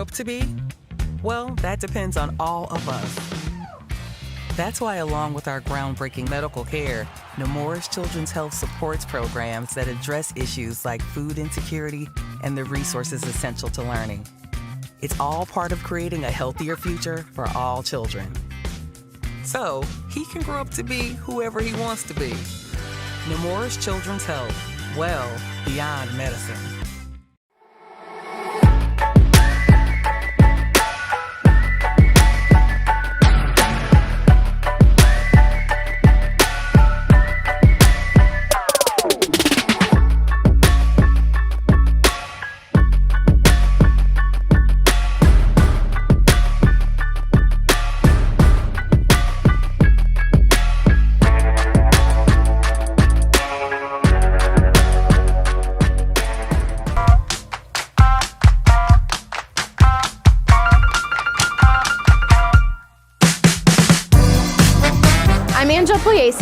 grow up to be? Well, that depends on all of us. That's why, along with our groundbreaking medical care, Nemours Children's Health supports programs that address issues like food insecurity and the resources essential to learning. It's all part of creating a healthier future for all children. So, he can grow up to be whoever he wants to be. Nemours Children's Health, well beyond medicine.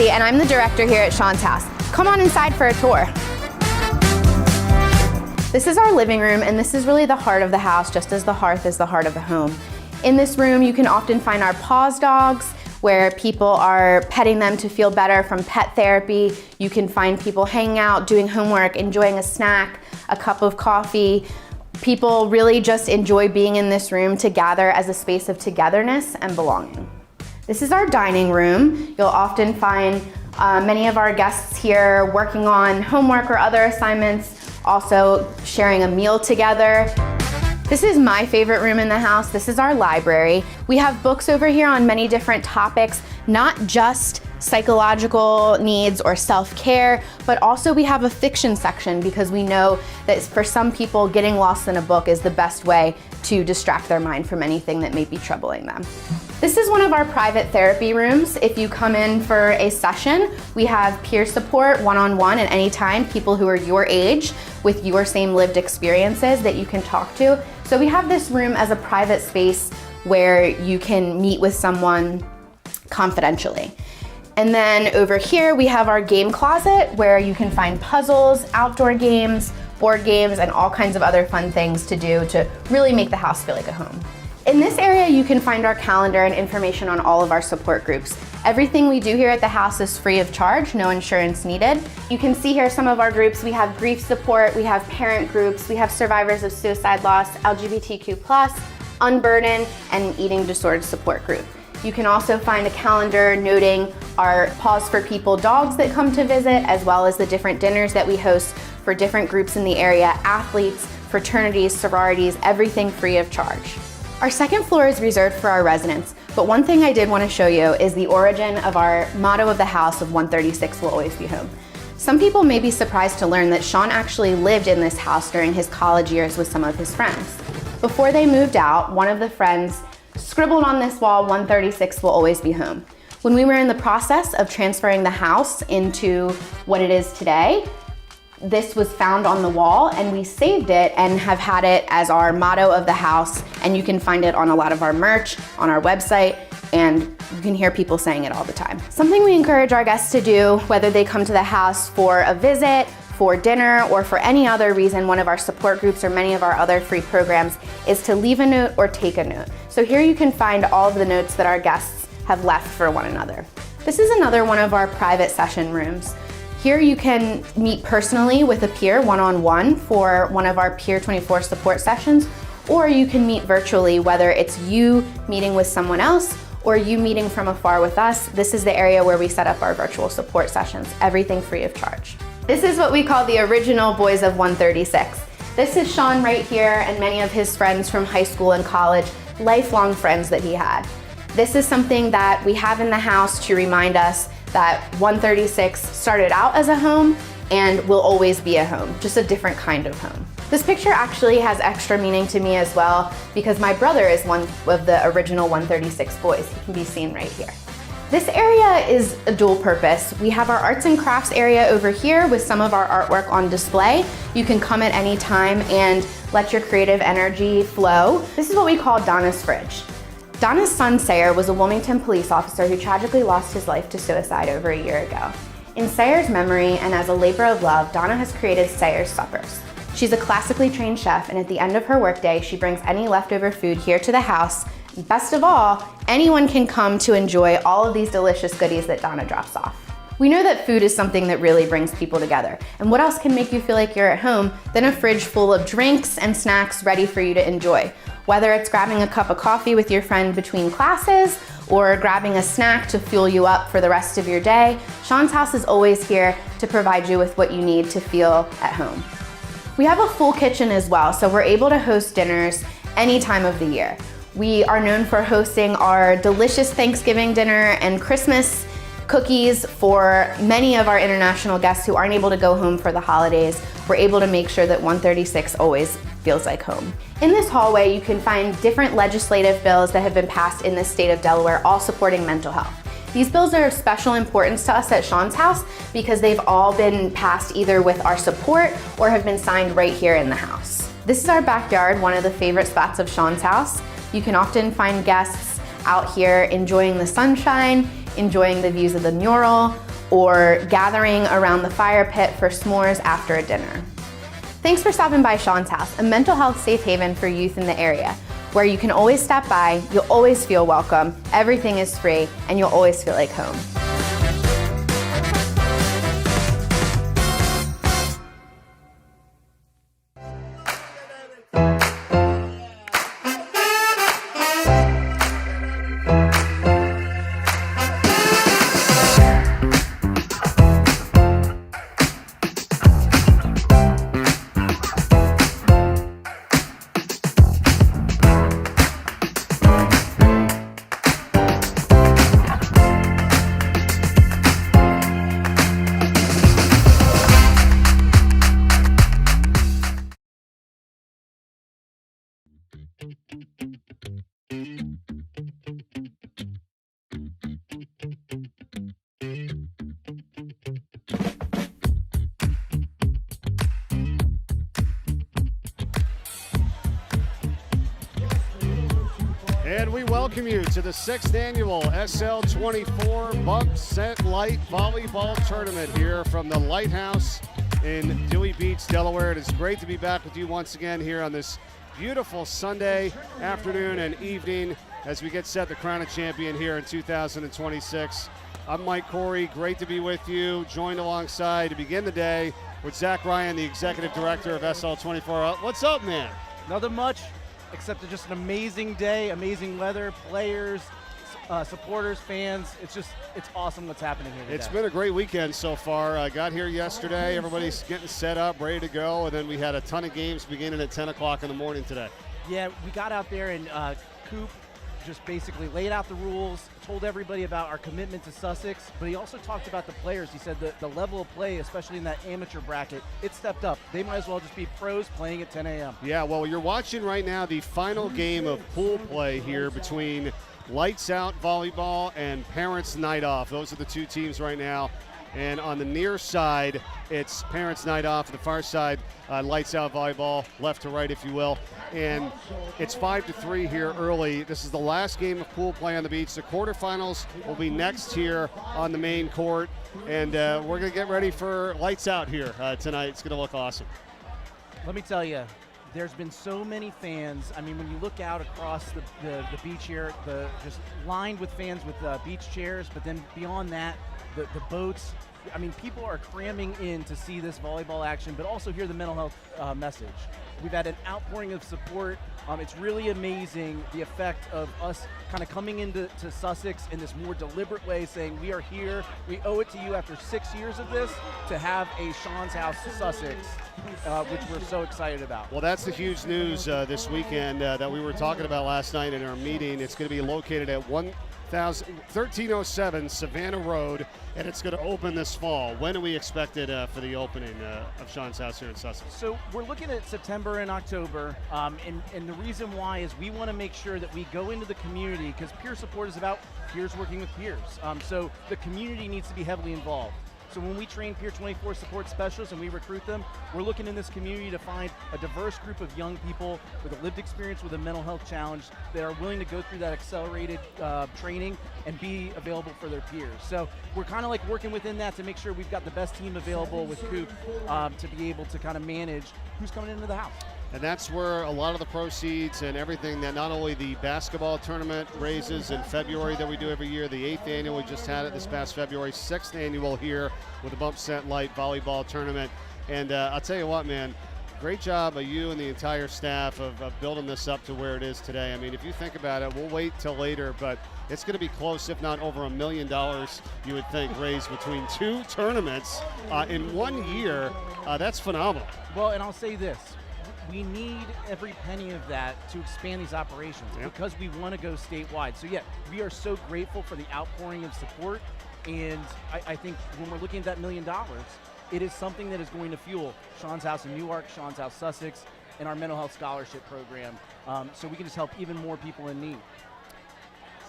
And I'm the director here at Sean's house. Come on inside for a tour. This is our living room, and this is really the heart of the house, just as the hearth is the heart of the home. In this room, you can often find our paws dogs, where people are petting them to feel better from pet therapy. You can find people hanging out, doing homework, enjoying a snack, a cup of coffee. People really just enjoy being in this room to gather as a space of togetherness and belonging. This is our dining room. You'll often find many of our guests here working on homework or other assignments, also sharing a meal together. This is my favorite room in the house. This is our library. We have books over here on many different topics, not just psychological needs or self-care, but also we have a fiction section because we know that for some people, getting lost in a book is the best way to distract their mind from anything that may be troubling them. This is one of our private therapy rooms. If you come in for a session, we have peer support one-on-one at any time, people who are your age with your same lived experiences that you can talk to. So we have this room as a private space where you can meet with someone confidentially. And then over here, we have our game closet where you can find puzzles, outdoor games, board games, and all kinds of other fun things to do to really make the house feel like a home. In this area, you can find our calendar and information on all of our support groups. Everything we do here at the house is free of charge, no insurance needed. You can see here some of our groups. We have grief support, we have parent groups, we have survivors of suicide loss, LGBTQ+, unburdened, and eating disorder support group. You can also find a calendar noting our Paws for People dogs that come to visit, as well as the different dinners that we host for different groups in the area, athletes, fraternities, sororities, everything free of charge. Our second floor is reserved for our residents, but one thing I did want to show you is the origin of our motto of the house of 136 will always be home. Some people may be surprised to learn that Sean actually lived in this house during his college years with some of his friends. Before they moved out, one of the friends scribbled on this wall, 136 will always be home. When we were in the process of transferring the house into what it is today, this was found on the wall and we saved it and have had it as our motto of the house, and you can find it on a lot of our merch, on our website, and you can hear people saying it all the time. Something we encourage our guests to do, whether they come to the house for a visit, for dinner, or for any other reason, one of our support groups or many of our other free programs, is to leave a note or take a note. So here you can find all of the notes that our guests have left for one another. This is another one of our private session rooms. Here you can meet personally with a peer one-on-one for one of our Peer 24 support sessions, or you can meet virtually, whether it's you meeting with someone else or you meeting from afar with us. This is the area where we set up our virtual support sessions, everything free of charge. This is what we call the original Boys of 136. This is Sean right here and many of his friends from high school and college, lifelong friends that he had. This is something that we have in the house to remind us that 136 started out as a home and will always be a home, just a different kind of home. This picture actually has extra meaning to me as well because my brother is one of the original 136 boys. He can be seen right here. This area is a dual purpose. We have our arts and crafts area over here with some of our artwork on display. You can come at any time and let your creative energy flow. This is what we call Donna's fridge. Donna's son, Sayer, was a Wilmington police officer who tragically lost his life to suicide over a year ago. In Sayer's memory and as a labor of love, Donna has created Sayer's suppers. She's a classically trained chef, and at the end of her workday, she brings any leftover food here to the house. And best of all, anyone can come to enjoy all of these delicious goodies that Donna drops off. We know that food is something that really brings people together. And what else can make you feel like you're at home than a fridge full of drinks and snacks ready for you to enjoy? Whether it's grabbing a cup of coffee with your friend between classes or grabbing a snack to fuel you up for the rest of your day, Sean's House is always here to provide you with what you need to feel at home. We have a full kitchen as well, so we're able to host dinners any time of the year. We are known for hosting our delicious Thanksgiving dinner and Christmas cookies for many of our international guests who aren't able to go home for the holidays. We're able to make sure that 136 always feels like home. In this hallway, you can find different legislative bills that have been passed in the state of Delaware, all supporting mental health. These bills are of special importance to us at Sean's House because they've all been passed either with our support or have been signed right here in the house. This is our backyard, one of the favorite spots of Sean's House. You can often find guests out here enjoying the sunshine, enjoying the views of the mural, or gathering around the fire pit for s'mores after a dinner. Thanks for stopping by Sean's House, a mental health safe haven for youth in the area, where you can always stop by, you'll always feel welcome, everything is free, and you'll always feel like home. And we welcome you to the 6th annual SL24 Bug Set Light Volleyball Tournament here from the Lighthouse in Dewey Beach, Delaware. It is great to be back with you once again here on this beautiful Sunday afternoon and evening as we get set to crown a champion here in 2026. I'm Mike Corey, great to be with you, joined alongside to begin the day with Zach Ryan, the Executive Director of SL24. What's up, man? Nothing much, except just an amazing day, amazing weather, players, supporters, fans. It's awesome what's happening here today. It's been a great weekend so far. I got here yesterday, everybody's getting set up, ready to go, and then we had a ton of games beginning at 10 o'clock in the morning today. Yeah, we got out there and Coop just basically laid out the rules, told everybody about our commitment to Sussex, but he also talked about the players. He said that the level of play, especially in that amateur bracket, it stepped up. They might as well just be pros playing at 10 a.m. Yeah, well, you're watching right now the final game of pool play here between Lights Out Volleyball and Parents Night Off. Those are the two teams right now. And on the near side, it's Parents Night Off. The far side, Lights Out Volleyball, left to right, if you will. And it's 5-3 here early. This is the last game of pool play on the beach. The quarterfinals will be next here on the main court. And we're going to get ready for Lights Out here tonight. It's going to look awesome. Let me tell you, there's been so many fans. I mean, when you look out across the beach here, just lined with fans with beach chairs, but then beyond that, the boats. I mean, people are cramming in to see this volleyball action, but also hear the mental health message. We've had an outpouring of support. It's really amazing the effect of us kind of coming into Sussex in this more deliberate way, saying we are here. We owe it to you after 6 years of this to have a Sean's House Sussex, which we're so excited about. Well, that's the huge news this weekend that we were talking about last night in our meeting. It's going to be located at 1307 Savannah Road, and it's going to open this fall. When do we expect it for the opening of Sean's House here in Sussex? So we're looking at September and October, and the reason why is we want to make sure that we go into the community, because peer support is about peers working with peers. So the community needs to be heavily involved. So when we train Peer 24 support specialists and we recruit them, we're looking in this community to find a diverse group of young people with a lived experience with a mental health challenge that are willing to go through that accelerated training and be available for their peers. So we're kind of like working within that to make sure we've got the best team available with Coop to be able to kind of manage who's coming into the house. And that's where a lot of the proceeds and everything that not only the basketball tournament raises in February that we do every year, the 8th annual, we just had it this past February, 6th annual here with the Bump Set Light Volleyball Tournament. And I'll tell you what, man, great job of you and the entire staff of building this up to where it is today. I mean, if you think about it, we'll wait till later, but it's going to be close, if not over $1 million, you would think, raised between 2 tournaments in 1 year. That's phenomenal. Well, and I'll say this. We need every penny of that to expand these operations because we want to go statewide. So yeah, we are so grateful for the outpouring of support, and I think when we're looking at that $1 million, it is something that is going to fuel Sean's House in Newark, Sean's House Sussex, and our mental health scholarship program, so we can just help even more people in need.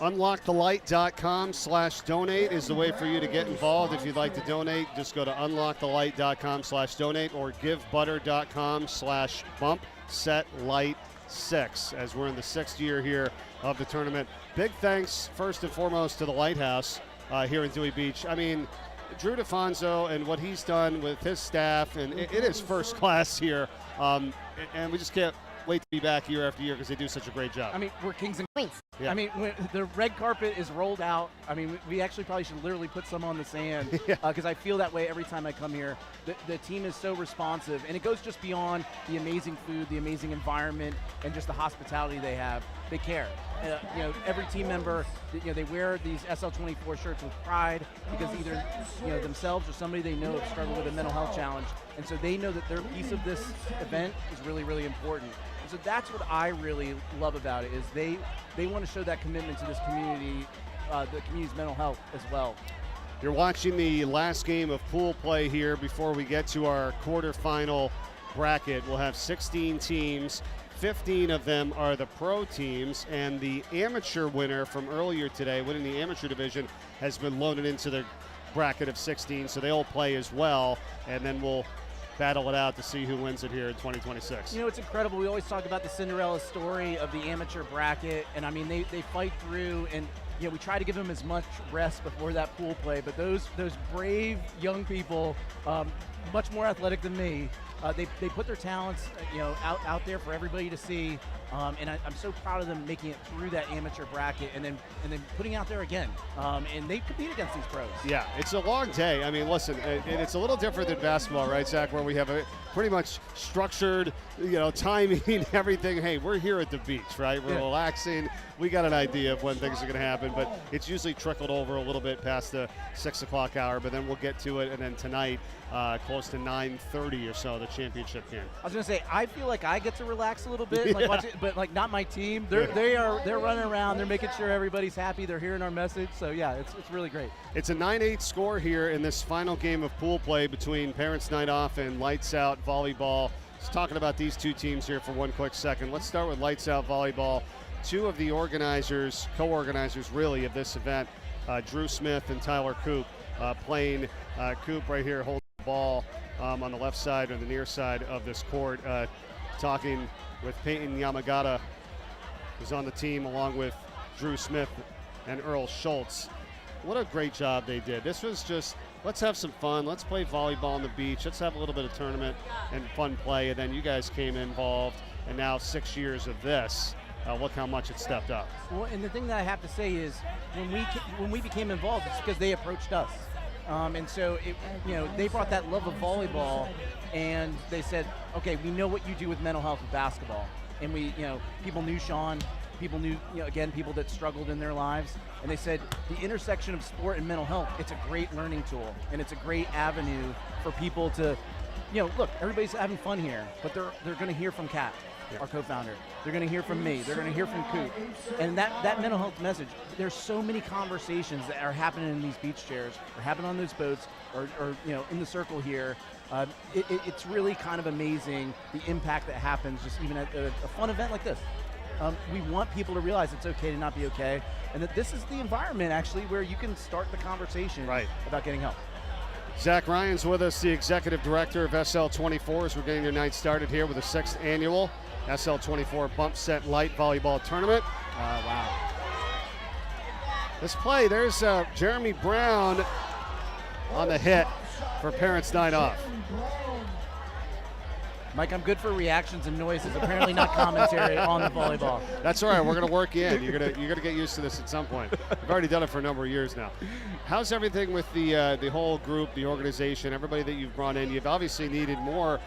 UnLockeTheLight.com/donate is the way for you to get involved. If you'd like to donate, just go to UnLockeTheLight.com/donate or GiveButter.com/BumpSetLight6 as we're in the 6th year here of the tournament. Big thanks, first and foremost, to the Lighthouse here in Dewey Beach. I mean, Drew DeFonso and what he's done with his staff, and it is first class here, and we just can't wait to be back year after year because they do such a great job. I mean, we're kings and queens. Yeah. I mean, when the red carpet is rolled out, I mean, we actually probably should literally put some on the sand because I feel that way every time I come here. The team is so responsive, and it goes just beyond the amazing food, the amazing environment, and just the hospitality they have. They care. You know, every team member, you know, they wear these SL24 shirts with pride because either, you know, themselves or somebody they know have struggled with a mental health challenge, and so they know that their piece of this event is really, really important. So that's what I really love about it, is they want to show that commitment to this community, the community's mental health as well. You're watching the last game of pool play here before we get to our quarterfinal bracket. We'll have 16 teams. 15 of them are the pro teams, and the amateur winner from earlier today, winning the amateur division, has been loaded into the bracket of 16, so they'll play as well, and then we'll battle it out to see who wins it here in 2026. You know, it's incredible. We always talk about the Cinderella story of the amateur bracket, and I mean, they fight through, and you know, we try to give them as much rest before that pool play, but those brave young people, much more athletic than me, they put their talents, you know, out there for everybody to see, and I'm so proud of them making it through that amateur bracket and then putting out there again, and they compete against these pros. Yeah, it's a long day. I mean, listen, and it's a little different than basketball, right, Zach, where we have a pretty much structured, you know, timing, everything. Hey, we're here at the beach, right? We're relaxing. We got an idea of when things are going to happen, but it's usually trickled over a little bit past the 6 o'clock hour, but then we'll get to it, and then tonight, close to 9:30 or so, the championship game. I was going to say, I feel like I get to relax a little bit, like watch it, but like not my team. They're running around. They're making sure everybody's happy. They're hearing our message. So yeah, it's really great. It's a 9-8 score here in this final game of pool play between Parents Night Off and Lights Out Volleyball. Just talking about these two teams here for one quick second. Let's start with Lights Out Volleyball. Two of the organizers, co-organizers really, of this event, Drew Smith and Tyler Coop, playing Coop right here holding the ball on the left side or the near side of this court, talking with Peyton Yamagata, who's on the team, along with Drew Smith and Earl Schultz. What a great job they did. This was just, let's have some fun. Let's play volleyball on the beach. Let's have a little bit of tournament and fun play. And then you guys came involved, and now 6 years of this. Look how much it stepped up. Well, and the thing that I have to say is, when we became involved, it's because they approached us, and so they brought that love of volleyball, and they said, okay, we know what you do with mental health with basketball, and people knew Sean, people knew people that struggled in their lives, and they said the intersection of sport and mental health, it's a great learning tool, and it's a great avenue for people to, look, everybody's having fun here, but they're going to hear from Kat, our co-founder. They're going to hear from me. They're going to hear from Coop. And that mental health message, there's so many conversations that are happening in these beach chairs, or happen on those boats, or in the circle here. It's really kind of amazing the impact that happens just even at a fun event like this. We want people to realize it's okay to not be okay, and that this is the environment actually where you can start the conversation about getting help. Zach Ryan's with us, the executive director of SL24, as we're getting your night started here with the 6th annual SL24 Bump Set Light Volleyball Tournament. Wow. This play, there's Jeremy Brown on the hit for Parents Night Off. Mike, I'm good for reactions and noises. Apparently not commentary on the volleyball. That's all right. We're going to work you in. You're going to get used to this at some point. We've already done it for a number of years now. How's everything with the whole group, the organization, everybody that you've brought in? You've obviously needed more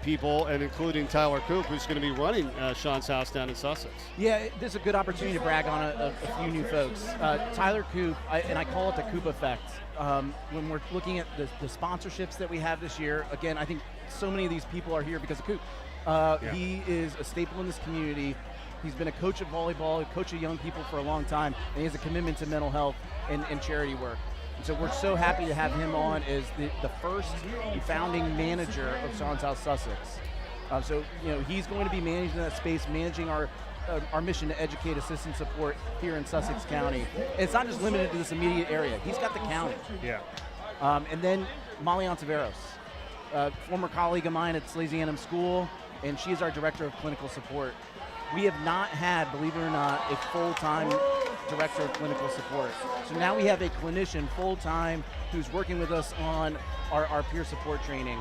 people, and including Tyler Coop, who's going to be running Sean's house down in Sussex. Yeah, this is a good opportunity to brag on a few new folks. Tyler Coop, and I call it the Coop effect. When we're looking at the sponsorships that we have this year, again, I think so many of these people are here because of Coop. He is a staple in this community. He's been a coach of volleyball, a coach of young people for a long time, and he has a commitment to mental health and charity work. And so we're so happy to have him on as the first founding manager of Sean's House Sussex. So he's going to be managing that space, managing our mission to educate, assist, and support here in Sussex County. And it's not just limited to this immediate area. He's got the county. Yeah. And then Molly Ontiveros, former colleague of mine at Salesianum School, and she is our director of clinical support. We have not had, believe it or not, a full-time director of clinical support. So now we have a clinician full-time who's working with us on our peer support training,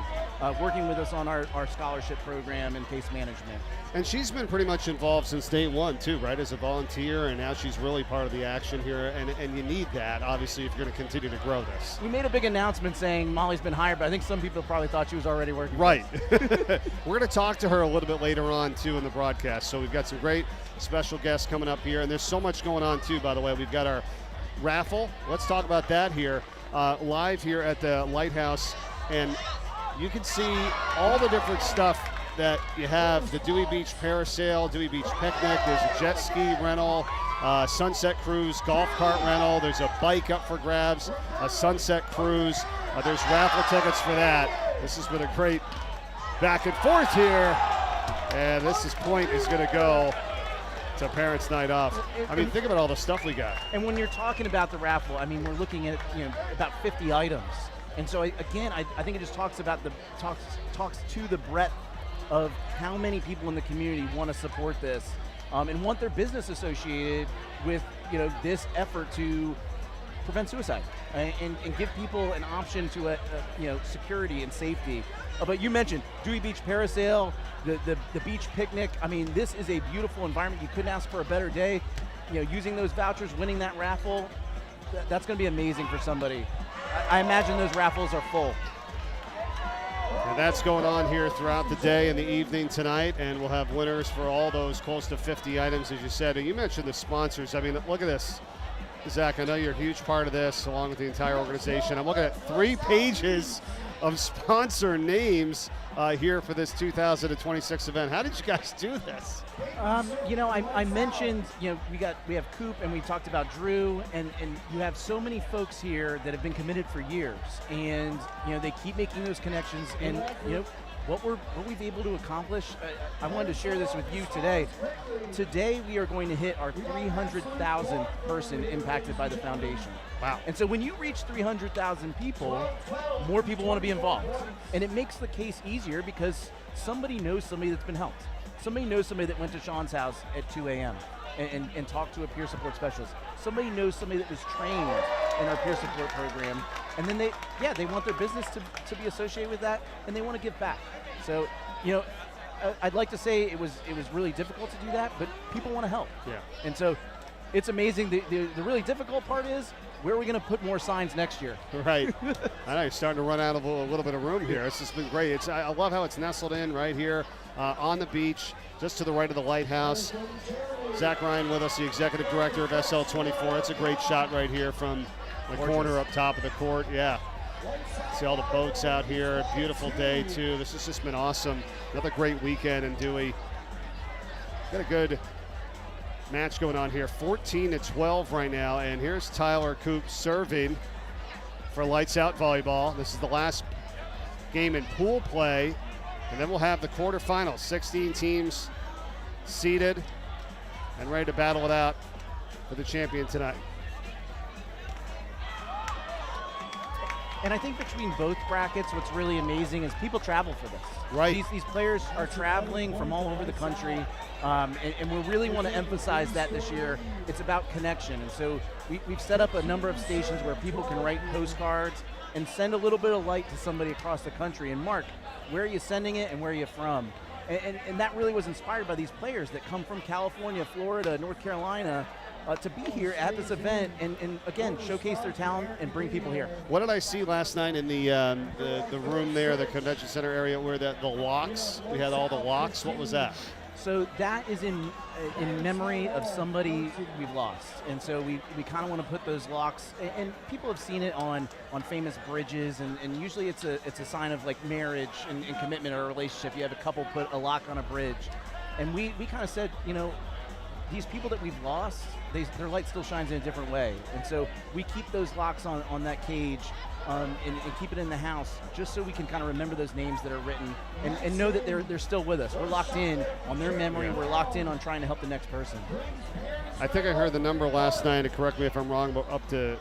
working with us on our scholarship program and case management. And she's been pretty much involved since day one too, right, as a volunteer, and now she's really part of the action here, and you need that, obviously, if you're going to continue to grow this. We made a big announcement saying Molly's been hired, but I think some people probably thought she was already working. Right. We're going to talk to her a little bit later on, too, in the broadcast, so we've got some great special guests coming up here, and there's so much going on, too, by the way. We've got our raffle. Let's talk about that here, live here at the Lighthouse, and you can see all the different stuff that you have. The Dewey Beach Parasail, Dewey Beach Picnic, there's a jet ski rental, Sunset Cruise, golf cart rental, there's a bike up for grabs, a Sunset Cruise, there's raffle tickets for that. This has been a great back and forth here, and this point is going to go to Parents Night Off. I mean, think about all the stuff we got. And when you're talking about the raffle, I mean, we're looking at about 50 items. And so again, I think it just talks about talks to the breadth of how many people in the community want to support this and want their business associated with this effort to prevent suicide and give people an option to security and safety. But you mentioned Dewey Beach Parasail, the beach picnic. I mean, this is a beautiful environment. You couldn't ask for a better day. Using those vouchers, winning that raffle, that's going to be amazing for somebody. I imagine those raffles are full. And that's going on here throughout the day and the evening tonight, and we'll have winners for all those close to 50 items, as you said. And you mentioned the sponsors. I mean, look at this. Zach, I know you're a huge part of this, along with the entire organization. I'm looking at 3 pages of sponsor names here for this 2026 event. How did you guys do this? I mentioned, we have Coop, and we talked about Drew, and you have so many folks here that have been committed for years, and they keep making those connections, and what we've been able to accomplish. I wanted to share this with you today. Today we are going to hit our 300,000 person impacted by the foundation. Wow. And so when you reach 300,000 people, more people want to be involved. And it makes the case easier because somebody knows somebody that's been helped. Somebody knows somebody that went to Sean's house at 2 a.m. and talked to a peer support specialist. Somebody knows somebody that was trained in our peer support program. And then they want their business to be associated with that, and they want to give back. So, I'd like to say it was really difficult to do that, but people want to help. Yeah. And so it's amazing. The really difficult part is, where are we going to put more signs next year? Right. I know you're starting to run out of a little bit of room here. This has been great. I love how it's nestled in right here on the beach, just to the right of the lighthouse. Zach Ryan with us, the executive director of SL24. It's a great shot right here from the corner up top of the court. Yeah. See all the boats out here. Beautiful day, too. This has just been awesome. Another great weekend in Dewey. Got a good match going on here. 14-12 right now, and here's Tyler Coop serving for Lights Out Volleyball. This is the last game in pool play, and then we'll have the quarterfinals. 16 teams seeded and ready to battle it out for the champion tonight. And I think between both brackets, what's really amazing is people travel for this. Right. These players are traveling from all over the country, and we really want to emphasize that this year. It's about connection. And so we've set up a number of stations where people can write postcards and send a little bit of light to somebody across the country. And Mark, where are you sending it and where are you from? And that really was inspired by these players that come from California, Florida, North Carolina, to be here at this event and again, showcase their talent and bring people here. What did I see last night in the room there, the convention center area, where the locks, we had all the locks? What was that? So that is in memory of somebody we've lost. And so we kind of want to put those locks, and people have seen it on famous bridges, and usually it's a sign of like marriage and commitment or a relationship. You have a couple put a lock on a bridge. And we kind of said, you know, these people that we've lost, their light still shines in a different way. And so we keep those locks on that cage and keep it in the house just so we can kind of remember those names that are written and know that they're still with us. We're locked in on their memory. We're locked in on trying to help the next person. I think I heard the number last night, and correct me if I'm wrong, but up to,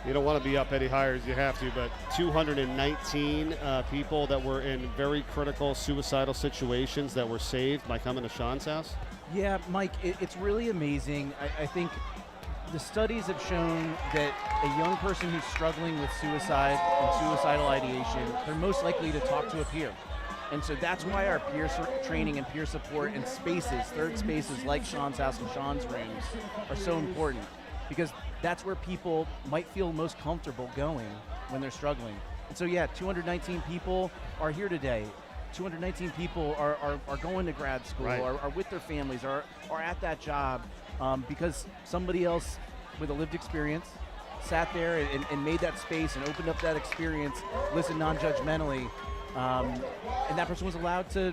you don't want to be up any higher as you have to, but 219 people that were in very critical suicidal situations that were saved by coming to Sean's house. Yeah, Mike, it's really amazing. I think the studies have shown that a young person who's struggling with suicide and suicidal ideation, they're most likely to talk to a peer. And so that's why our peer training and peer support and spaces, third spaces like Sean's house and Sean's rooms, are so important, because that's where people might feel most comfortable going when they're struggling. And so yeah, 219 people are here today. 219 people are going to grad school, right, are with their families, are at that job because somebody else with a lived experience sat there and made that space and opened up that experience, listened non-judgmentally, and that person was allowed to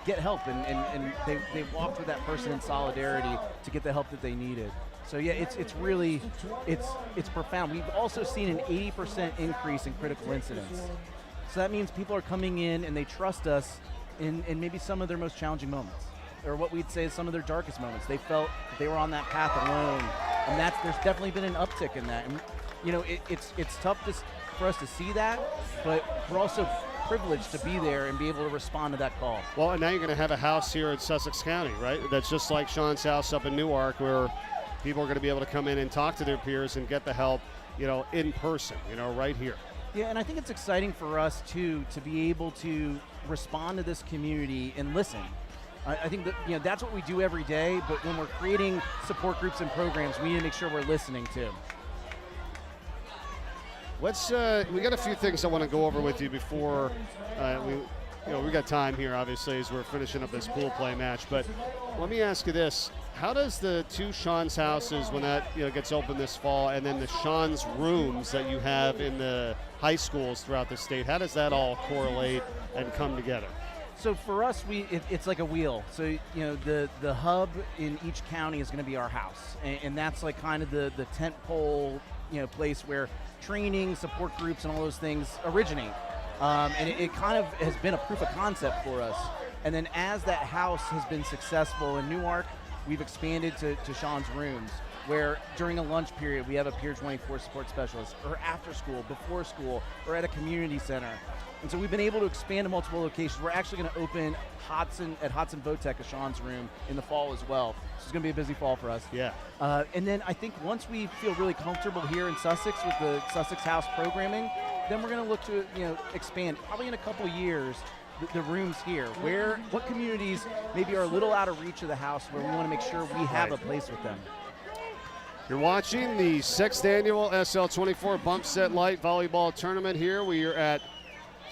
get help, and they walked with that person in solidarity to get the help that they needed. So yeah, it's really profound. We've also seen an 80% increase in critical incidents. So that means people are coming in and they trust us in maybe some of their most challenging moments, or what we'd say is some of their darkest moments. They felt they were on that path alone, and there's definitely been an uptick in that. And you know, it's tough for us to see that, but we're also privileged to be there and be able to respond to that call. Well, and now you're going to have a house here in Sussex County, right? That's just like Sean's house up in Newark, where people are going to be able to come in and talk to their peers and get the help, you know, in person, you know, right here. Yeah, and I think it's exciting for us, too, to be able to respond to this community and listen. I think that, you know, that's what we do every day, but when we're creating support groups and programs, we need to make sure we're listening, too. Let's, we got a few things I want to go over with you before we got time here, obviously, as we're finishing up this pool play match, but let me ask you this. How does the two Sean's houses, when that gets open this fall, and then the Sean's rooms that you have in the high schools throughout the state, how does that all correlate and come together? So for us, it's like a wheel. So you know, the hub in each county is going to be our house, and that's like kind of the tent pole, place where training, support groups, and all those things originate. And it kind of has been a proof of concept for us. And then as that house has been successful in Newark, we've expanded to Sean's rooms, where during a lunch period, we have a Peer 24 support specialist, or after school, before school, or at a community center. And so we've been able to expand to multiple locations. We're actually going to open Hudson Votech, a Sean's room, in the fall as well. So it's going to be a busy fall for us. Yeah. And then I think once we feel really comfortable here in Sussex with the Sussex House programming, then we're going to look to expand, probably in a couple years, the rooms here. What communities maybe are a little out of reach of the house, where we want to make sure we have a place with them. You're watching the 6th annual SL24 Bump Set Light Volleyball Tournament here. We are at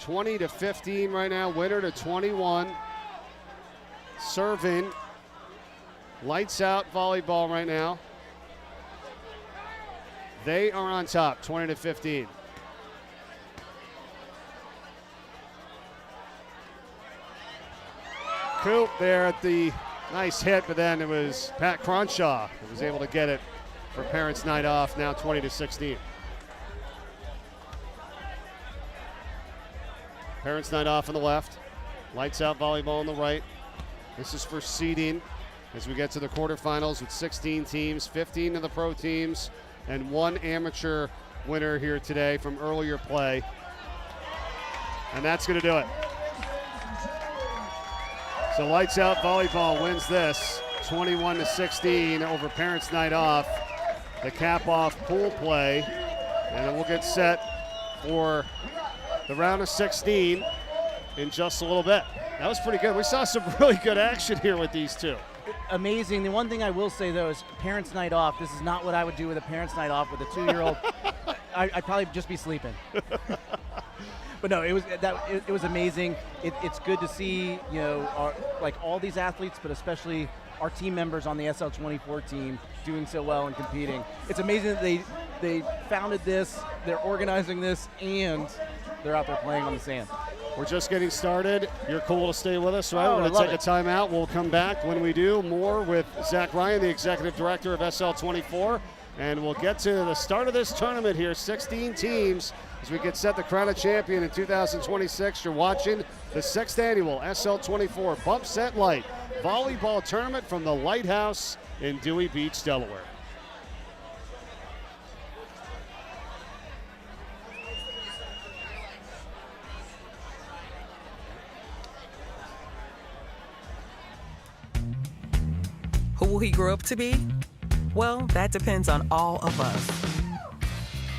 20-15 right now, winner to 21. Serving Lights Out Volleyball right now. They are on top, 20-15. Coop there at the nice hit, but then it was Pat Cronshaw who was able to get it for Parents Night Off, now 20-16. Parents Night Off on the left, Lights Out Volleyball on the right. This is for seeding as we get to the quarterfinals with 16 teams, 15 of the pro teams, and 1 amateur winner here today from earlier play. And that's going to do it. So Lights Out Volleyball wins this 21-16 over Parents Night Off. The cap off pool play, and then we'll get set for the round of 16 in just a little bit. That was pretty good. We saw some really good action here with these two. Amazing. The one thing I will say though is Parents Night Off. This is not what I would do with a Parents Night Off with a 2-year-old. I'd probably just be sleeping. But no, it was amazing. It's good to see, you know, like all these athletes, but especially our team members on the SL24 team doing so well and competing. It's amazing that they founded this, they're organizing this, and they're out there playing on the sand. We're just getting started. You're cool to stay with us, right? Oh, We're going to take a timeout. We'll come back when we do more with Zach Ryan, the executive director of SL24, and we'll get to the start of this tournament here, 16 teams, as we get set to crown a champion in 2026. You're watching the 6th annual SL24 Bump Set Light Volleyball Tournament from the Lighthouse in Dewey Beach, Delaware. Who will he grow up to be? Well, that depends on all of us.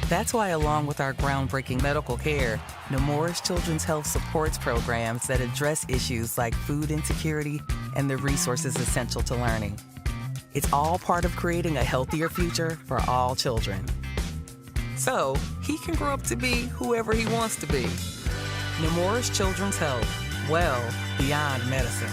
That's why, along with our groundbreaking medical care, Newark's Children's Health supports programs that address issues like food insecurity and the resources essential to learning. It's all part of creating a healthier future for all children. So, he can grow up to be whoever he wants to be. Newark's Children's Health, well beyond medicine.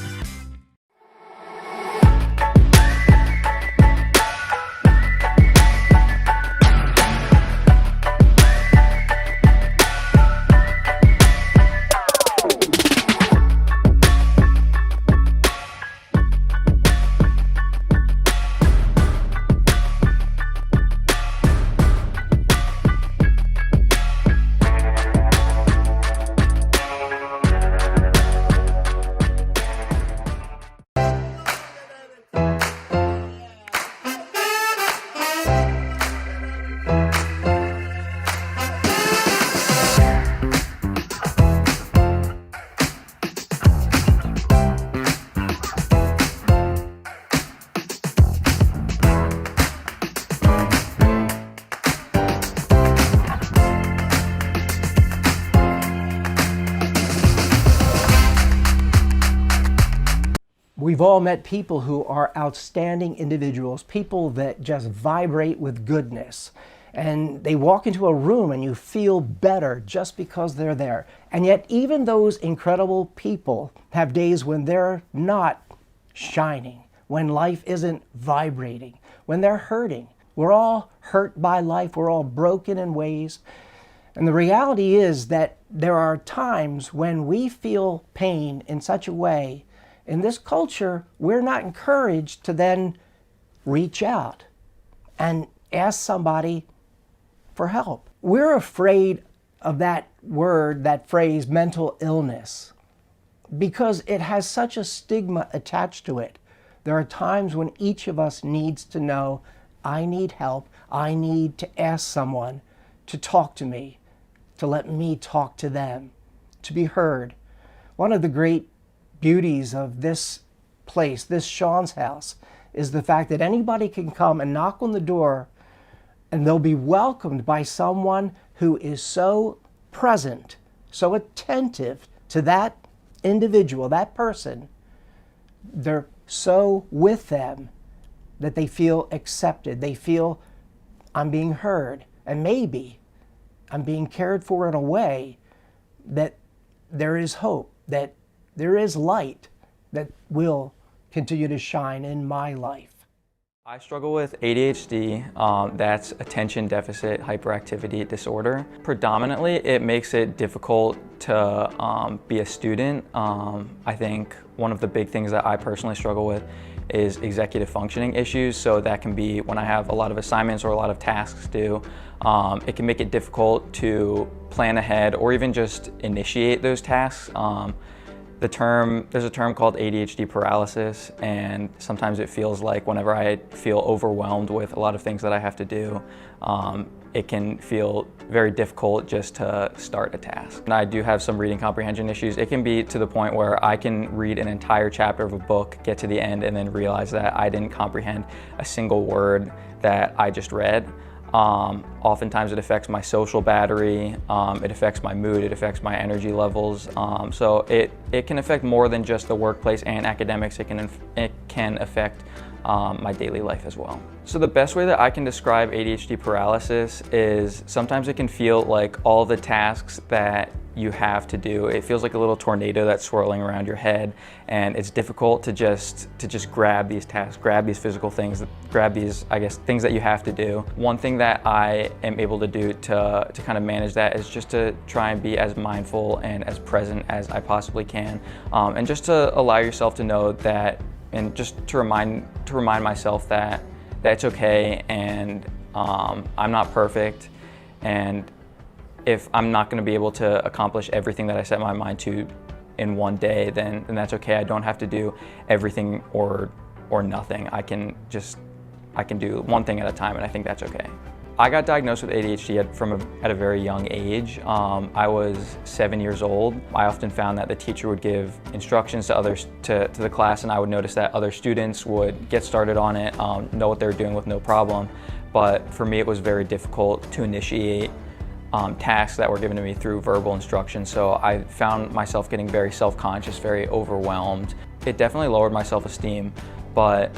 We've all met people who are outstanding individuals, people that just vibrate with goodness. And they walk into a room and you feel better just because they're there. And yet even those incredible people have days when they're not shining, when life isn't vibrating, when they're hurting. We're all hurt by life. We're all broken in ways. And the reality is that there are times when we feel pain in such a way. In this culture, we're not encouraged to then reach out and ask somebody for help. We're afraid of that word, that phrase, mental illness, because it has such a stigma attached to it. There are times when each of us needs to know, I need help. I need to ask someone to talk to me, to let me talk to them, to be heard. One of the great beauties of this place, this Sean's house, is the fact that anybody can come and knock on the door and they'll be welcomed by someone who is so present, so attentive to that individual, that person. They're so with them that they feel accepted. They feel, I'm being heard, and maybe I'm being cared for in a way that there is hope, that there is light that will continue to shine in my life. I struggle with ADHD, that's attention deficit hyperactivity disorder. Predominantly, it makes it difficult to be a student. I think one of the big things that I personally struggle with is executive functioning issues. So that can be when I have a lot of assignments or a lot of tasks due. It can make it difficult to plan ahead or even just initiate those tasks. There's a term called ADHD paralysis, and sometimes it feels like whenever I feel overwhelmed with a lot of things that I have to do, it can feel very difficult just to start a task. And I do have some reading comprehension issues. It can be to the point where I can read an entire chapter of a book, get to the end, and then realize that I didn't comprehend a single word that I just read. Oftentimes it affects my social battery, it affects my mood, it affects my energy levels. So it can affect more than just the workplace and academics. It can affect my daily life as well. So the best way that I can describe ADHD paralysis is sometimes it can feel like all the tasks that you have to do, it feels like a little tornado that's swirling around your head, and it's difficult to just grab these tasks, grab these physical things, grab these, I guess, things that you have to do. One thing that I am able to do to kind of manage that is just to try and be as mindful and as present as I possibly can, and just to allow yourself to know that, and just to remind myself that it's okay, and I'm not perfect, and if I'm not going to be able to accomplish everything that I set my mind to in one day, then that's okay. I don't have to do everything or nothing. I can do one thing at a time, and I think that's okay. I got diagnosed with ADHD at a very young age. I was 7 years old. I often found that the teacher would give instructions to others to the class, and I would notice that other students would get started on it, know what they were doing with no problem. But for me, it was very difficult to initiate tasks that were given to me through verbal instruction. So I found myself getting very self-conscious, very overwhelmed. It definitely lowered my self-esteem, but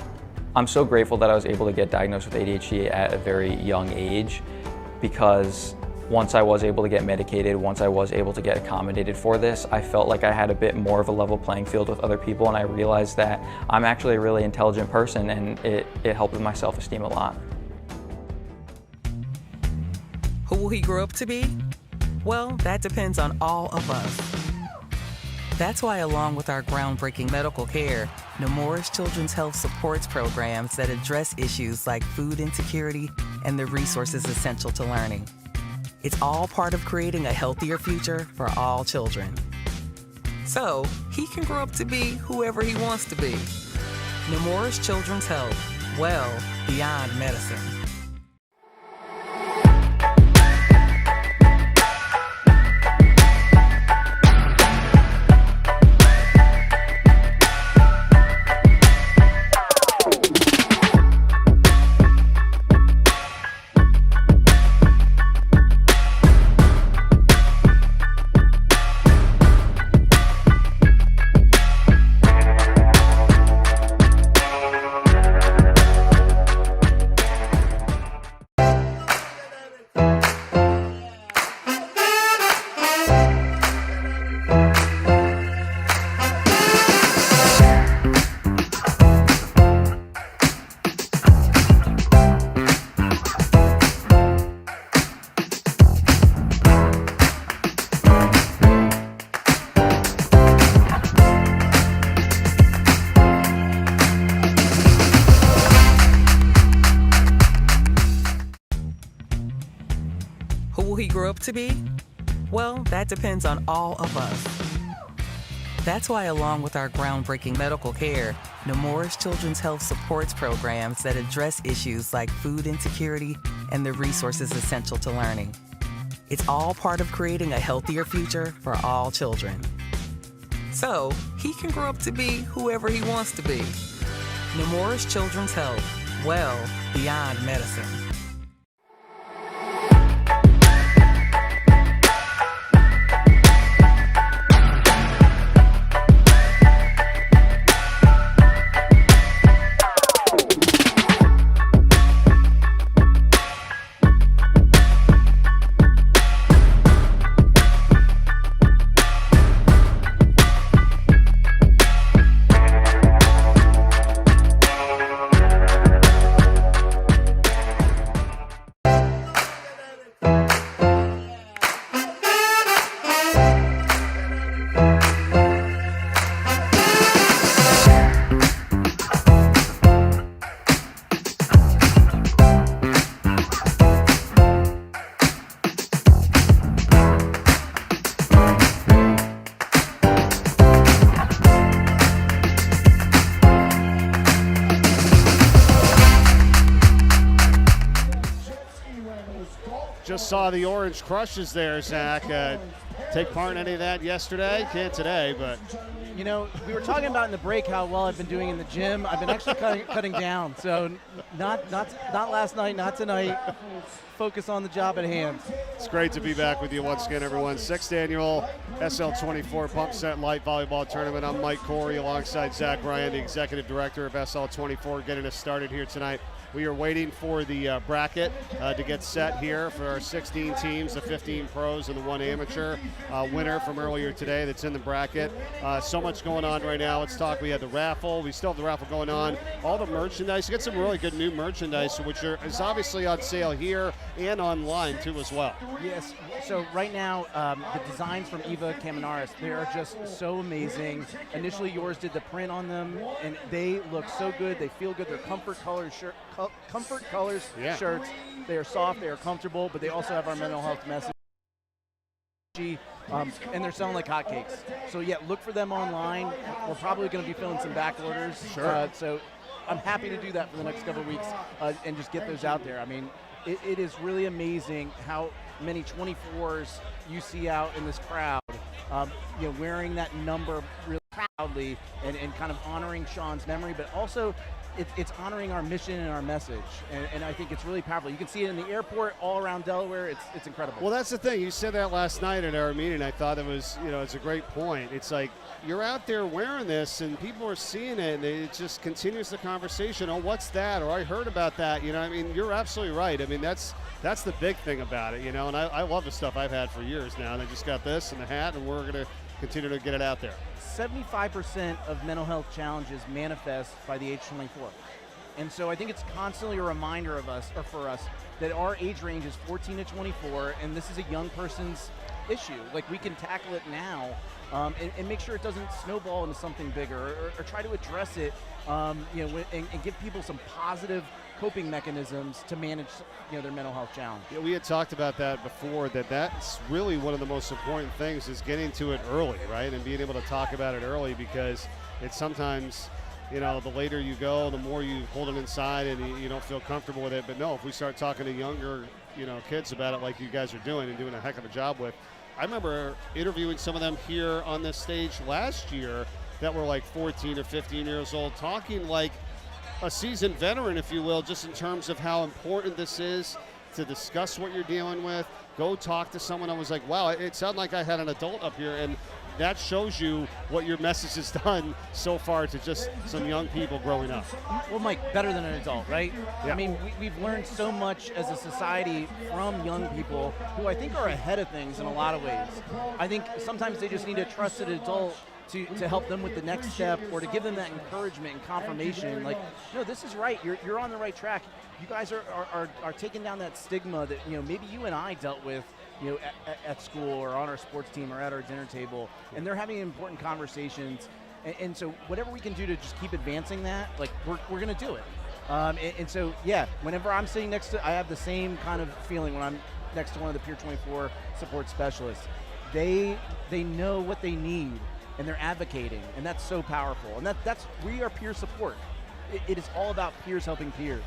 I'm so grateful that I was able to get diagnosed with ADHD at a very young age, because once I was able to get medicated, once I was able to get accommodated for this, I felt like I had a bit more of a level playing field with other people, and I realized that I'm actually a really intelligent person, and it helped with my self-esteem a lot. Who will he grow up to be? Well, that depends on all of us. That's why, along with our groundbreaking medical care, Newark's Children's Health supports programs that address issues like food insecurity and the resources essential to learning. It's all part of creating a healthier future for all children. So, he can grow up to be whoever he wants to be. Newark's Children's Health, well beyond medicine. Who will he grow up to be? Well, that depends on all of us. That's why, along with our groundbreaking medical care, Newark's Children's Health supports programs that address issues like food insecurity and the resources essential to learning. It's all part of creating a healthier future for all children. So, he can grow up to be whoever he wants to be. Newark's Children's Health, well beyond medicine. saw the orange crushes there, Zach. Take part in any of that yesterday? Can't today, but. You know, we were talking about in the break how well I've been doing in the gym. I've been actually cutting down. So not last night, not tonight. Focus on the job at hand. It's great to be back with you once again, everyone. 6th annual SL24 Pump Set Light Volleyball Tournament. I'm Mike Corey alongside Zach Ryan, the executive director of SL24, getting us started here tonight. We are waiting for the bracket to get set here for our 16 teams, the 15 pros and the 1 amateur winner from earlier today that's in the bracket. So much going on right now. Let's talk. We had the raffle. We still have the raffle going on. All the merchandise. You get some really good new merchandise, which is obviously on sale here and online too as well. Yes. So right now, the designs from Eva Caminaris, they are just so amazing. Initially, yours did the print on them, and they look so good. They feel good. They're comfort colors shirts. They are soft. They are comfortable, but they also have our mental health message. And they're selling like hotcakes. So yeah, look for them online. We're probably going to be filling some back orders. Sure. So I'm happy to do that for the next couple of weeks and just get those out there. I mean, it is really amazing how many 24s you see out in this crowd, wearing that number really proudly and kind of honoring Sean's memory, but also it's honoring our mission and our message, and I think it's really powerful. You can see it in the airport, all around Delaware. It's incredible. Well, that's the thing. You said that last night at our meeting. I thought it was, it's a great point. It's like you're out there wearing this, and people are seeing it, and it just continues the conversation. Oh, what's that? Or I heard about that. I mean, you're absolutely right. I mean, that's the big thing about it, and I love the stuff I've had for years now, and I just got this and the hat, and we're going to continue to get it out there. 75% of mental health challenges manifest by the age 24. And so I think it's constantly a reminder for us that our age range is 14 to 24, and this is a young person's issue. Like, we can tackle it now and make sure it doesn't snowball into something bigger, or try to address it, and give people some positive coping mechanisms to manage their mental health challenge. Yeah, we had talked about that before, that's really one of the most important things is getting to it early, right? And being able to talk about it early, because it's sometimes, the later you go, the more you hold it inside and you don't feel comfortable with it. But no, if we start talking to younger, kids about it like you guys are doing and doing a heck of a job with. I remember interviewing some of them here on this stage last year that were like 14 or 15 years old, talking like a seasoned veteran, if you will, just in terms of how important this is to discuss what you're dealing with. Go talk to someone. I was like, wow, it sounded like I had an adult up here, and that shows you what your message has done so far to just some young people growing up. Well, Mike, better than an adult, right? Yeah. I mean, we've learned so much as a society from young people who I think are ahead of things in a lot of ways. I think sometimes they just need a trusted adult to help them with the next step, or to give them that encouragement and confirmation, like, no, this is right, you're on the right track. You guys are taking down that stigma that maybe you and I dealt with at school, or on our sports team, or at our dinner table, and they're having important conversations, and so whatever we can do to just keep advancing that, like, we're going to do it. And so, yeah, whenever I'm sitting next to, I have the same kind of feeling when I'm next to one of the Peer 24 support specialists. They know what they need, and they're advocating, and that's so powerful. And we are peer support. It is all about peers helping peers.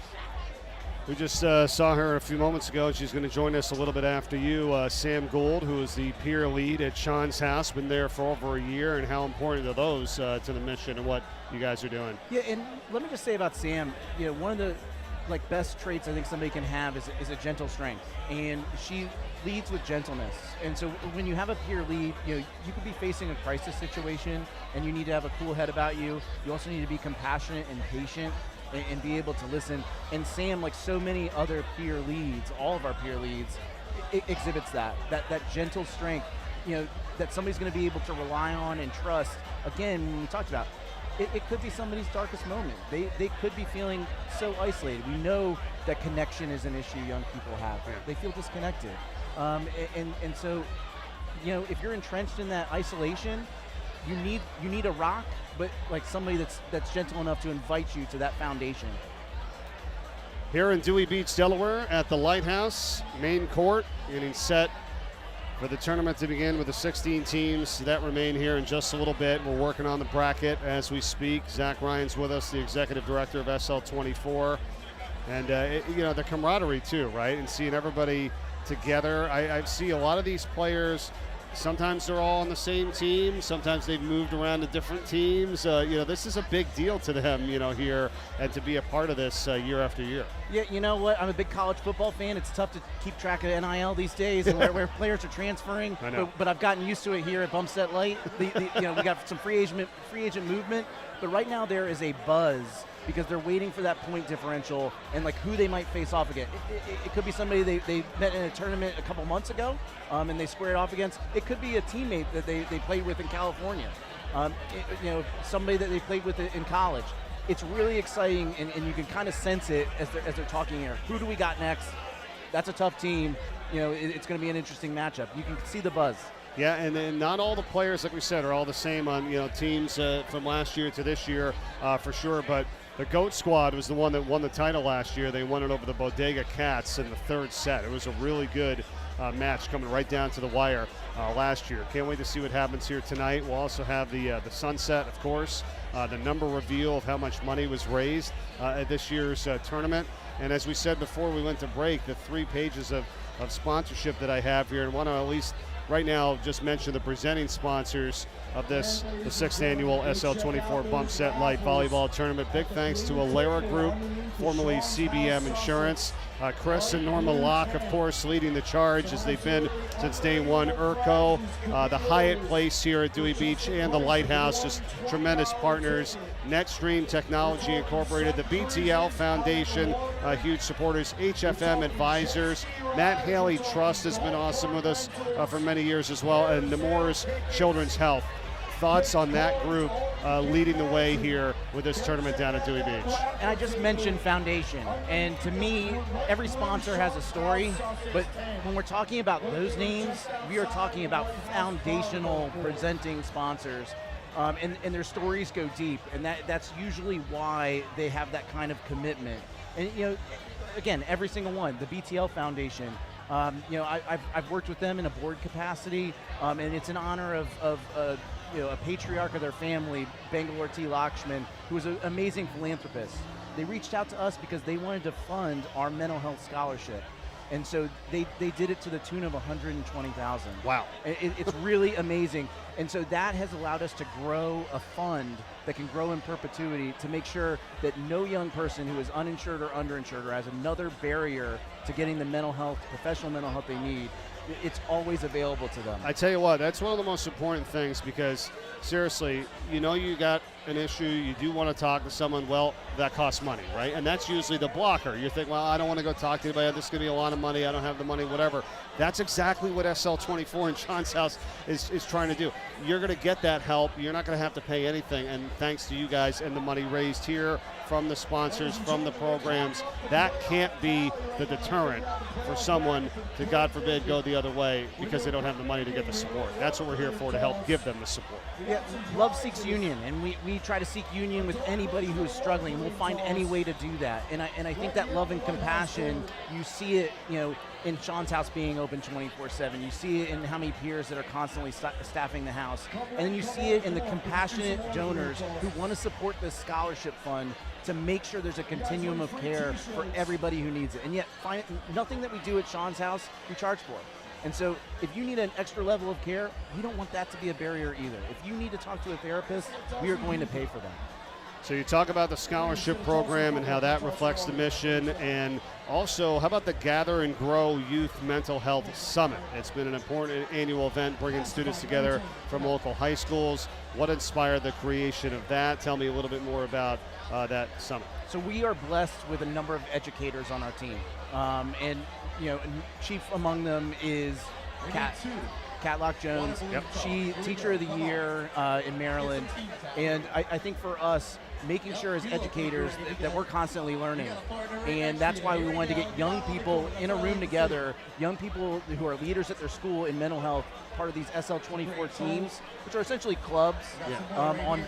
We just saw her a few moments ago. She's going to join us a little bit after you. Sam Gould, who is the peer lead at Sean's house, been there for over a year, and how important are those to the mission and what you guys are doing? Yeah, and let me just say about Sam, one of the best traits I think somebody can have is a gentle strength, and she leads with gentleness. And so when you have a peer lead, you could be facing a crisis situation, and you need to have a cool head about you. You also need to be compassionate and patient, and be able to listen. And Sam, like so many other peer leads, all of our peer leads, exhibits that gentle strength, that somebody's going to be able to rely on and trust. Again, when we talked about, it could be somebody's darkest moment. They could be feeling so isolated. We know that connection is an issue young people have. They feel disconnected. And so, if you're entrenched in that isolation, you need a rock, but like somebody that's gentle enough to invite you to that foundation. Here in Dewey Beach, Delaware, at the Lighthouse main court, getting set for the tournament to begin with the 16 teams that remain here in just a little bit. We're working on the bracket as we speak. Zach Ryan's with us, the executive director of SL24. And, the camaraderie too, right? And seeing everybody together. I see a lot of these players. Sometimes they're all on the same team. Sometimes they've moved around to different teams. This is a big deal to them, here, and to be a part of this year after year. Yeah, you know what? I'm a big college football fan. It's tough to keep track of NIL these days and where players are transferring. I know. But I've gotten used to it here at Bumstead Light. We got some free agent movement. But right now there is a buzz because they're waiting for that point differential and like who they might face off against. It could be somebody they met in a tournament a couple months ago and they squared off against. It could be a teammate that they played with in California. Somebody that they played with in college. It's really exciting, and you can kind of sense it as they're talking here. Who do we got next? That's a tough team. It's going to be an interesting matchup. You can see the buzz. Yeah, and then not all the players, like we said, are all the same on teams from last year to this year for sure. But the GOAT squad was the one that won the title last year. They won it over the Bodega Cats in the third set. It was a really good match coming right down to the wire last year. Can't wait to see what happens here tonight. We'll also have the sunset, of course, the number reveal of how much money was raised at this year's tournament. And as we said before we went to break, the 3 pages of sponsorship that I have here, and want to at least right now just mention the presenting sponsors of the 6th annual SL24 Bumstead Light Volleyball Tournament. Big thanks to Alara Group, formerly CBM Insurance. Chris and Norma Locke, of course, leading the charge as they've been since day one. Urco, the Hyatt Place here at Dewey Beach, and the Lighthouse, just tremendous partners. Netstream Technology Incorporated, the BTL Foundation, huge supporters. HFM Advisors, Matt Haley Trust has been awesome with us for many years as well, and Nemours Children's Health. Thoughts on that group leading the way here with this tournament down at Dewey Beach? And I just mentioned foundation, and to me, every sponsor has a story, but when we're talking about those names, we are talking about foundational presenting sponsors, and their stories go deep, and that's usually why they have that kind of commitment. And again, every single one, the BTL Foundation, I've worked with them in a board capacity, and it's an honor of a patriarch of their family, Bangalore T. Lakshman, who was an amazing philanthropist. They reached out to us because they wanted to fund our mental health scholarship. And so they did it to the tune of $120,000. Wow. It's really amazing. And so that has allowed us to grow a fund that can grow in perpetuity to make sure that no young person who is uninsured or underinsured or has another barrier to getting the mental health, professional mental health they need, it's always available to them. I tell you what, that's one of the most important things, because seriously, you got an issue, you do want to talk to someone, well, that costs money, right? And that's usually the blocker. You think, well, I don't want to go talk to anybody, this is going to be a lot of money, I don't have the money, whatever. That's exactly what SL24 in Sean's house is trying to do. You're going to get that help, you're not going to have to pay anything, and thanks to you guys and the money raised here from the sponsors, from the programs, that can't be the deterrent for someone to, God forbid, go the other way because they don't have the money to get the support. That's what we're here for, to help give them the support. Yeah, love seeks union, and we try to seek union with anybody who is struggling. We'll find any way to do that, and I think that love and compassion, you see it, in Sean's house being open 24/7. You see it in how many peers that are constantly staffing the house, and then you see it in the compassionate donors who want to support this scholarship fund to make sure there's a continuum of care for everybody who needs it. And yet, nothing that we do at Sean's house, we charge for. And so if you need an extra level of care, we don't want that to be a barrier either. If you need to talk to a therapist, we are going to pay for that. So you talk about the scholarship program and how that reflects the mission, and also how about the Gather and Grow Youth Mental Health Summit? It's been an important annual event bringing students together from local high schools. What inspired the creation of that? Tell me a little bit more about that summit. So we are blessed with a number of educators on our team, and chief among them is Kat Locke Jones. Yep. She Teacher of the Year in Maryland, and I think for us, making sure as educators that we're constantly learning, and that's why we wanted to get young people in a room together, young people who are leaders at their school in mental health, part of these SL24 teams, which are essentially clubs on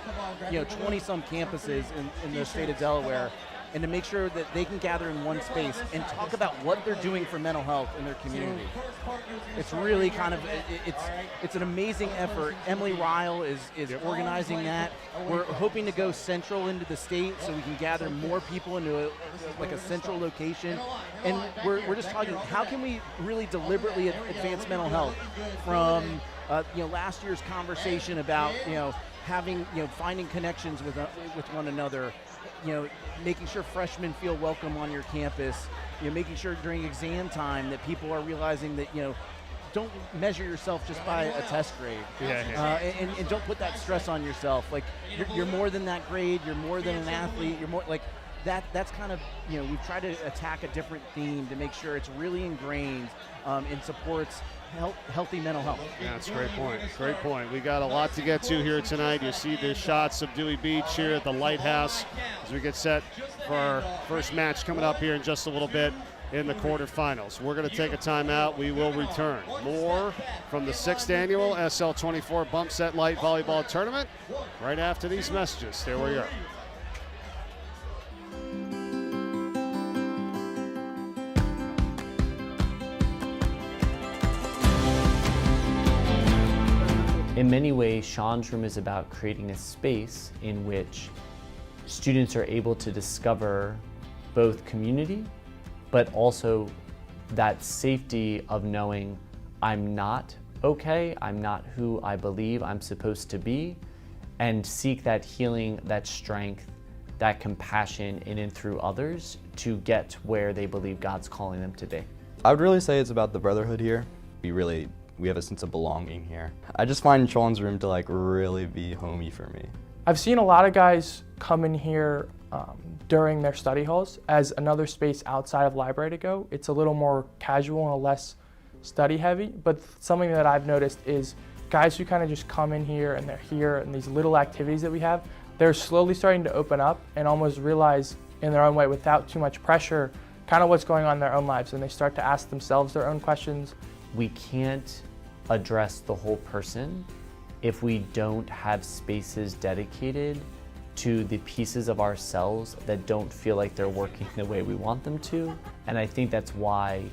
20-some campuses in the state of Delaware. and to make sure that they can gather in one space and talk about what they're doing for mental health in their community. It's really kind of, it's an amazing effort. Emily Ryle is organizing that. We're hoping to go central into the state so we can gather more people into a central location. And we're just talking, how can we really deliberately advance mental health from last year's conversation about having finding connections with one another, making sure freshmen feel welcome on your campus, making sure during exam time that people are realizing that don't measure yourself just by a test grade. And don't put that stress on yourself. Like you're more than that grade. You're more than an athlete. You're more like that. That's kind of we've tried to attack a different theme to make sure it's really ingrained and supports healthy mental health. Yeah, that's a great point. Great point. We got a lot to get to here tonight. You see the shots of Dewey Beach here at the Lighthouse as we get set for our first match coming up here in just a little bit in the quarterfinals. We're going to take a timeout. We will return. More from the 6th annual SL24 Bump Set Light Volleyball Tournament right after these messages. There we are. In many ways, Sean's Room is about creating a space in which students are able to discover both community, but also that safety of knowing I'm not okay, I'm not who I believe I'm supposed to be, and seek that healing, that strength, that compassion in and through others to get where they believe God's calling them to be. I would really say it's about the brotherhood here. We have a sense of belonging here. I just find Sean's Room to really be homey for me. I've seen a lot of guys come in here during their study halls as another space outside of library to go. It's a little more casual and less study heavy, but something that I've noticed is guys who kind of just come in here and they're here and these little activities that we have, they're slowly starting to open up and almost realize in their own way without too much pressure kind of what's going on in their own lives, and they start to ask themselves their own questions. We can't address the whole person if we don't have spaces dedicated to the pieces of ourselves that don't feel like they're working the way we want them to. And I think that's why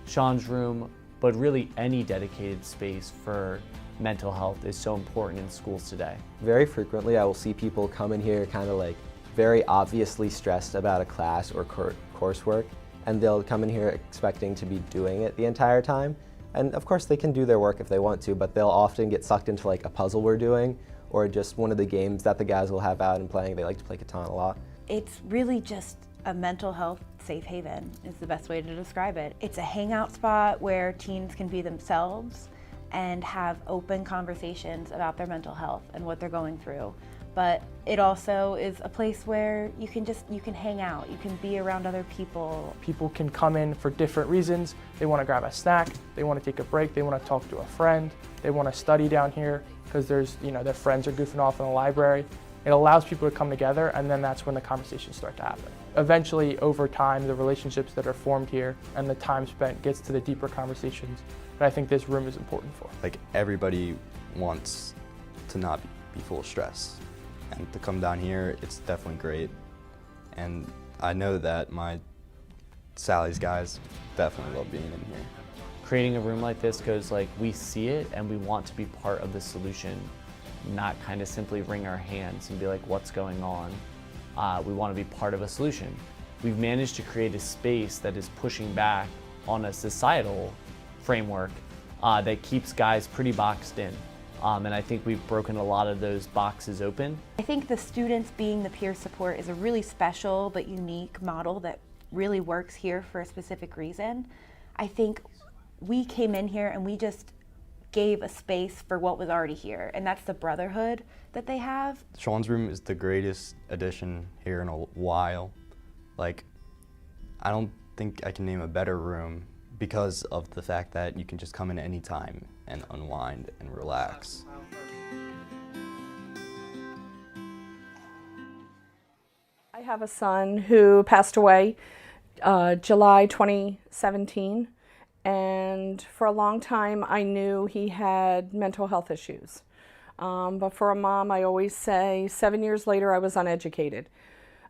Sean's Room, but really any dedicated space for mental health is so important in schools today. Very frequently I will see people come in here kind of very obviously stressed about a class or coursework, and they'll come in here expecting to be doing it the entire time. And of course they can do their work if they want to, but they'll often get sucked into a puzzle we're doing, or just one of the games that the guys will have out and playing. They like to play Catan a lot. It's really just a mental health safe haven is the best way to describe it. It's a hangout spot where teens can be themselves and have open conversations about their mental health and what they're going through. But it also is a place where you can hang out, you can be around other people. People can come in for different reasons. They want to grab a snack, they want to take a break, they want to talk to a friend, they want to study down here because their friends are goofing off in the library. It allows people to come together, and then that's when the conversations start to happen. Eventually, over time, the relationships that are formed here and the time spent gets to the deeper conversations that I think this room is important for. Everybody wants to not be full of stress. And to come down here, it's definitely great. And I know that my Sally's guys definitely love being in here. Creating a room like this goes we see it and we want to be part of the solution, not kind of simply wring our hands and be what's going on. We want to be part of a solution. We've managed to create a space that is pushing back on a societal framework that keeps guys pretty boxed in. And I think we've broken a lot of those boxes open. I think the students being the peer support is a really special but unique model that really works here for a specific reason. I think we came in here and we just gave a space for what was already here, and that's the brotherhood that they have. Sean's Room is the greatest addition here in a while. I don't think I can name a better room because of the fact that you can just come in any time and unwind and relax. I have a son who passed away July 2017, and for a long time I knew he had mental health issues. But for a mom, I always say 7 years later I was uneducated.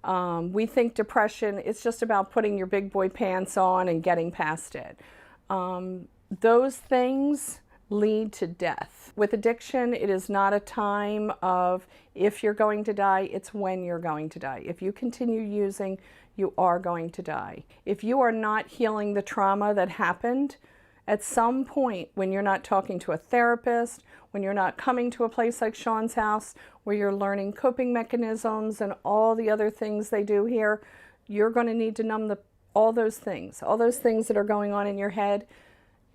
We think depression, it's just about putting your big boy pants on and getting past it. Those things lead to death. With addiction, it is not a time of if you're going to die, it's when you're going to die. If you continue using, you are going to die. If you are not healing the trauma that happened, at some point when you're not talking to a therapist, when you're not coming to a place like Sean's house where you're learning coping mechanisms and all the other things they do here, you're going to need to numb all those things that are going on in your head.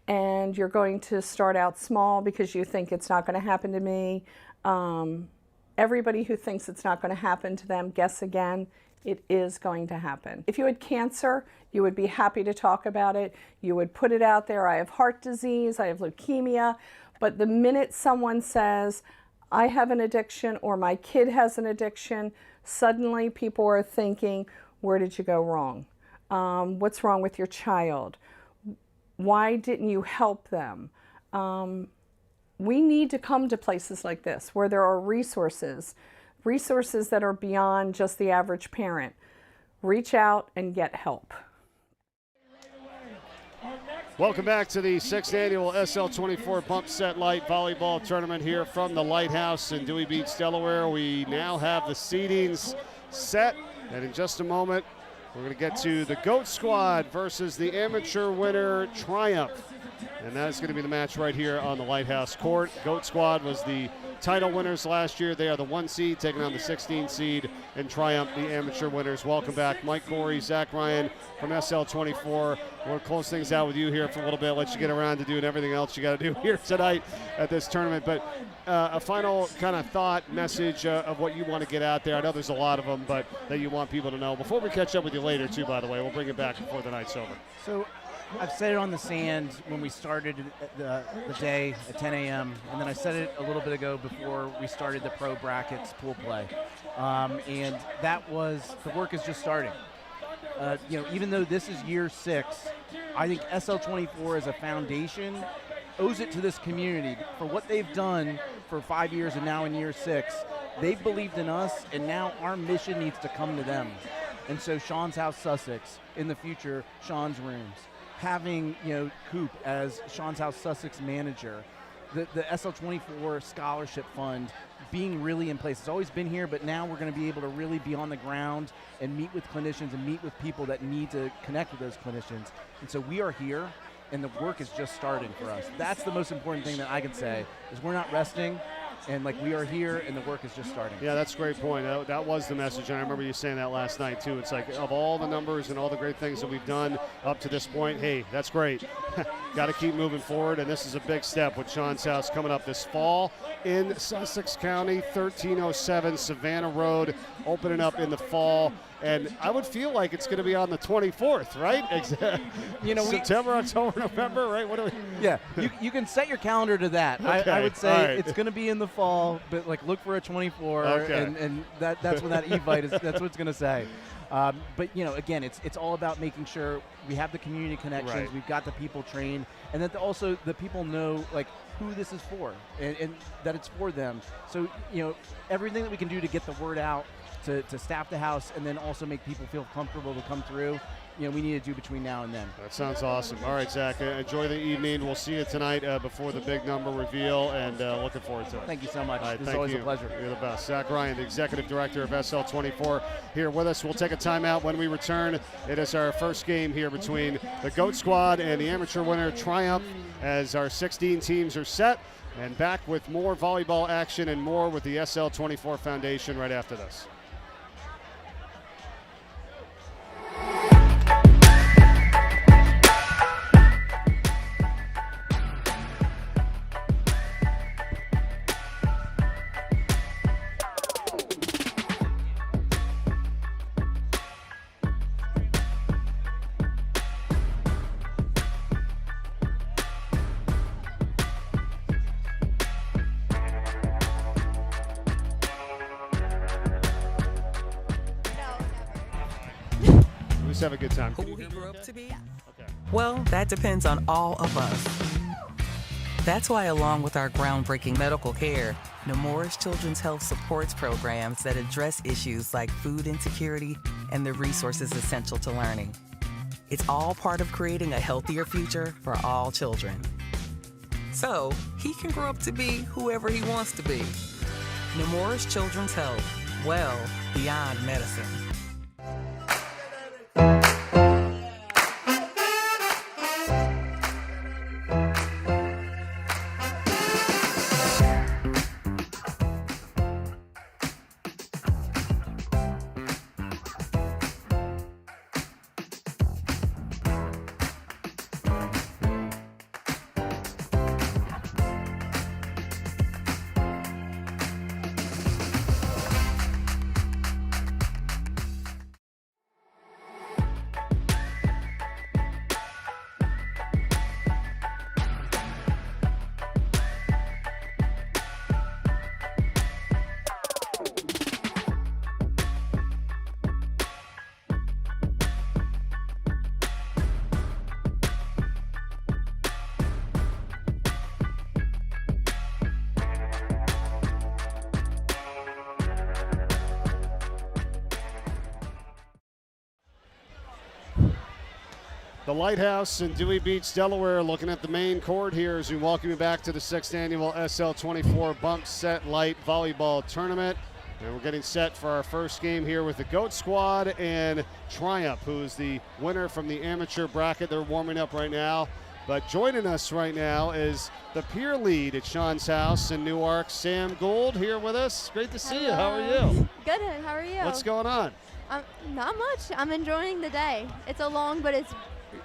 And you're going to start out small because you think it's not going to happen to me. Everybody who thinks it's not going to happen to them, guess again, it is going to happen. If you had cancer, you would be happy to talk about it. You would put it out there. I have heart disease, I have leukemia. But the minute someone says, I have an addiction or my kid has an addiction, suddenly people are thinking, where did you go wrong? What's wrong with your child? Why didn't you help them? We need to come to places like this where there are resources that are beyond just the average parent. Reach out and get help. Welcome back to the 6th annual SL24 Pump Set Light Volleyball Tournament here from the Lighthouse in Dewey Beach, Delaware. We now have the seedings set, and in just a moment, we're going to get to the GOAT Squad versus the amateur winner, Triumph. And that is going to be the match right here on the Lighthouse court. GOAT Squad was the title winners last year. They are the 1 seed taking on the 16 seed, and Triumph, the amateur winners. Welcome back, Mike Corey, Zach Ryan from SL24. We're going to close things out with you here for a little bit, let you get around to doing everything else you got to do here tonight at this tournament. But a final kind of thought, message of what you want to get out there. I know there's a lot of them, but that you want people to know. Before we catch up with you later, too, by the way, we'll bring it back before the night's over. So I've said it on the sand when we started the day at 10 a.m., and then I said it a little bit ago before we started the pro brackets pool play. And that was, the work is just starting. Even though this is year 6, I think SL24 as a foundation owes it to this community for what they've done for 5 years and now in year 6. They've believed in us, and now our mission needs to come to them. And so Sean's House Sussex, in the future, Sean's Rooms, having Coop as Sean's House Sussex manager, the SL24 Scholarship Fund being really in place. It's always been here, but now we're going to be able to really be on the ground and meet with clinicians and meet with people that need to connect with those clinicians. And so we are here, and the work is just starting for us. That's the most important thing that I can say, is we're not resting. And we are here, and the work is just starting. Yeah, that's a great point. That was the message, and I remember you saying that last night too. It's like, of all the numbers and all the great things that we've done up to this point, hey, that's great. Got to keep moving forward, and this is a big step with Sean's House coming up this fall in Sussex County, 1307 Savannah Road, opening up in the fall. And I would feel like it's going to be on the 24th, right? September, October, November, right? What do we? Yeah, you can set your calendar to that. Okay. I would say right. It's going to be in the fall, but look for a 24, okay. and that's when that e-bite is. That's what it's going to say. But again, it's all about making sure we have the community connections, right. We've got the people trained, and that also the people know who this is for, and that it's for them. So everything that we can do to get the word out to staff the house, and then also make people feel comfortable to come through, we need to do between now and then. That sounds awesome. All right, Zach, enjoy the evening. We'll see you tonight before the big number reveal, and looking forward to it. Thank you so much. Right, this is always a pleasure. You're the best. Zach Ryan, the Executive Director of SL24, here with us. We'll take a timeout. When we return, it is our first game here between the GOAT Squad and the amateur winner, Triumph, as our 16 teams are set. And back with more volleyball action and more with the SL24 Foundation right after this. Have a good time. Who he grew up to be? Okay. Well, that depends on all of us. That's why, along with our groundbreaking medical care, Nemours Children's Health supports programs that address issues like food insecurity and the resources essential to learning. It's all part of creating a healthier future for all children. So he can grow up to be whoever he wants to be. Nemours Children's Health, well beyond medicine. The Lighthouse in Dewey Beach, Delaware, looking at the main court here as we welcome you back to the 6th annual SL24 Bump Set Light Volleyball Tournament. And we're getting set for our first game here with the GOAT Squad and Triumph, who is the winner from the amateur bracket. They're warming up right now. But joining us right now is the peer lead at Sean's house in Newark, Sam Gould, here with us. Great to see you. How are you? Good. How are you? What's going on? Not much. I'm enjoying the day. It's a long, but it's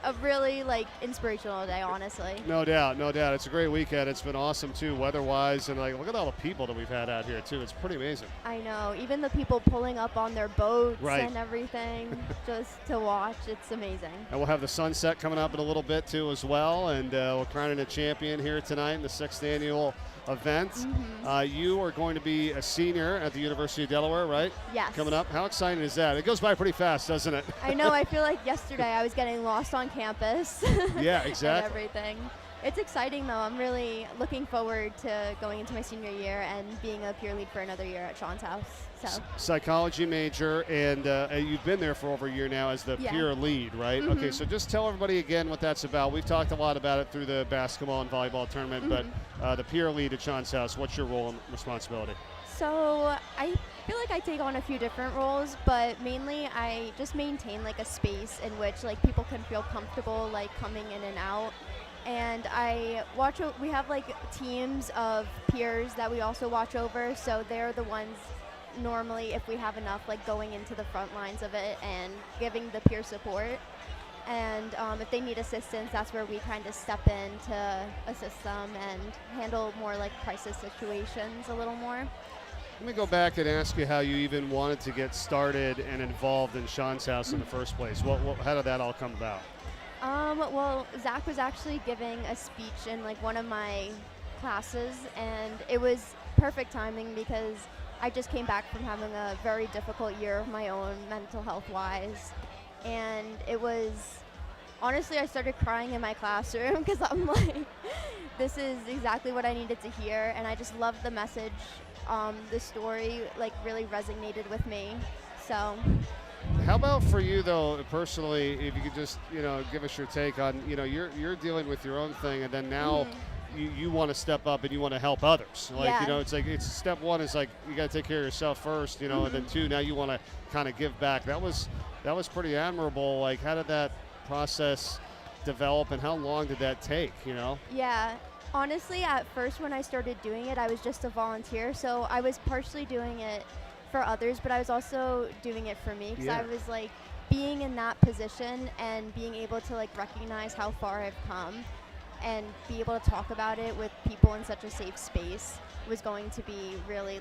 a really inspirational day, honestly. No doubt, no doubt. It's a great weekend. It's been awesome too, weather-wise, and look at all the people that we've had out here too. It's pretty amazing. I know. Even the people pulling up on their boats right. and everything, just to watch. It's amazing. And we'll have the sunset coming up in a little bit too, as well. And we're crowning a champion here tonight in the 6th annual event. Mm-hmm. You are going to be a senior at the University of Delaware, right? Yes. Coming up. How exciting is that? It goes by pretty fast, doesn't it? I know. I feel like yesterday I was getting lost on campus. Yeah, exactly. And everything. It's exciting, though. I'm really looking forward to going into my senior year and being a peer lead for another year at Sean's house. So. Psychology major, and you've been there for over a year now as the peer lead, right? Mm-hmm. Okay, so just tell everybody again what that's about. We've talked a lot about it through the basketball and volleyball tournament, but the peer lead at Sean's house, what's your role and responsibility? So I feel like I take on a few different roles, but mainly I just maintain a space in which people can feel comfortable coming in and out. And I watch, we have teams of peers that we also watch over, so they're the ones normally, if we have enough, going into the front lines of it and giving the peer support. And if they need assistance, that's where we kind of step in to assist them and handle more crisis situations a little more. Let me go back and ask you how you even wanted to get started and involved in Sean's house in the first place. How did that all come about? Well, Zach was actually giving a speech in one of my classes, and it was perfect timing because I just came back from having a very difficult year of my own mental health wise, and it was honestly I started crying in my classroom because I'm this is exactly what I needed to hear, and I just loved the message. The story really resonated with me. So. How about for you though, personally, if you could just give us your take on you're dealing with your own thing, and then now you want to step up and you want to help others. It's step one is you got to take care of yourself first, and then two, now you want to kind of give back. That was pretty admirable. How did that process develop, and how long did that take? Yeah. Honestly, at first when I started doing it, I was just a volunteer, so I was partially doing it for others, but I was also doing it for me because I was being in that position and being able to recognize how far I've come and be able to talk about it with people in such a safe space was going to be really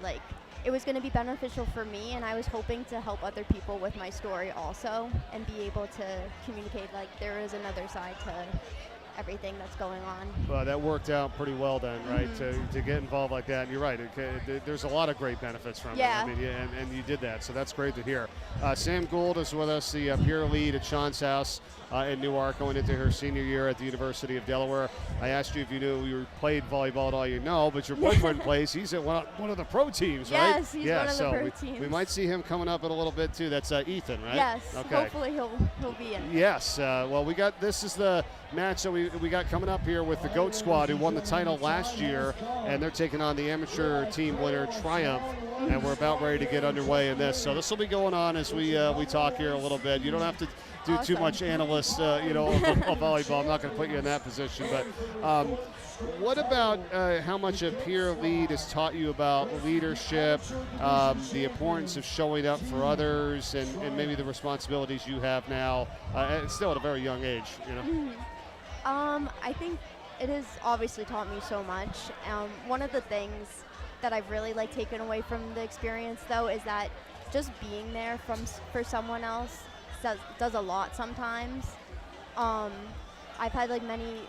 it was going to be beneficial for me, and I was hoping to help other people with my story also and be able to communicate there is another side to everything that's going on. Well, that worked out pretty well then, right? To get involved like that. And you're right. There's a lot of great benefits from it. I mean, and you did that, so that's great to hear. Sam Gould is with us, the peer lead at Sean's house in Newark, going into her senior year at the University of Delaware. I asked you if you knew you played volleyball at all. You know, but your boyfriend plays. He's at one of the pro teams, right? Yes, he's one of the pro teams. We might see him coming up in a little bit too. That's Ethan, right? Yes. Okay. Hopefully he'll be in. Yes. Well, this is the match that we got coming up here with the Goat Squad, who won the title last year, and they're taking on the amateur team winner Triumph, and we're about ready to get underway in this. So this will be going on as we talk here a little bit. You don't have to do too much analyst, of volleyball. I'm not going to put you in that position, but what about how much a peer lead has taught you about leadership, the importance of showing up for others, and maybe the responsibilities you have now, and still at a very young age, I think it has obviously taught me so much. One of the things that I've really taken away from the experience, though, is that just being there for someone else does a lot sometimes. I've had many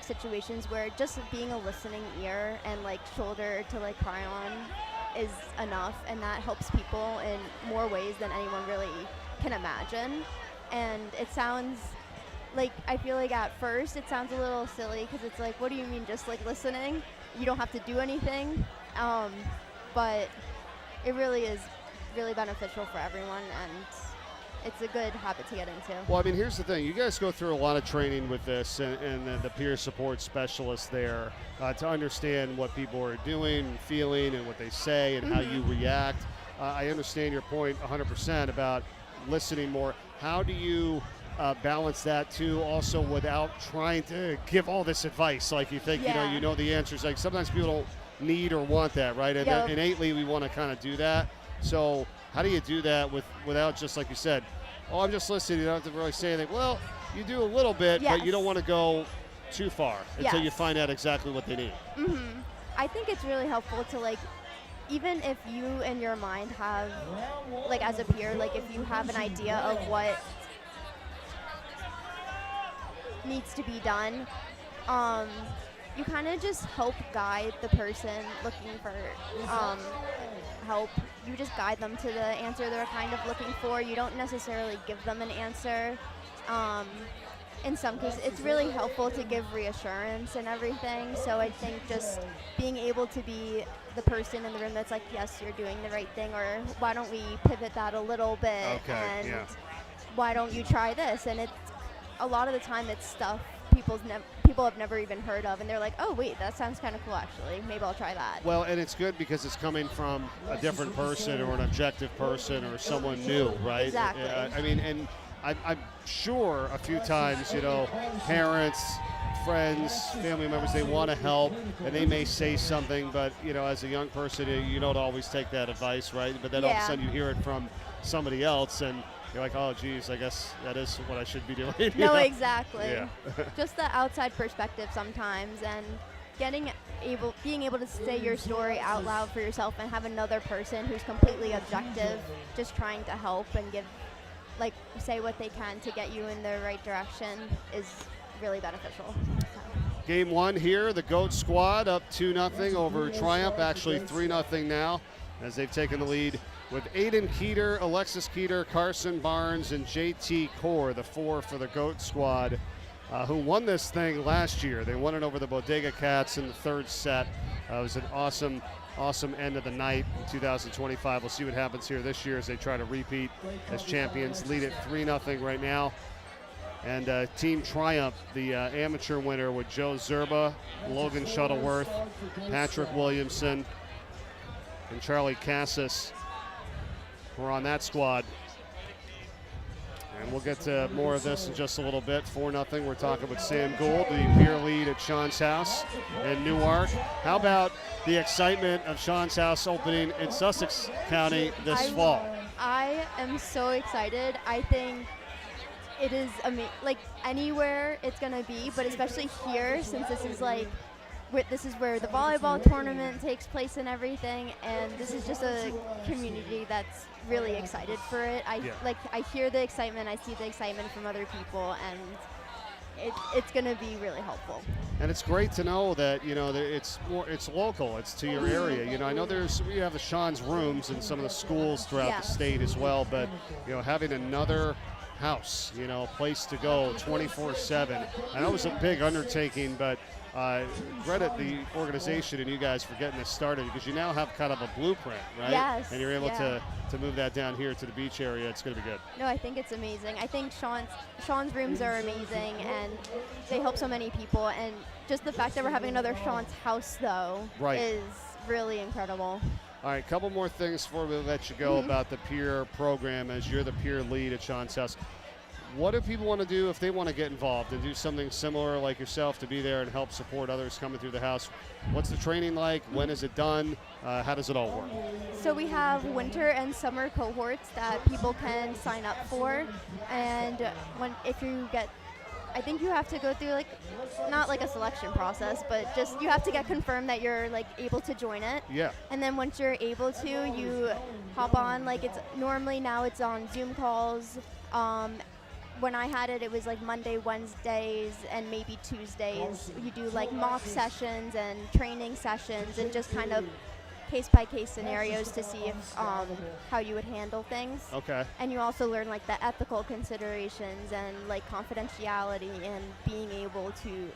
situations where just being a listening ear and shoulder to cry on is enough, and that helps people in more ways than anyone really can imagine. And it sounds I feel at first it sounds a little silly, because it's what do you mean just listening? You don't have to do anything, but it really is really beneficial for everyone, and it's a good habit to get into. Well, I mean, here's the thing. You guys go through a lot of training with this and the peer support specialist there to understand what people are doing and feeling and what they say and how you react. I understand your point 100% about listening more. How do you balance that, too, also without trying to give all this advice? You think, you know the answers. Sometimes people don't need or want that, right? And innately, we want to kind of do that. So how do you do that without just, like you said, I'm just listening, you don't have to really say anything? Well, you do a little bit, but you don't want to go too far until you find out exactly what they need. I think it's really helpful to, even if you in your mind have, as a peer, if you have an idea of what needs to be done, you kind of just help guide the person looking for help. You just guide them to the answer they're kind of looking for. You don't necessarily give them an answer. In some cases, it's really helpful to give reassurance and everything. So I think just being able to be the person in the room that's yes, you're doing the right thing, or why don't we pivot that a little bit, and why don't you try this? And it's a lot of the time it's stuff people have never even heard of, and they're oh wait, that sounds kind of cool actually, maybe I'll try that. Well, and it's good because it's coming from a different person or an objective person or someone new, right? Exactly. I mean, and I'm sure a few times, parents, friends, family members, they want to help, and they may say something, but as a young person, you don't always take that advice, right? But then all of a sudden you hear it from somebody else, and you're oh, geez, I guess that is what I should be doing. No, exactly. Yeah. Just the outside perspective sometimes, and being able to say your story out loud for yourself and have another person who's completely objective just trying to help and give, say what they can to get you in the right direction is really beneficial. Game one here, the Goat Squad up 2-0 over Triumph, actually 3-0 now, as they've taken the lead with Aiden Keeter, Alexis Keeter, Carson Barnes, and JT Core, the four for the Goat Squad, who won this thing last year. They won it over the Bodega Cats in the third set. It was an awesome end of the night in 2025. We'll see what happens here this year as they try to repeat as champions. Lead at 3-0 right now. And Team Triumph, the amateur winner, with Joe Zerba, Logan Shuttleworth, Patrick Williamson, and Charlie Cassis, who are on that squad. And we'll get to more of this in just a little bit. 4-0. We're talking with Sam Gould, the peer lead at Sean's house in Newark. How about the excitement of Sean's house opening in Sussex County this fall? I am so excited. I think it is anywhere it's gonna be, but especially here, since this is where the volleyball tournament takes place and everything, and this is just a community that's really excited for it. I hear the excitement, I see the excitement from other people, and it's going to be really helpful. And it's great to know that, you know, that it's local, it's to your area. You know, I know we have the Sean's rooms in some of the schools throughout the state as well, but, you know, having another house, you know, place to go 24/7. I know it was a big undertaking, but credit the organization and you guys for getting this started, because you now have kind of a blueprint, right? Yes. And you're able to move that down here to the beach area. It's going to be good. No, I think it's amazing. I think Sean's rooms are amazing, and they help so many people. And just the fact that we're having another Sean's house, though, is really incredible. All right, a couple more things before we let you go about the peer program, as you're the peer lead at Sean's house. What do people want to do if they want to get involved and do something similar like yourself, to be there and help support others coming through the house? What's the training like? When is it done? How does it all work? So we have winter and summer cohorts that people can sign up for, and if you get, I think you have to go through not like a selection process, but just you have to get confirmed that you're able to join it. Yeah. And then once you're able to, you hop on. It's normally now it's on Zoom calls. When I had it, it was Monday, Wednesdays, and maybe Tuesdays. You do mock sessions and training sessions, and just kind of case-by-case scenarios to see if how you would handle things. Okay. And you also learn the ethical considerations and confidentiality, and being able to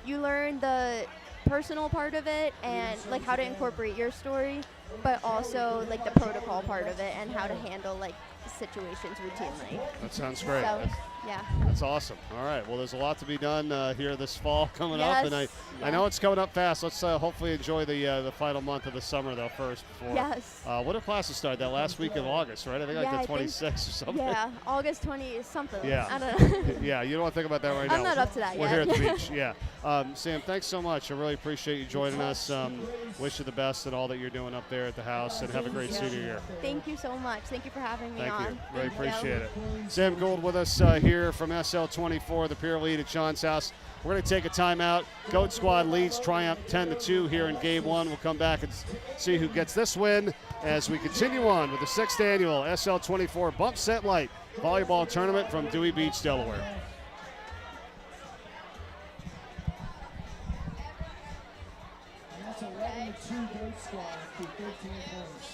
you learn the personal part of it and how to incorporate your story, but also the protocol part of it and how to handle situations routinely. That sounds great. So, yeah. That's awesome. All right. Well, there's a lot to be done here this fall coming up, and I know it's coming up fast. Let's hopefully enjoy the final month of the summer though first. Before, yes. When do classes start? That last week of August, right? I think the 26th or something. Yeah, August 20 something. Yeah. I don't know. Yeah, you don't want to think about that right now. I'm not up to that We're yet. here at the beach. Yeah. Sam, thanks so much. I really appreciate you joining us. Wish you the best in all that you're doing up there at the house, and have a great senior year. Thank you so much. Thank you for having me on. Thank you. Really appreciate it. Sam Gould with us here from SL24, the peer lead at Sean's house. We're going to take a timeout. Goat Squad leads Triumph 10-2 here in Game 1. We'll come back and see who gets this win as we continue on with the 6th annual SL24 Bump Set Light Volleyball Tournament from Dewey Beach, Delaware. That's 11-2 Goat Squad through 13 points.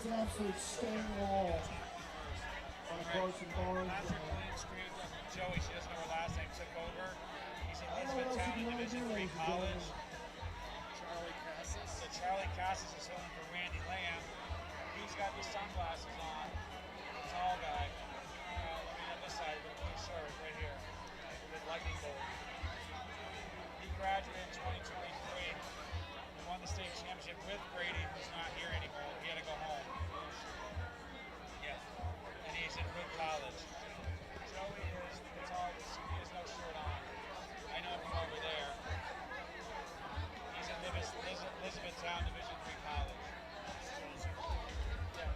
That's an absolute stone wall on Carson Barnes. Joey, she doesn't know her last name, took over. He's in Elizabethtown Division III College. Charlie Cassis. So Charlie Cassis is home for Randy Lamb. He's got the sunglasses on. Tall guy. Let me on this side, with a blue shirt right here. With lightning bolt. He graduated in 2023 and won the state championship with Brady, who's not here anymore. He had to go home. Yeah. And he's in Hood College. Joey is the tallest. He has no shirt on. I know him from over there. He's in Elizabethtown Division III College. Yeah.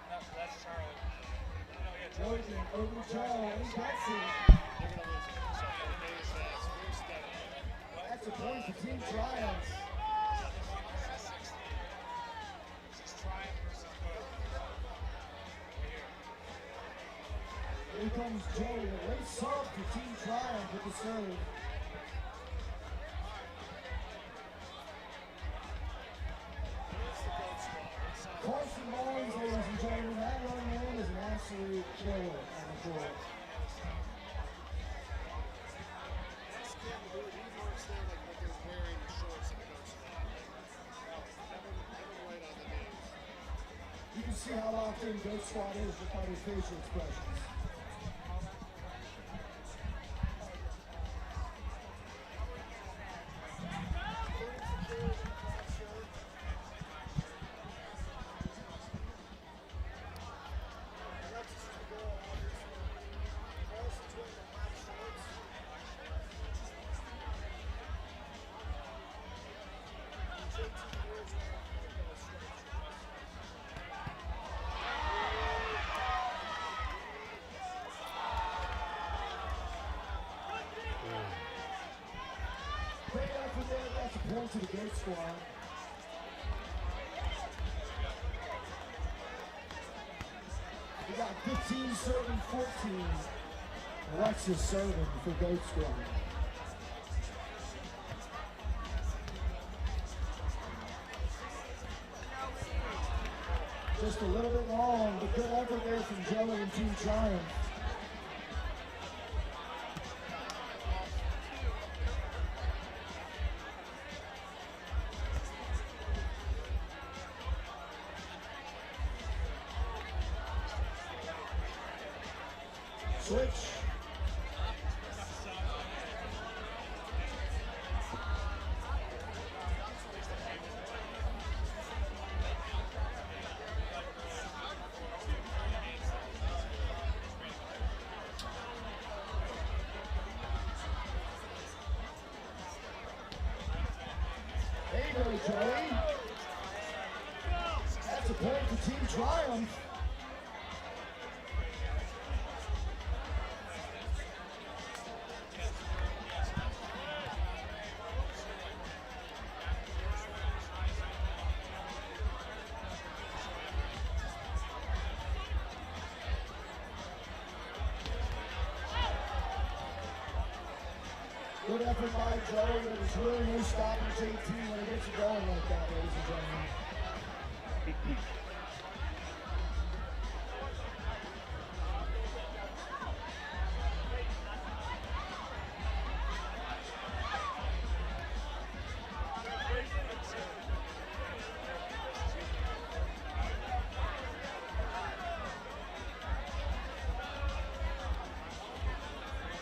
No, that's Charlie. No, yeah, Joey's in Over Charlie, that's it. They're going to lose it. So it is first step. That's a point for Team Triumph. This is Triumph versus Good. Here comes Joey, a race up for Team Triumph with the serve. Carson Barnes, ladies and gentlemen, that young man is an absolute killer on the court. You can see how locked in Goat Squad is just by his facial expressions. point to the Goat Squad. We got 15 serving 14. Alexis serving for Goat Squad. Just a little bit long, but good effort there from Joey and Team Triumph. Switch. There you go, Joey. That's a point for Team Triumph. Good effort by Joey, but there's really no stopping JT when he gets it going like that, ladies and gentlemen.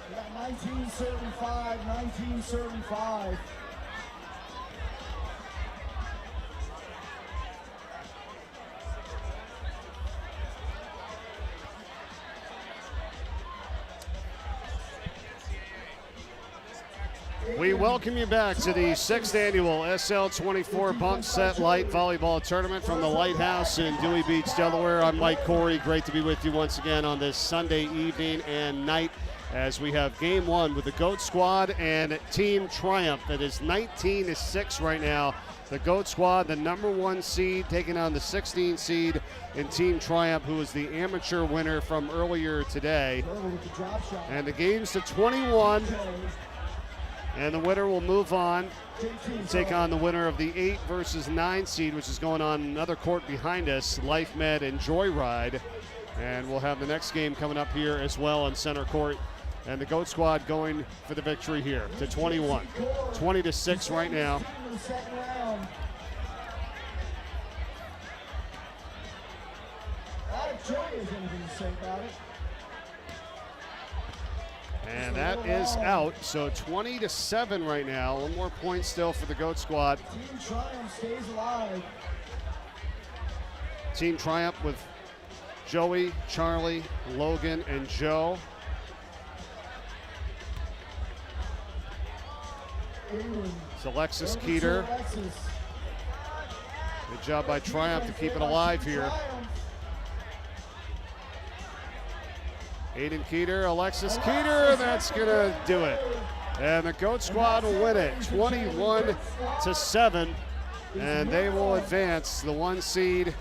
We got 19 serving 5, 19 serving 5. We welcome you back to the 6th annual SL24 Bump Set Light Volleyball Tournament from the Lighthouse in Dewey Beach, Delaware. I'm Mike Corey. Great to be with you once again on this Sunday evening and night as we have game one with the Goat Squad and Team Triumph. It is 19-6 right now. The Goat Squad, the #1 seed, taking on the 16 seed in Team Triumph, who is the amateur winner from earlier today. And the game's to 21. And the winner will move on, take on the winner of the 8 versus 9 seed, which is going on another court behind us, Life Med and Joyride. And we'll have the next game coming up here as well on center court. And the Goat Squad going for the victory here to 21. 20-6 right now. And that is out, so 20-7 right now. One more point still for the Goat Squad. Team Triumph stays alive. Team Triumph with Joey, Charlie, Logan, and Joe. It's Alexis Keeter. Good job by Triumph to keep it alive here. Aiden Keeter, Alexis Keeter, that's gonna do it. And the Goat Squad will win it, 21-7, and they will advance the 1 seed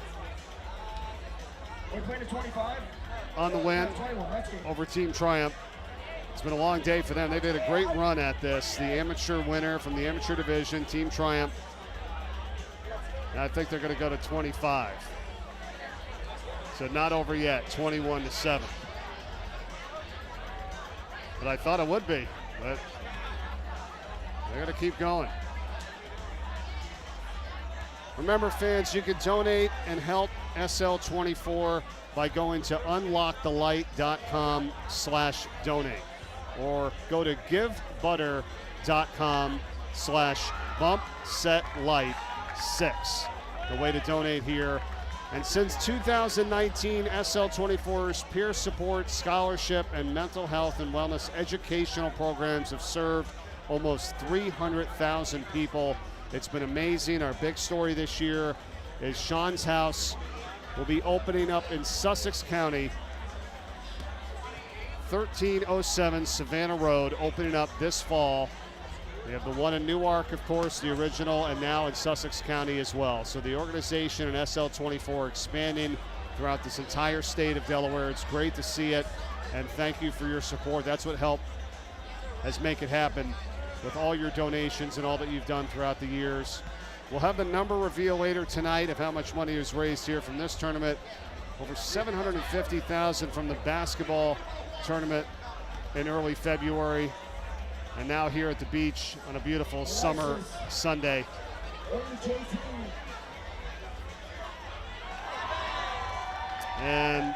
on the win over Team Triumph. It's been a long day for them. They did a great run at this. The amateur winner from the amateur division, Team Triumph. And I think they're gonna go to 25. So not over yet, 21-7. But I thought it would be, but they're going to keep going. Remember, fans, you can donate and help SL24 by going to unlockthelight.com/donate or go to givebutter.com/bumpsetlight6. The way to donate here. And since 2019, SL24's peer support, scholarship, and mental health and wellness educational programs have served almost 300,000 people. It's been amazing. Our big story this year is Sean's house will be opening up in Sussex County, 1307 Savannah Road, opening up this fall. We have the one in Newark, of course, the original, and now in Sussex County as well. So the organization and SL24 expanding throughout this entire state of Delaware. It's great to see it, and thank you for your support. That's what has make it happen with all your donations and all that you've done throughout the years. We'll have the number reveal later tonight of how much money is raised here from this tournament. Over $750,000 from the basketball tournament in early February. And now here at the beach on a beautiful summer Sunday. And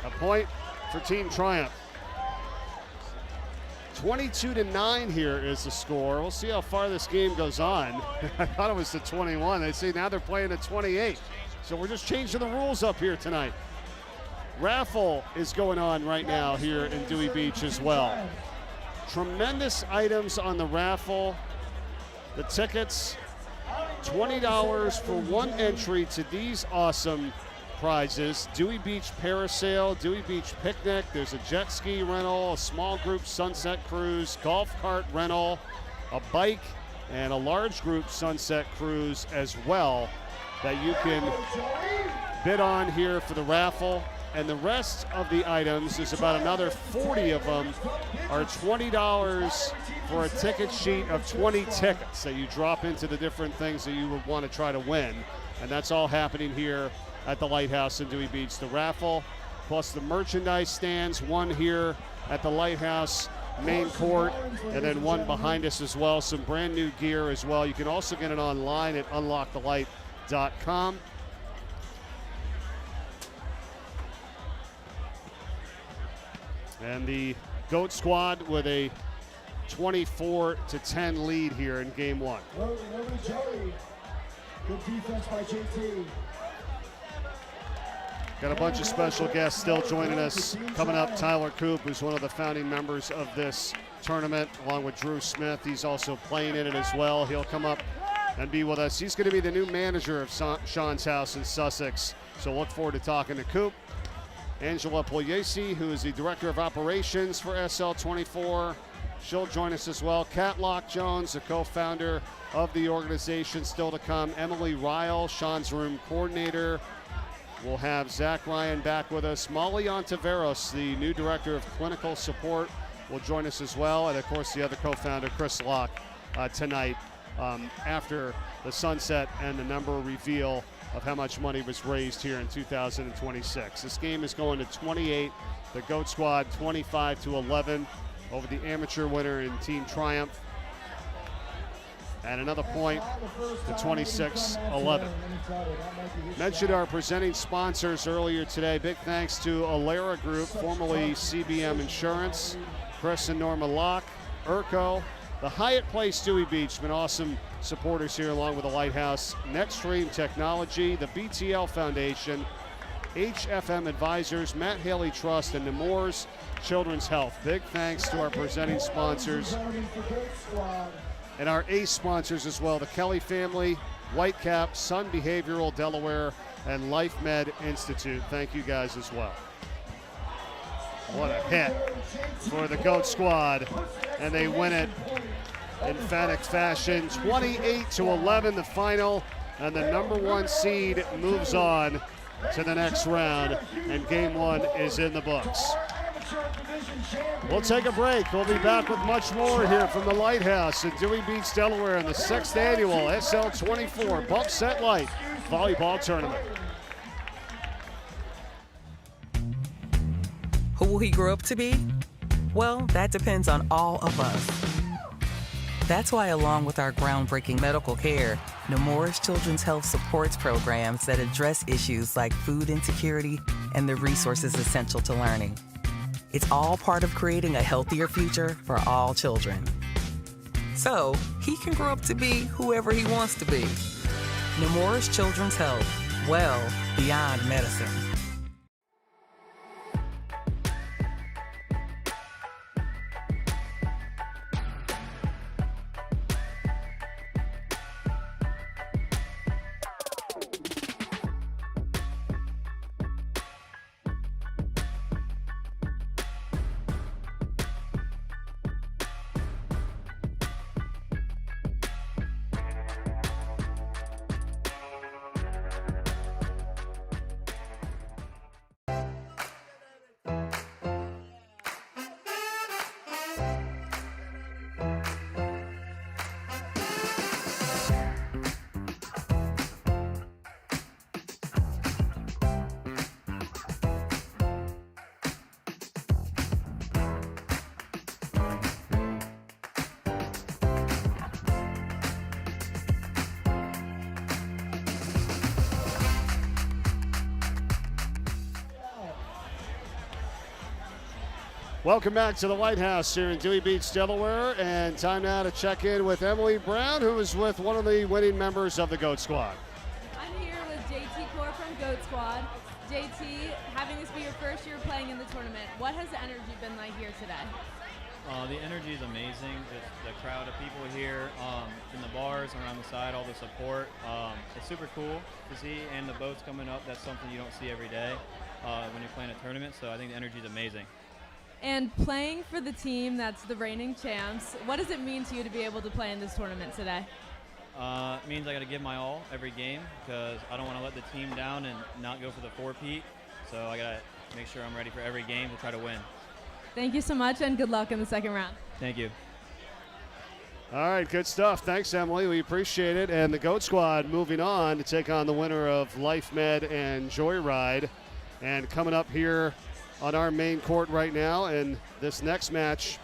a point for Team Triumph. 22-9 here is the score. We'll see how far this game goes on. I thought it was to 21. They say now they're playing at 28. So we're just changing the rules up here tonight. Raffle is going on right now here in Dewey Beach as well. Tremendous items on the raffle. The tickets, $20 for one entry to these awesome prizes. Dewey Beach Parasail, Dewey Beach Picnic. There's a jet ski rental, a small group sunset cruise, golf cart rental, a bike, and a large group sunset cruise as well that you can bid on here for the raffle. And the rest of the items, is about another 40 of them, are $20 for a ticket sheet of 20 tickets that you drop into the different things that you would want to try to win. And that's all happening here at the Lighthouse in Dewey Beach. The raffle plus the merchandise stands, one here at the Lighthouse main court, and then one behind us as well. Some brand new gear as well. You can also get it online at UnLockeTheLight.com. And the GOAT squad with a 24-10 lead here in game one. Good defense by JT. Got a bunch of special guests still joining us. Coming up, Tyler Coop, who's one of the founding members of this tournament, along with Drew Smith. He's also playing in it as well. He'll come up and be with us. He's going to be the new manager of Sean's house in Sussex. So look forward to talking to Coop. Angela Pugliese, who is the Director of Operations for SL24. She'll join us as well. Kat Locke-Jones, the co-founder of the organization, still to come. Emily Ryle, Sean's room coordinator. We'll have Zach Ryan back with us. Molly Ontiveros, the new Director of Clinical Support, will join us as well. And, of course, the other co-founder, Chris Locke, tonight after the sunset and the number reveal of how much money was raised here in 2026. This game is going to 28. The GOAT squad 25-11 over the amateur winner in Team Triumph. And another point to 26-11. Mentioned our presenting sponsors earlier today. Big thanks to Alera Group, formerly CBM Insurance, Chris and Norma Locke, Urco, the Hyatt Place Dewey Beach, been awesome supporters here along with the Lighthouse, Nextstream Technology, the BTL Foundation, HFM Advisors, Matt Haley Trust, and Nemours Children's Health. Big thanks to our presenting sponsors and our ACE sponsors as well, the Kelly family, Whitecap, Sun Behavioral Delaware, and Life Med Institute. Thank you guys as well. What a hit for the GOAT squad, and they win it in emphatic fashion. 28-11 the final, and the number one seed moves on to the next round, and game one is in the books. We'll take a break. We'll be back with much more here from the Lighthouse in Dewey Beach, Delaware, in the 6th annual SL24 Bump Set Light Volleyball Tournament. Who will he grow up to be? Well, that depends on all of us. That's why, along with our groundbreaking medical care, Nemours Children's Health supports programs that address issues like food insecurity and the resources essential to learning. It's all part of creating a healthier future for all children. So, he can grow up to be whoever he wants to be. Nemours Children's Health, well beyond medicine. Welcome back to the Lighthouse here in Dewey Beach, Delaware, and time now to check in with Emily Brown, who is with one of the winning members of the GOAT Squad. I'm here with JT Core from GOAT Squad. JT, having this be your first year playing in the tournament, what has the energy been like here today? The energy is amazing. Just the crowd of people here in the bars, around the side, all the support. It's super cool to see, and the boats coming up, that's something you don't see every day when you're playing a tournament, so I think the energy is amazing. And playing for the team that's the reigning champs, what does it mean to you to be able to play in this tournament today? It means I got to give my all every game because I don't want to let the team down and not go for the four-peat, so I got to make sure I'm ready for every game to try to win. Thank you so much, and good luck in the second round. Thank you. All right, good stuff. Thanks, Emily. We appreciate it. And the GOAT Squad moving on to take on the winner of Life Med and Joyride. And coming up here on our main court right now, and this next match,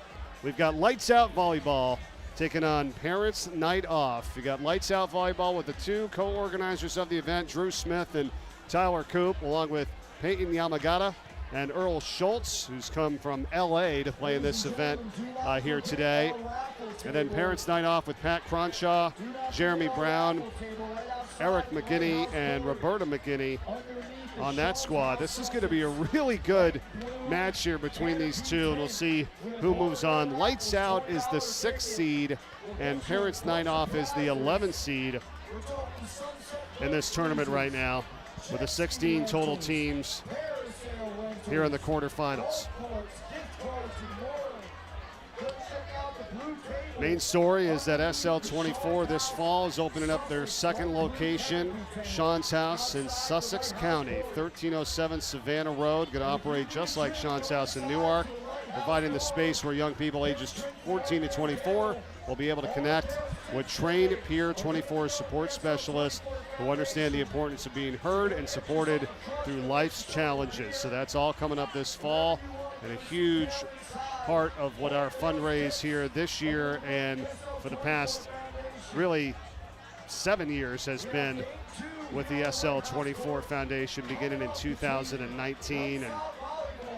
we've got Lights Out Volleyball taking on Parents Night Off. You got Lights Out Volleyball with the two co-organizers of the event, Drew Smith and Tyler Coop, along with Peyton Yamagata and Earl Schultz, who's come from LA to play in this event here today. And then Parents Night Off with Pat Cronshaw, Jeremy Brown, Eric McGinney, and Roberta McGinney on that squad. This is going to be a really good match here between these two, and we'll see who moves on. Lights Out is the 6th seed, and Parents Night Off is the 11th seed in this tournament right now, with the 16 total teams here in the quarterfinals. Main story is that SL24 this fall is opening up their second location, Sean's House in Sussex County, 1307 Savannah Road. Going to operate just like Sean's House in Newark, providing the space where young people ages 14 to 24 will be able to connect with trained peer 24 support specialists who understand the importance of being heard and supported through life's challenges. So that's all coming up this fall, and a huge part of what our fundraise here this year and for the past really 7 years has been with the SL24 Foundation, beginning in 2019, and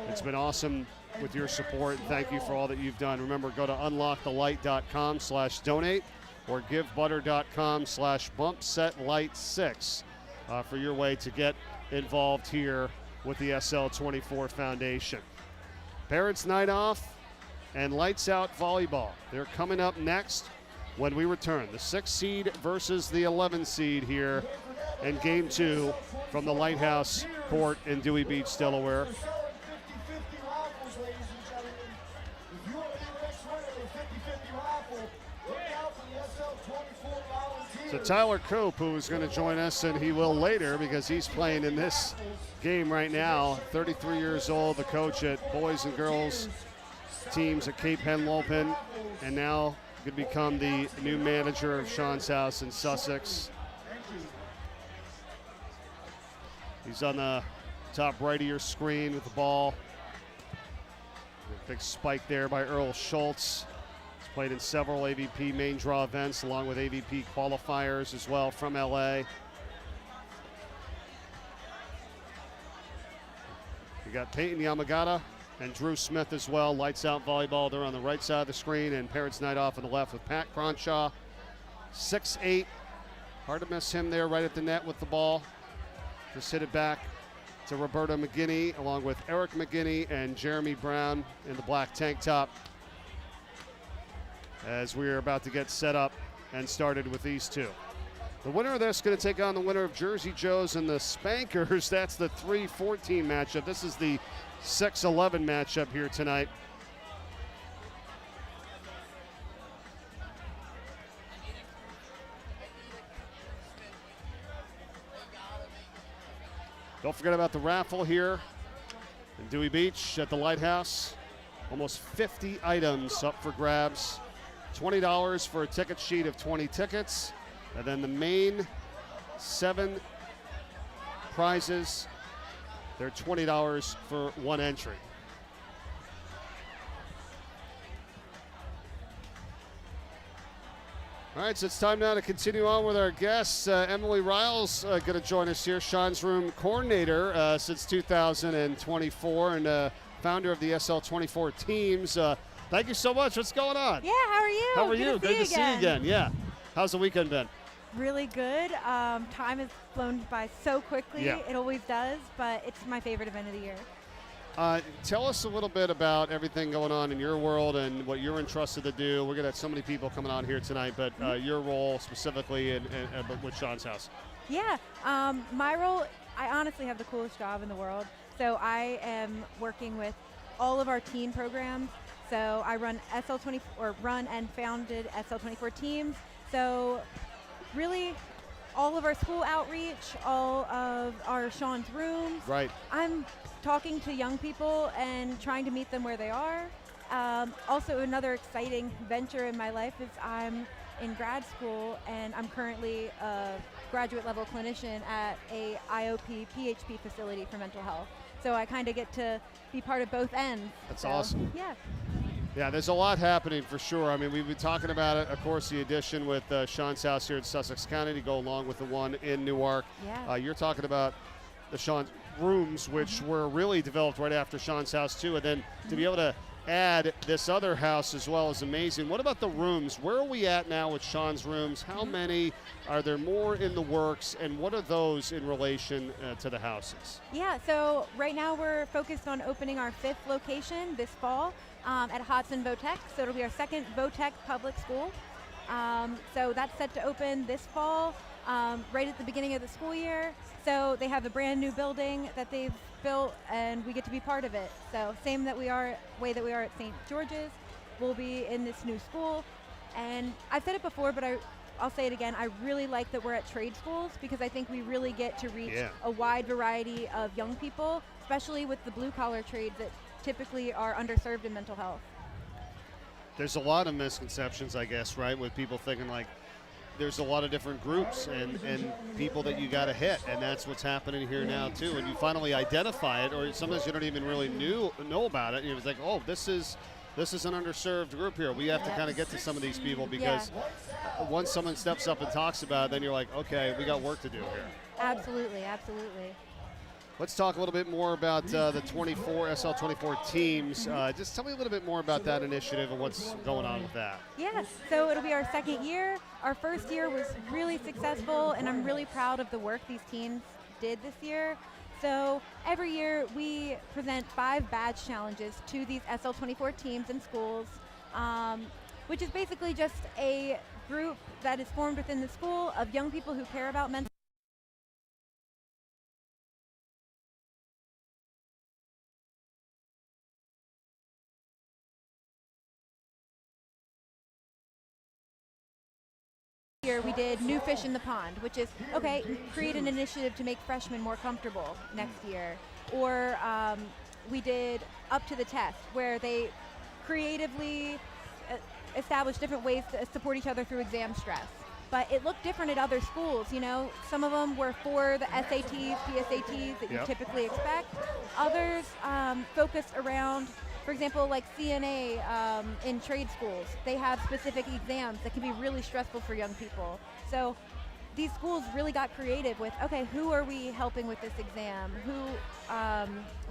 it's been awesome with your support. Thank you for all that you've done. Remember, go to unlockthelight.com/donate or givebutter.com/bumpsetlight6 for your way to get involved here with the SL24 Foundation. Parents Night Off and Lights Out Volleyball. They're coming up next when we return. The 6th seed versus the 11th seed here in Game 2 from the Lighthouse Court in Dewey Beach, Delaware. So Tyler Cope, who is going to join us, and he will later because he's playing in this game right now, 33 years old, the coach at boys and girls teams at Cape Henlopen, and now could become the new manager of Sean's House in Sussex. He's on the top right of your screen with the ball. Big spike there by Earl Schultz. He's played in several AVP main draw events along with AVP qualifiers as well from LA. We got Peyton Yamagata and Drew Smith as well. Lights Out Volleyball, they're on the right side of the screen, and Parents Night Off on the left with Pat Cronshaw. 6'8", hard to miss him there right at the net with the ball. Just hit it back to Roberta McGinney along with Eric McGinney and Jeremy Brown in the black tank top, as we're about to get set up and started with these two. The winner of this is going to take on the winner of Jersey Joe's and the Spankers. That's the 3-14 matchup. This is the 6-11 matchup here tonight. Don't forget about the raffle here in Dewey Beach at the Lighthouse. Almost 50 items up for grabs. $20 for a ticket sheet of 20 tickets. And then the main 7 prizes, they're $20 for one entry. All right, so it's time now to continue on with our guests. Emily Riles going to join us here, Sean's Room coordinator since 2024, and founder of the SL24 teams. Thank you so much. What's going on? Yeah, how are you? How are you? Good to see you again. Yeah. How's the weekend been? Really good. Time has flown by so quickly. Yeah. It always does, but it's my favorite event of the year. Tell us a little bit about everything going on in your world and what you're entrusted to do. We're going to have so many people coming on here tonight, but your role specifically with Sean's house. Yeah, my role, I honestly have the coolest job in the world. So I am working with all of our teen programs. So I run run and founded SL24 teams. So really all of our school outreach, all of our Sean's rooms. Right. I'm talking to young people and trying to meet them where they are. Also another exciting venture in my life is I'm in grad school and I'm currently a graduate level clinician at a IOP PHP facility for mental health. So I kind of get to be part of both ends. That's awesome. Yeah. Yeah, there's a lot happening for sure. I mean, we've been talking about it, of course, the addition with Sean's house here in Sussex County to go along with the one in Newark. Yeah. You're talking about the Sean's rooms, which were really developed right after Sean's house too, and then to be able to add this other house as well is amazing. What about the rooms? Where are we at now with Sean's rooms? How many? Are there more in the works? And what are those in relation to the houses? Yeah, so right now we're focused on opening our 5th location this fall at Hodson Votech. So it'll be our 2nd Votech public school. So that's set to open this fall, right at the beginning of the school year. So they have a brand new building that they've built and we get to be part of it. So same way that we are at St. George's, we'll be in this new school. And I've said it before, but I'll say it again. I really like that we're at trade schools because I think we really get to reach a wide variety of young people, especially with the blue collar trades that typically are underserved in mental health. There's a lot of misconceptions, I guess, right, with people thinking like there's a lot of different groups and people that you got to hit, and that's what's happening here now too. And you finally identify it, or sometimes you don't even really know about it. It's like, oh, this is an underserved group here. We have to kind of get to some of these people because once someone steps up and talks about it, then you're like, okay, we got work to do here. Absolutely, absolutely. Let's talk a little bit more about the SL24 teams. Just tell me a little bit more about that initiative and what's going on with that. Yes, so it'll be our 2nd year. Our 1st year was really successful, and I'm really proud of the work these teams did this year. So every year we present 5 badge challenges to these SL24 teams and schools, which is basically just a group that is formed within the school of young people who care about mental year we did New Fish in the Pond, which is, okay, create an initiative to make freshmen more comfortable next year. Or we did Up to the Test, where they creatively established different ways to support each other through exam stress. But it looked different at other schools, you know. Some of them were for the SATs, PSATs that you typically expect. Others focused around, for example, like CNA in trade schools. They have specific exams that can be really stressful for young people. So these schools really got creative with, okay, who are we helping with this exam?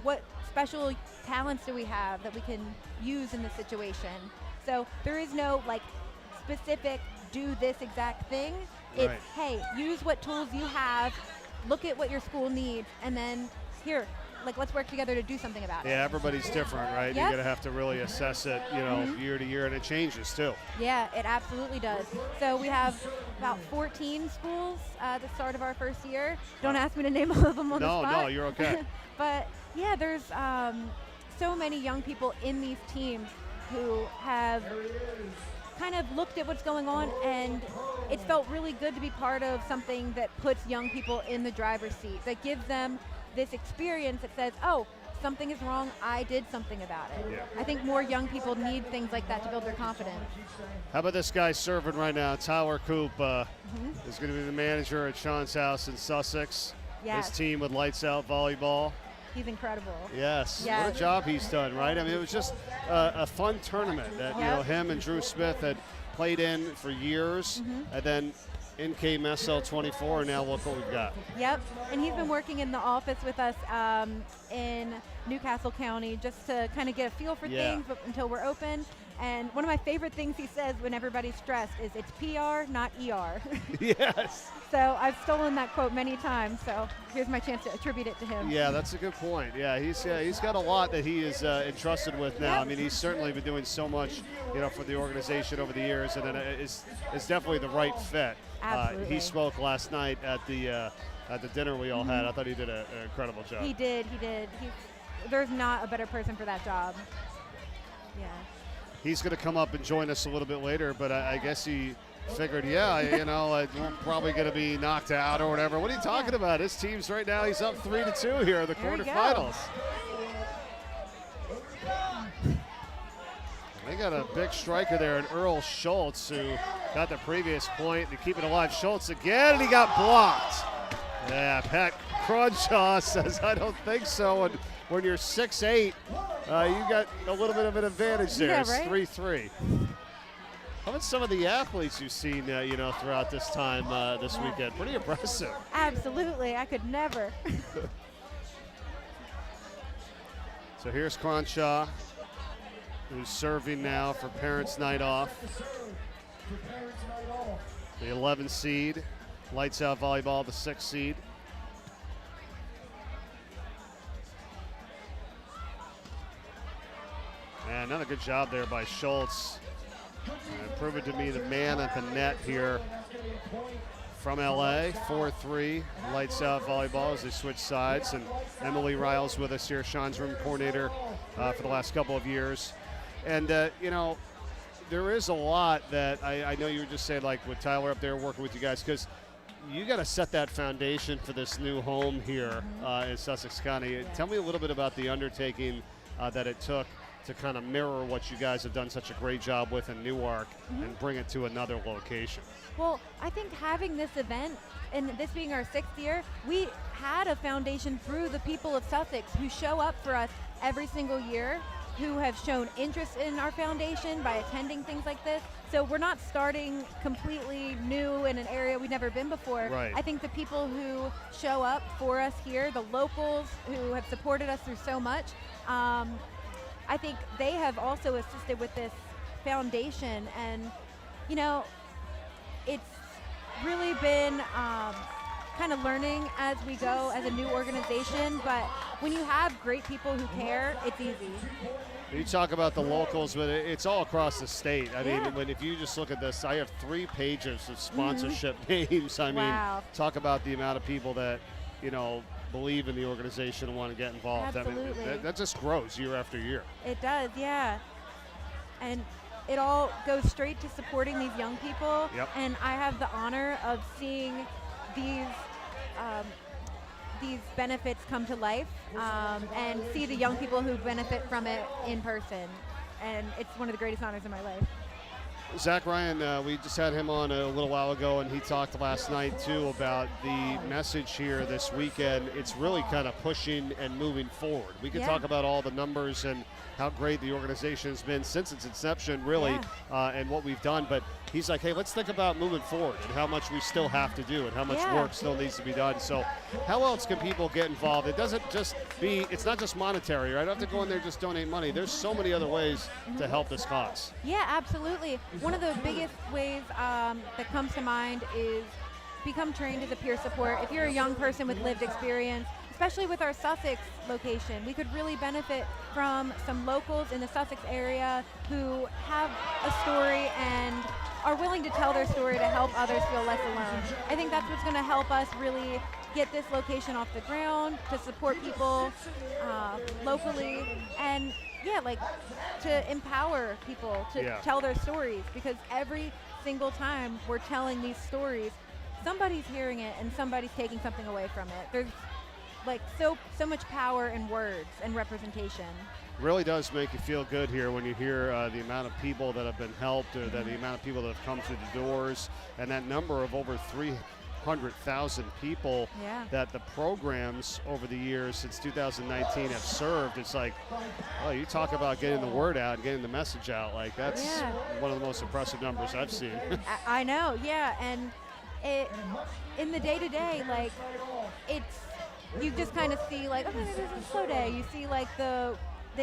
What special talents do we have that we can use in this situation? So there is no like specific do this exact thing. It's, hey, use what tools you have, look at what your school needs, and then here, like, let's work together to do something about it. Yeah, everybody's different, right? You're going to have to really assess it, you know, year to year, and it changes too. Yeah, it absolutely does. So we have about 14 schools at the start of our 1st year. Don't ask me to name all of them on the spot. No, you're okay. But yeah, there's so many young people in these teams who have kind of looked at what's going on, and it felt really good to be part of something that puts young people in the driver's seat, that gives them this experience that says, oh, something is wrong, I did something about it. Yeah. I think more young people need things like that to build their confidence. How about this guy serving right now? Tyler Coop is going to be the manager at Sean's house in Sussex. Yes. His team with Lights Out Volleyball. He's incredible. Yes. What a job he's done, right? I mean, it was just a fun tournament that you know him and Drew Smith had played in for years, and then NKMSL 24, and now look what we've got. Yep, and he's been working in the office with us in Newcastle County just to kind of get a feel for things until we're open. And one of my favorite things he says when everybody's stressed is it's PR, not ER. Yes. So I've stolen that quote many times, so here's my chance to attribute it to him. Yeah, that's a good point. Yeah, he's got a lot that he is entrusted with now. Yep. I mean, he's certainly been doing so much, for the organization over the years, and then it's definitely the right fit. Absolutely. He spoke last night at the dinner we all had. I thought he did an incredible job. He did. There's not a better person for that job. Yeah. He's going to come up and join us a little bit later, but I guess he figured, we're probably going to be knocked out or whatever. What are you talking about? His team's right now, he's up 3-2 here in the quarterfinals. They got a big striker there in Earl Schultz, who got the previous point to keep it alive. Schultz again, and he got blocked. Yeah, Pat Cronshaw says, I don't think so. And when you're 6'8", you got a little bit of an advantage there. Yeah, it's right? 3-3. How about some of the athletes you've seen, throughout this time this weekend? Pretty impressive. Absolutely. I could never. So here's Cronshaw, who's serving now for Parents' Night Off. The 11 seed, Lights Out Volleyball, the 6 seed. And another good job there by Schultz. Proving to me the man at the net here from LA. 4-3, Lights Out Volleyball as they switch sides. And Emily Riles with us here, Sean's room coordinator for the last couple of years. And, there is a lot that I know you were just saying, like with Tyler up there working with you guys, because you got to set that foundation for this new home here in Sussex County. Tell me a little bit about the undertaking that it took to kind of mirror what you guys have done such a great job with in Newark and bring it to another location. Well, I think having this event, and this being our 6th year, we had a foundation through the people of Sussex who show up for us every single year, who have shown interest in our foundation by attending things like this. So we're not starting completely new in an area we've never been before. Right. I think the people who show up for us here, the locals who have supported us through so much, I think they have also assisted with this foundation. And, it's really been kind of learning as we go as a new organization. But when you have great people who care, it's easy. You talk about the locals, but it's all across the state. I mean, if you just look at this, I have 3 pages of sponsorship names. I mean, talk about the amount of people that, believe in the organization and want to get involved. Absolutely. I mean, that just grows year after year. It does, yeah. And it all goes straight to supporting these young people. Yep. And I have the honor of seeing these benefits come to life and see the young people who benefit from it in person. And it's one of the greatest honors in my life. Zach Ryan, we just had him on a little while ago, and he talked last night, too, about the message here this weekend. It's really kind of pushing and moving forward. We can talk about all the numbers and how great the organization has been since its inception, really, and what we've done. But he's like, hey, let's think about moving forward and how much we still have to do and how much work still needs to be done. So how else can people get involved? It doesn't just it's not just monetary, right? I don't have to go in there and just donate money. There's so many other ways to help this cause. Yeah, absolutely. One of the biggest ways that comes to mind is become trained as a peer support. If you're a young person with lived experience, especially with our Sussex location, we could really benefit from some locals in the Sussex area who have a story and are willing to tell their story to help others feel less alone. I think that's what's going to help us really get this location off the ground, to support people locally, and to empower people to tell their stories, because every single time we're telling these stories, somebody's hearing it and somebody's taking something away from it. There's so much power in words and representation. Really does make you feel good here when you hear the amount of people that have been helped, or the amount of people that have come through the doors, and that number of over 300,000 people that the programs over the years since 2019 have served. It's like, oh, you talk about getting the word out and getting the message out. Like, that's one of the most impressive numbers I've seen. I know, yeah, and in the day-to-day, like, you just kind of see like, okay, this is a slow day. You see like the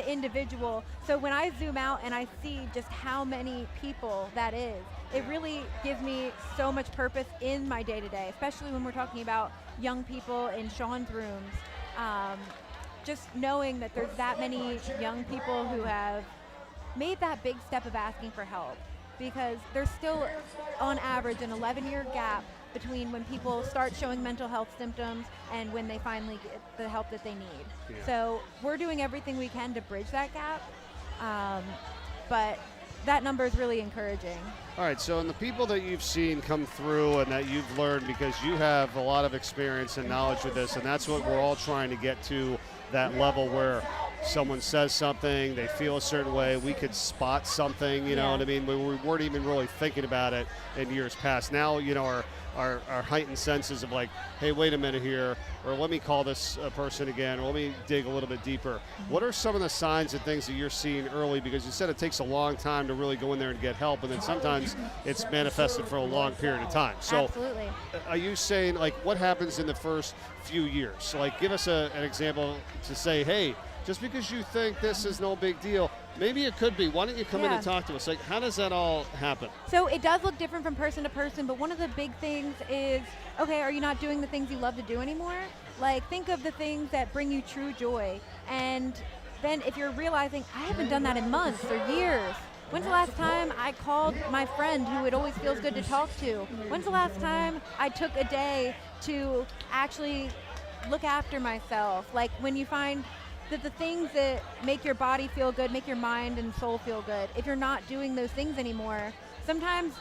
individual. So when I zoom out and I see just how many people that is, it really gives me so much purpose in my day-to-day, especially when we're talking about young people in Sean's rooms. Just knowing that there's that many young people who have made that big step of asking for help, because there's still, on average, an 11-year gap between when people start showing mental health symptoms and when they finally get the help that they need. Yeah. So we're doing everything we can to bridge that gap, but that number is really encouraging. All right, so in the people that you've seen come through and that you've learned, because you have a lot of experience and knowledge with this, and that's what we're all trying to get to, that level where someone says something, they feel a certain way, we could spot something, you know what I mean? We weren't even really thinking about it in years past. Now, you know, our heightened senses of like, hey, wait a minute here, or let me call this person again, or let me dig a little bit deeper. What are some of the signs and things that you're seeing early? Because you said it takes a long time to really go in there and get help, and then sometimes it's manifested for a long period of time. So absolutely. Are you saying, like, what happens in the first few years? So, like, give us an example to say, hey, just because you think this is no big deal, maybe it could be. Why don't you come in and talk to us? Like, how does that all happen? So it does look different from person to person, but one of the big things is, okay, are you not doing the things you love to do anymore? Like, think of the things that bring you true joy. And then if you're realizing, I haven't done that in months or years. When's the last time I called my friend who it always feels good to talk to? When's the last time I took a day to actually look after myself? Like, when you find that the things that make your body feel good, make your mind and soul feel good, if you're not doing those things anymore, sometimes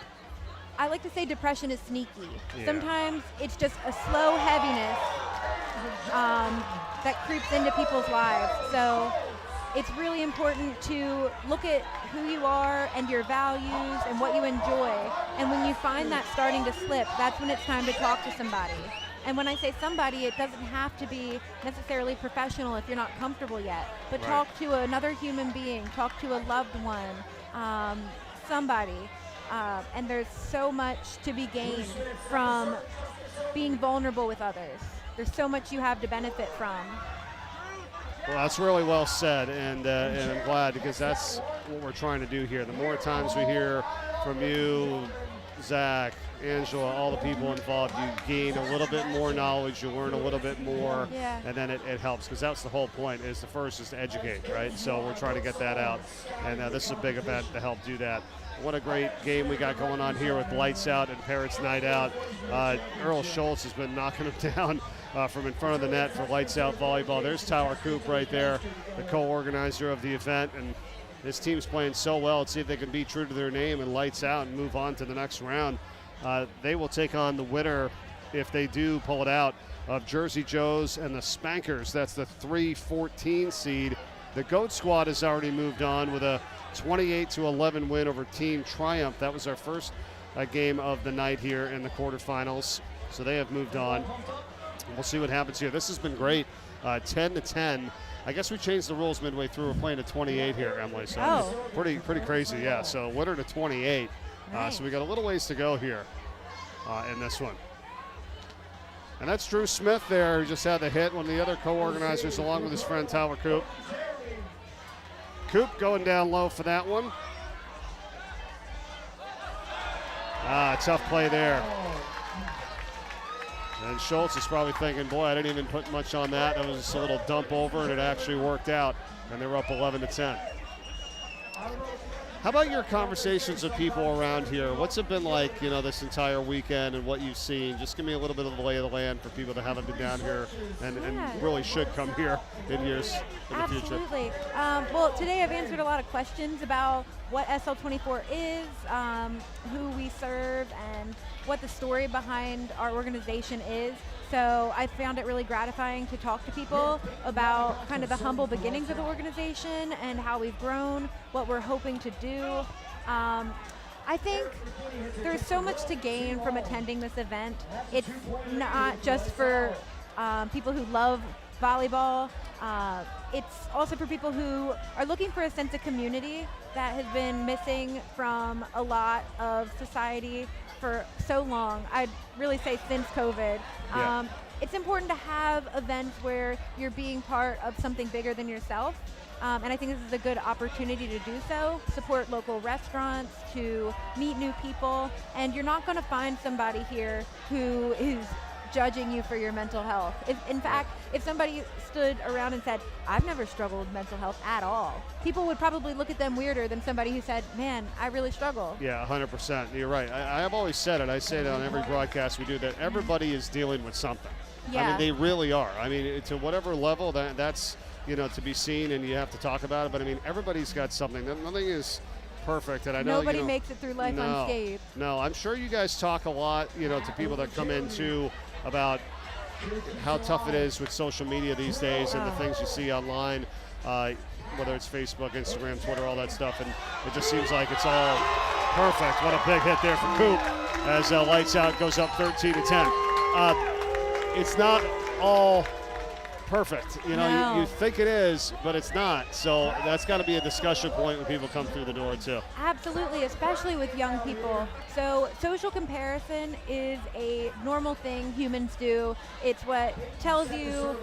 I like to say depression is sneaky. Yeah. Sometimes it's just a slow heaviness that creeps into people's lives. So it's really important to look at who you are and your values and what you enjoy. And when you find that starting to slip, that's when it's time to talk to somebody. And when I say somebody, it doesn't have to be necessarily professional if you're not comfortable yet. But Right. talk to another human being, talk to a loved one, somebody. And there's so much to be gained from being vulnerable with others. There's so much you have to benefit from. Well, that's really well said, and I'm glad, because that's what we're trying to do here. The more times we hear from you, Zach, Angela, all the people involved, you gain a little bit more knowledge, you learn a little bit more, and then it helps, because that's the whole point, is the first is to educate, right? So we're trying to get that out, and this is a big event to help do that. What a great game we got going on here with Lights Out and Parents Night Out. Earl Schultz has been knocking them down from in front of the net for Lights Out Volleyball. There's Tyler Coop right there, the co-organizer of the event, and his team's playing so well. Let's see if they can be true to their name and Lights Out and move on to the next round. They will take on the winner, if they do pull it out, of Jersey Joe's and the Spankers. That's the 3-14 seed. The Goat Squad has already moved on with a 28-11 win over Team Triumph. That was our first game of the night here in the quarterfinals. So they have moved on. We'll see what happens here. This has been great. 10-10. I guess we changed the rules midway through. We're playing to 28 here, Emily. So pretty crazy, yeah. So winner to 28. So we got a little ways to go here in this one. And that's Drew Smith there, who just had the hit, one of the other co-organizers, along with his friend Tyler Coop. Coop going down low for that one. Tough play there. And Schultz is probably thinking, boy, I didn't even put much on that. That was just a little dump over, and it actually worked out. And they're up 11-10. How about your conversations with people around here? What's it been like, you know, this entire weekend and what you've seen? Just give me a little bit of the lay of the land for people that haven't been down here and really should come here in years in the future. Absolutely. Well, today I've answered a lot of questions about what SL24 is, who we serve, and what the story behind our organization is. So I found it really gratifying to talk to people about kind of the humble beginnings of the organization and how we've grown, what we're hoping to do. I think there's so much to gain from attending this event. It's not just for people who love volleyball. It's also for people who are looking for a sense of community that has been missing from a lot of society for so long. I'd really say since COVID. Yeah. It's important to have events where you're being part of something bigger than yourself. And I think this is a good opportunity to do so. Support local restaurants, to meet new people. And you're not going to find somebody here who is judging you for your mental health. In fact, if somebody stood around and said, I've never struggled with mental health at all, people would probably look at them weirder than somebody who said, man, I really struggle. Yeah, 100%. You're right. I have always said it. I say it on every broadcast we do, that everybody is dealing with something. Yeah. I mean, they really are. I mean, to whatever level, that's, to be seen, and you have to talk about it. But, I mean, everybody's got something. Nothing is perfect. And I know nobody makes it through life unscathed. No, I'm sure you guys talk a lot, to people that come in, too, about how tough it is with social media these days and the things you see online, whether it's Facebook, Instagram, Twitter, all that stuff. And it just seems like it's all perfect. What a big hit there for Coop as Lights Out goes up 13-10. It's not all perfect. No. You think it is, but it's not. So that's got to be a discussion point when people come through the door, too. Absolutely, especially with young people. So social comparison is a normal thing humans do. It's what tells you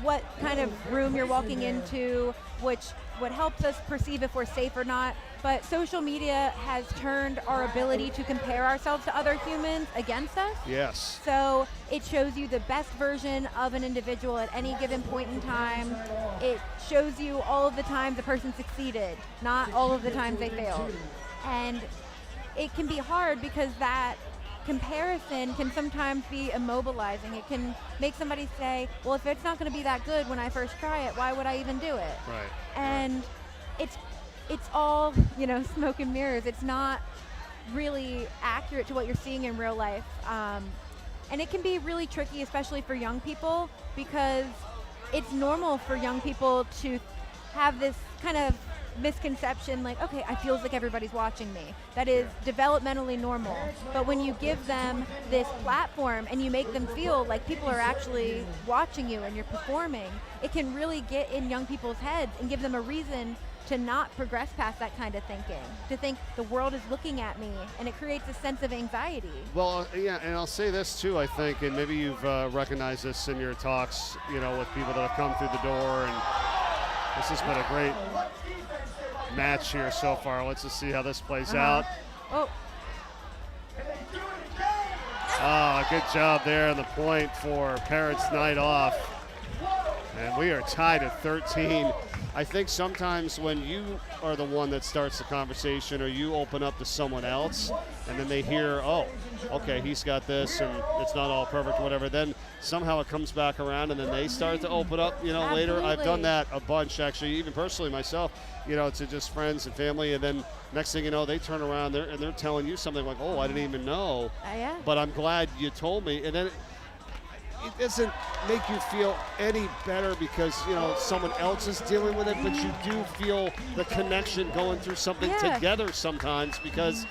what kind of room you're walking into, what helps us perceive if we're safe or not. But social media has turned our ability to compare ourselves to other humans against us. Yes. So it shows you the best version of an individual at any given point in time. It shows you all of the times a person succeeded, not all of the times they failed. And it can be hard because that comparison can sometimes be immobilizing. It can make somebody say, well, if it's not going to be that good when I first try it, why would I even do it? Right. And it's all, smoke and mirrors. It's not really accurate to what you're seeing in real life. And it can be really tricky, especially for young people, because it's normal for young people to have this kind of misconception like, okay, I feels like everybody's watching me. That is developmentally normal. But when you give them this platform and you make them feel like people are actually watching you and you're performing, it can really get in young people's heads and give them a reason to not progress past that kind of thinking, to think the world is looking at me, and it creates a sense of anxiety. Well, yeah, and I'll say this too, I think, and maybe you've recognized this in your talks, with people that have come through the door, and this has been a great match here so far. Let's just see how this plays out. Good job there on the point for Parents Night Off. And we are tied at 13. I think sometimes when you are the one that starts the conversation or you open up to someone else and then they hear, oh, okay, he's got this and it's not all perfect, whatever, then somehow it comes back around and then they start to open up, later. I've done that a bunch, actually, even personally myself, to just friends and family. And then next thing you know, they turn around and they're telling you something like, oh, I didn't even know. Yeah. But I'm glad you told me. And then it doesn't make you feel any better because, someone else is dealing with it, but you do feel the connection going through something together sometimes because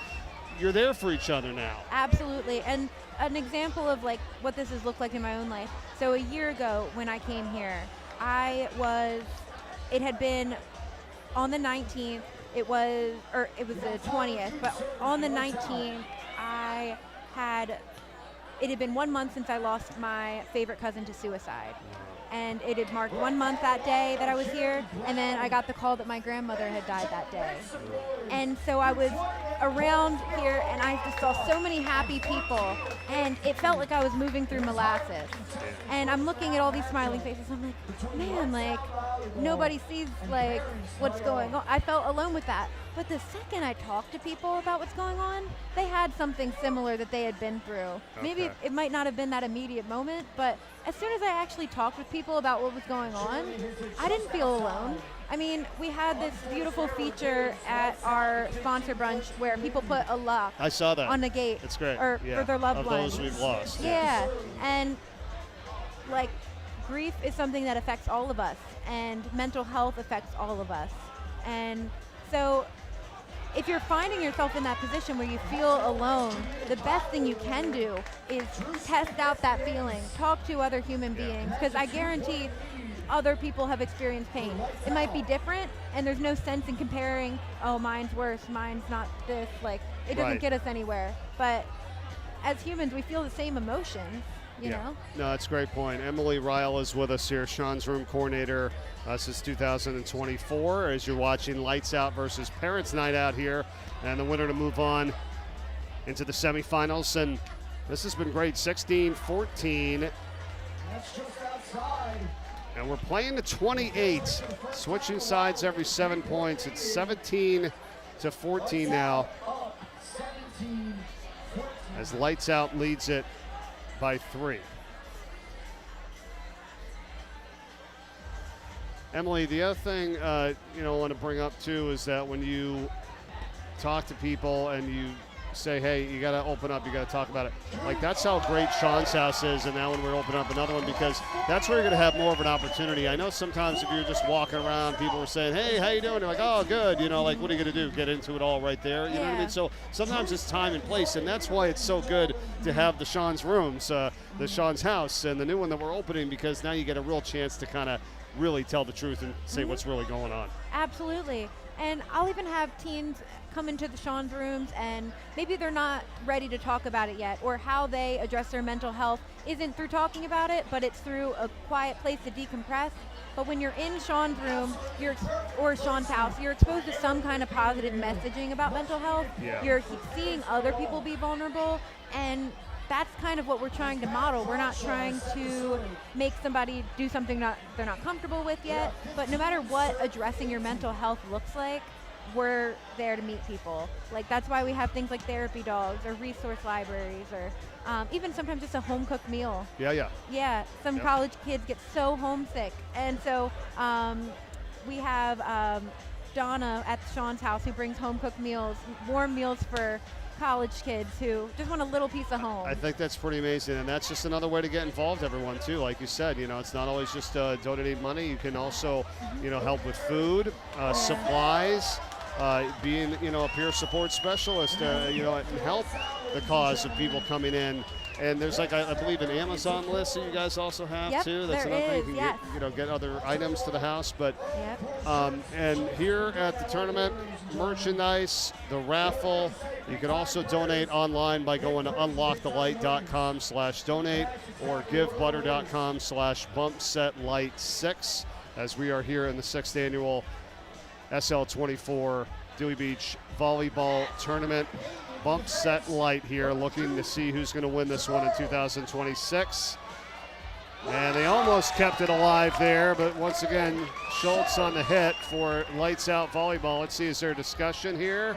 you're there for each other now. Absolutely. And an example of what this has looked like in my own life. So a year ago when I came here, it had been on the 19th, it was the 20th, but on the 19th, it had been 1 month since I lost my favorite cousin to suicide. And it had marked 1 month that day that I was here, and then I got the call that my grandmother had died that day. And so I was around here, and I just saw so many happy people, and it felt like I was moving through molasses. And I'm looking at all these smiling faces, I'm like, man, nobody sees, what's going on. I felt alone with that. But the second I talked to people about what's going on, they had something similar that they had been through. Okay. Maybe it might not have been that immediate moment, but as soon as I actually talked with people about what was going on, I didn't feel alone. I mean, we had this beautiful feature at our sponsor brunch where people put a lock I saw that. on the gate. It's great. For their loved ones. Those we've lost. Yeah. And grief is something that affects all of us, and mental health affects all of us. And so if you're finding yourself in that position where you feel alone, the best thing you can do is test out that feeling. Talk to other human beings, because I guarantee other people have experienced pain. It might be different, and there's no sense in comparing, oh, mine's worse, mine's not this. Like, it doesn't Right. get us anywhere. But as humans, we feel the same emotions, you know? No, that's a great point. Emily Ryle is with us here, Sean's room coordinator since 2024, as you're watching Lights Out versus Parents Night Out here, and the winner to move on into the semifinals. And this has been great, 16-14. That's just outside. And we're playing to 28, switching sides every 7 points. It's 17-14 now, as Lights Out leads it by 3. Emily, the other thing I want to bring up too is that when you talk to people and you say, hey, you got to open up, you got to talk about it. Like, that's how great Sean's house is, and now when we're opening up another one, because that's where you're going to have more of an opportunity. I know sometimes if you're just walking around, people are saying, hey, how you doing? They're like, oh, good. Like, what are you going to do? Get into it all right there? You know what I mean? So sometimes it's time and place, and that's why it's so good to have the Sean's rooms, the Sean's house, and the new one that we're opening, because now you get a real chance to kind of really tell the truth and say what's really going on. Absolutely. And I'll even have teens come into the Sean's rooms, and maybe they're not ready to talk about it yet, or how they address their mental health isn't through talking about it, but it's through a quiet place to decompress. But when you're in Sean's room, or Sean's house, you're exposed to some kind of positive messaging about mental health. Yeah. You're seeing other people be vulnerable, and that's kind of what we're trying to model. We're not trying to make somebody do something they're not comfortable with yet, but no matter what addressing your mental health looks like, we're there to meet people. Like, that's why we have things like therapy dogs or resource libraries, or even sometimes just a home cooked meal. Yeah, some college kids get so homesick, and so we have Donna at Sean's house, who brings home cooked meals, warm meals for college kids who just want a little piece of home. I think that's pretty amazing, and that's just another way to get involved, everyone, too. Like you said, it's not always just donating money. You can also, help with food, supplies, being, a peer support specialist, and help the cause of people coming in. And there's I believe an Amazon list that you guys also have too. That's another thing you can get other items to the house. But and here at the tournament, merchandise, the raffle. You can also donate online by going to unlockthelight.com/donate or givebutter.com/bumpsetlight6, as we are here in the 6th annual SL24 Dewey Beach Volleyball Tournament. Bump Set Light here, looking to see who's going to win this one in 2026. And they almost kept it alive there, but once again, Schultz on the hit for Lights Out Volleyball. Let's see, is there a discussion here?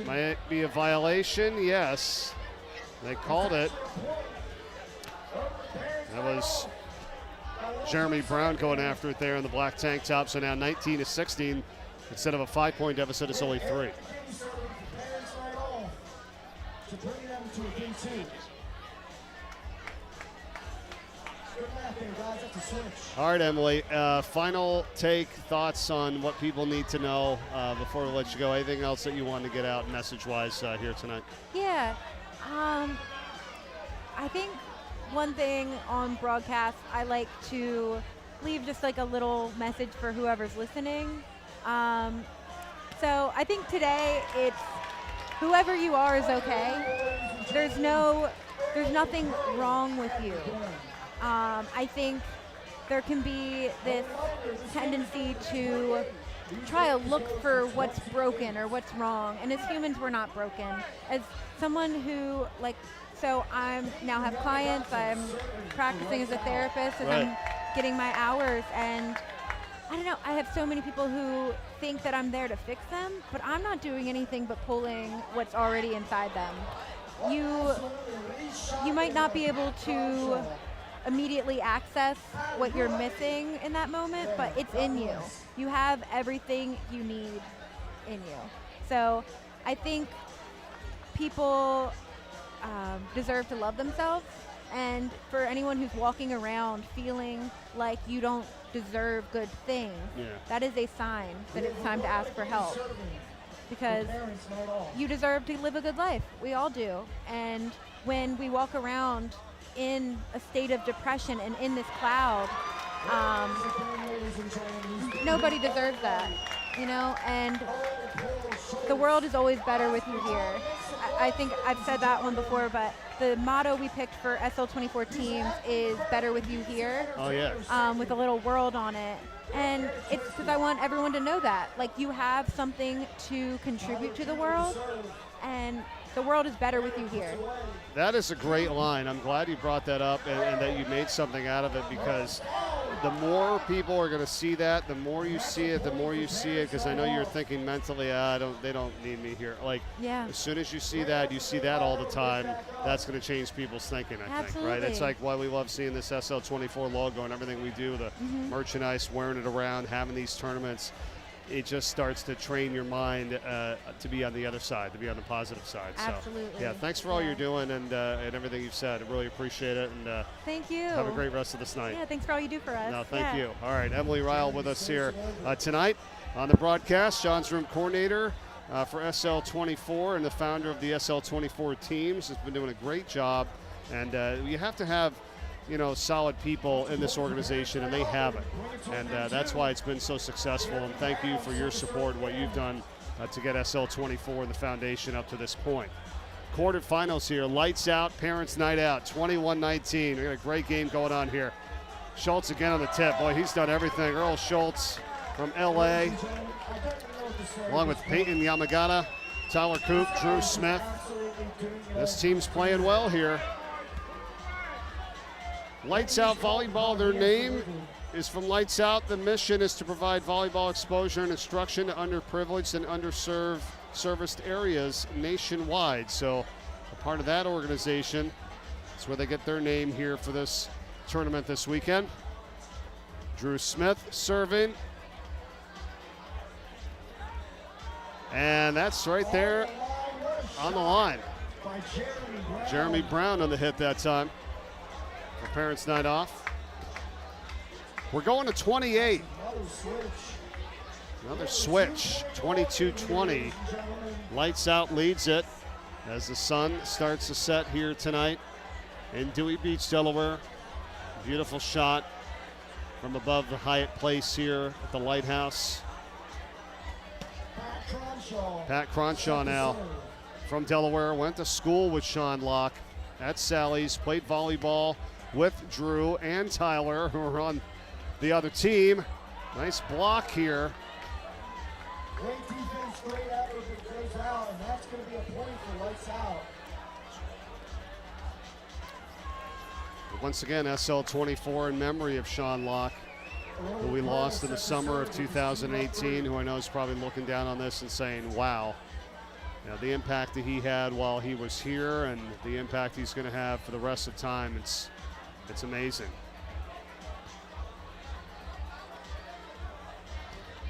Might be a violation, yes. They called it. That was Jeremy Brown going after it there in the black tank top, so now 19-16. Instead of a 5-point deficit, it's only 3. To bring them to a game 2. Good math there, guys. That's a switch. All right, Emily. Final take, thoughts on what people need to know before we let you go. Anything else that you want to get out message-wise here tonight? Yeah. I think one thing on broadcast, I like to leave just like a little message for whoever's listening. So I think today it's whoever you are is okay. There's nothing wrong with you. I think there can be this tendency to try to look for what's broken or what's wrong. And as humans, we're not broken. As someone who, so I now have clients, I'm practicing as a therapist, as I'm getting my hours, and I don't know, I have so many people who think that I'm there to fix them, but I'm not doing anything but pulling what's already inside them. You might not be able to immediately access what you're missing in that moment, but it's in you. You have everything you need in you. So I think people deserve to love themselves, and for anyone who's walking around feeling like you don't deserve good things, that is a sign that it's time to ask for help, because you deserve to live a good life. We all do. And when we walk around in a state of depression and in this cloud, Nobody deserves that, you know, and the world is always better with you here. I think I've said that one before, but the motto we picked for SL24 teams is better with you here. Oh, yeah. With a little world on it. And it's because I want everyone to know that. Like, you have something to contribute to the world, and the world is better with you here. That is a great line. I'm glad you brought that up and that you made something out of it, because the more people are going to see that, the more you see it, because I know you're thinking mentally, they don't need me here. Like, yeah. As soon as you see that all the time, that's going to change people's thinking, I think, right? It's like why we love seeing this SL24 logo and everything we do, the merchandise, wearing it around, having these tournaments. It just starts to train your mind to be on the other side, to be on the positive side. Absolutely. So, yeah, thanks for all you're doing and everything you've said. I really appreciate it. And thank you. Have a great rest of this night. Yeah, thanks for all you do for us. No, thank you. All right, Emily Ryle with us here tonight on the broadcast. Sean's room coordinator for SL24 and the founder of the SL24 teams. Has been doing a great job. And you have to have solid people in this organization, and they have it. And that's why it's been so successful. And thank you for your support, what you've done to get SL24 and the foundation up to this point. Quarterfinals here, lights out, parents' night out, 21-19. We got a great game going on here. Schultz again on the tip. Boy, he's done everything. Earl Schultz from LA, along with Peyton Yamagata, Tyler Coop, Drew Smith. This team's playing well here. Lights Out Volleyball, their name is from Lights Out. The mission is to provide volleyball exposure and instruction to underprivileged and underserved serviced areas nationwide. So a part of that organization. That's where they get their name here for this tournament this weekend. Drew Smith serving. And that's right there on the line. Jeremy Brown on the hit that time. For parents' night off. We're going to 28. Another switch. 22-20. Lights Out leads it as the sun starts to set here tonight in Dewey Beach, Delaware. Beautiful shot from above the Hyatt Place here at the Lighthouse. Pat Cronshaw now from Delaware. Went to school with Sean Locke at Sally's. Played volleyball with Drew and Tyler, who are on the other team. Nice block here. Great defense, great effort, but goes out, and that's going to be a point for Lights Out. Once again, SL24 in memory of Sean Locke, who we lost in the summer of 2018, who I know is probably looking down on this and saying, wow. The impact that he had while he was here and the impact he's going to have for the rest of time, it's amazing.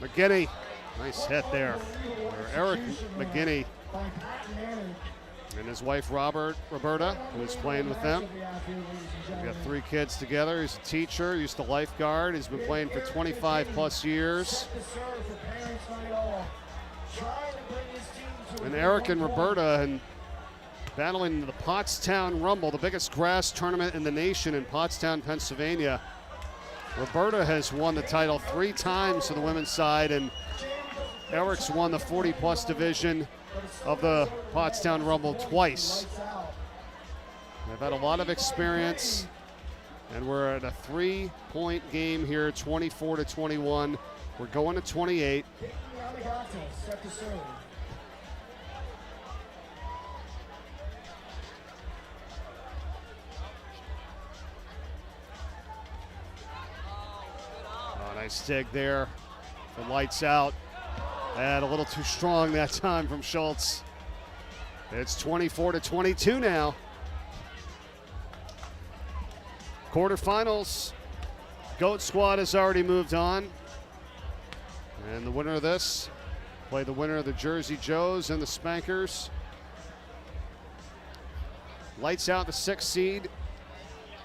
McGinney, nice hit there. Eric McGinney and his wife Roberta, who's playing with them. We've got 3 kids together. He's a teacher, used to lifeguard. He's been playing for 25 plus years. And Eric and Roberta and battling the Pottstown Rumble, the biggest grass tournament in the nation in Pottstown, Pennsylvania. Roberta has won the title 3 times for the women's side, and Eric's won the 40-plus division of the Pottstown Rumble twice. They've had a lot of experience, and we're at a 3-point game here, 24-21. We're going to 28. Nice dig there for Lights Out. And a little too strong that time from Schultz. It's 24-22 now. Quarterfinals. Goat Squad has already moved on. And the winner of this play the winner of the Jersey Joes and the Spankers. Lights Out, the 6th seed.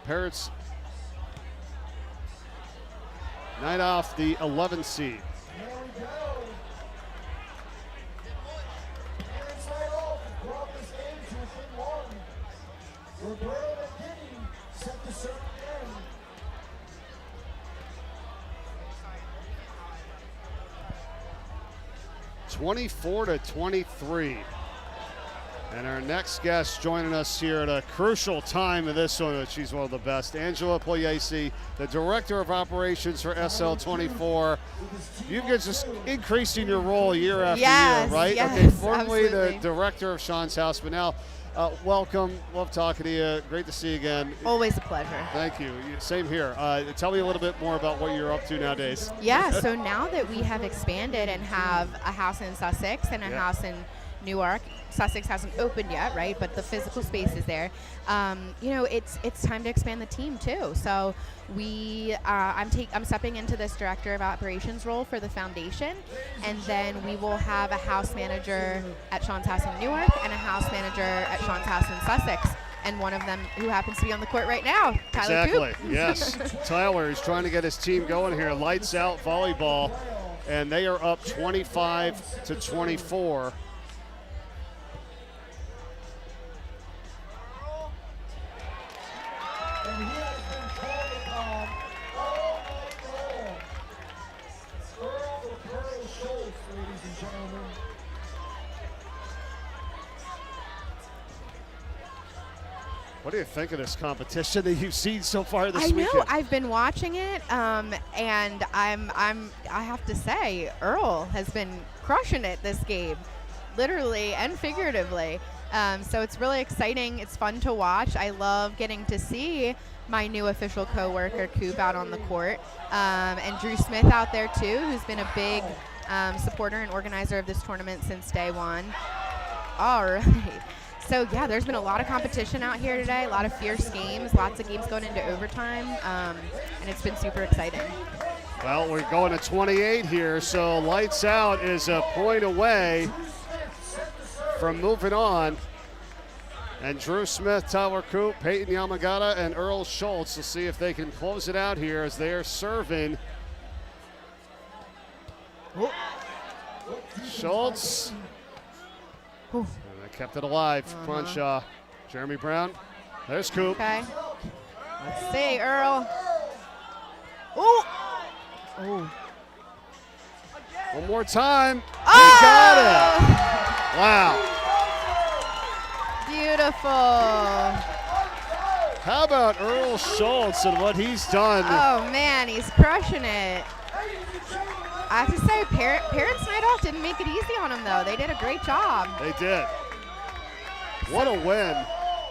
Parrots night off, the 11th seed. 24-23. And our next guest joining us here at a crucial time of this one, she's one of the best, Angela Pugliese, the Director of Operations for SL24. You've been just increasing your role year after year, right? Yes, okay, formerly absolutely. the Director of Sean's House, but now welcome. Love talking to you. Great to see you again. Always a pleasure. Thank you. Same here. Tell me a little bit more about what you're up to nowadays. Yeah, so now that we have expanded and have a house in Sussex and a house in Newark, Sussex hasn't opened yet, right? But the physical space is there. You know, it's time to expand the team too. So I'm stepping into this Director of Operations role for the foundation, and then we will have a house manager at Sean's House in Newark and a house manager at Sean's House in Sussex. And one of them who happens to be on the court right now, Tyler Exactly, Coop. yes. Tyler is trying to get his team going here. Lights Out Volleyball, and they are up 25-24. And he has been called upon all night long. Earl the Pearl Schultz, ladies and gentlemen. What do you think of this competition that you've seen so far this I weekend? know. I've been watching it, and I have to say, Earl has been crushing it this game, literally and figuratively. So it's really exciting. It's fun to watch. I love getting to see my new official co-worker, Coop, out on the court, and Drew Smith out there too, who's been a big supporter and organizer of this tournament since day one. All right. So yeah, there's been a lot of competition out here today, a lot of fierce games, lots of games going into overtime, and it's been super exciting. Well, we're going to 28 here, so Lights Out is a point away from moving on. And Drew Smith, Tyler Coop, Peyton Yamagata, and Earl Schultz will see if they can close it out here as they are serving. Schultz. And they kept it alive. Crenshaw. Jeremy Brown. There's Coop. Okay. Let's see, Earl. Ooh. Ooh. One more time. Oh! He got it. Wow. Beautiful. How about Earl Schultz and what he's done? Oh man, he's crushing it. I have to say, Parents Night Off didn't make it easy on him though. They did a great job. They did. What a win.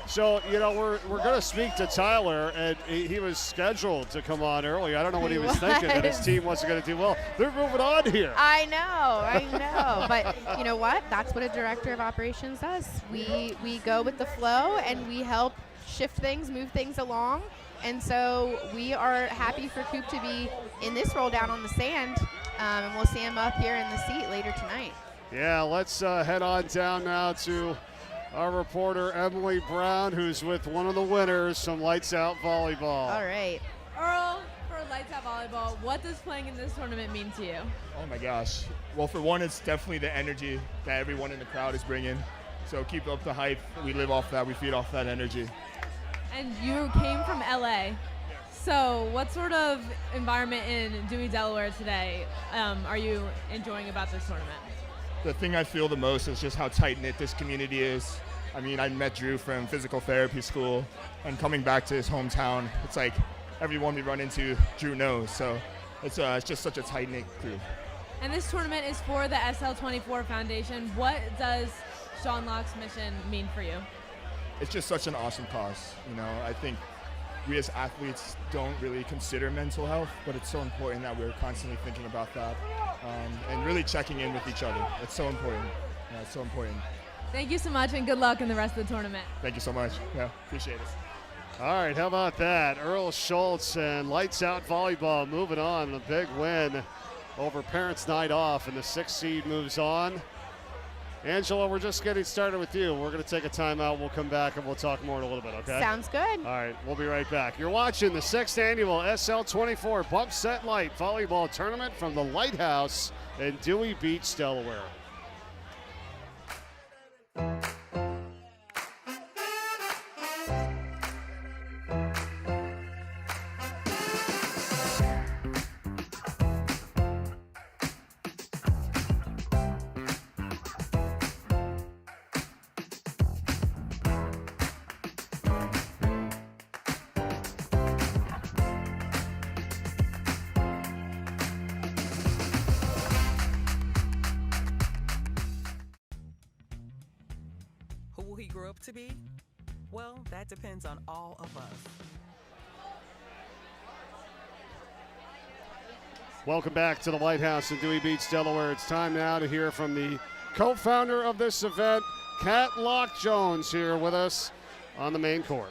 So, you know, we're going to speak to Tyler, and he was scheduled to come on earlier. I don't know what he was thinking, that his team wasn't going to do well. They're moving on here. I know. But you know what? That's what a Director of Operations does. We go with the flow, and we help shift things, move things along. And so we are happy for Coop to be in this role down on the sand, and we'll see him up here in the seat later tonight. Yeah, let's head on down now to our reporter, Emily Brown, who's with one of the winners from Lights Out Volleyball. All right. Earl, for Lights Out Volleyball, what does playing in this tournament mean to you? Oh my gosh. Well, for one, it's definitely the energy that everyone in the crowd is bringing. So keep up the hype. We live off that. We feed off that energy. And you came from LA. So what sort of environment in Dewey, Delaware today are you enjoying about this tournament? The thing I feel the most is just how tight-knit this community is. I mean, I met Drew from physical therapy school, and coming back to his hometown, it's like everyone we run into, Drew knows. So it's just such a tight-knit group. And this tournament is for the SL24 Foundation. What does Sean Locke's mission mean for you? It's just such an awesome cause. You know, I think we as athletes don't really consider mental health, but it's so important that we're constantly thinking about that and really checking in with each other. It's so important. Yeah, it's so important. Thank you so much, and good luck in the rest of the tournament. Thank you so much. Yeah, appreciate it. All right, how about that? Earl Schultz and Lights Out Volleyball moving on. A big win over Parents Night Off, and the 6th seed moves on. Angela, we're just getting started with you. We're going to take a timeout. We'll come back and we'll talk more in a little bit, okay? Sounds good. All right, we'll be right back. You're watching the 6th annual SL24 Bump Set Light Volleyball Tournament from the Lighthouse in Dewey Beach, Delaware. look to be? Well, that depends on all of us. Welcome back to the Lighthouse in Dewey Beach, Delaware. It's time now to hear from the co-founder of this event, Kat Locke Jones, here with us on the main court.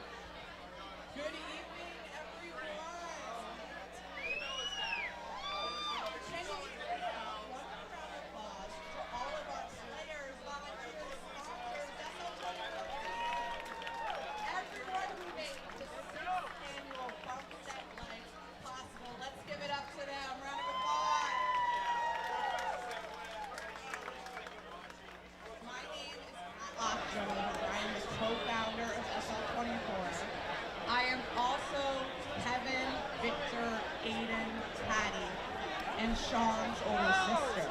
and Sean's older sister.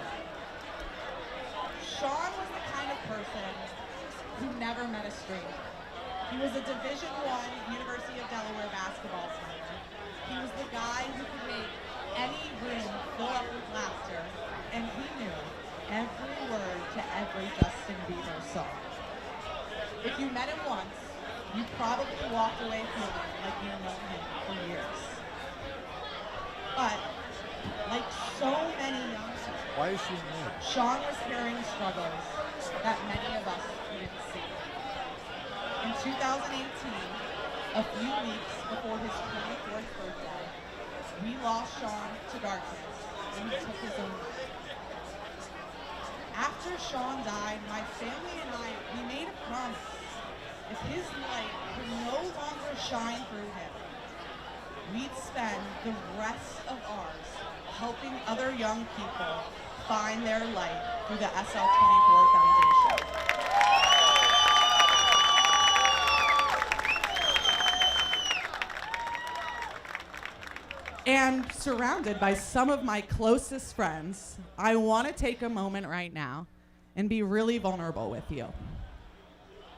Sean was the kind of person who never met a stranger. He was a Division I University of Delaware basketball player. He was the guy who could make any room fill up with laughter, and he knew every word to every Justin Bieber song. If you met him once, you probably walked away feeling like you know him for years. But, like so many young people, why is she mad? Sean was carrying struggles that many of us didn't see. In 2018, a few weeks before his 24th birthday, we lost Sean to darkness and he took his own life. After Sean died, my family and I, we made a promise. If his light could no longer shine through him, we'd spend the rest of ours helping other young people find their light through the SL24 Foundation. And surrounded by some of my closest friends, I want to take a moment right now and be really vulnerable with you.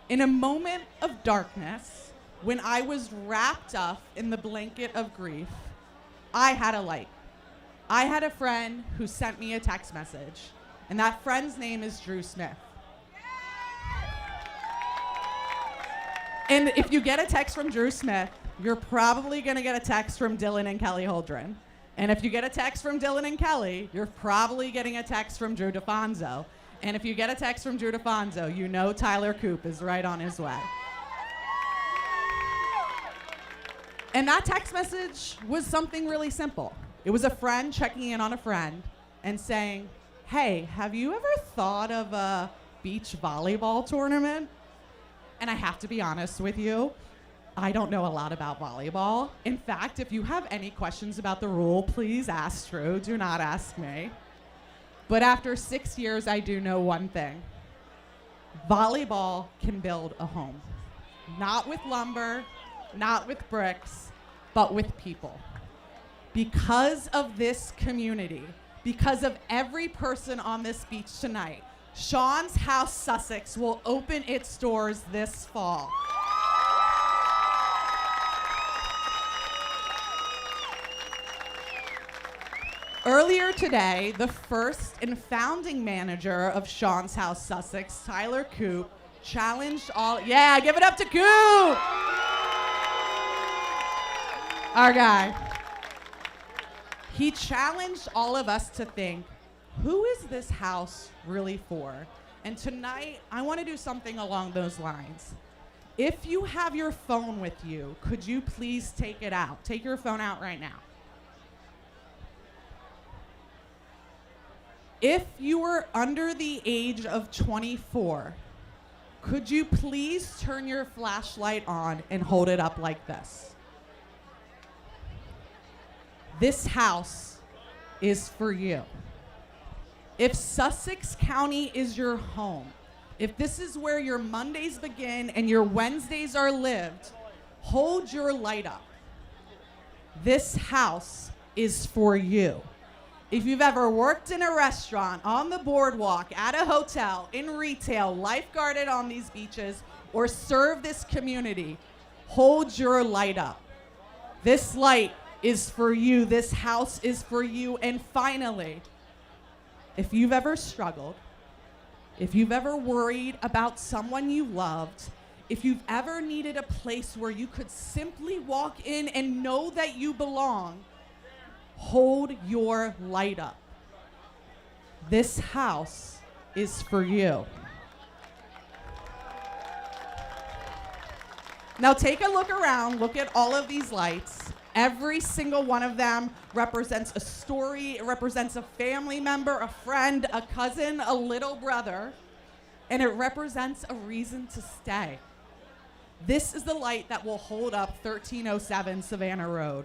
In a moment of darkness, when I was wrapped up in the blanket of grief, I had a light. I had a friend who sent me a text message, and that friend's name is Drew Smith. And if you get a text from Drew Smith, you're probably gonna get a text from Dylan and Kelly Holdren. And if you get a text from Dylan and Kelly, you're probably getting a text from Drew DeFonso. And if you get a text from Drew DeFonso, you know Tyler Coop is right on his way. And that text message was something really simple. It was a friend checking in on a friend and saying, hey, have you ever thought of a beach volleyball tournament? And I have to be honest with you, I don't know a lot about volleyball. In fact, if you have any questions about the rule, please ask Drew, do not ask me. But after 6 years, I do know one thing. Volleyball can build a home. Not with lumber, not with bricks, but with people. Because of this community, because of every person on this beach tonight, Sean's House Sussex will open its doors this fall. Earlier today, the first and founding manager of Sean's House Sussex, Tyler Coop, challenged all, yeah, give it up to Coop! Our guy. He challenged all of us to think, who is this house really for? And tonight, I want to do something along those lines. If you have your phone with you, could you please take it out? Take your phone out right now. If you are under the age of 24, could you please turn your flashlight on and hold it up like this? This house is for you. If Sussex County is your home, if this is where your Mondays begin and your Wednesdays are lived, hold your light up. This house is for you. If you've ever worked in a restaurant, on the boardwalk, at a hotel, in retail, lifeguarded on these beaches, or served this community, hold your light up. This light is for you. This house is for you. And finally, if you've ever struggled, if you've ever worried about someone you loved, If you've ever needed a place where you could simply walk in and know that you belong, hold your light up. This house is for you. Now take a look around, look at all of these lights. Every single one of them represents a story, it represents a family member, a friend, a cousin, a little brother, and it represents a reason to stay. This is the light that will hold up 1307 Savannah Road.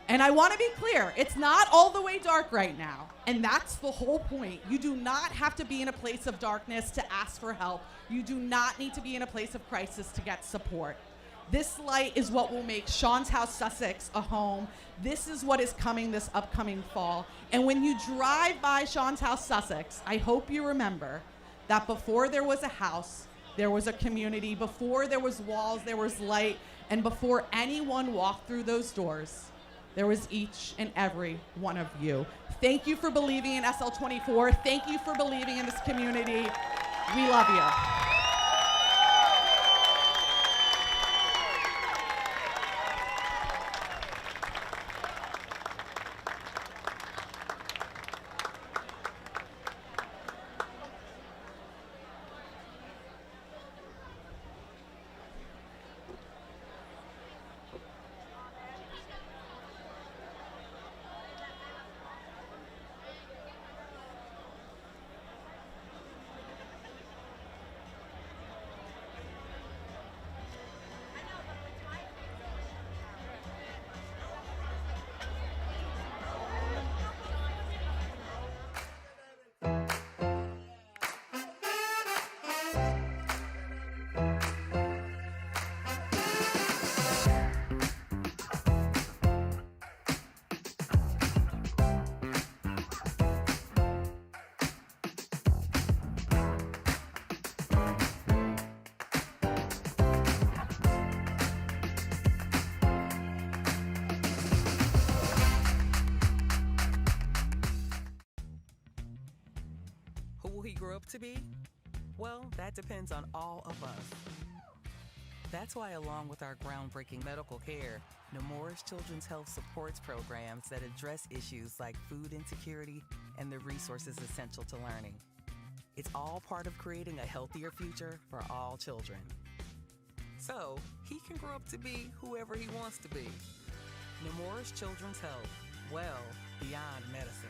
And I want to be clear, it's not all the way dark right now, and that's the whole point. You do not have to be in a place of darkness to ask for help. You do not need to be in a place of crisis to get support. This light is what will make Sean's House Sussex a home. This is what is coming this upcoming fall. And when you drive by Sean's House Sussex, I hope you remember that before there was a house, there was a community. Before there was walls, there was light. And before anyone walked through those doors, there was each and every one of you. Thank you for believing in SL24. Thank you for believing in this community. We love you. Who will he grow up to be? Well, that depends on all of us. That's why, along with our groundbreaking medical care, Newark's Children's Health supports programs that address issues like food insecurity and the resources essential to learning. It's all part of creating a healthier future for all children. So, he can grow up to be whoever he wants to be. Newark's Children's Health, well beyond medicine.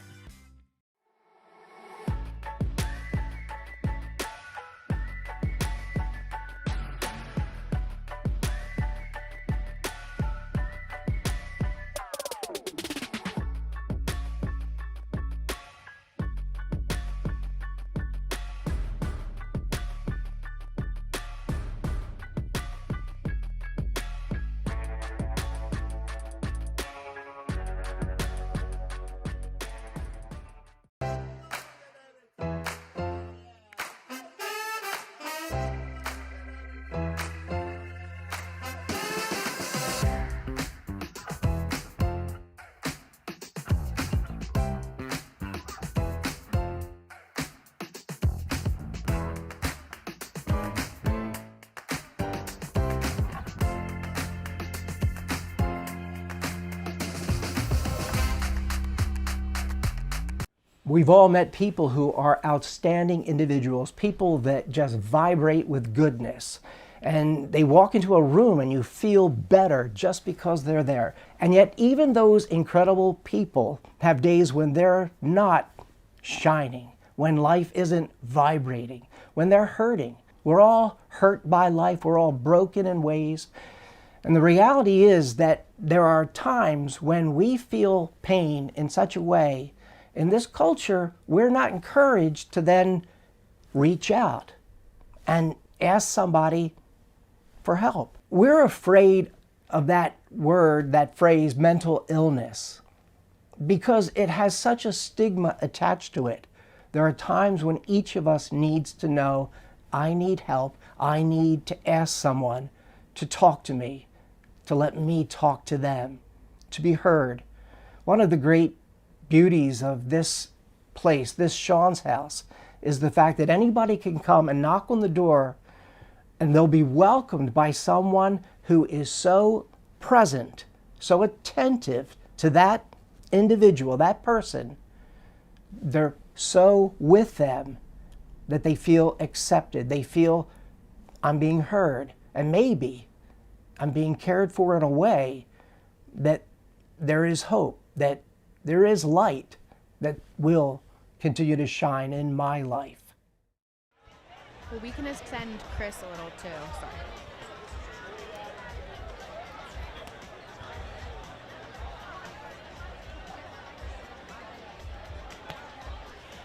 We've all met people who are outstanding individuals, people that just vibrate with goodness. And they walk into a room and you feel better just because they're there. And yet even those incredible people have days when they're not shining, when life isn't vibrating, when they're hurting. We're all hurt by life, we're all broken in ways. And the reality is that there are times when we feel pain in such a way. In this culture, we're not encouraged to then reach out and ask somebody for help. We're afraid of that word, that phrase, mental illness, because it has such a stigma attached to it. There are times when each of us needs to know, I need help, I need to ask someone to talk to me, to let me talk to them, to be heard. One of the great beauties of this place, this Sean's House, is the fact that anybody can come and knock on the door and they'll be welcomed by someone who is so present, so attentive to that individual, that person. They're so with them that they feel accepted. They feel, I'm being heard, and maybe I'm being cared for in a way that there is hope, that there is light that will continue to shine in my life. Well, we can extend Chris a little too. Sorry.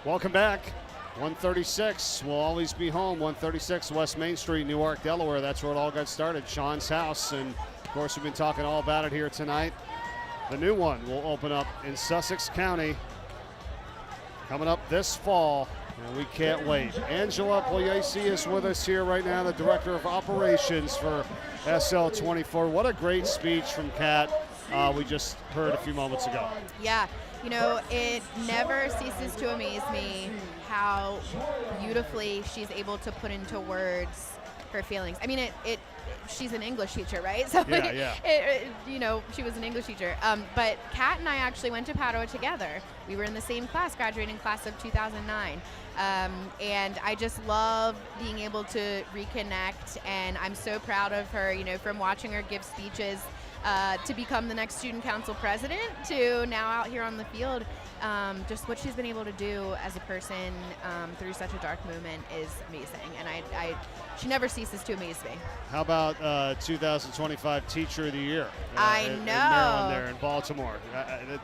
Welcome back. 136 will always be home. 136 West Main Street, Newark, Delaware. That's where it all got started, Sean's house. And of course, we've been talking all about it here tonight. The new one will open up in Sussex County coming up this fall, and we can't wait. Angela Pugliese is with us here right now, the Director of Operations for SL24. What a great speech from Kat we just heard a few moments ago. Yeah, you know, it never ceases to amaze me how beautifully she's able to put into words her feelings. I mean, she's an English teacher, right? So you know, she was an English teacher. But Kat and I actually went to Padua together. We were in the same class, graduating class of 2009. And I just love being able to reconnect, and I'm so proud of her, you know, from watching her give speeches to become the next student council president to now out here on the field. Just what she's been able to do as a person through such a dark moment is amazing, and she never ceases to amaze me. How about 2025 Teacher of the Year? I know. In Maryland there in Baltimore.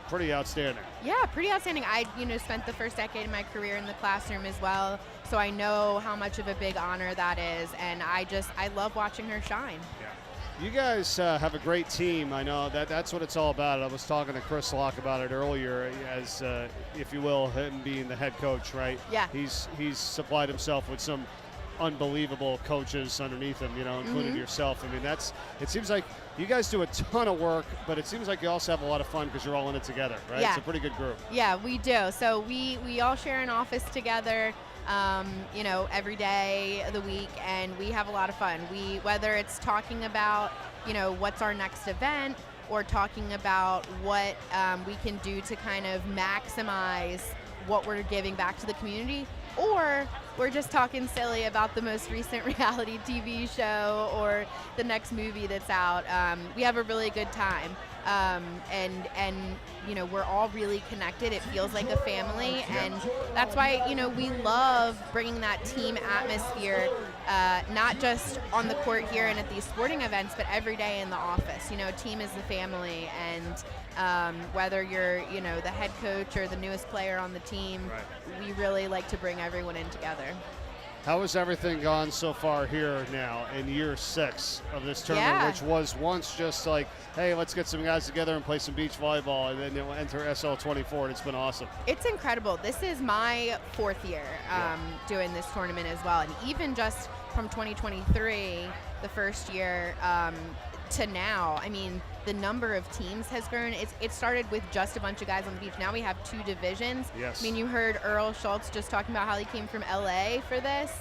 Pretty outstanding. Yeah, pretty outstanding. I, you know, spent the first decade of my career in the classroom as well, so I know how much of a big honor that is, and I love watching her shine. Yeah. You guys have a great team. I know that's what it's all about. I was talking to Chris Locke about it earlier, as if you will, him being the head coach, right? Yeah. He's supplied himself with some unbelievable coaches underneath him, you know, including yourself. I mean, it seems like you guys do a ton of work, but it seems like you also have a lot of fun because you're all in it together, right? Yeah. It's a pretty good group. Yeah, we do. So we all share an office together, you know, every day of the week, and we have a lot of fun. Whether it's talking about, you know, what's our next event, or talking about what we can do to kind of maximize what we're giving back to the community, or we're just talking silly about the most recent reality TV show or the next movie that's out. We have a really good time. And you know, we're all really connected. It feels like a family, and that's why, you know, we love bringing that team atmosphere, not just on the court here and at these sporting events, but every day in the office. You know, a team is the family, and whether you're, you know, the head coach or the newest player on the team, we really like to bring everyone in together. How has everything gone so far here now in year 6 of this tournament, which was once just like, hey, let's get some guys together and play some beach volleyball, and then they'll enter SL24, and it's been awesome. It's incredible. This is my 4th year doing this tournament as well, and even just from 2023, the first year, to now, I mean, the number of teams has grown. It started with just a bunch of guys on the beach. Now we have 2 divisions. Yes. I mean, you heard Earl Schultz just talking about how he came from LA for this.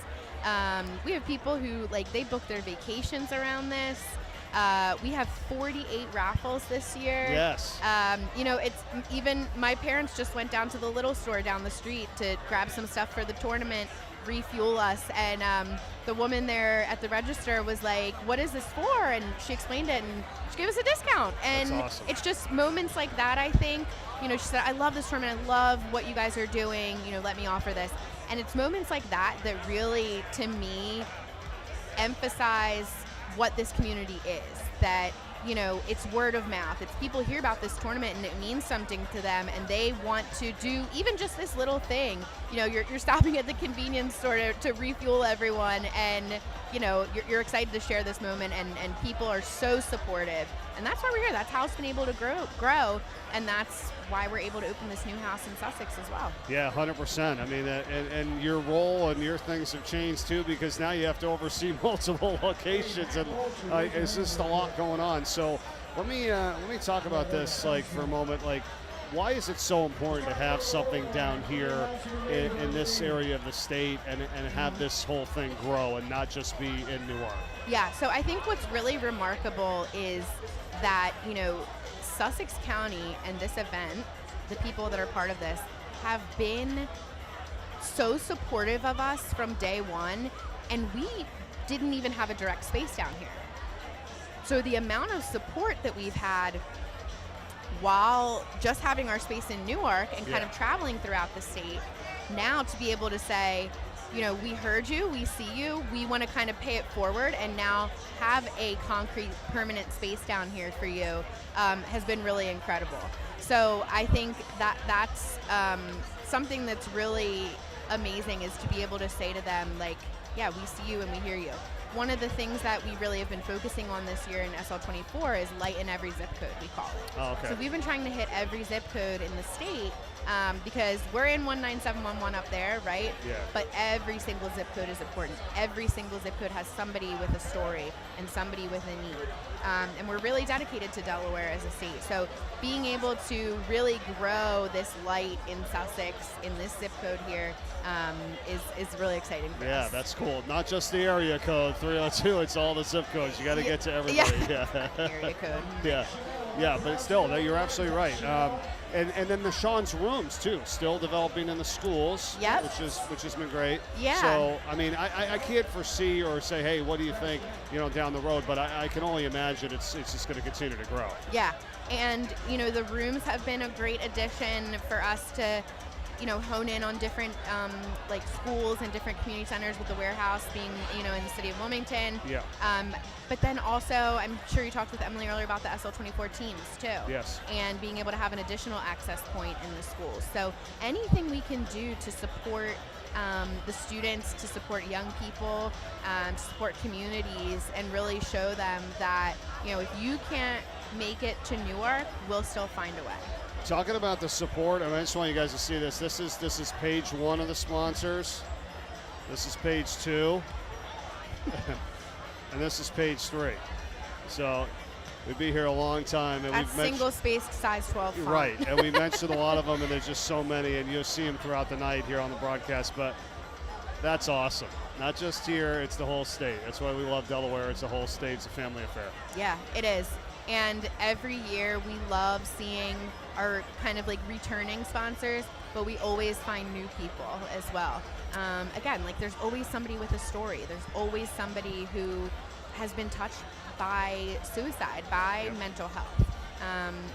We have people who, like, they book their vacations around this. We have 48 raffles this year. Yes. You know, it's even, my parents just went down to the little store down the street to grab some stuff for the tournament, refuel us, and the woman there at the register was like, what is this for? And she explained it, and she gave us a discount. And that's awesome. It's just moments like that, I think. You know, she said, I love this tournament, I love what you guys are doing, you know, let me offer this. And it's moments like that that really, to me, emphasize what this community is. That, you know, it's word of mouth. It's people hear about this tournament and it means something to them, and they want to do even just this little thing. You know, you're stopping at the convenience store to refuel everyone, and, you know, you're excited to share this moment, and people are so supportive. And that's why we're here. That's how it's been able to grow, and that's why we're able to open this new house in Sussex as well. Yeah, 100%. I mean, and your role and your things have changed too, because now you have to oversee multiple locations, and it's just a lot going on. So let me talk about this, like, for a moment. Like, why is it so important to have something down here in this area of the state and have this whole thing grow and not just be in Newark? Yeah, so I think what's really remarkable is that, you know, Sussex County and this event, the people that are part of this, have been so supportive of us from day one, and we didn't even have a direct space down here. So the amount of support that we've had while just having our space in Newark and kind of traveling throughout the state, now to be able to say, you know, we heard you, we see you, we want to kind of pay it forward and now have a concrete permanent space down here for you has been really incredible. So I think that that's something that's really amazing, is to be able to say to them, like, yeah, we see you and we hear you. One of the things that we really have been focusing on this year in SL24 is light in every zip code, we call it. Oh, okay. So we've been trying to hit every zip code in the state because we're in 19711 up there, right? Yeah. But every single zip code is important. Every single zip code has somebody with a story and somebody with a need. And we're really dedicated to Delaware as a state. So being able to really grow this light in Sussex, in this zip code here, is really exciting for us. Yeah, that's cool. Not just the area code 302, it's all the zip codes. You got to get to everybody. Yeah. Area code. Yeah, but still, no, you're absolutely right. And then the Sean's rooms too, still developing in the schools. Yep. Which has been great. Yeah. So I mean, I can't foresee or say, hey, what do you think, you know, down the road? But I can only imagine it's just going to continue to grow. Yeah, and you know, the rooms have been a great addition for us to, you know, hone in on different like schools and different community centers, with the warehouse being, you know, in the city of Wilmington. Yeah. But then also, I'm sure you talked with Emily earlier about the SL24 teams too. Yes. And being able to have an additional access point in the schools. So anything we can do to support the students, to support young people, to support communities, and really show them that, you know, if you can't make it to Newark, we'll still find a way. Talking about the support, I just want you guys to see this. This is page 1 of the sponsors. This is page 2. And this is page 3. So we'd be here a long time. And That's single-spaced size 12 font. Right, and we mentioned a lot of them, and there's just so many, and you'll see them throughout the night here on the broadcast. But that's awesome. Not just here, it's the whole state. That's why we love Delaware. It's the whole state. It's a family affair. Yeah, it is. And every year we love seeing our kind of like returning sponsors, but we always find new people as well. Again, like there's always somebody with a story. There's always somebody who has been touched by suicide, by mental health.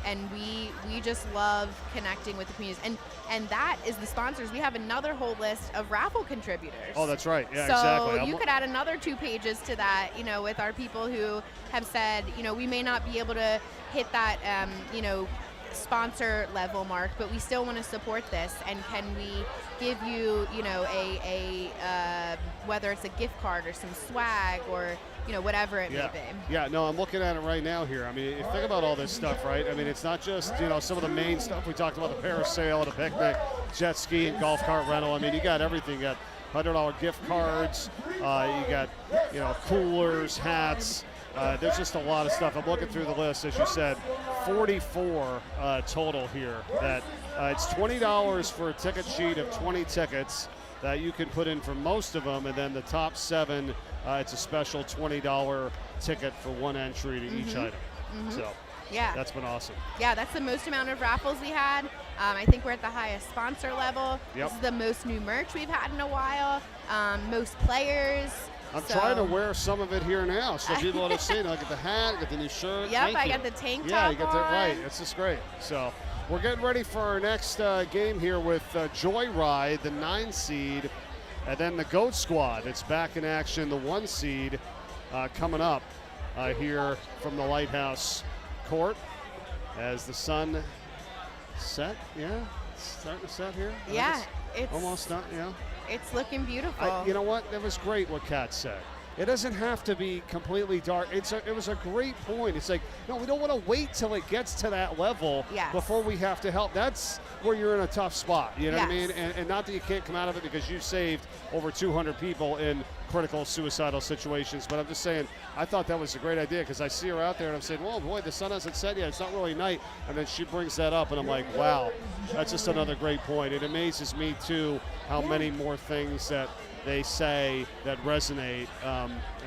And we just love connecting with the communities. And that is the sponsors. We have another whole list of raffle contributors. Oh, that's right. Yeah, so exactly. So you could add another 2 pages to that, you know, with our people who have said, you know, we may not be able to hit that, you know, sponsor level mark, but we still want to support this, and can we give you, you know, a whether it's a gift card or some swag or, you know, whatever it may be. Yeah, no, I'm looking at it right now here. I mean, if you think about all this stuff, right? I mean, it's not just, you know, some of the main stuff we talked about, the parasail, the picnic, jet ski, and golf cart rental. I mean, you got everything. You got $100 gift cards. You got, you know, coolers, hats. There's just a lot of stuff. I'm looking through the list, as you said, 44 total here. That it's $20 for a ticket sheet of 20 tickets that you can put in for most of them, and then the top 7, it's a special $20 ticket for 1 entry to each item. So yeah, that's been awesome. Yeah, that's the most amount of raffles we had. I think we're at the highest sponsor level. Yep. This is the most new merch we've had in a while. Most players. I'm trying to wear some of it here now, so people will see. I get the hat, I get the new shirt. Yep, I got the tank top. Yeah, you get that right. on. It's just great. So we're getting ready for our next game here with Joyride, the 9 seed, and then the Goat Squad. It's back in action, the 1 seed, coming up here from the Lighthouse Court as the sun set. Yeah, it's starting to set here. Yeah, it's almost done. Yeah. It's looking beautiful. You know what? That was great what Kat said. it doesn't have to be completely dark. It was a great point. It's like, no, we don't want to wait till it gets to that level before we have to help. That's where you're in a tough spot, you know what I mean? And not that you can't come out of it because you saved over 200 people in critical suicidal situations, but I'm just saying, I thought that was a great idea because I see her out there and I'm saying, well, boy, the sun hasn't set yet. It's not really night. And then she brings that up and I'm like, wow, that's just another great point. It amazes me, too, how many more things that they say that resonate.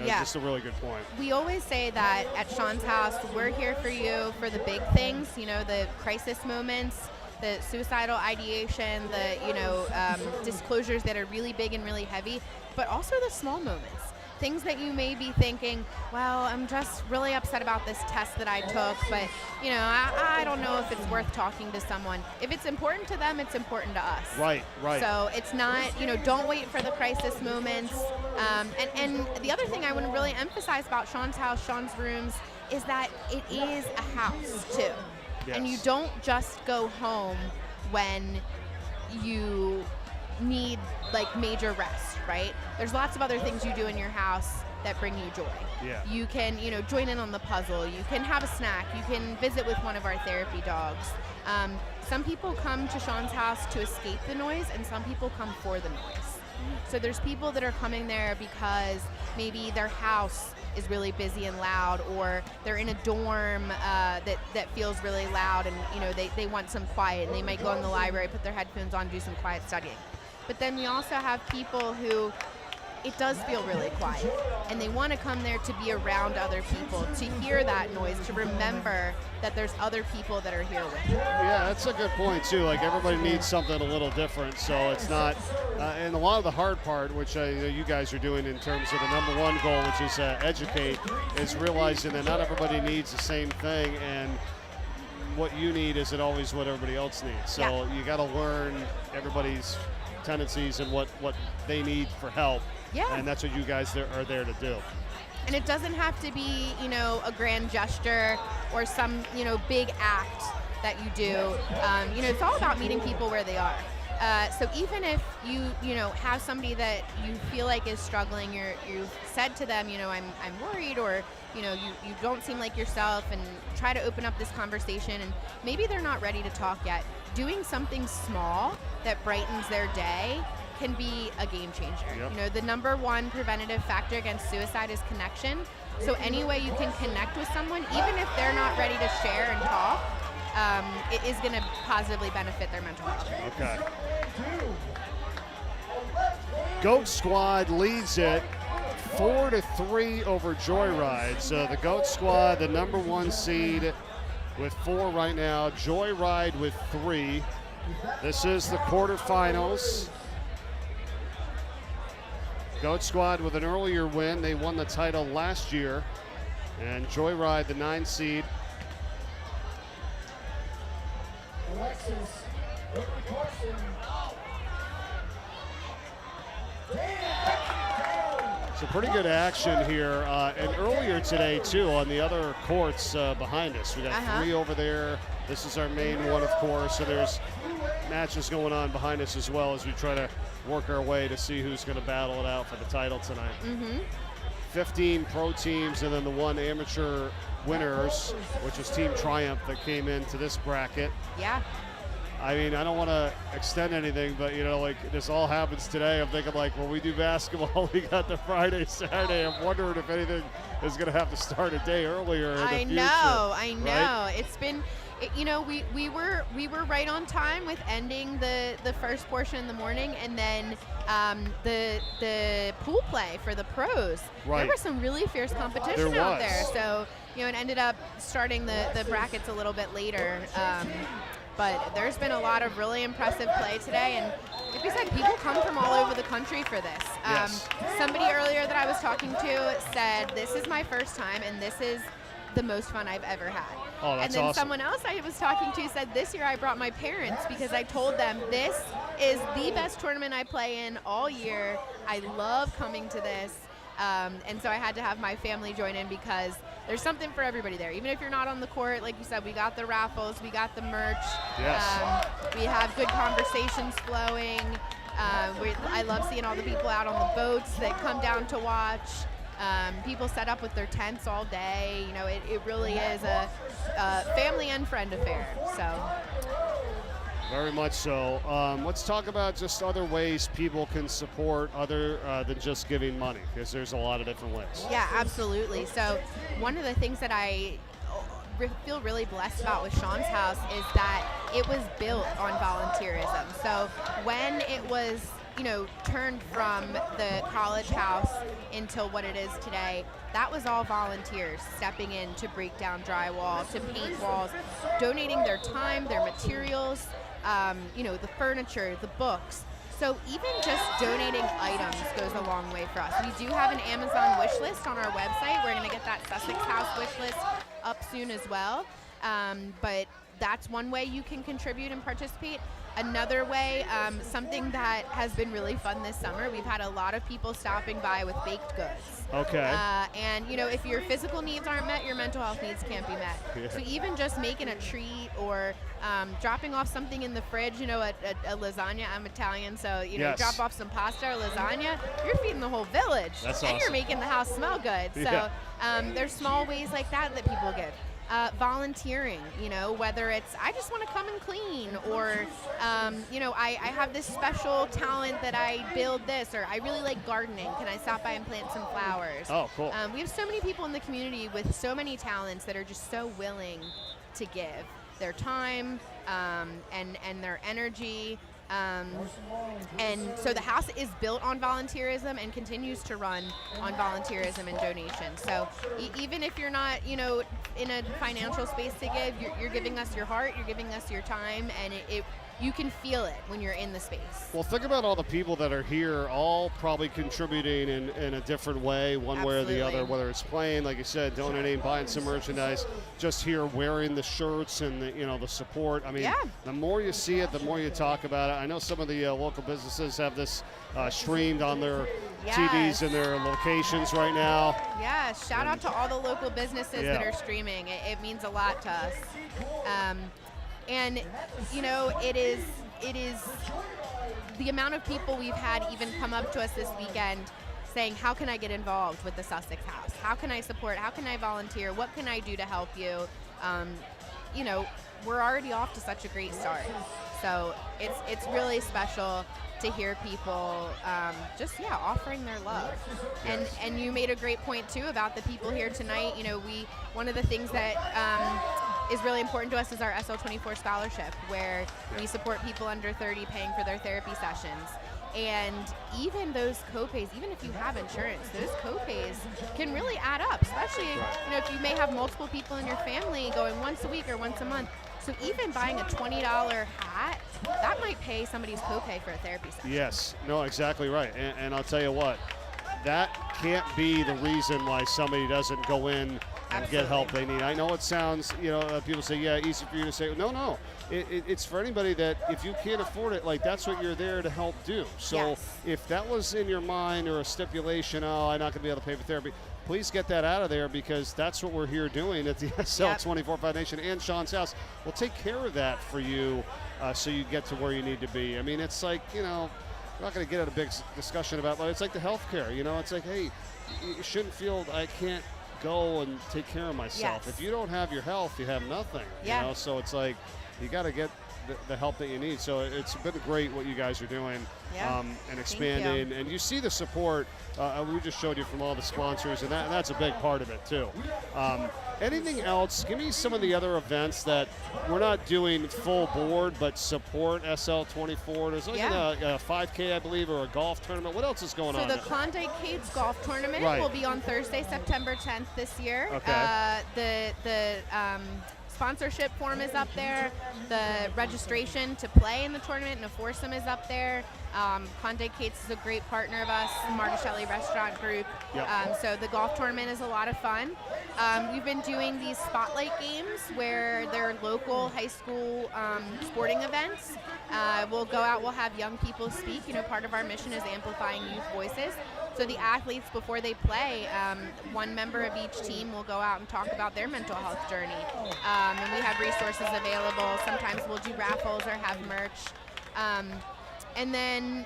Just a really good point. We always say that at Sean's house, we're here for you for the big things, you know, the crisis moments, the suicidal ideation, the, disclosures that are really big and really heavy, but also the small moments. Things that you may be thinking, well, I'm just really upset about this test that I took, but, I don't know if it's worth talking to someone. If it's important to them, it's important to us. Right. So it's not, don't wait for the crisis moments. And the other thing I want to really emphasize about Sean's house, Sean's rooms, is that it is a house, too. Yes. And you don't just go home when you need major rest, right? There's lots of other things you do in your house that bring you joy. Yeah. You can, join in on the puzzle. You can have a snack. You can visit with one of our therapy dogs. Some people come to Sean's house to escape the noise, and some people come for the noise. So there's people that are coming there because maybe their house is really busy and loud, or they're in a dorm that feels really loud, and they want some quiet, and they might go in the library, put their headphones on, do some quiet studying. But then we also have people who it does feel really quiet, and they want to come there to be around other people, to hear that noise, to remember that there's other people that are here with them. Yeah, that's a good point, too. Like, everybody needs something a little different, so it's not and a lot of the hard part, which you guys are doing in terms of the number one goal, which is educate, is realizing that not everybody needs the same thing, and what you need isn't always what everybody else needs. So you got to learn everybody's tendencies and what they need for help. Yeah. And that's what you guys are there to do. And it doesn't have to be, a grand gesture or some, big act that you do. It's all about meeting people where they are. So even if you have somebody that you feel like is struggling, you've said to them, I'm worried, or you don't seem like yourself, and try to open up this conversation, and maybe they're not ready to talk yet. Doing something small that brightens their day can be a game changer. Yep. The number one preventative factor against suicide is connection. So any way you can connect with someone, even if they're not ready to share and talk, it is going to positively benefit their mental health. Okay. Goat Squad leads it 4-3 over Joyride. So the Goat Squad, the number one seed, with 4 right now. Joyride with 3. This is the quarterfinals. Goat Squad with an earlier win. They won the title last year. And Joyride, the 9 seed. Alexis, Carson. So pretty good action here. And earlier today, too, on the other courts behind us. We got 3 over there. This is our main one, of course. So there's matches going on behind us as well as we try to work our way to see who's going to battle it out for the title tonight. 15 pro teams, and then the 1 amateur winners, which was Team Triumph that came into this bracket. Yeah. I mean, I don't want to extend anything, but, this all happens today. I'm thinking, when we do basketball, we got the Friday, Saturday. I'm wondering if anything is going to have to start a day earlier in the future. I know. Right? It's been, we were right on time with ending the first portion in the morning, and then the pool play for the pros. Right. There was some really fierce competition out there. So, it ended up starting the brackets a little bit later. But there's been a lot of really impressive play today, and like we said, people come from all over the country for this. Somebody earlier that I was talking to said, this is my first time, and this is the most fun I've ever had. Oh, that's and then awesome. someone else I was talking to said, this year I brought my parents because I told them this is the best tournament I play in all year. I love coming to this. And so I had to have my family join in because there's something for everybody there. Even if you're not on the court, like you said, we got the raffles, we got the merch. Yes. We have good conversations flowing. I love seeing all the people out on the boats that come down to watch. People set up with their tents all day. You know, it really is a family and friend affair. So. Very much so. Let's talk about just other ways people can support other than just giving money, because there's a lot of different ways. Yeah, absolutely. So one of the things that I feel really blessed about with Sean's house is that it was built on volunteerism. So when it was, you know, turned from the college house into what it is today, that was all volunteers stepping in to break down drywall, to paint walls, donating their time, their materials, you know, the furniture, the books. So even just donating items goes a long way for us. We do have an Amazon wish list on our website. We're going to get that Sussex House wish list up soon as well. But that's one way you can contribute and participate. Another way, something that has been really fun this summer, we've had a lot of people stopping by with baked goods. Okay. And, you know, if your physical needs aren't met, your mental health needs can't be met. Yeah. So even just making a treat or dropping off something in the fridge, you know, a lasagna, I'm Italian, so, you know, Yes. drop off some pasta or lasagna, you're feeding the whole village. That's and awesome. you're making the house smell good. So Yeah. there's small ways like that that people give. Volunteering, you know, whether it's I just want to come and clean, or you know, I have this special talent that I build this, or I really like gardening, can I stop by and plant some flowers? Oh, cool. We have so many people in the community with so many talents that are just so willing to give their time and their energy. And so the house is built on volunteerism and continues to run on volunteerism and donations. So even if you're not, you know, in a financial space to give, you're giving us your heart, you're giving us your time, and you can feel it when you're in the space. Well, think about all the people that are here, all probably contributing in a different way, one way or the other, whether it's playing, like you said, donating, buying some merchandise, just here wearing the shirts and the, you know, the support. I mean, the more you see it, the more you talk about it. I know some of the local businesses have this streamed on their TVs in their locations right now. Yeah, shout out to all the local businesses that are streaming. It means a lot to us. And, you know, it is the amount of people we've had even come up to us this weekend saying, how can I get involved with the Sussex House? How can I support? How can I volunteer? What can I do to help you? You know, we're already off to such a great start. So it's really special to hear people just offering their love. And you made a great point too about the people here tonight. You know, one of the things that is really important to us is our SL24 scholarship, where we support people under 30 paying for their therapy sessions. And even those co-pays, even if you have insurance, those co-pays can really add up, especially you know, if you may have multiple people in your family going once a week or once a month. So even buying a $20 hat, that might pay somebody's copay for a therapy session. Yes, no, exactly right. And I'll tell you what, that can't be the reason why somebody doesn't go in and get help they need. I know it sounds, you know, people say, yeah, easy for you to say. No. It's for anybody that if you can't afford it, like that's what you're there to help do. So if that was in your mind or a stipulation, oh, I'm not going to be able to pay for therapy, please get that out of there, because that's what we're here doing at the SL24 Foundation and Sean's house. We'll take care of that for you so you get to where you need to be. I mean, it's like, you know, we're not going to get at a big discussion about, but it's like the healthcare, you know, it's like, hey, you shouldn't feel I can't go and take care of myself. If you don't have your health, you have nothing. You know, so it's like you got to get the help that you need. So it's been great what you guys are doing and expanding. And you see the support. We just showed you from all the sponsors, and that's a big part of it too. Anything else? Give me some of the other events that we're not doing full board, but support SL24. There's like a 5K, I believe, or a golf tournament. What else is going on? So the Klondike Cates Golf Tournament will be on Thursday, September 10th this year. Okay. The sponsorship form is up there. The registration to play in the tournament and a foursome is up there. Klondike Cates is a great partner of us, Marticelli Restaurant Group. So the golf tournament is a lot of fun. We've been doing these spotlight games where they're local high school sporting events. We'll go out, we'll have young people speak. You know, part of our mission is amplifying youth voices. So the athletes, before they play, one member of each team will go out and talk about their mental health journey. And we have resources available. Sometimes we'll do raffles or have merch. And then,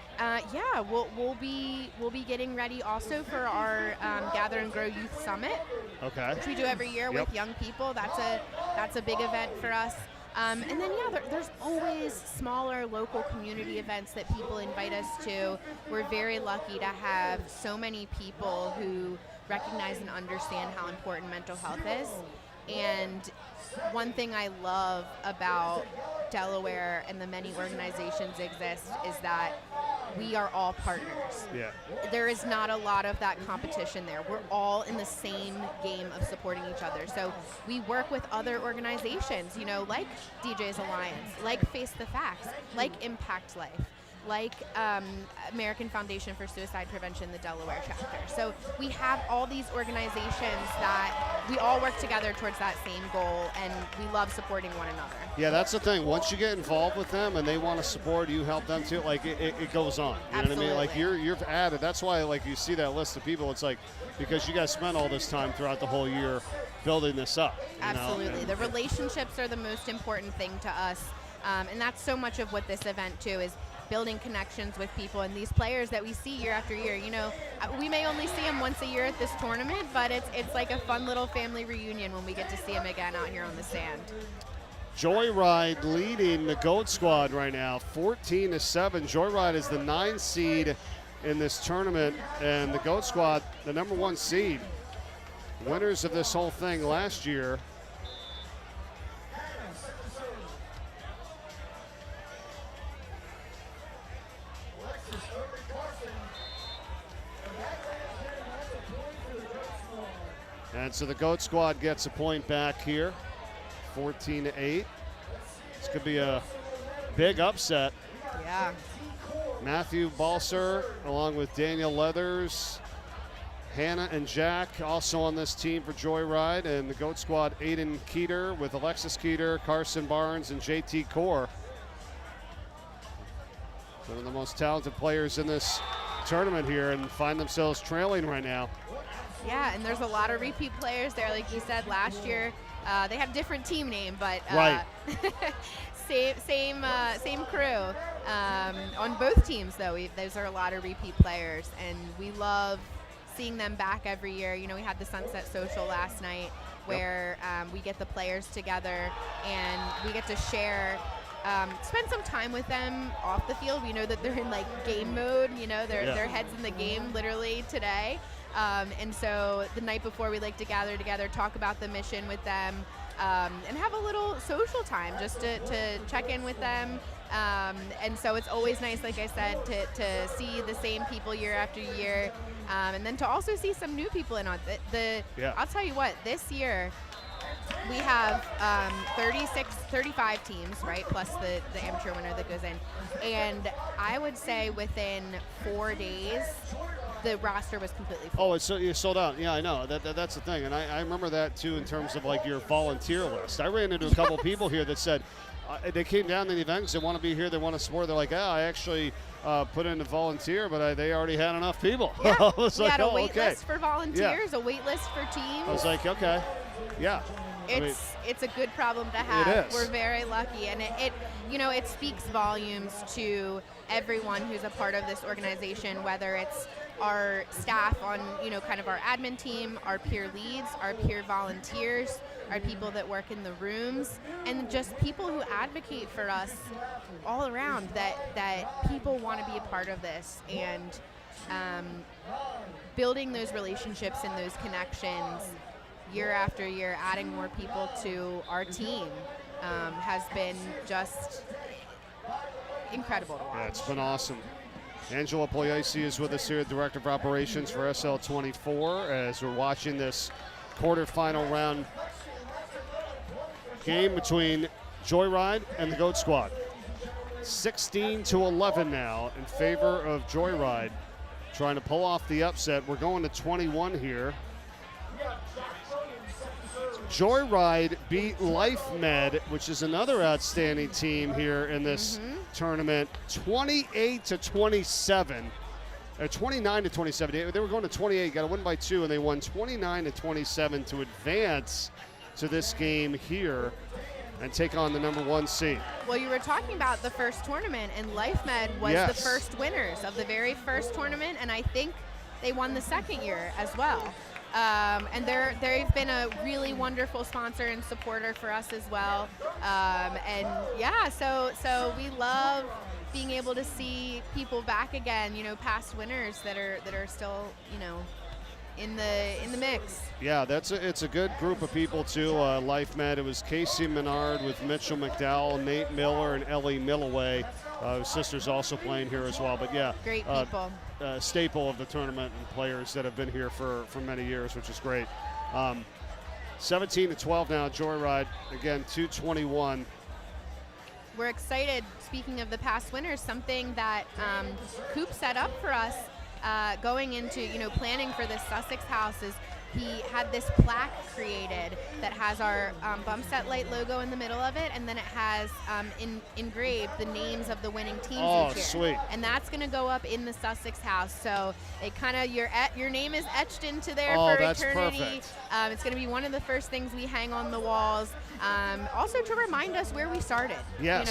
we'll be getting ready also for our Gather and Grow Youth Summit, which we do every year with young people. That's a big event for us. And then, there's always smaller local community events that people invite us to. We're very lucky to have so many people who recognize and understand how important mental health is. And one thing I love about Delaware and the many organizations exist is that we are all partners. Yeah. There is not a lot of that competition there. We're all in the same game of supporting each other. So we work with other organizations, like DJ's Alliance, like Face the Facts, like Impact Life, like American Foundation for Suicide Prevention, the Delaware chapter. So we have all these organizations that we all work together towards that same goal, and we love supporting one another. Yeah, that's the thing. Once you get involved with them and they want to support you, help them too, like it goes on. You know what I mean? Like you're added. That's why like you see that list of people. It's like because you guys spent all this time throughout the whole year building this up. Absolutely. The relationships are the most important thing to us, and that's so much of what this event too is. Building connections with people and these players that we see year after year. We may only see them once a year at this tournament, but it's like a fun little family reunion when we get to see them again out here on the sand. Joyride leading the GOAT squad right now, 14-7. Joyride is the 9 seed in this tournament, and the GOAT squad, the number 1 seed. Winners of this whole thing last year. And so the GOAT squad gets a point back here, 14-8. This could be a big upset. Yeah. Matthew Balser, along with Daniel Leathers, Hannah and Jack, also on this team for Joyride, and the GOAT squad, Aiden Keeter with Alexis Keeter, Carson Barnes, and JT Core. One of the most talented players in this tournament here, and find themselves trailing right now. Yeah, and there's a lot of repeat players there. Like you said, last year they had a different team name, but same crew. On both teams, though, those are a lot of repeat players, and we love seeing them back every year. We had the Sunset Social last night where we get the players together and we get to share. Spend some time with them off the field. We know that they're in game mode. Their heads in the game literally today. And so the night before, we like to gather together, talk about the mission with them, and have a little social time just to check in with them. And so it's always nice, like I said, to see the same people year after year, and then to also see some new people in on I'll tell you what, this year we have 35 teams, right, plus the amateur winner that goes in. And I would say within 4 days, the roster was completely full. Oh, it's sold out. Yeah, I know. That's the thing. And I remember that, too, in terms of, your volunteer list. I ran into a couple people here that said they came down to the event because they want to be here, they want to support. They're like, I actually put in a volunteer, but they already had enough people. Yeah. I was we like, had a wait list for volunteers, yeah. a wait list for teams. I was like, okay, yeah. It's a good problem to have. It is. We're very lucky, and it speaks volumes to everyone who's a part of this organization, whether it's our staff on kind of our admin team, our peer leads, our peer volunteers, our people that work in the rooms, and just people who advocate for us all around, that people want to be a part of this, and building those relationships and those connections year after year, adding more people to our team has been just incredible to watch. Yeah, it's been awesome. Angela Pugliese is with us here, Director of Operations for SL24, as we're watching this quarterfinal round game between Joyride and the GOAT squad. 16-11 now in favor of Joyride, trying to pull off the upset. We're going to 21 here. Joyride beat Life Med, which is another outstanding team here in this tournament, 28-27, or 29-27. They were going to 28, got to win by 2, and they won 29-27 to advance to this game here. and take on the number 1 seed. Well, you were talking about the first tournament, and LifeMed was Yes. the first winners of the very first tournament, and I think they won the second year as well. And they've been a really wonderful sponsor and supporter for us as well. And yeah, so we love being able to see people back again, past winners that are still, in the mix. Yeah, it's a good group of people too. LifeMed. It was Casey Menard with Mitchell McDowell, Nate Miller, and Ellie Millaway. His sister's also playing here as well. But yeah, Great people. Staple of the tournament and players that have been here for many years, which is great. 17-12 now. Joyride again, 2:21. We're excited. Speaking of the past winners, something that Coop set up for us. Going into, planning for this Sussex house is he had this plaque created that has our Bumstead Light logo in the middle of it, and then it has engraved the names of the winning teams each year. Sweet. And that's going to go up in the Sussex house. So it kind of your name is etched into there for that's eternity. Perfect. It's going to be one of the first things we hang on the walls. Also to remind us where we started. Yes.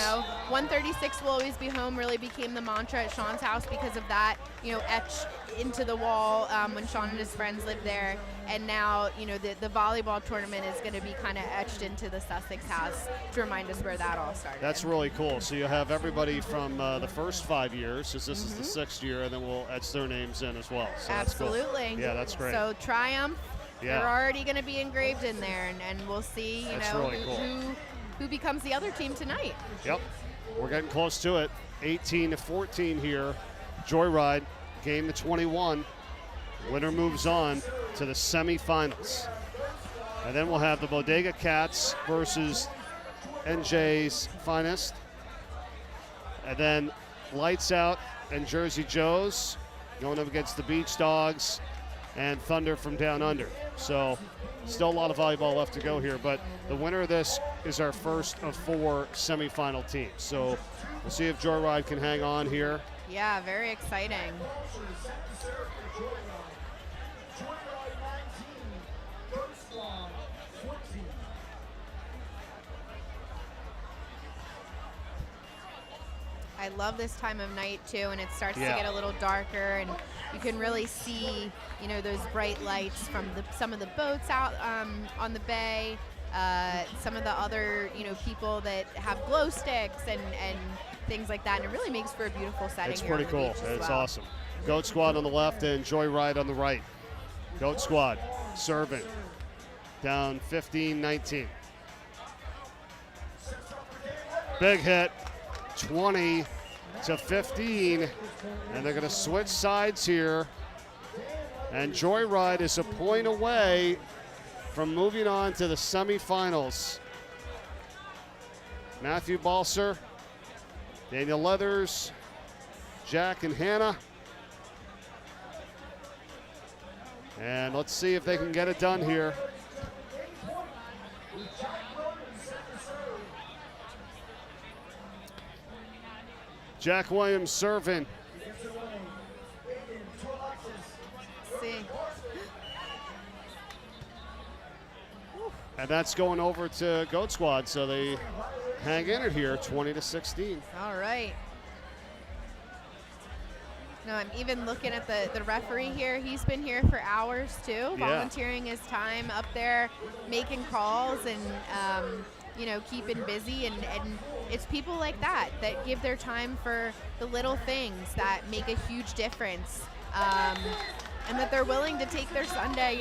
136 will always be home really became the mantra at Sean's house because of that, etched into the wall when Sean and his friends lived there. And now, the volleyball tournament is going to be kind of etched into the Sussex house to remind us where that all started. That's really cool. So you have everybody from the first 5 years, as this is the 6th year, and then we'll etch their names in as well. So Absolutely. That's cool. Yeah, that's great. So Triumph, Yeah. they're already going to be engraved in there, and we'll see, really cool. who becomes the other team tonight. Yep. We're getting close to it. 18-14 here. Joyride, game to 21. Winner moves on to the semifinals. And then we'll have the Bodega Cats versus NJ's Finest. And then Lights Out and Jersey Joes going up against the Beach Dogs and Thunder from Down Under. So still a lot of volleyball left to go here, but the winner of this is our first of 4 semifinal teams. So we'll see if Joyride can hang on here. Yeah, very exciting. I love this time of night too, and it starts to get a little darker, and you can really see, those bright lights from some of the boats out on the bay, some of the other, people that have glow sticks and things like that, and it really makes for a beautiful setting. It's here pretty on the cool. beach as It's well. awesome. Goat Squad on the left and Joyride on the right. Goat Squad serving down 15-19. Big hit, 20-15, and they're going to switch sides here. And Joyride is a point away from moving on to the semifinals. Matthew Balser, Daniel Leathers, Jack and Hannah. And let's see if they can get it done here. Jack Williams serving. See. And that's going over to Goat Squad, so they hang in it here, 20-16. All right. No, I'm even looking at the referee here. He's been here for hours too, volunteering his time up there, making calls and keeping busy. And it's people like that that give their time for the little things that make a huge difference. And that they're willing to take their Sunday.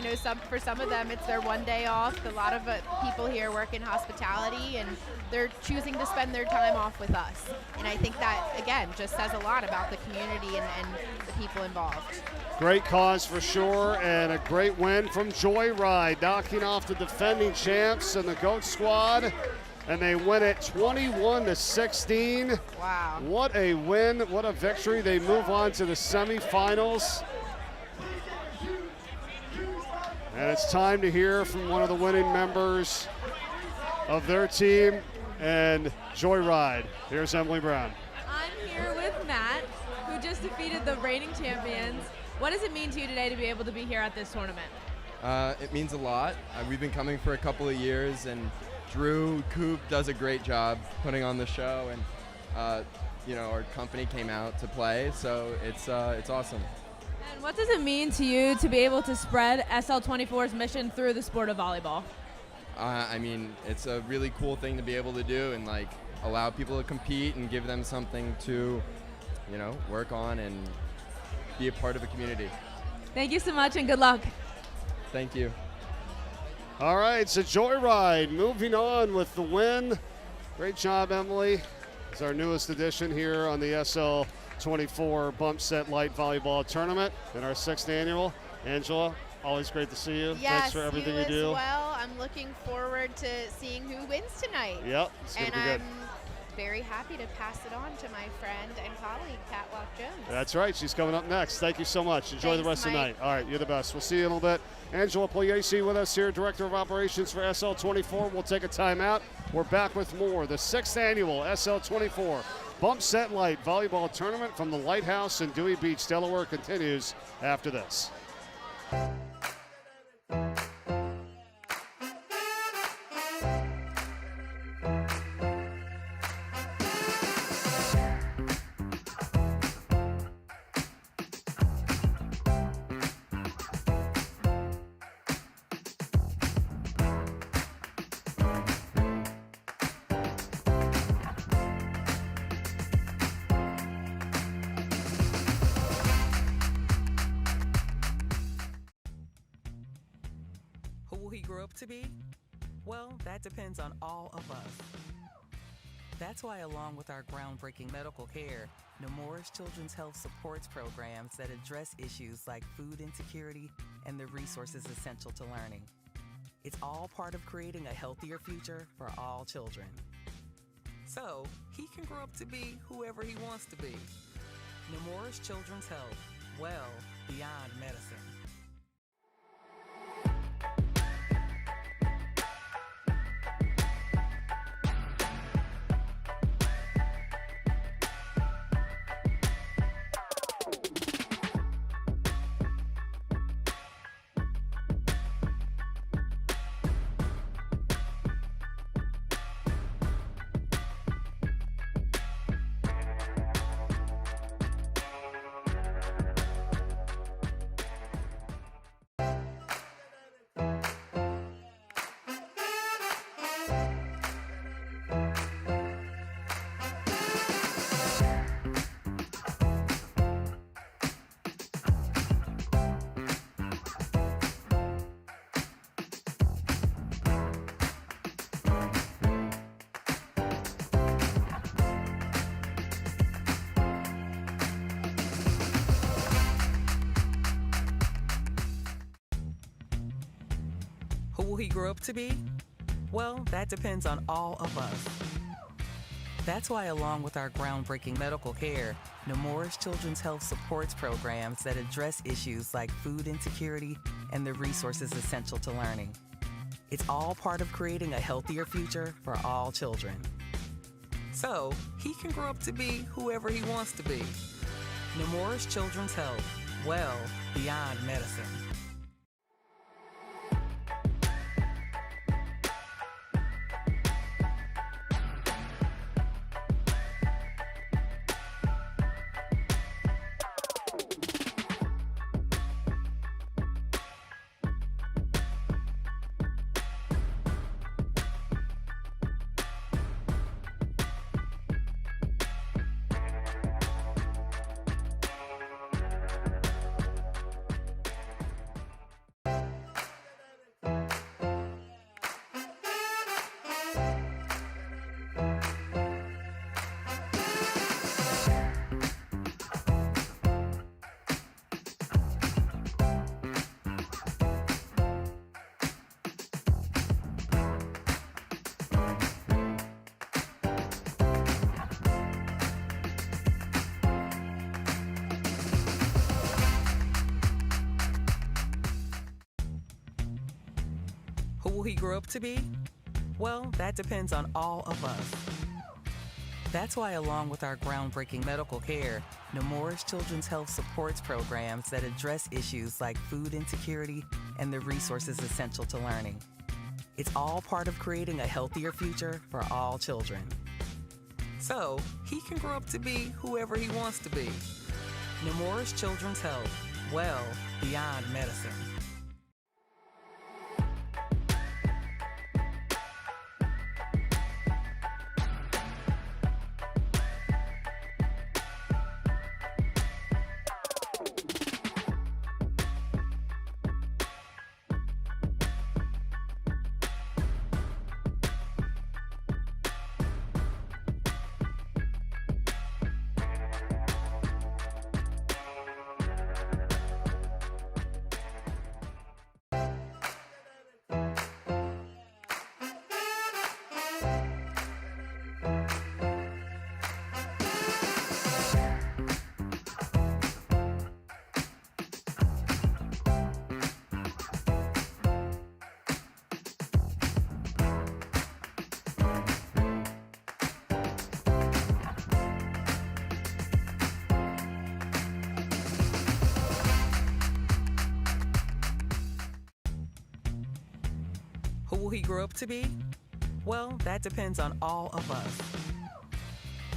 For some of them, it's their one day off. A lot of people here work in hospitality, and they're choosing to spend their time off with us. And I think that, again, just says a lot about the community and the people involved. Great cause for sure, and a great win from Joyride, knocking off the defending champs and the Goat Squad. And they win it 21-16. Wow. What a win, what a victory. They move on to the semifinals. And it's time to hear from one of the winning members of their team and Joyride. Here's Emily Brown. I'm here with Matt, who just defeated the reigning champions. What does it mean to you today to be able to be here at this tournament? It means a lot. We've been coming for a couple of years, and Drew, Coop does a great job putting on the show, and our company came out to play, so it's awesome. And what does it mean to you to be able to spread SL24's mission through the sport of volleyball? I mean, it's a really cool thing to be able to do and like allow people to compete and give them something to, work on and be a part of a community. Thank you so much and good luck. Thank you. All right, it's a joyride. Moving on with the win. Great job, Emily. It's our newest edition here on the SL24 Bump Set Light Volleyball Tournament in our 6th annual. Angela, always great to see you. Yes, thanks for everything you do. As well. I'm looking forward to seeing who wins tonight. Yep, it's going to be good. I'm very happy to pass it on to my friend and colleague, Catwalk Jones. That's right. She's coming up next. Thank you so much. Enjoy the rest of the night. All right, you're the best. We'll see you in a little bit. Angela Pugliese with us here, Director of Operations for SL24. We'll take a timeout. We're back with more. The 6th annual SL24 Bump Set Light Volleyball Tournament from the Lighthouse in Dewey Beach, Delaware continues after this. Who will he grow up to be? Well, that depends on all of us. That's why, along with our groundbreaking medical care, Nemours Children's Health supports programs that address issues like food insecurity and the resources essential to learning. It's all part of creating a healthier future for all children. So, he can grow up to be whoever he wants to be. Nemours Children's Health, well beyond medicine. Who will he grow up to be? Well, that depends on all of us. That's why, along with our groundbreaking medical care, Nemours Children's Health supports programs that address issues like food insecurity and the resources essential to learning. It's all part of creating a healthier future for all children. So, he can grow up to be whoever he wants to be. Nemours Children's Health, well beyond medicine. Who will he grow up to be? Well, that depends on all of us. That's why, along with our groundbreaking medical care, Nemours Children's Health supports programs that address issues like food insecurity and the resources essential to learning. It's all part of creating a healthier future for all children. So he can grow up to be whoever he wants to be. Nemours Children's Health, well beyond medicine. Who will he grow up to be? Well, that depends on all of us.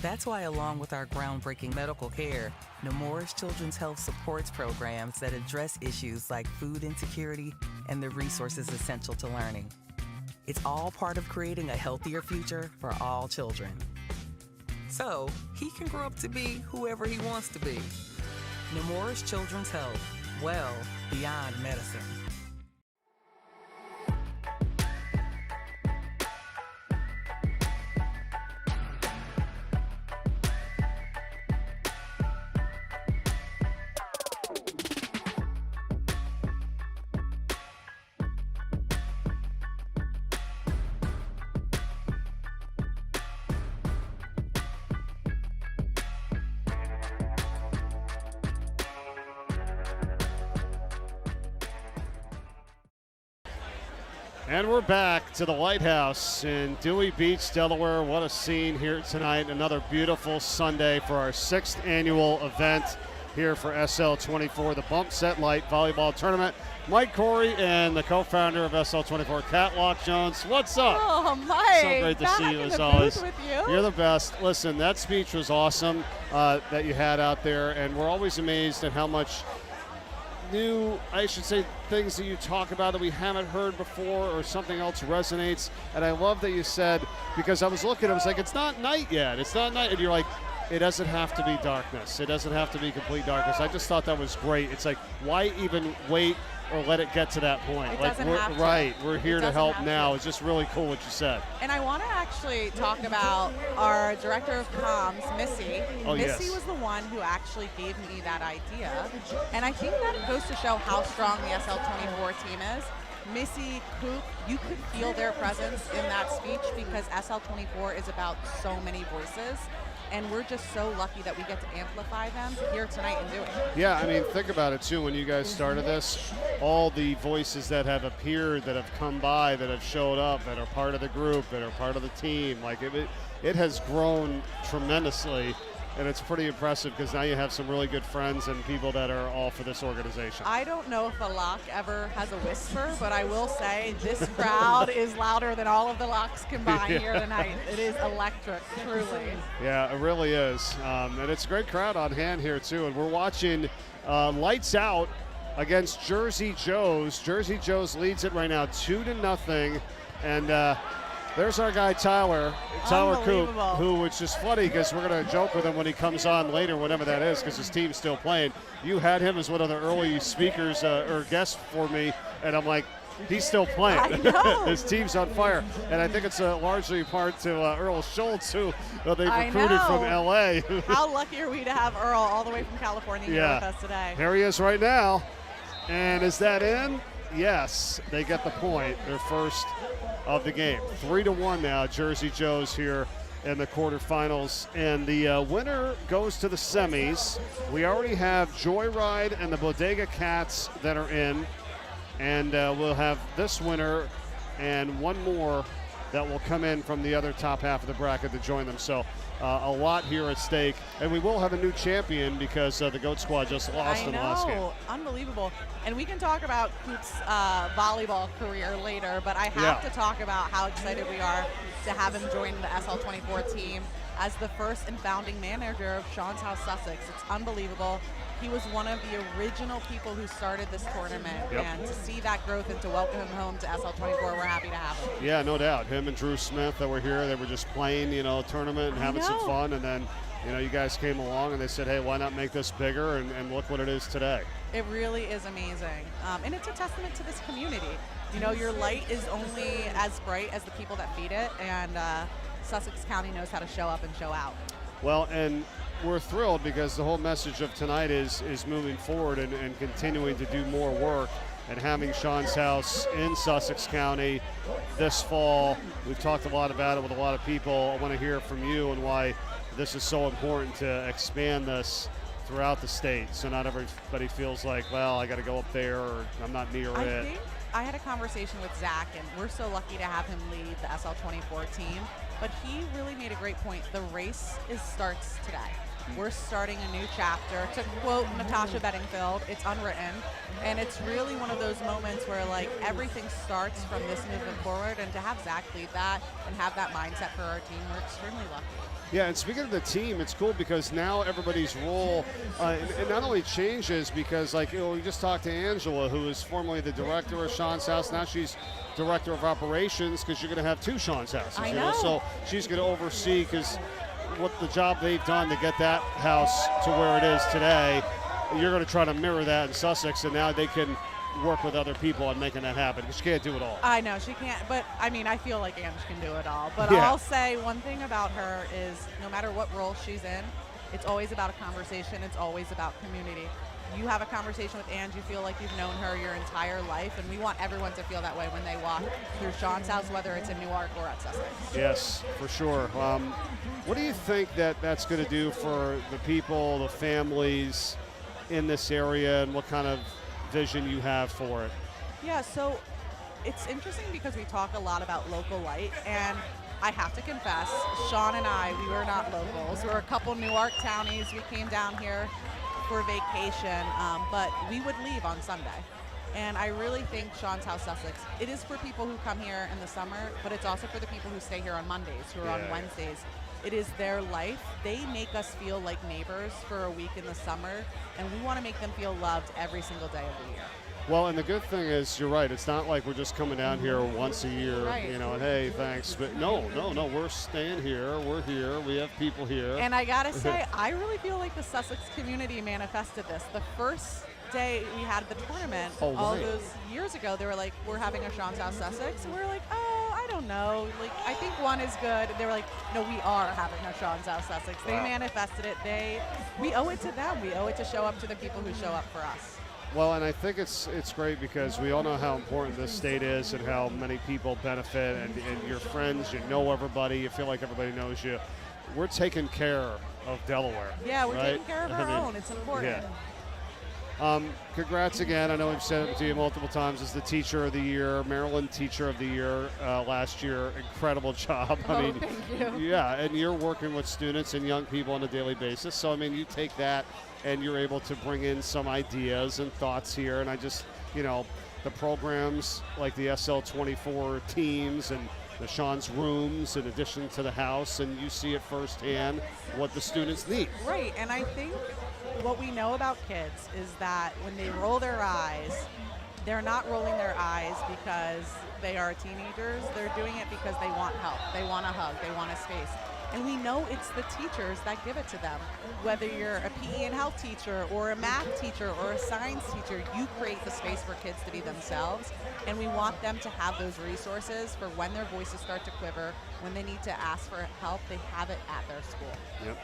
That's why, along with our groundbreaking medical care, Nemours Children's Health supports programs that address issues like food insecurity and the resources essential to learning. It's all part of creating a healthier future for all children. So he can grow up to be whoever he wants to be. Nemours Children's Health, well beyond medicine. And we're back to the Lighthouse in Dewey Beach, Delaware. What a scene here tonight. Another beautiful Sunday for our 6th annual event here for SL24, the Bump Set Light Volleyball Tournament. Mike Corey and the co-founder of SL24, Kat Locke Jones. What's up? Oh, Mike. So great to see you as always. With you. You're the best. Listen, that speech was awesome that you had out there, and we're always amazed at how much new, I should say, things that you talk about that we haven't heard before or something else resonates. And I love that you said, because I was looking, I was like, it's not night yet. It's not night. And you're like, it doesn't have to be darkness. It doesn't have to be complete darkness. I just thought that was great. It's like, why even wait or let it get to that point? It like, doesn't we're, have to. right, we're here to help have now. to. It's just really cool what you said. And I want to actually talk about our director of comms, Missy. Oh, Missy yes. was the one who actually gave me that idea. And I think that goes to show how strong the SL24 team is. Missy, Coop, you could feel their presence in that speech because SL24 is about so many voices. And we're just so lucky that we get to amplify them here tonight in Dewey. Yeah, I mean, think about it, too. When you guys started this, all the voices that have appeared, that have come by, that have showed up, that are part of the group, that are part of the team, like it has grown tremendously. And it's pretty impressive because now you have some really good friends and people that are all for this organization. I don't know if a Locke ever has a whisper, but I will say this crowd is louder than all of the Locks combined here tonight. It is electric, truly. Yeah, it really is. And it's a great crowd on hand here, too. And we're watching Lights Out against Jersey Joe's. Jersey Joe's leads it right now 2-0. And there's our guy Tyler Coop, who, which is funny because we're going to joke with him when he comes on later, whenever that is, because his team's still playing. You had him as one of the early speakers or guests for me, and I'm like, he's still playing. I know. His team's on fire. And I think it's largely part to Earl Schultz, who they recruited from L.A. How lucky are we to have Earl all the way from California here with us today? Here he is right now. And is that in? Yes, they get the point. Their first of the game. 3-1 now, Jersey Joe's here in the quarterfinals. And the winner goes to the semis. We already have Joyride and the Bodega Cats that are in. And we'll have this winner and one more that will come in from the other top half of the bracket to join them. So a lot here at stake. And we will have a new champion because the GOAT squad just lost in the last game. Unbelievable. And we can talk about Coop's volleyball career later, but I have to talk about how excited we are to have him join the SL24 team as the first and founding manager of Sean's House Sussex. It's unbelievable. He was one of the original people who started this tournament, and to see that growth and to welcome him home to SL24, we're happy to have him. Yeah, no doubt. Him and Drew Smith that were here, they were just playing, a tournament and having some fun, and then, you guys came along and they said, hey, why not make this bigger, and look what it is today. It really is amazing, and it's a testament to this community. Your light is only as bright as the people that feed it, and Sussex County knows how to show up and show out. Well, and we're thrilled because the whole message of tonight is moving forward and continuing to do more work and having Sean's House in Sussex County this fall. We've talked a lot about it with a lot of people. I want to hear from you and why this is so important to expand this throughout the state so not everybody feels like, well, I got to go up there or I'm not near it. think I had a conversation with Zach, and we're so lucky to have him lead the SL24 team, but he really made a great point. The race starts today. We're starting a new chapter. To quote Natasha Bedingfield, it's unwritten. And it's really one of those moments where everything starts from this movement forward, and to have Zach lead that and have that mindset for our team, we're extremely lucky. Yeah, and speaking of the team, it's cool because now everybody's role it not only changes because, we just talked to Angela, who is formerly the director of Sean's House. Now she's director of operations because you're going to have two Sean's Houses. I know. So she's going to oversee what the job they've done to get that house to where it is today. You're going to try to mirror that in Sussex, and now they can work with other people on making that happen because she can't do it all. I know she can't, but I feel like Ange can do it all. But I'll say one thing about her is no matter what role she's in, it's always about a conversation. It's always about community. You have a conversation with Ange, you feel like you've known her your entire life, and we want everyone to feel that way when they walk through Sean's house, whether it's in Newark or at Sussex. Yes, for sure. What do you think that's going to do for the people, the families in this area, and what kind of vision you have for it? Yeah, so it's interesting because we talk a lot about local light, and I have to confess, Sean and we were not locals. We're a couple Newark townies. We came down here for vacation, but we would leave on Sunday. And I really think Sean's House Sussex, it is for people who come here in the summer, but it's also for the people who stay here on Mondays, who are on Wednesdays. It is their life. They make us feel like neighbors for a week in the summer, and we want to make them feel loved every single day of the year. Well, and the good thing is, you're right, it's not like we're just coming down here once a year, and hey, thanks. But no, we're staying here, we're here, we have people here. And I gotta say, I really feel like the Sussex community manifested this. The first day we had the tournament, all those years ago, they were like, we're having a Sean's House Sussex, and we're like, I don't know, I think one is good. And they were like, no, we are having a Sean's House Sussex. They manifested it. We owe it to them. We owe it to show up to the people who show up for us. Well, and I think it's great because we all know how important this state is and how many people benefit, and your friends, you know everybody, you feel like everybody knows you. We're taking care of Delaware. Yeah, we're taking care of our own. It's important. Yeah. Congrats again. I know we've said it to you multiple times as the Teacher of the Year, Maryland Teacher of the Year last year. Incredible job. Thank you. Yeah, and you're working with students and young people on a daily basis. So, you take that and you're able to bring in some ideas and thoughts here. And I just, the programs like the SL24 teams and the Sean's rooms in addition to the house, and you see it firsthand what the students need. Right, and I think what we know about kids is that when they roll their eyes, they're not rolling their eyes because they are teenagers. They're doing it because they want help. They want a hug. They want a space. And we know it's the teachers that give it to them. Whether you're a PE and health teacher or a math teacher or a science teacher, you create the space for kids to be themselves. And we want them to have those resources for when their voices start to quiver, when they need to ask for help, they have it at their school. Yep.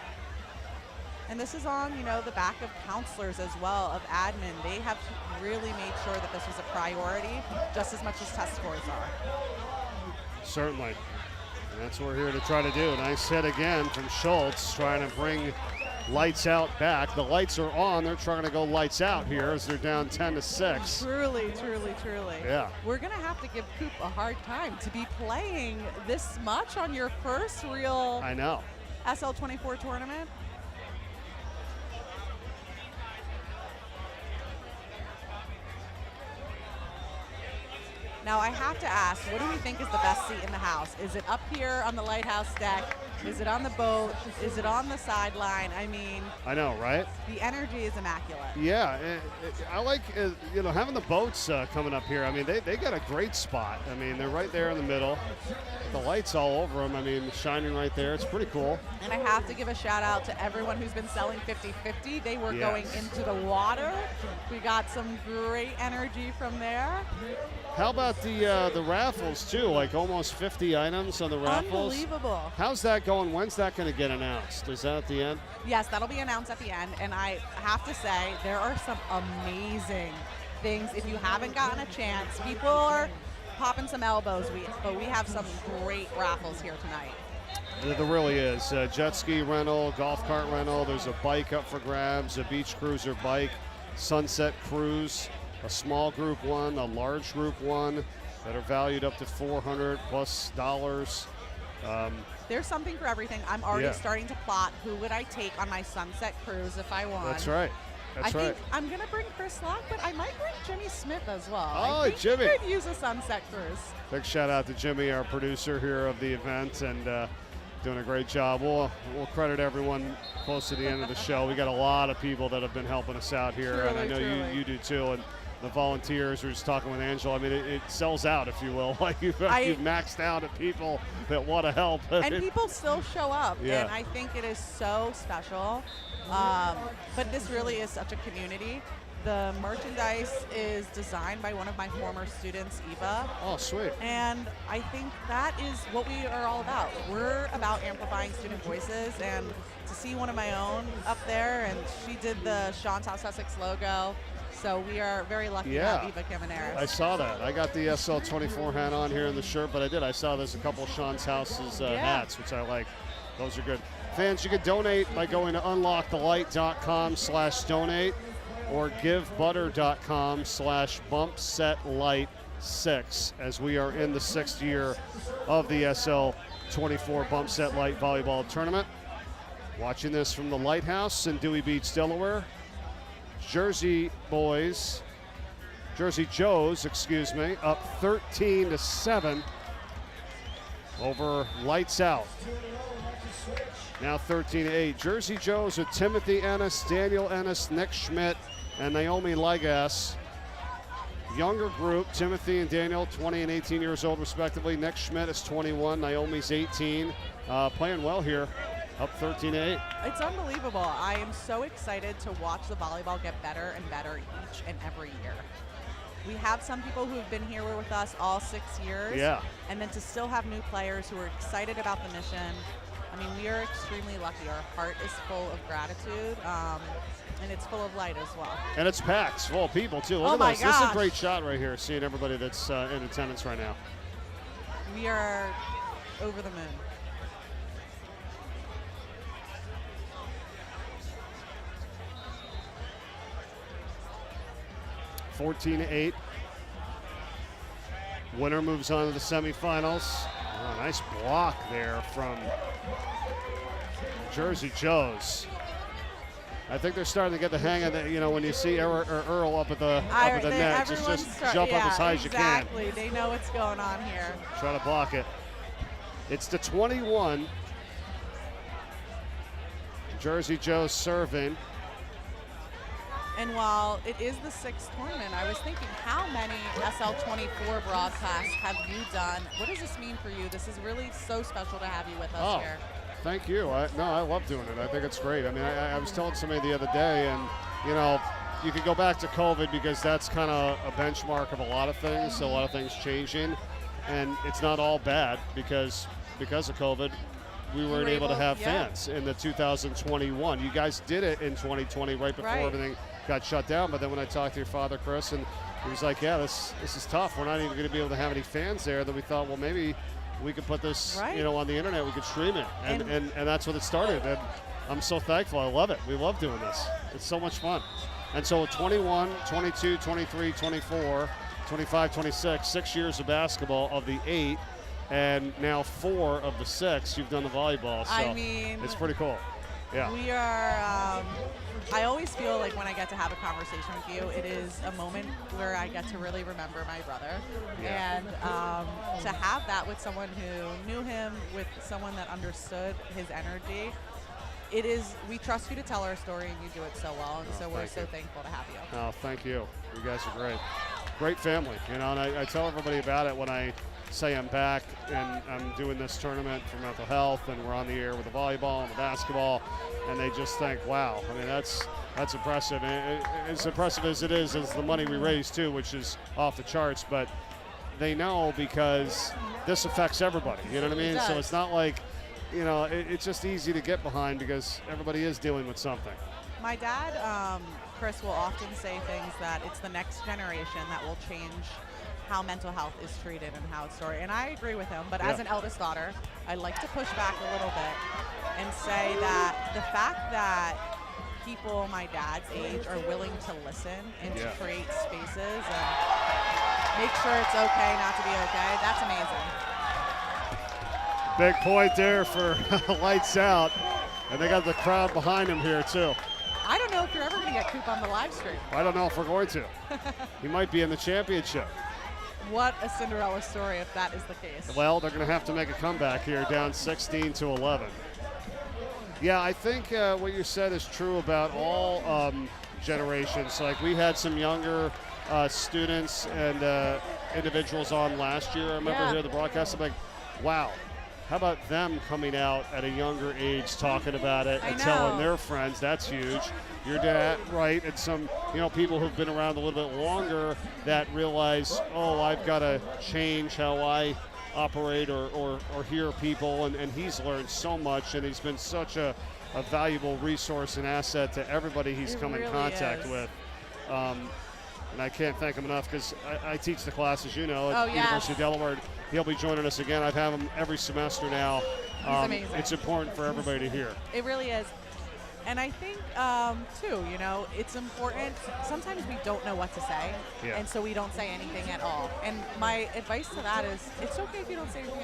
And this is on, the back of counselors as well, of admin. They have really made sure that this was a priority just as much as test scores are. Certainly. And that's what we're here to try to do. Nice hit again from Schultz, trying to bring Lights out back. The lights are on. They're trying to go lights out here as they're down 10-6. Truly, truly, truly. Yeah. We're going to have to give Coop a hard time to be playing this much on your first real I know. SL24 tournament. Now I have to ask, what do we think is the best seat in the house? Is it up here on the lighthouse deck? Is it on the boat? Is it on the sideline? I mean, I know, right? the energy is immaculate. Yeah, I like having the boats coming up here. I mean, they got a great spot. I mean, they're right there in the middle. The lights all over them. I mean, shining right there. It's pretty cool. And I have to give a shout out to everyone who's been selling 50-50. They were Yes. going into the water. We got some great energy from there. How about the raffles too? Like almost 50 items on the raffles. Unbelievable. How's that going? When's that going to get announced? Is that at the end? Yes, that'll be announced at the end. And I have to say, there are some amazing things. If you haven't gotten a chance, people are popping some elbows, but we have some great raffles here tonight. There really is. Jet ski rental, golf cart rental. There's a bike up for grabs, a beach cruiser bike, sunset cruise, a small group one, a large group one that are valued up to $400+ There's something for everything. I'm already starting to plot who would I take on my sunset cruise if I won. That's right. That's I right. think I'm going to bring Chris Locke, but I might bring Jimmy Smith as well. Oh, I think Jimmy. he could use a sunset cruise. Big shout out to Jimmy, our producer here of the event, and doing a great job. We'll credit everyone close to the end of the show. We got a lot of people that have been helping us out here, and I know you do too. And the volunteers, we were just talking with Angela. I mean, it sells out, if you will. Like you've maxed out at people that want to help. And people still show up, Yeah. and I think it is so special. But this really is such a community. The merchandise is designed by one of my former students, Eva. Oh, sweet. And I think that is what we are all about. We're about amplifying student voices, and to see one of my own up there, and she did the Sean South Sussex logo. So we are very lucky to have Eva Camaneris. I saw that. I got the SL24 hat on here in the shirt, but I saw there's a couple of Sean's House's hats, which I like. Those are good. Fans, you can donate by going to unlockthelight.com/donate or givebutter.com/bumpsetlight6 as we are in the 6th year of the SL24 Bump Set Light Volleyball Tournament. Watching this from the Lighthouse in Dewey Beach, Delaware. Jersey Joes, up 13-7 over Lights Out. Now 13-8. Jersey Joes with Timothy Ennis, Daniel Ennis, Nick Schmidt, and Naomi Legas. Younger group, Timothy and Daniel, 20 and 18 years old respectively. Nick Schmidt is 21, Naomi's 18. Playing well here, up 13-8. It's unbelievable. I am so excited to watch the volleyball get better and better each and every year. We have some people who have been here with us all 6 years. Yeah. And then to still have new players who are excited about the mission. I mean, we are extremely lucky. Our heart is full of gratitude, and it's full of light as well. And it's packed, it's full of people too. Look Oh at my this. This is gosh. a great shot right here, seeing everybody that's in attendance right now. We are over the moon. (14-8). Winner moves on to the semifinals. Oh, nice block there from Jersey Joes. I think they're starting to get the hang of it. You know, when you see Earl up at the net, just jump up as high as you can. Exactly. They know what's going on here. Try to block it. It's the 21. Jersey Joes serving. And while it is the 6th tournament, I was thinking, how many SL24 broadcasts have you done? What does this mean for you? This is really so special to have you with us here. Thank you. I love doing it. I think it's great. I mean, I was telling somebody the other day, and, you know, you could go back to COVID because that's kind of a benchmark of a lot of things, so a lot of things changing. And it's not all bad because of COVID, we weren't able to have fans in the 2021. You guys did it in 2020 right before everything got shut down. But then when I talked to your father, Chris, and he was like, yeah, this is tough. We're not even going to be able to have any fans there. Then we thought, well, maybe we could put this, you know, on the internet. We could stream it, and that's what it started. I'm so thankful. I love it. We love doing this. It's so much fun. And so 21, 22, 23, 24, 25, 26, 6 years of basketball of the 8, and now 4 of the 6 you've done the volleyball. So I mean, it's pretty cool. Yeah. We are, I always feel like when I get to have a conversation with you, it is a moment where I get to really remember my brother. Yeah. And to have that with someone who knew him, with someone that understood his energy, it is, we trust you to tell our story, and you do it so well. And so we're so thankful to have you. Oh, thank you. You guys are great. Great family, you know, and I tell everybody about it when I say I'm back and I'm doing this tournament for mental health, and we're on the air with the volleyball and the basketball, and they just think, wow, I mean, that's impressive. And as impressive as it is the money we raise too, which is off the charts, but they know because this affects everybody, you know what I mean? So it's not like, you know, it's just easy to get behind because everybody is dealing with something. My dad, Chris, will often say things that it's the next generation that will change how mental health is treated and how it's stored. And I agree with him, but as an eldest daughter, I like to push back a little bit and say that the fact that people my dad's age are willing to listen and to create spaces and make sure it's okay not to be okay, that's amazing. Big point there for Lights Out. And they got the crowd behind him here, too. I don't know if you're ever going to get Coop on the live stream. I don't know if we're going to. He might be in the championship. What a Cinderella story if that is the case. Well, they're going to have to make a comeback here, down 16-11. Yeah, I think what you said is true about all generations. Like, we had some younger students and individuals on last year. I remember here the broadcast, I'm like, wow. How about them coming out at a younger age talking about it and telling their friends? That's huge. Your dad, right, and some, you know, people who've been around a little bit longer that realize, oh, I've got to change how I operate or hear people, and he's learned so much, and he's been such a valuable resource and asset to everybody he's come in contact with. And I can't thank him enough because I teach the class, as you know, at University of Delaware. He'll be joining us again. I've had him every semester now. He's amazing. It's important for everybody to hear. It really is. And I think, too, you know, it's important. Sometimes we don't know what to say, and so we don't say anything at all. And my advice to that is it's okay if you don't say anything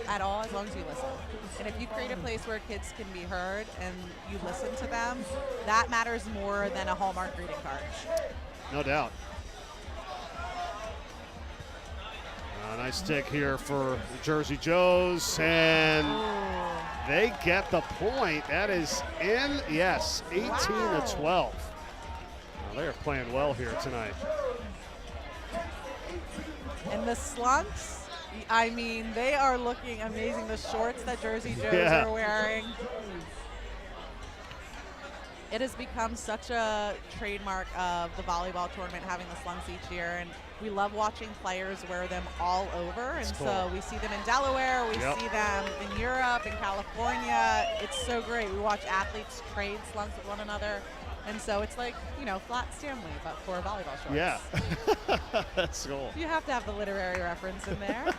at all, as long as you listen. And if you create a place where kids can be heard and you listen to them, that matters more than a Hallmark greeting card. No doubt. Nice tick here for Jersey Joes, and they get the point. That is in, 18-12. Now, they're playing well here tonight. And the slunks, I mean, they are looking amazing. The shorts that Jersey Joes are wearing. It has become such a trademark of the volleyball tournament, having the slunks each year, and we love watching players wear them all over. And so we see them in Delaware, we see them in Europe, in California. It's so great. We watch athletes trade slunks with one another. And so it's like, you know, Flat Stanley, but for volleyball shorts. Yeah, that's cool. You have to have the literary reference in there.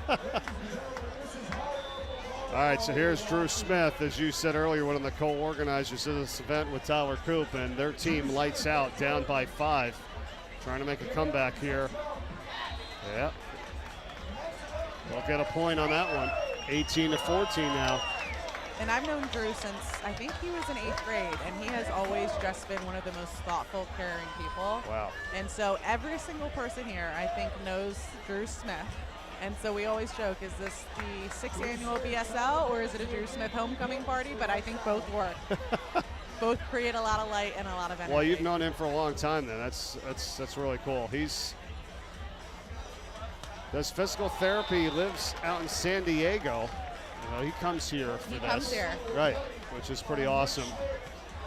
All right, so here's Drew Smith, as you said earlier, one of the co-organizers of this event with Tyler Coop, and their team Lights Out, down by 5, trying to make a comeback here. Yeah, they'll get a point on that one. 18-14 now. And I've known Drew since I think he was in 8th grade, and he has always just been one of the most thoughtful, caring people. Wow. And so every single person here, I think, knows Drew Smith. And so we always joke, is this the 6th annual BSL or is it a Drew Smith homecoming party? But I think both work. Both create a lot of light and a lot of energy. Well, you've known him for a long time then. That's really cool. Does physical therapy, he lives out in San Diego. You know, he comes here for this. He comes here. Right, which is pretty awesome.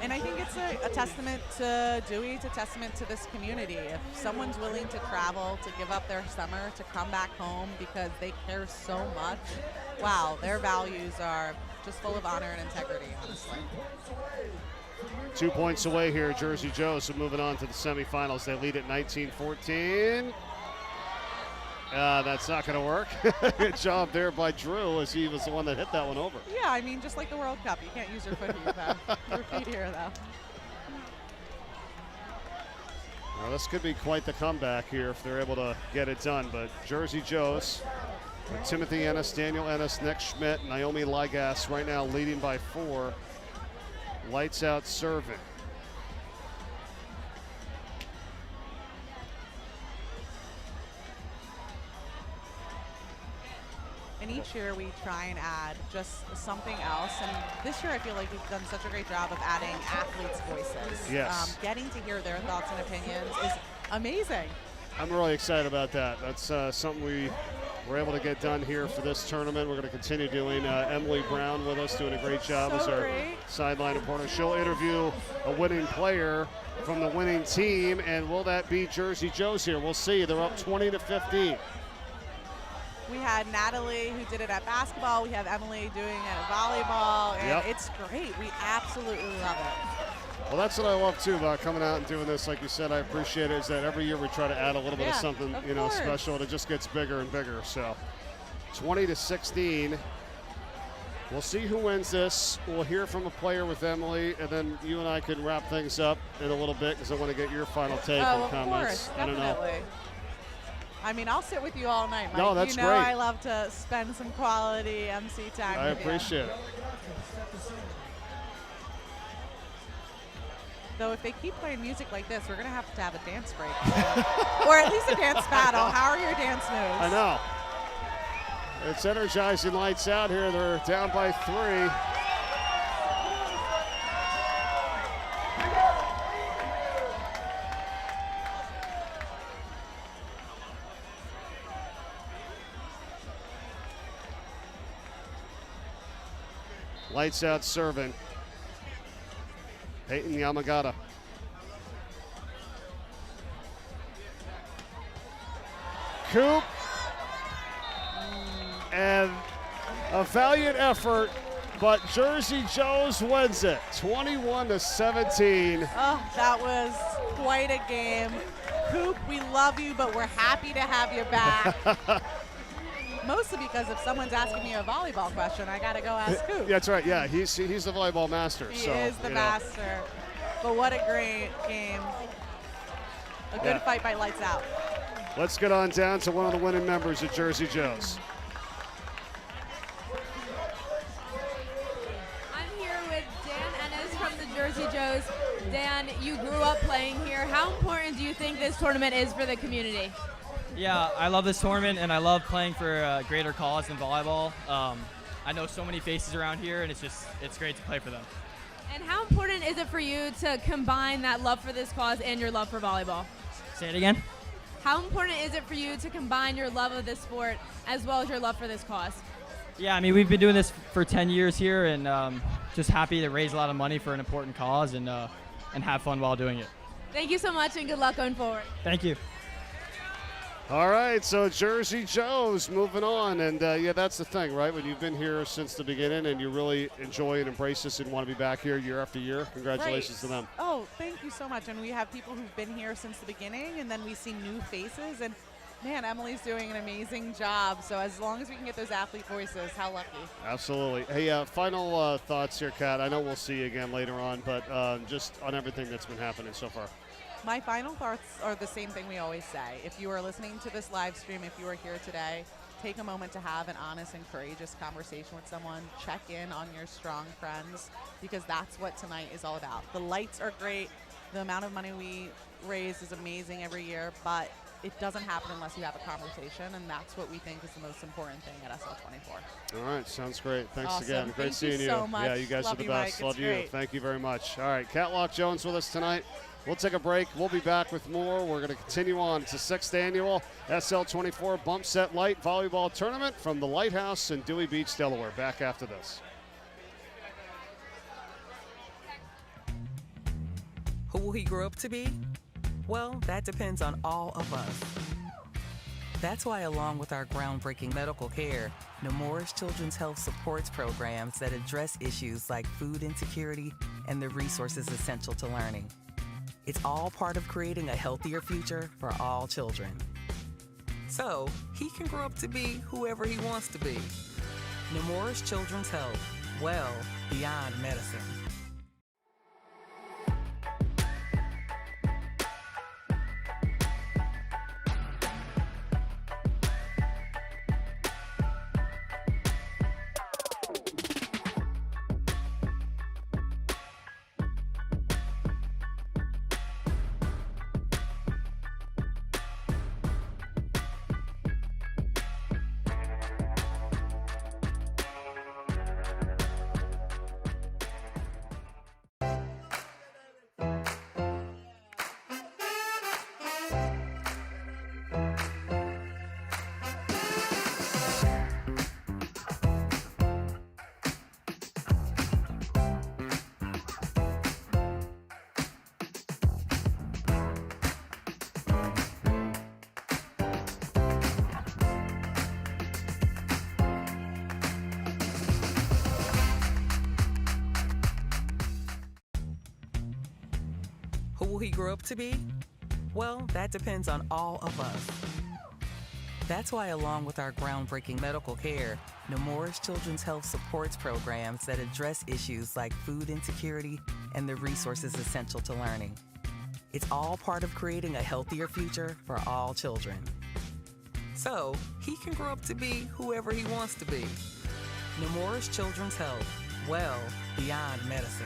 And I think it's a testament to Dewey, it's a testament to this community. If someone's willing to travel, to give up their summer, to come back home because they care so much, wow, their values are just full of honor and integrity, honestly. 2 points away here, Jersey Joes, so moving on to the semifinals. They lead at 19-14. That's not going to work. Good job there by Drew, as he was the one that hit that one over. Yeah, I mean, just like the World Cup, you can't use your foot here, though. Your feet here, though. Well, this could be quite the comeback here if they're able to get it done. But Jersey Joes, with Timothy Ennis, Daniel Ennis, Nick Schmidt, Naomi Ligas right now leading by 4. Lights out serving. And each year we try and add just something else. And this year I feel like we've done such a great job of adding athletes' voices. Yes. Getting to hear their thoughts and opinions is amazing. I'm really excited about that. That's something we were able to get done here for this tournament. We're going to continue doing Emily Brown with us, doing a great job as our sideline reporter. She'll interview a winning player from the winning team, and will that be Jersey Joes here? We'll see. They're up 20-15. We had Natalie who did it at basketball. We have Emily doing it at volleyball. And it's great. We absolutely love it. Well, that's what I love, too, about coming out and doing this. Like you said, I appreciate it, is that every year we try to add a little bit of something, special, and it just gets bigger and bigger. So 20-16. We'll see who wins this. We'll hear from a player with Emily, and then you and I can wrap things up in a little bit because I want to get your final take and comments. Course, definitely. I mean, I'll sit with you all night, Mike. No, that's you know great. I love to spend some quality MC time I with appreciate you. it. Though if they keep playing music like this, we're going to have a dance break. Or at least a dance battle. How are your dance moves? I know. It's energizing. Lights out here. They're down by 3. Lights out serving. Peyton Yamagata. Coop. And a valiant effort, but Jersey Joes wins it, 21-17. Oh, that was quite a game. Coop, we love you, but we're happy to have you back. Mostly because if someone's asking me a volleyball question, I got to go ask Coop. That's right, yeah, he's the volleyball master. He is the master. But what a great game. A good fight by Lights Out. Let's get on down to one of the winning members of Jersey Joes. I'm here with Dan Ennis from the Jersey Joes. Dan, you grew up playing here. How important do you think this tournament is for the community? Yeah, I love this tournament, and I love playing for a greater cause than volleyball. I know so many faces around here, and it's great to play for them. And how important is it for you to combine that love for this cause and your love for volleyball? Say it again. How important is it for you to combine your love of this sport as well as your love for this cause? Yeah, I mean, we've been doing this for 10 years here, and just happy to raise a lot of money for an important cause and have fun while doing it. Thank you so much, and good luck going forward. Thank you. All right, so Jersey Joes moving on, and yeah, that's the thing, right? When you've been here since the beginning and you really enjoy and embrace this and want to be back here year after year, congratulations to them. Oh, thank you so much. And we have people who've been here since the beginning, and then we see new faces. And man, Emily's doing an amazing job. So as long as we can get those athlete voices, how lucky. Absolutely. Hey, final thoughts here, Kat. I know we'll see you again later on, but just on everything that's been happening so far. My final thoughts are the same thing we always say. If you are listening to this live stream, if you are here today, take a moment to have an honest and courageous conversation with someone. Check in on your strong friends, because that's what tonight is all about. The lights are great. The amount of money we raise is amazing every year, but it doesn't happen unless you have a conversation, and that's what we think is the most important thing at SL24. All right, sounds great. Thanks Awesome. again. Great Thank seeing you so much. Yeah, you guys Love are the you, best. Mike. Love It's you. great. Thank you very much. All right, Kat Locke Jones with us tonight. We'll take a break. We'll be back with more. We're going to continue on. It's the 6th annual SL24 Bump Set Light Volleyball Tournament from the Lighthouse in Dewey Beach, Delaware. Back after this. Who will he grow up to be? Well, that depends on all of us. That's why, along with our groundbreaking medical care, Newark's Children's Health supports programs that address issues like food insecurity and the resources essential to learning. It's all part of creating a healthier future for all children. So he can grow up to be whoever he wants to be. Nemours Children's Health, well beyond medicine. Who will he grow up to be? Well, that depends on all of us. That's why, along with our groundbreaking medical care, Nemours Children's Health supports programs that address issues like food insecurity and the resources essential to learning. It's all part of creating a healthier future for all children. So he can grow up to be whoever he wants to be. Nemours Children's Health, well beyond medicine.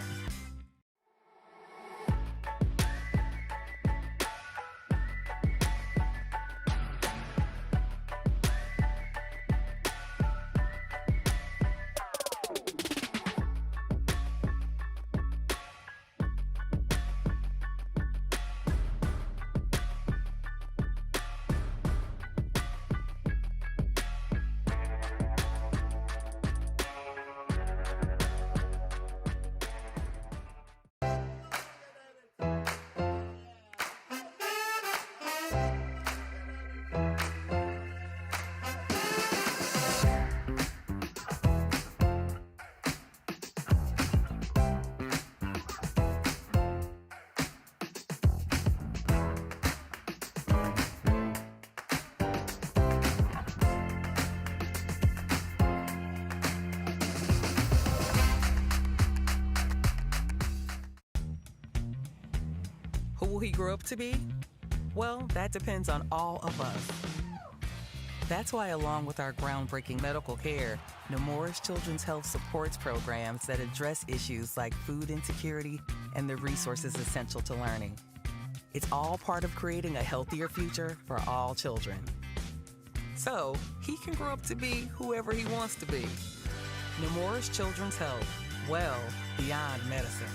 Who will he grow up to be? Well, that depends on all of us. That's why, along with our groundbreaking medical care, Nemours Children's Health supports programs that address issues like food insecurity and the resources essential to learning. It's all part of creating a healthier future for all children. So he can grow up to be whoever he wants to be. Nemours Children's Health, well beyond medicine.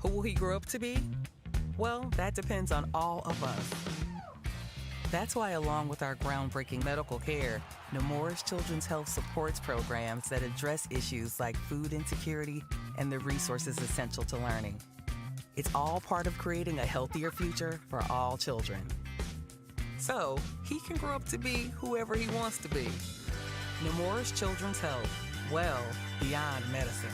Who will he grow up to be? Well, that depends on all of us. That's why, along with our groundbreaking medical care, Nemours Children's Health supports programs that address issues like food insecurity and the resources essential to learning. It's all part of creating a healthier future for all children. So he can grow up to be whoever he wants to be. Nemours Children's Health, well beyond medicine.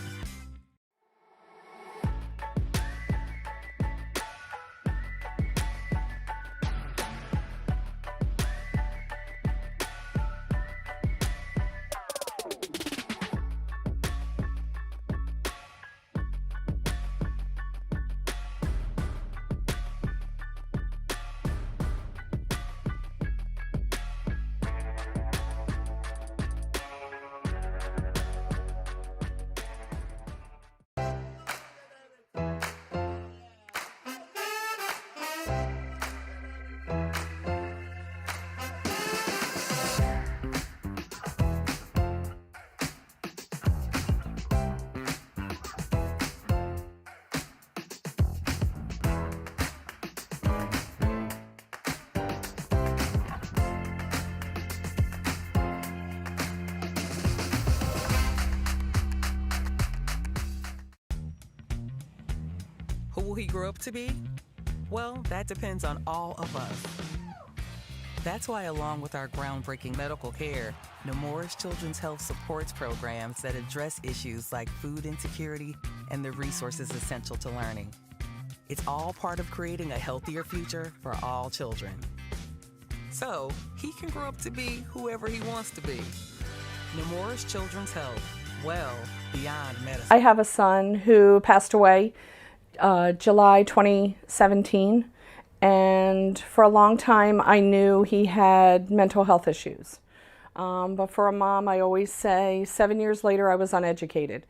will he grow up to be? Well, that depends on all of us. That's why, along with our groundbreaking medical care, Nemours Children's Health supports programs that address issues like food insecurity and the resources essential to learning. It's all part of creating a healthier future for all children. So, he can grow up to be whoever he wants to be. Nemours Children's Health, well beyond medicine. I have a son who passed away July 2017. And for a long time, I knew he had mental health issues. But for a mom, I always say 7 years later, I was uneducated.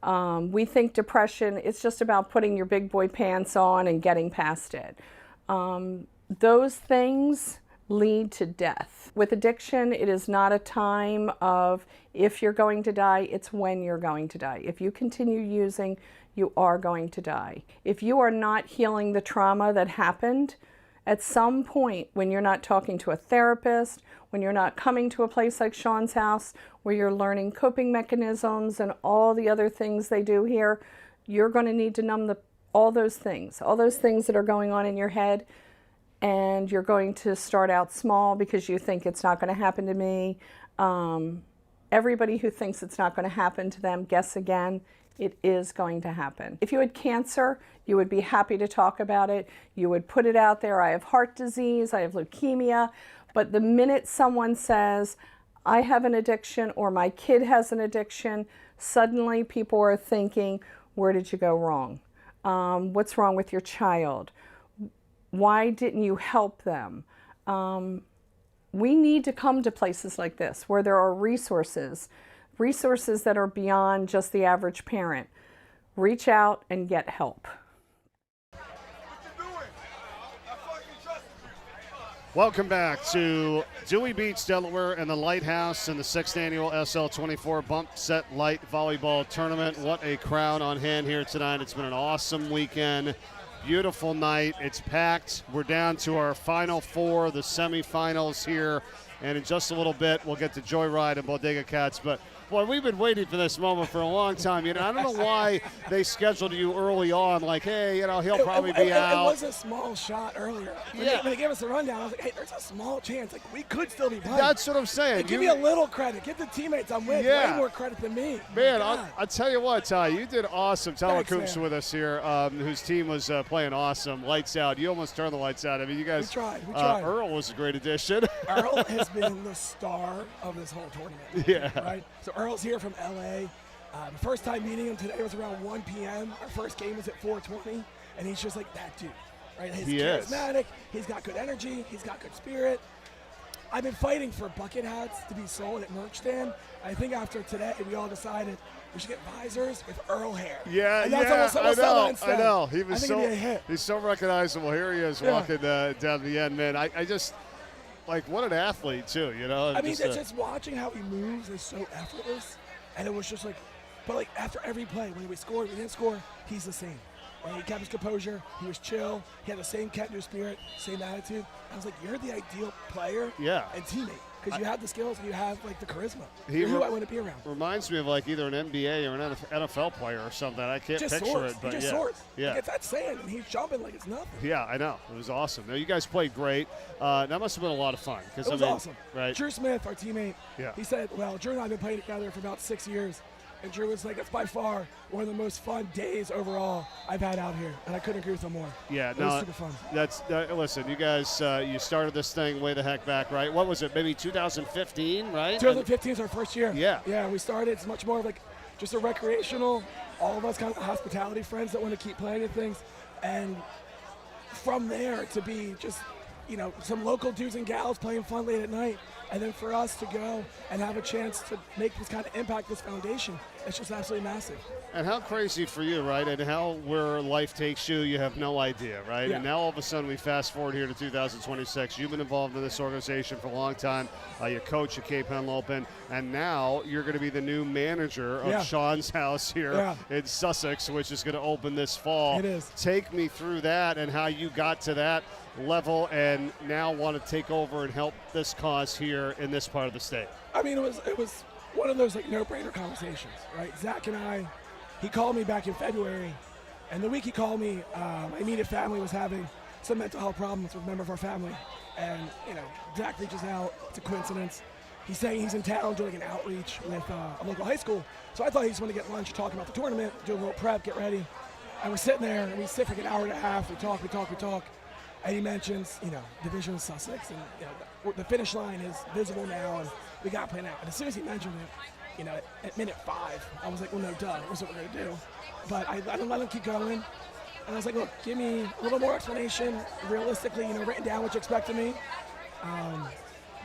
We think depression, it's just about putting your big boy pants on and getting past it. Those things lead to death. With addiction, it is not a time of if you're going to die, it's when you're going to die. If you continue using, you are going to die. If you are not healing the trauma that happened, at some point when you're not talking to a therapist, when you're not coming to a place like Sean's house where you're learning coping mechanisms and all the other things they do here, you're going to need to numb all those things that are going on in your head, and you're going to start out small because you think it's not going to happen to me. Everybody who thinks it's not going to happen to them, guess again. It is going to happen. If you had cancer, you would be happy to talk about it. You would put it out there. I have heart disease, I have leukemia. But the minute someone says, I have an addiction or my kid has an addiction, suddenly people are thinking, where did you go wrong? What's wrong with your child? Why didn't you help them? We need to come to places like this where there are resources that are beyond just the average parent. Reach out and get help. Welcome back to Dewey Beach, Delaware, and the Lighthouse in the 6th annual SL24 Bump Set Light Volleyball Tournament. What a crowd on hand here tonight. It's been an awesome weekend. Beautiful night. It's packed. We're down to our final four, the semifinals here. And in just a little bit, we'll get to Joyride and Bodega Cats. But, boy, we've been waiting for this moment for a long time. You know, I don't know why they scheduled you early on, like, hey, you know, he'll probably be out. It was a small shot earlier. When they gave us a rundown, I was like, hey, there's a small chance. Like, we could still be playing. That's what I'm saying. Give me a little credit. Give the teammates I'm with way more credit than me. Man, I'll tell you what, Ty, you did awesome. Telecoops with us here, whose team was playing awesome. Lights out. You almost turned the lights out. I mean, you guys. We tried. Earl was a great addition. Earl has been the star of this whole tournament. Yeah. Right? So Earl's here from LA. The first time meeting him today was around 1 p.m. Our first game was at 4:20, and he's just like that dude. Right? He's charismatic. He's got good energy. He's got good spirit. I've been fighting for bucket hats to be sold at merch stand. I think after today, we all decided we should get visors with Earl hair. Yeah, and that's I know. He's so recognizable. Here he is walking down the end, man. I just, like, what an athlete, too, you know? I mean, just watching how he moves is so effortless. And it was just like, but like after every play, when we scored, we didn't score, he's the same. And he kept his composure, he was chill, he had the same can-do spirit, same attitude. I was like, you're the ideal player and teammate. Because you have the skills and you have like the charisma. You're who I want to be around. Reminds me of like either an NBA or an NFL player or something. I can't just picture soars. it, but he just soars. Like, it's that sand and he's jumping like it's nothing. Yeah, I know. It was awesome. Now, you guys played great. That must have been a lot of fun. It was awesome. Right? Drew Smith, our teammate, he said, well, Drew and I have been playing together for about 6 years. And Drew was like, that's by far one of the most fun days overall I've had out here. And I couldn't agree with him more. Yeah, it was super fun. Listen, you guys, you started this thing way the heck back, right? What was it, maybe 2015, right? 2015 is our first year. Yeah. Yeah, we started. It's much more like just a recreational, all of us kind of hospitality friends that want to keep playing at things. And from there to be just, you know, some local dudes and gals playing fun late at night. And then for us to go and have a chance to make this kind of impact, this foundation, it's just absolutely massive. And how crazy for you, right? And how where life takes you, you have no idea, right? Yeah. And now all of a sudden we fast forward here to 2026. You've been involved in this organization for a long time. You coach at Cape Henlopen, and now you're going to be the new manager of Sean's house here in Sussex, which is going to open this fall. It is. Take me through that and how you got to that level and now want to take over and help this cause here in this part of the state. I mean, it was one of those like no-brainer conversations, right? Zach and I, he called me back in February And the week he called me, my immediate family was having some mental health problems with a member of our family. And, Zach reaches out. It's a coincidence. He's saying he's in town doing an outreach with a local high school. So I thought he just wanted to get lunch, talk about the tournament, do a little prep, get ready. And we're sitting there, and we sit for like an hour and a half. We talk. And he mentions, Division of Sussex. And, the finish line is visible now, and we got to play now. And as soon as he mentioned it, at minute 5, I was like, well, no, duh, that's what we're going to do. But I didn't let him keep going. And I was like, look, give me a little more explanation, realistically, written down what you expect of me.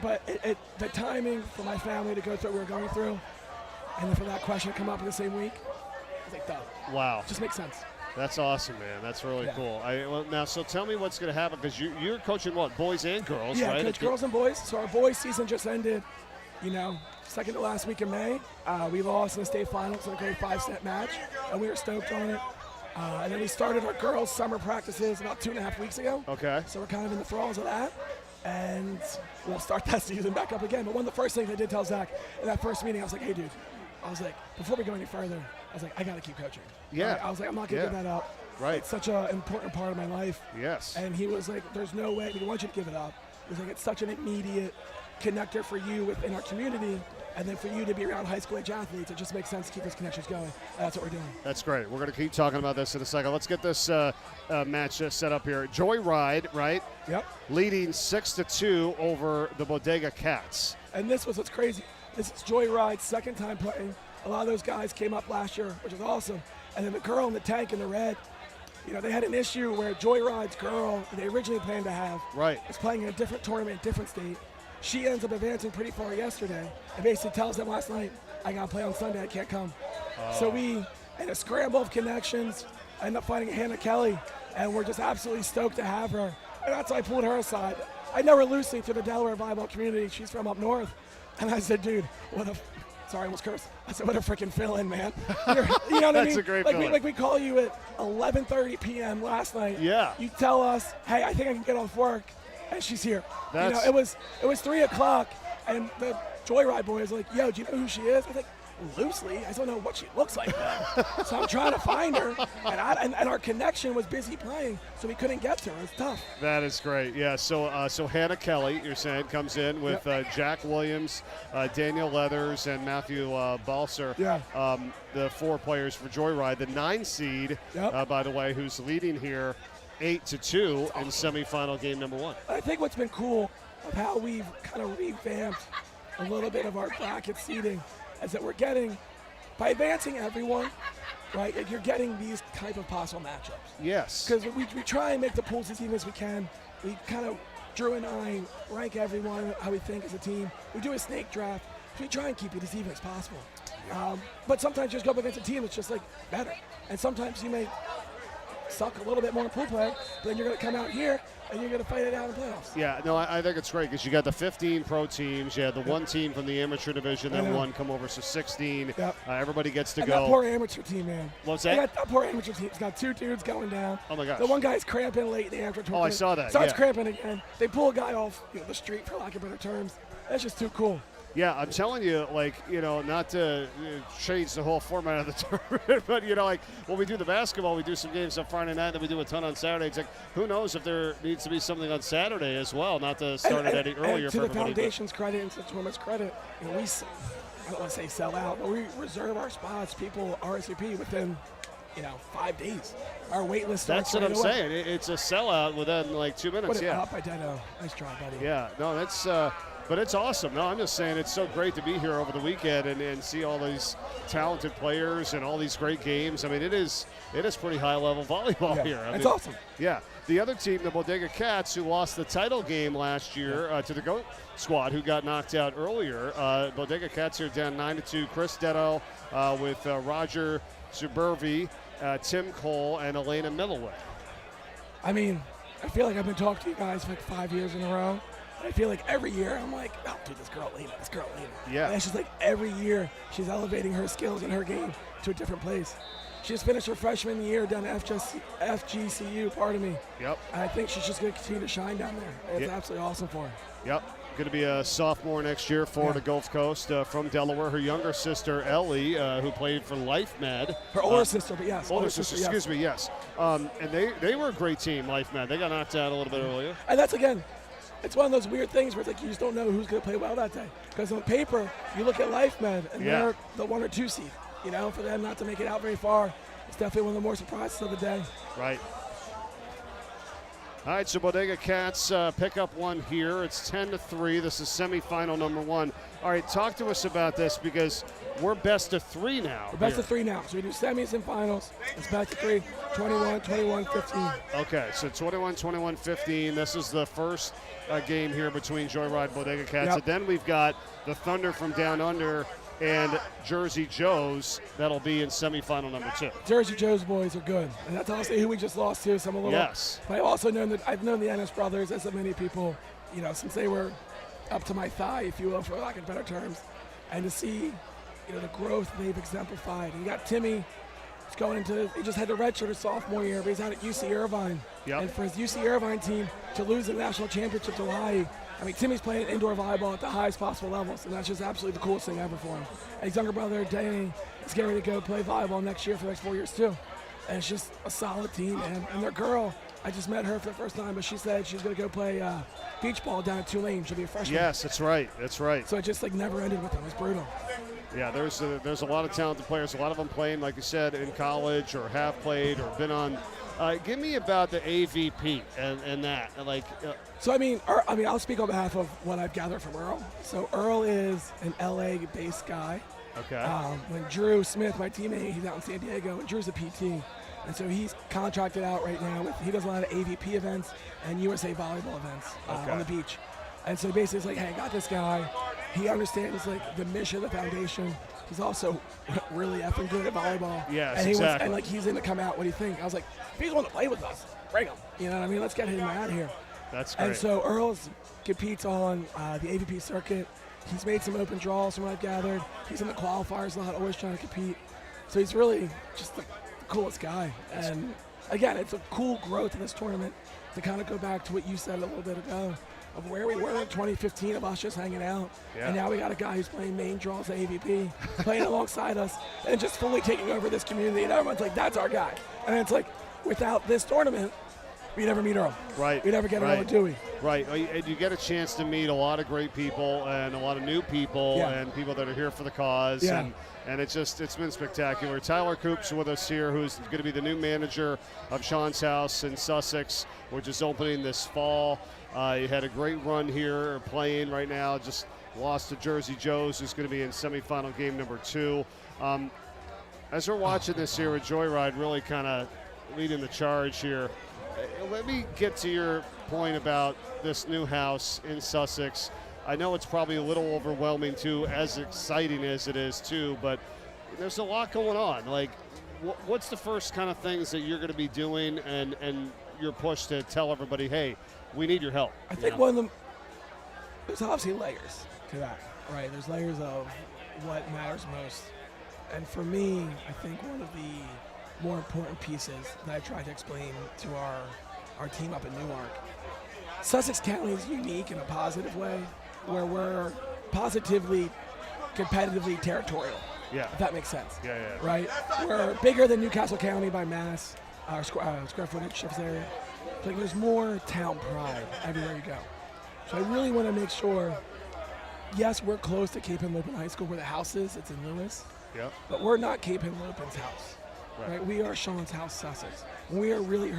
But the timing for my family to go through what we were going through, and then for that question to come up in the same week, I was like, duh. Wow. Just makes sense. That's awesome, man. That's really cool. Now, so tell me what's going to happen, because you're coaching what, boys and girls, right? Yeah, coach girls and boys. So our boys season just ended, second to last week in May. We lost in the state finals in a great 5-set match, and we were stoked on it. And then we started our girls' summer practices about 2.5 weeks ago. Okay. So we're kind of in the thralls of that. And we'll start that season back up again. But one of the first things I did tell Zach in that first meeting, I was like, hey, dude, before we go any further, I got to keep coaching. Yeah. Right? I was like, I'm not going to give that up. Right. It's such an important part of my life. Yes. And he was like, there's no way we want you to give it up. He was like, it's such an immediate connector for you within our community. And then for you to be around high school age athletes, it just makes sense to keep those connections going. And that's what we're doing. That's great. We're going to keep talking about this in a second. Let's get this match set up here. Joyride, right? Yep. Leading 6-2 over the Bodega Cats. And this was what's crazy. This is Joyride's second time playing. A lot of those guys came up last year, which is awesome. And then the girl in the tank in the red, they had an issue where Joyride's girl, they originally planned to have, was playing in a different tournament, different state. She ends up advancing pretty far yesterday and basically tells them last night, I got to play on Sunday, I can't come. So we, in a scramble of connections, end up finding Hannah Kelly, and we're just absolutely stoked to have her. And that's why I pulled her aside. I know her loosely through the Delaware volleyball community. She's from up north. And I said, dude, sorry, I almost cursed. I said, what a freaking fill-in, man. You know what I mean? That's a great fill-in. We call you at 11:30 p.m. last night. Yeah. You tell us, hey, I think I can get off work. And she's here. That's it was 3 o'clock, and the Joyride boy is like, yo, do you know who she is? I was like, loosely. I don't know what she looks like though. So I'm trying to find her, and our connection was busy playing, so we couldn't get to her. It's tough. That is great. Yeah. So Hannah Kelly, you're saying, comes in with Jack Williams, Daniel Leathers, and Matthew Balser. Yeah. The 4 players for Joyride. The 9 seed, by the way, who's leading here 8-2 in semifinal game number 1. I think what's been cool of how we've kind of revamped a little bit of our bracket seeding is that we're getting, by advancing everyone, right, you're getting these type of possible matchups. Yes. Because we try and make the pools as even as we can. We kind of, Drew and I, rank everyone how we think as a team. We do a snake draft. We try and keep it as even as possible. But sometimes you just go up against a team that's just like better. And sometimes you may suck a little bit more in pool play, but then you're going to come out here and you're going to fight it out in playoffs. Yeah, no, I think it's great because you got the 15 pro teams. You had the 1 team from the amateur division, then 1 come over, so 16. Yep. Everybody gets to and go. That poor amateur team, man. What's that? That poor amateur team's got 2 dudes going down. Oh, my gosh. The one guy's cramping late in the amateur tournament. Oh, I saw that, Starts yeah. cramping again. They pull a guy off the street, for lack of better terms. That's just too cool. Yeah, I'm telling you, not to change the whole format of the tournament, but, when we do the basketball, we do some games on Friday night, then we do a ton on Saturday. It's like, who knows if there needs to be something on Saturday as well, not to start it any earlier and for to the everybody. foundation's credit and to the tournament's credit, we, I don't want to say sell out, but we reserve our spots. People RSVP within, 5 days. Our wait list starts That's what right I'm away. saying. It's a sellout within 2 minutes. Put it up by Dedo. Nice try, buddy. Yeah, no, that's but it's awesome. No, I'm just saying it's so great to be here over the weekend and see all these talented players and all these great games. I mean, it is pretty high-level volleyball here. It's awesome. Yeah. The other team, the Bodega Cats, who lost the title game last year to the GOAT squad, who got knocked out earlier. Bodega Cats are down 9-2. Chris Detto with Roger Suburvi, Tim Cole, and Elena Milloway. I mean, I feel like I've been talking to you guys for 5 years in a row. I feel like every year I'm like, oh, dude, this girl Elena. Yeah. And it's just like every year she's elevating her skills and her game to a different place. She just finished her freshman year down at FGCU, pardon me. Yep. And I think she's just going to continue to shine down there. It's absolutely awesome for her. Yep. going to be a sophomore next year, Florida Gulf Coast, from Delaware. Her younger sister, Ellie, who played for Life Med. Her older sister, but yes. Older sister, excuse me, yes. And they were a great team, Life Med. They got knocked out a little bit earlier. And that's, again, it's one of those weird things where it's like you just don't know who's going to play well that day. Because on paper, you look at Life Med, and they're the 1 or 2 seed. You know, for them not to make it out very far, it's definitely one of the more surprises of the day. Right. All right, so Bodega Cats pick up one here. It's 10-3. This is semifinal number 1. All right, talk to us about this because we're best of 3 now. We're best of 3 now. So we do semis and finals. It's best of 3, 21, 21, 15. Okay, so 21, 21, 15. This is the first game here between Joyride and Bodega Cats. Yep. And then we've got the Thunder from Down Under and Jersey Joes. That'll be in semifinal number 2. Jersey Joe's boys are good, and that's honestly who we just lost to. Some a little. Yes. But I've also known the Ennis brothers, as so many people, you know, since they were up to my thigh, if you will, for lack of better terms, and to see, you know, the growth they've exemplified. And you got Timmy. He's going into. He just had the redshirt his sophomore year, but he's out at UC Irvine. Yep. And for his UC Irvine team to lose the national championship to Hawaii. I mean, Timmy's playing indoor volleyball at the highest possible levels, and that's just absolutely the coolest thing ever for him. And his younger brother, Danny, is getting ready to go play volleyball next year for the next 4 years, too. And it's just a solid team. And their girl, I just met her for the first time, but she said she's going to go play beach ball down at Tulane. She'll be a freshman. Yes, that's right. That's right. So it just, like, never ended with them. It was brutal. Yeah, there's a lot of talented players. A lot of them playing, like you said, in college or have played or been on. Give me about the AVP and that. So, I mean, I'll speak on behalf of what I've gathered from Earl. So Earl is an LA-based guy. Okay. When Drew Smith, my teammate, he's out in San Diego, and Drew's a PT. And so he's contracted out right now. He does a lot of AVP events and USA volleyball events on the beach. And so basically it's like, hey, I got this guy. He understands like the mission of the foundation. He's also really effing good at volleyball. Yes, and exactly. And like he's in to come out. What do you think? I was like, if he's willing to play with us, bring him. You know what I mean? Let's get him out of here. That's great. And so Earl competes on the AVP circuit. He's made some open draws from what I've gathered. He's in the qualifiers a lot, always trying to compete. So he's really just the coolest guy. And again, it's a cool growth in this tournament to kind of go back to what you said a little bit ago of where we were in 2015 of us just hanging out. Yeah. And now we got a guy who's playing main draws at AVP, playing alongside us, and just fully taking over this community. And everyone's like, that's our guy. And it's like, without this tournament, we never meet Earl. Right. We never get Earl with Dewey. Right. And you get a chance to meet a lot of great people and a lot of new people and people that are here for the cause. Yeah. And it's been spectacular. Tyler Coops with us here, who's going to be the new manager of Sean's House in Sussex, which is opening this fall. He had a great run here playing right now. Just lost to Jersey Joes, who's going to be in semifinal game number 2. As we're watching this here with Joyride really kind of leading the charge here, let me get to your point about this new house in Sussex. I know it's probably a little overwhelming too, as exciting as it is too, but there's a lot going on. Like, what's the first kind of things that you're going to be doing and your push to tell everybody, hey, we need your help? I think one of them, there's obviously layers to that, right? There's layers of what matters most. And for me, I think one of the more important pieces that I tried to explain to our team up in Newark, Sussex County is unique in a positive way, where we're positively, competitively territorial. Yeah. If that makes sense. Yeah. Right? We're bigger than Newcastle County by mass, our square footage surface area. Like there's more town pride everywhere you go. So I really want to make sure, yes, we're close to Cape Henlopen High School where the house is. It's in Lewis. Yeah. But we're not Cape Henlopen's house. Right? We are Sean's House Sussex. And we are really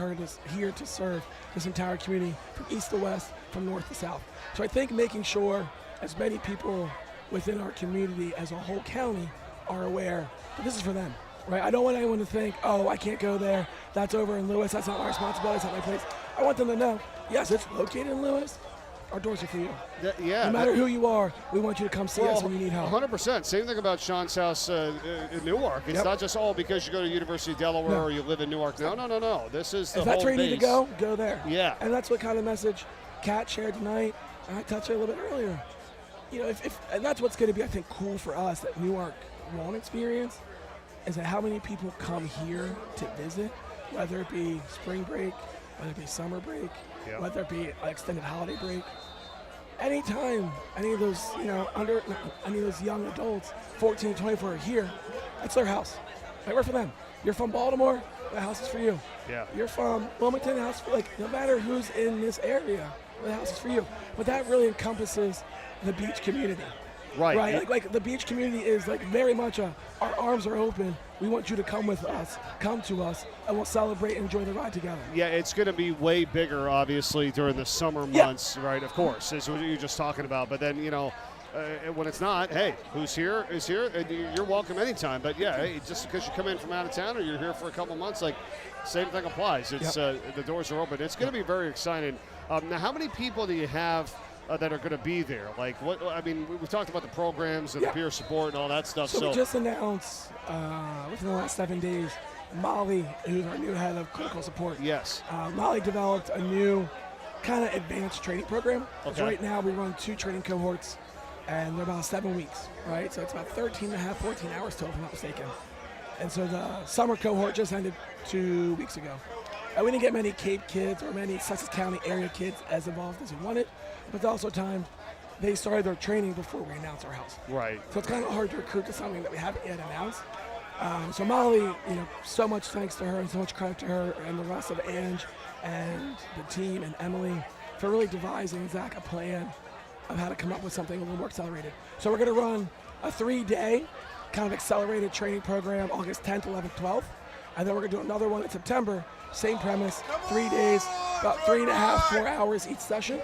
here to serve this entire community from east to west, from north to south. So I think making sure as many people within our community as a whole county are aware that this is for them. Right? I don't want anyone to think, oh, I can't go there. That's over in Lewis. That's not my responsibility. That's not my place. I want them to know, yes, it's located in Lewis. Our doors are for you. Yeah. No matter who you are, we want you to come see us when you need help. 100%. Same thing about Sean's House in Newark. It's not just all because you go to University of Delaware or you live in Newark. No. This is the if whole that's where you need to base. go there. Yeah. And that's what kind of message Kat shared tonight, and I touched it a little bit earlier. You know, and that's what's going to be, I think, cool for us that Newark won't experience, is that how many people come here to visit, whether it be spring break, whether it be summer break, whether it be an extended holiday break. anytime any of those, any of those young adults, 14, 24 are here, that's their house. Right, we're for them. You're from Baltimore, the house is for you. Yeah. You're from Wilmington, the house for, no matter who's in this area, the house is for you. But that really encompasses the beach community. Right. Right. Like the beach community is very much our arms are open. We want you to come with us, come to us, and we'll celebrate and enjoy the ride together. Yeah, it's going to be way bigger, obviously, during the summer months, right? Of course, is what you're just talking about. But then, when it's not, hey, who's here is here, and you're welcome anytime. But yeah, hey, just because you come in from out of town or you're here for a couple months, same thing applies. It's the doors are open. It's going to be very exciting. Now, how many people do you have that are going to be there? We talked about the programs and the peer support and all that stuff. So we just announced within the last 7 days, Molly, who's our new head of clinical support. Yes. Molly developed a new kind of advanced training program. Okay. So right now we run 2 training cohorts, and they're about 7 weeks, right? So it's about 13 and a half, 14 hours total, if I'm not mistaken. And so the summer cohort just ended 2 weeks ago. We didn't get many Cape kids or many Sussex County area kids as involved as we wanted, but also timed they started their training before we announced our house. Right. So it's kind of hard to recruit to something that we haven't yet announced. So Molly, so much thanks to her and so much credit to her and the rest of Ange and the team and Emily for really devising, Zach, a plan of how to come up with something a little more accelerated. So we're going to run a 3-day kind of accelerated training program August 10th, 11th, 12th. And then we're going to do another one in September. Same premise, 3 days, about 3.5, 4 hours each session.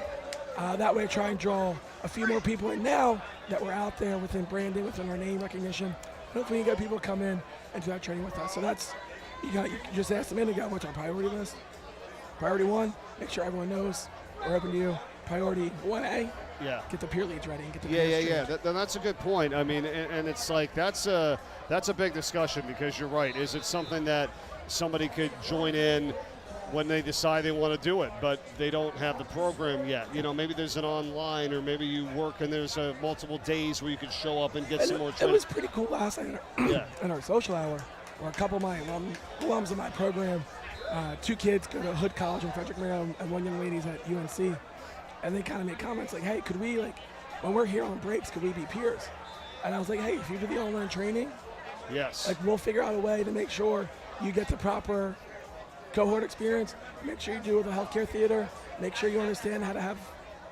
That way try and draw a few more people in now that we're out there within branding, within our name recognition. Hopefully you get people to come in and do that training with us. So that's, you just asked a minute ago, what's our priority list? Priority 1, make sure everyone knows we're open to you. Priority 1A, get the peer leads ready and get the That's a good point. I mean, and it's that's a big discussion because you're right. Is it something that somebody could join in when they decide they want to do it, but they don't have the program yet? Maybe there's an online, or maybe you work and there's multiple days where you could show up and get some more training. It was pretty cool last night in our social hour, where a couple of my alums in my program, 2 kids go to Hood College in Frederick, Maryland, and 1 young lady's at UNC. And they kind of made comments like, hey, could we, when we're here on breaks, could we be peers? And I was like, hey, if you do the online training, yes, we'll figure out a way to make sure you get the proper cohort experience. Make sure you do the healthcare theater. Make sure you understand how to have,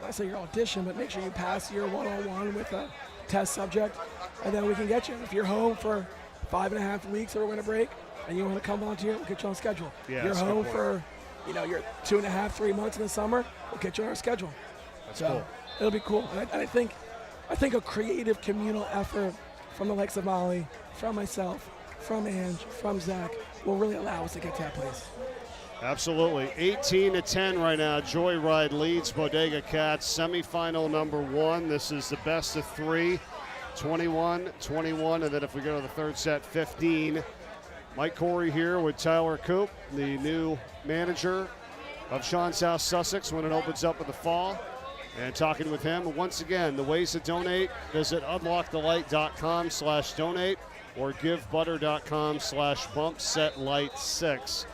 not say your audition, but make sure you pass your one-on-one with a test subject, and then we can get you. If you're home for 5.5 weeks or we're going to break, and you want to come volunteer, we'll get you on schedule. Yeah, you're home for, your 2.5, 3 months in the summer, we'll get you on our schedule. That's cool. It'll be cool. And I think a creative communal effort from the likes of Molly, from myself, from Ange, from Zach, will really allow us to get to that place. Absolutely. 18-10 right now. Joyride leads Bodega Cats. Semifinal number 1. This is the best of 3. 21-21. And then if we go to the third set, 15. Mike Corey here with Tyler Coop, the new manager of Sean South Sussex when it opens up in the fall. And talking with him. Once again, the ways to donate, visit unlockthelight.com/donate or givebutter.com/bumpsetlight6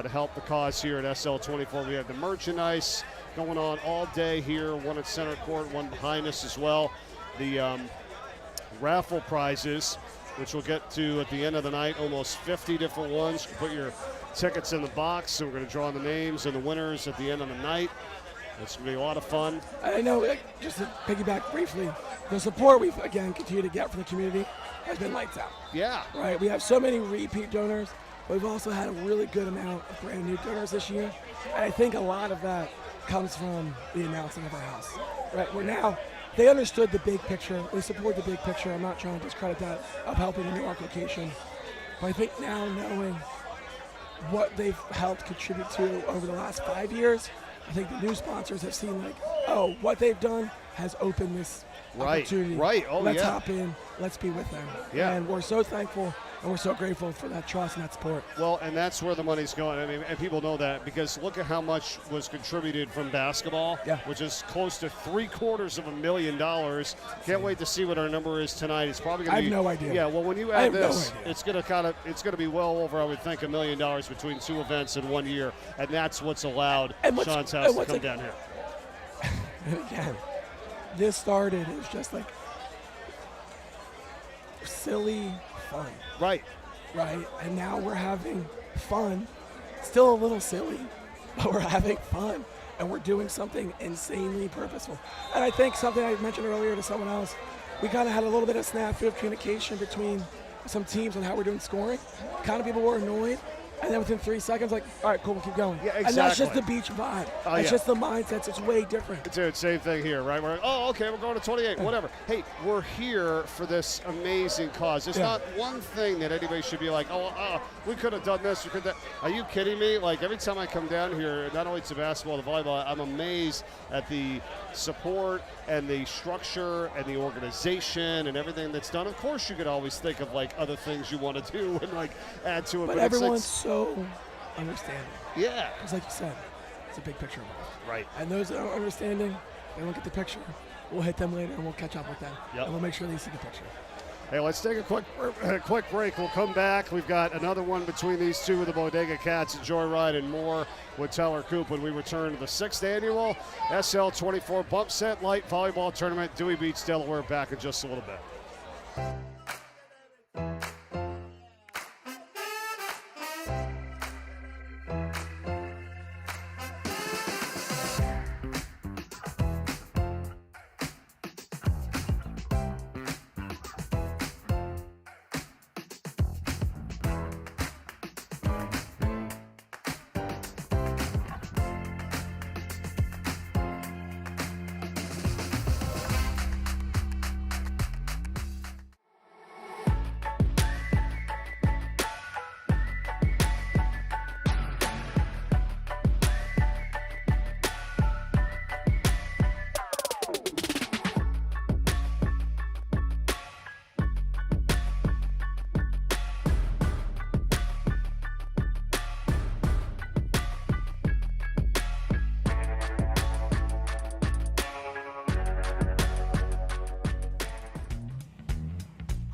to help the cause here at SL24. We have the merchandise going on all day here, one at center court, one behind us as well. The raffle prizes, which we'll get to at the end of the night, almost 50 different ones. You can put your tickets in the box, so we're going to draw the names and the winners at the end of the night. It's going to be a lot of fun. I know, just to piggyback briefly, the support we've, again, continued to get from the community has been lights out. Yeah. Right, we have so many repeat donors, but we've also had a really good amount of brand new donors this year. And I think a lot of that comes from the announcing of our house. Right, we're now, they understood the big picture. They support the big picture. I'm not trying to discredit that of helping the Newark location. But I think now knowing what they've helped contribute to over the last 5 years, I think the new sponsors have seen what they've done has opened this opportunity. Right. Oh, let's hop in. Let's be with them. Yeah. And we're so thankful and we're so grateful for that trust and that support. Well, and that's where the money's going. I mean, and people know that because look at how much was contributed from basketball, which is close to $750,000. Can't wait to see what our number is tonight. It's probably going to be. I have no idea. Yeah. Well, when you add this, it's going to be well over, I would think, $1 million between 2 events in 1 year, and that's what's allowed Sean's house to come down here. And again, this started as just like silly fun. Right. Right. And now we're having fun. Still a little silly, but we're having fun. And we're doing something insanely purposeful. And I think something I mentioned earlier to someone else, we kind of had a little bit of snafu of communication between some teams on how we're doing scoring. Kind of people were annoyed. And then within 3 seconds, like, all right, cool, we'll keep going. Yeah, exactly. And that's just the beach vibe. Oh, It's yeah. just the mindset. It's way different. Dude, same thing here, right? We're, oh, okay, we're going to 28, whatever. Hey, we're here for this amazing cause. It's not one thing that anybody should be like, we could have done this, we could that. Are you kidding me? Like, every time I come down here, not only to basketball, to volleyball, I'm amazed at the support and the structure and the organization and everything that's done. Of course, you could always think of, like, other things you want to do and, like, add to it. But it's everyone's like, so understanding. Yeah. Because like you said, it's a big picture involved. Right. And those that are understanding, they don't get the picture. We'll hit them later and we'll catch up with them. Yep. And we'll make sure they see the picture. Hey, let's take a quick break. We'll come back. We've got another one between these two with the Bodega Cats, Joyride, and more with Teller Coop when we return to the 6th annual SL24 Bump Set Light Volleyball Tournament, Dewey Beach, Delaware, back in just a little bit.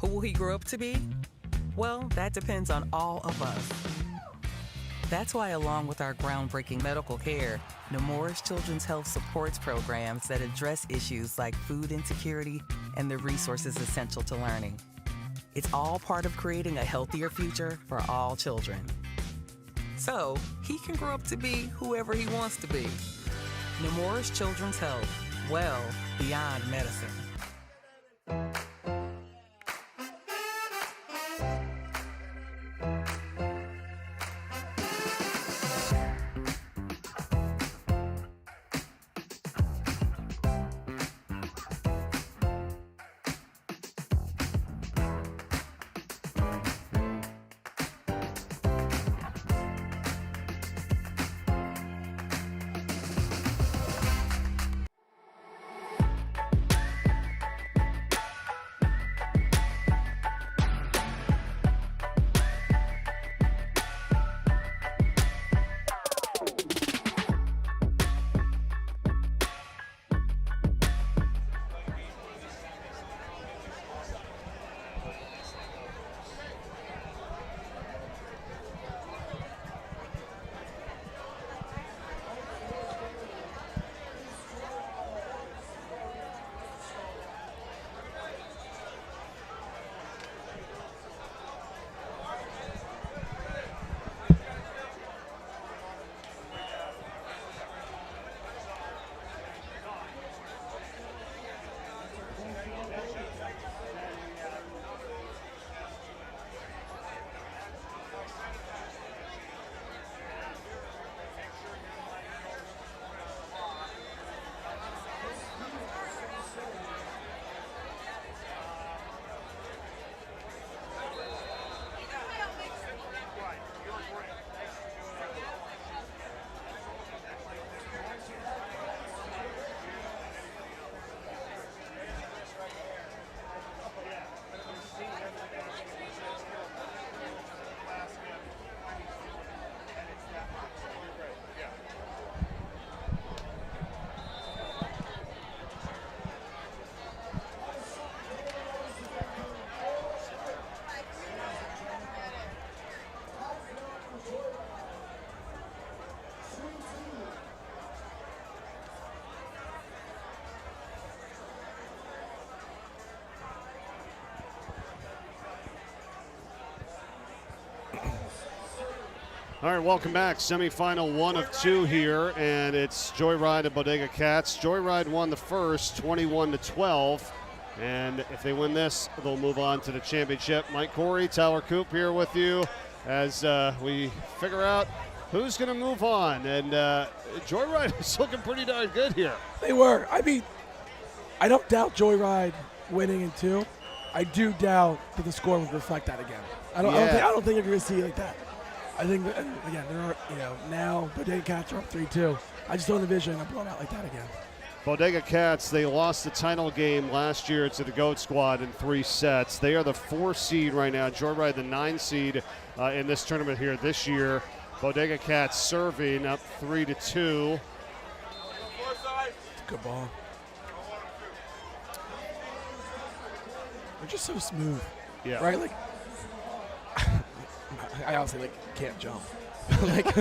Who will he grow up to be? Well, that depends on all of us. That's why, along with our groundbreaking medical care, Nemours Children's Health supports programs that address issues like food insecurity and the resources essential to learning. It's all part of creating a healthier future for all children. So, he can grow up to be whoever he wants to be. Nemours Children's Health, well beyond medicine. All right, welcome back. Semifinal 1 of 2 here, and it's Joyride and Bodega Cats. Joyride won the first, 21-12, and if they win this, they'll move on to the championship. Mike Corey, Tyler Coop here with you as we figure out who's going to move on. And Joyride is looking pretty darn good here. They were. I mean, I don't doubt Joyride winning in 2. I do doubt that the score would reflect that again. I don't think you're going to see it like that. I think that, again, there are, now Bodega Cats are up 3-2. I just don't envision a blowout like that again. Bodega Cats, they lost the title game last year to the Goat Squad in 3 sets. They are the 4 seed right now. Joyride, the 9 seed in this tournament here this year. Bodega Cats serving up 3-2. Good ball. They're just so smooth. Yeah. Right? Like, I honestly can't jump, like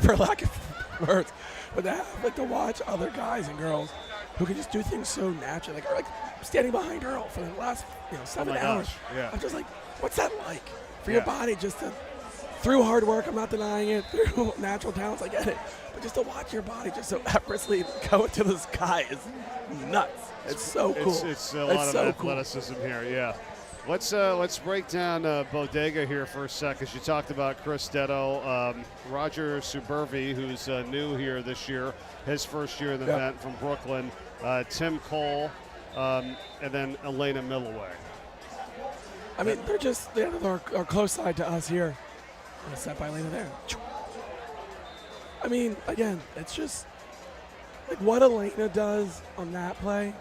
for lack of words, but to have to watch other guys and girls who can just do things so naturally, like standing behind Earl for the last 7 hours. Gosh. Yeah. I'm just like, what's that like for your body? Just to, through hard work, I'm not denying it, through natural talents, I get it, but just to watch your body just so effortlessly go into the sky is nuts. It's so cool. It's a lot of athleticism here. Yeah. Let's break down Bodega here for a second. You talked about Chris Detto, Roger Suburvi, who's new here this year, his first year in the event from Brooklyn, Tim Cole, and then Elena Milloway. I mean, they're our close side to us here. Set by Elena there. I mean, again, it's just like what Elena does on that play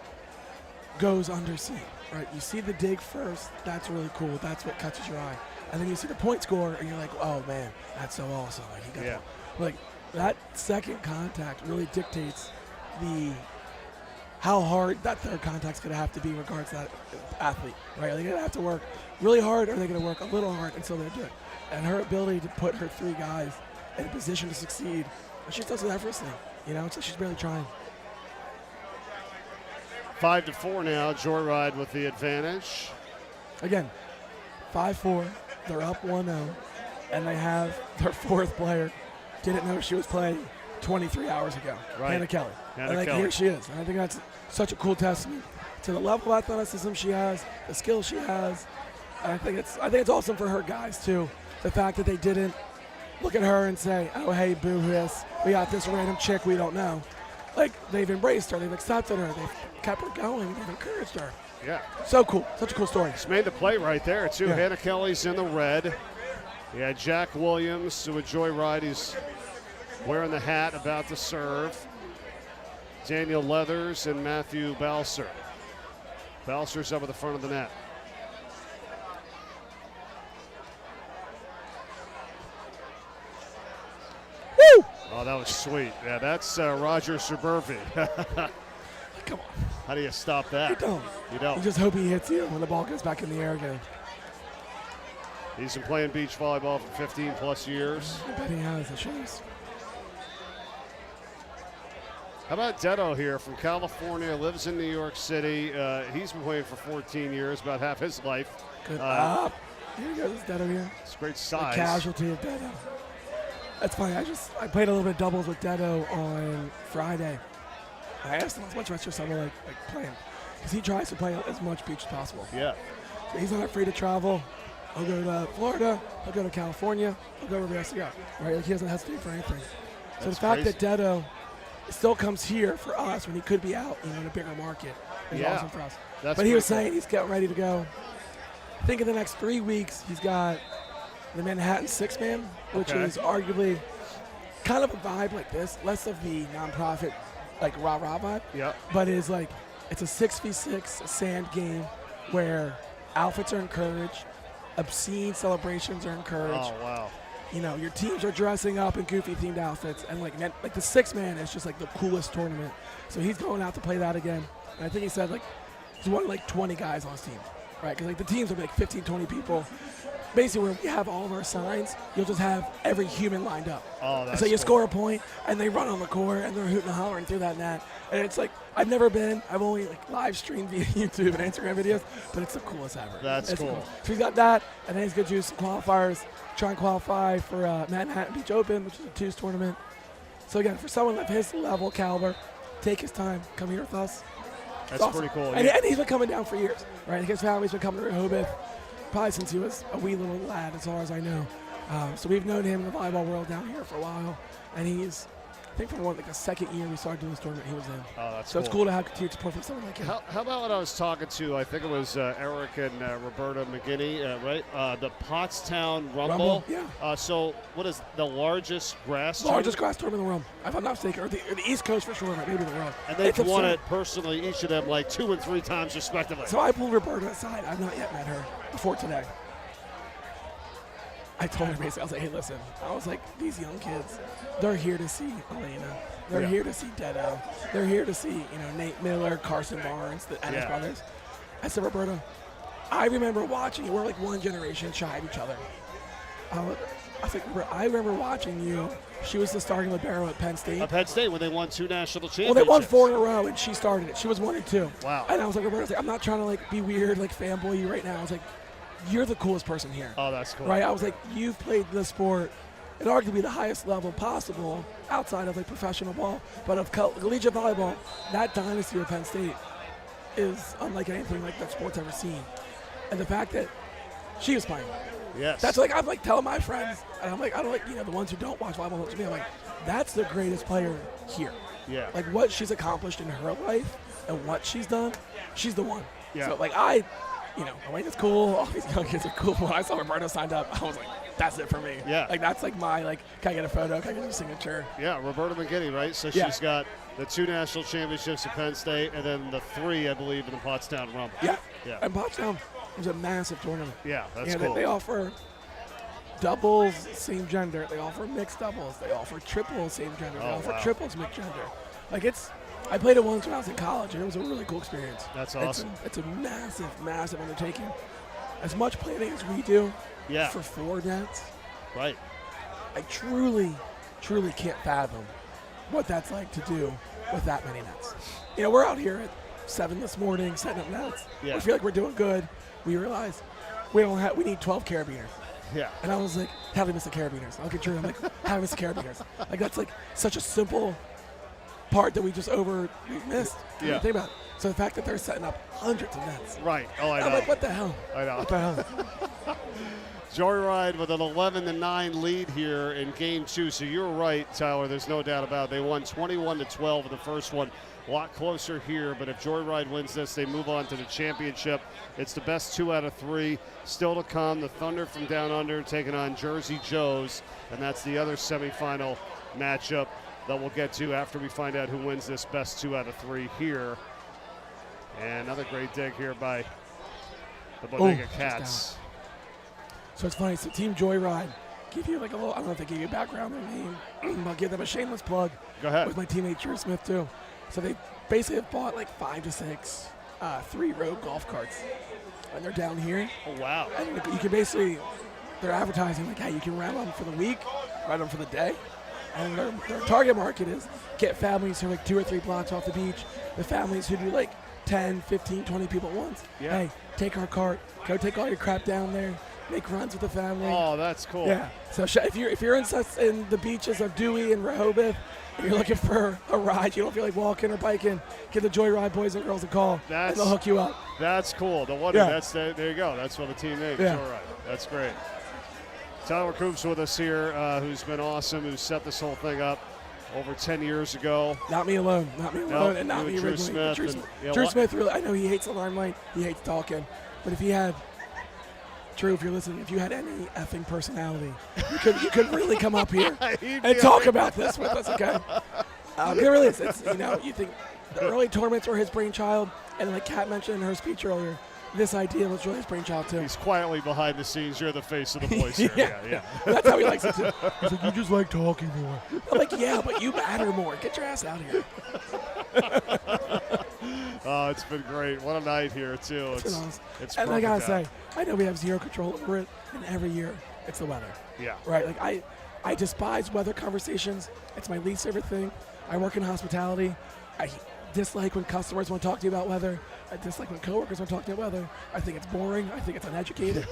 goes underseen. Right, you see the dig first, that's really cool, that's what catches your eye. And then you see the point score, and you're like, oh man, that's so awesome. Like, he got like that second contact really dictates how hard that third contact's gonna have to be in regards to that athlete, right? Are they gonna have to work really hard, or are they gonna work a little hard until they do it? And her ability to put her 3 guys in a position to succeed, and she does it effortlessly, it's like she's barely trying. 5-4 now, Joyride with the advantage. Again, 5-4, they're up 1-0, and they have their 4th player. Didn't know she was playing 23 hours ago. Right. Hannah Kelly. Hannah Kelly. Here she is. And I think that's such a cool testament to the level of athleticism she has, the skill she has. And I think it's awesome for her guys too. The fact that they didn't look at her and say, oh hey, boo this. We got this random chick we don't know. Like, they've embraced her, they've accepted her, they've kept her going, they've encouraged her. Yeah. So cool. Such a cool story. Just made the play right there, too. Yeah. Hannah Kelly's in the red. Yeah, Jack Williams with Joyride. He's wearing the hat, about to serve. Daniel Leathers and Matthew Balser. Balser's up at the front of the net. Woo! Oh, that was sweet. Yeah, that's Roger Suburvi. Come on. How do you stop that? You don't. You don't. You just hope he hits you when the ball goes back in the air again. He's been playing beach volleyball for 15 plus years. I bet he has. It shows. How about Detto here from California, lives in New York City. He's been playing for 14 years, about half his life. Good up. Here goes Detto here. It's great size. The casualty of Detto. That's funny. I played a little bit of doubles with Detto on Friday. I asked him how much retro summer like playing, because he tries to play as much beach as possible. Yeah. So he's not free to travel. He'll go to Florida. He'll go to California. He'll go wherever he has to go. Right? Like, he doesn't hesitate for anything. So That's the fact crazy. that Detto still comes here for us when he could be out, in a bigger market, is awesome for us. But he was saying he's getting ready to go. I think in the next 3 weeks he's got the Manhattan 6-man, which is arguably kind of a vibe like this, less of the nonprofit like rah-rah vibe, but is like it's a 6v6 sand game where outfits are encouraged, obscene celebrations are encouraged. Oh, wow. Your teams are dressing up in goofy themed outfits, and like the 6-man is just like the coolest tournament. So he's going out to play that again. And I think he said like he's one of like 20 guys on his team, right? Because like the teams are like 15, 20 people. basically where we have all of our signs, you'll just have every human lined up. Oh, that's so you cool. score a point, and they run on the court, and they're hooting and hollering through that net. And it's like, I've never been, I've only like live streamed via YouTube and Instagram videos, but it's the coolest ever. That's It's cool. So we got that, and then he's going to do some qualifiers, try and qualify for Manhattan Beach Open, which is a twos tournament. So again, for someone of his level, caliber, take his time, come here with us. That's It's awesome. pretty cool. And, Yeah. and he's been coming down for years, right? His family's been coming to Rehoboth probably since he was a wee little lad, as far as I know. So we've known him in the volleyball world down here for a while, and he's, I think, from the second year we started doing this tournament, he was in. Oh, that's so it's cool to have continued support from someone like him. How about when I was talking to, I think it was Eric and Roberta McGinney, right? The Pottstown Rumble. Yeah. So what is the largest grass Largest tournament? grass tournament in the world, if I'm not mistaken, or the East Coast for sure, maybe the world. And they've It's won absurd. it personally, each of them, like 2 and 3 times respectively. So I pulled Roberta aside. I've not yet met her before today. I told her basically, I was like, hey, listen. I was like, these young kids, they're here to see Elena. They're here to see Dedo. They're here to see, Nate Miller, Carson Barnes, the Ennis brothers. I said, Roberta, I remember watching you. We're like one generation shy of each other. I was like, I remember watching you. She was the starting libero at Penn State. At Penn State when they won 2 national Well, championships. they won 4 in a row, and she started it. She was 1 and 2. Wow. And I was like, Roberta, I'm not trying to be weird, fanboy you right now. I was like, you're the coolest person here. Oh, that's cool. Right? I was like, you've played this sport at arguably the highest level possible outside of professional ball, but of collegiate volleyball. That dynasty of Penn State is unlike anything like that sport's ever seen. And the fact that she was playing. Yes. That's I'm telling my friends, and I'm like, I don't the ones who don't watch volleyball to me, I'm like, that's the greatest player here. Yeah. What she's accomplished in her life and what she's done, she's the one. Yeah. So Elena's cool. All these young kids are cool. When I saw Roberta signed up, I was like, that's it for me. Yeah. That's my, can I get a photo? Can I get a signature? Yeah, Roberta McGinney, right? So she's got the 2 national championships at Penn State and then the 3, I believe, in the Pottstown Rumble. Yeah. Yeah. And Pottstown was a massive tournament. Yeah, that's cool. They offer doubles, same gender. They offer mixed doubles. They offer triples, same gender. They offer triples, mixed gender. I played it once when I was in college, and it was a really cool experience. That's awesome. It's a massive, massive undertaking. As much planning as we do for 4 nets, right? I truly, truly can't fathom what that's like to do with that many nets. We're out here at 7 this morning setting up nets. Yeah. We feel like we're doing good. We realize we need 12 carabiners. Yeah. And I was like, having Mr. Carabiners. I'll get true. I'm like, having Mr. Carabiners. That's such a simple part that we missed. Yeah. Think about it. So the fact that they're setting up hundreds of nets. Right. Oh, I know. I'm like, what the hell? I know. What the hell? Joyride with an 11-9 lead here in Game 2. So you're right, Tyler. There's no doubt about it. They won 21-12 in the first one. A lot closer here, but if Joyride wins this, they move on to the championship. It's the best 2 out of 3 still to come. The Thunder from Down Under taking on Jersey Joes, and that's the other semifinal matchup that we'll get to after we find out who wins this best 2 out of 3 here. And another great dig here by the Bodega Cats. So it's funny. So Team Joyride, give you a little, I don't know if they gave you a background on their name, I'll give them a shameless plug. Go ahead. With my teammate Drew Smith too. So they basically have bought 5 to 6 3-row golf carts. And they're down here. Oh, wow. And you can basically, they're advertising hey, you can rent them for the week, rent them for the day. And their target market is get families who are 2 or 3 blocks off the beach, the families who do 10, 15, 20 people at once. Yeah. Hey, take our cart, go take all your crap down there, make runs with the family. Oh, that's cool. Yeah. So if you're in the beaches of Dewey and Rehoboth, and you're looking for a ride, you don't feel like walking or biking, give the Joyride boys and girls a call, and they'll hook you up. That's cool. There you go. That's what the team name is. Joyride. That's great. Tyler Coops with us here, who's been awesome, who set this whole thing up over 10 years ago. Not me alone. Not me alone, and not me Drew originally. Smith. Drew Smith, really, I know he hates the limelight. He hates talking. But if he had, Drew, if you're listening, if you had any effing personality, you could really come up here and talk about this with us, okay? It really is. It's, you think the early tournaments were his brainchild, and like Kat mentioned in her speech earlier, this idea was really his brainchild too. He's quietly behind the scenes. You're the face of the boys here. Yeah. That's how he likes it too. He's like, you just like talking more. I'm like, yeah, but you matter more. Get your ass out of here. Oh, it's been great. What a night here, too. It's been awesome. It's and I gotta perfect say, I know we have zero control over it, and every year it's the weather. Yeah. Right. Like I despise weather conversations. It's my least favorite thing. I work in hospitality. I dislike when customers want to talk to you about weather. I dislike when coworkers want to talk to you about weather. I think it's boring. I think it's uneducated.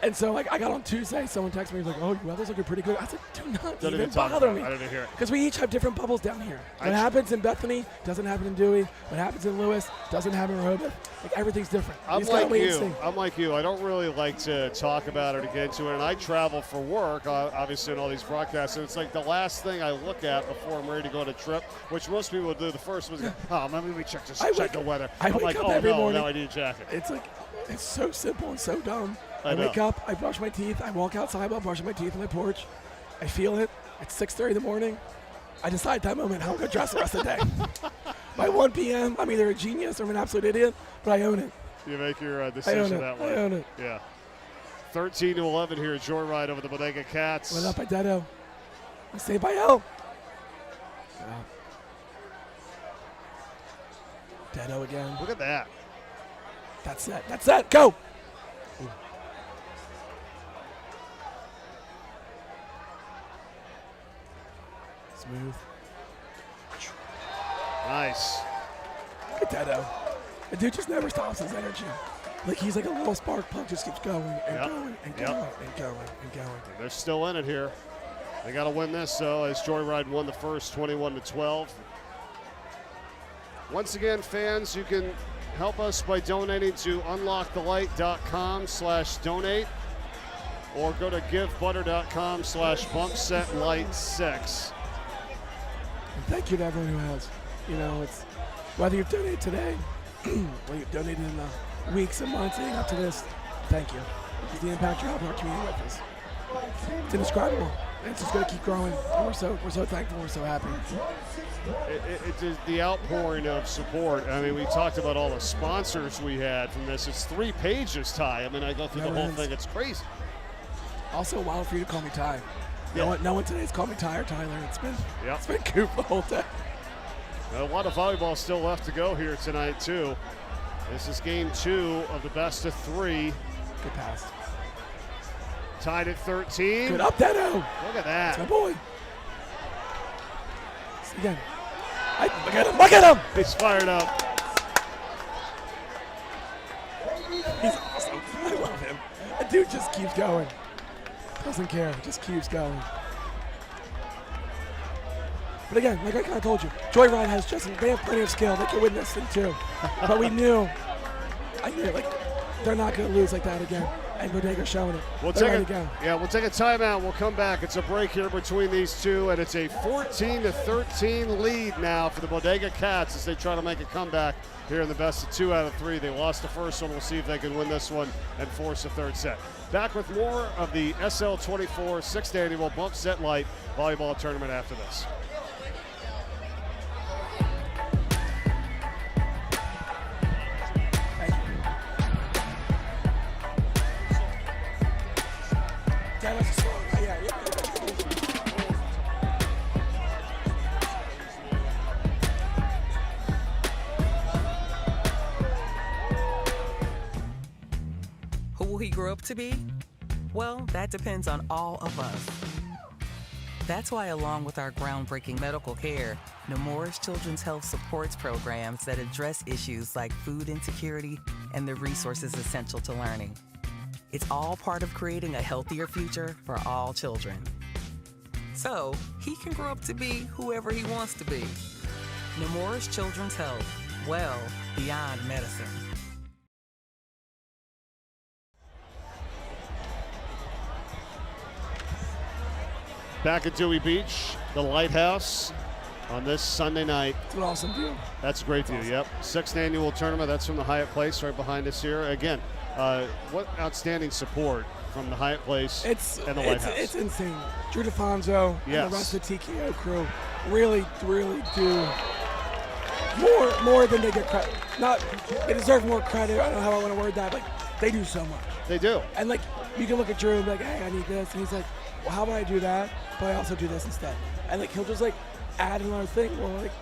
And so, like, I got on Tuesday, someone texted me, like, oh, your weather's looking pretty good. I said, do not Don't even talk bother about me. it. I didn't hear it. Because we each have different bubbles down here. What happens in Bethany doesn't happen in Dewey. What happens in Lewis doesn't happen in Rehoboth. Like, everything's different. I'm You just gotta like wait and you. see. I'm like you. I don't really like to talk about it or get into it. And I travel for work, obviously, in all these broadcasts. And it's like the last thing I look at before I'm ready to go on a trip, which most people would do. The first was, oh, let me check the weather. I I'm wake like, up oh, every no, morning. now I need a jacket. It's like, it's so simple and so dumb. I know. wake up, I brush my teeth, I walk outside while brushing my teeth on my porch. I feel it. It's 6:30 in the morning. I decide at that moment how I'm going to dress the rest of the day. By 1 p.m., I'm either a genius or I'm an absolute idiot, but I own it. You make your decision that way. I own it. Yeah. 13-11 here at Joyride over the Bodega Cats. Went up by Dedo. I say by L. Dedo again. Look at that. That's it. That's it. Go. Ooh. Smooth. Nice. Look at Dedo. The dude just never stops his energy. Like he's like a little spark plug, just keeps going and going and going and going and going. They're still in it here. They got to win this, though, as Joyride won the first 21-12. Once again, fans, you can help us by donating to unlockthelight.com/donate or go to givebutter.com/bumpsetlight6. Thank you to everyone who has. You know, it's whether you've donated today, whether you've donated in the weeks and months leading up to this, thank you. Because the impact you're helping our community with is it's indescribable. And it's just going to keep growing. And we're so thankful. We're so happy. It's the outpouring of support. I mean, we talked about all the sponsors we had from this. It's 3 pages, Ty. I mean, I go through the whole thing. It's crazy. Also, wild for you to call me Ty. Yeah. No one today's called me Ty or Tyler. It's been Coop the whole day. A lot of volleyball still left to go here tonight, too. This is game 2 of the best of 3. Good pass. Tied at 13. Good up, Dedo. Look at that. That's my boy. See again. Look at him. Look at him. He's fired up. He's awesome. I love him. That dude just keeps going. Doesn't care. Just keeps going. But again, like I kind of told you, Joyride has they have plenty of skill. They can win this thing too. But I knew, like, they're not going to lose like that again. And Bodega's showing it. We'll take a timeout. We'll come back. It's a break here between these two, and it's a 14-13 lead now for the Bodega Cats as they try to make a comeback here in the best of 2 out of 3. They lost the first one. We'll see if they can win this one and force a third set. Back with more of the SL24 6th Annual Bump Set Light Volleyball Tournament after this. Who will he grow up to be? Well, that depends on all of us. That's why, along with our groundbreaking medical care, Newark's Children's Health supports programs that address issues like food insecurity and the resources essential to learning. It's all part of creating a healthier future for all children. So, he can grow up to be whoever he wants to be. Newark's Children's Health, well beyond medicine. Back at Dewey Beach, the Lighthouse, on this Sunday night. It's an awesome view. That's a great view, yep. 6th Annual Tournament, that's from the Hyatt Place right behind us here. Again, what outstanding support from the Hyatt Place and the Lighthouse. It's insane. Drew DeFonso and the rest of the TKO crew really do more than they get credit. They deserve more credit. I don't know how I want to word that, but they do so much. They do. And like, you can look at Drew and be like, hey, I need this. And he's like, well, how about I do that, but I also do this instead? And like, he'll just like add another thing.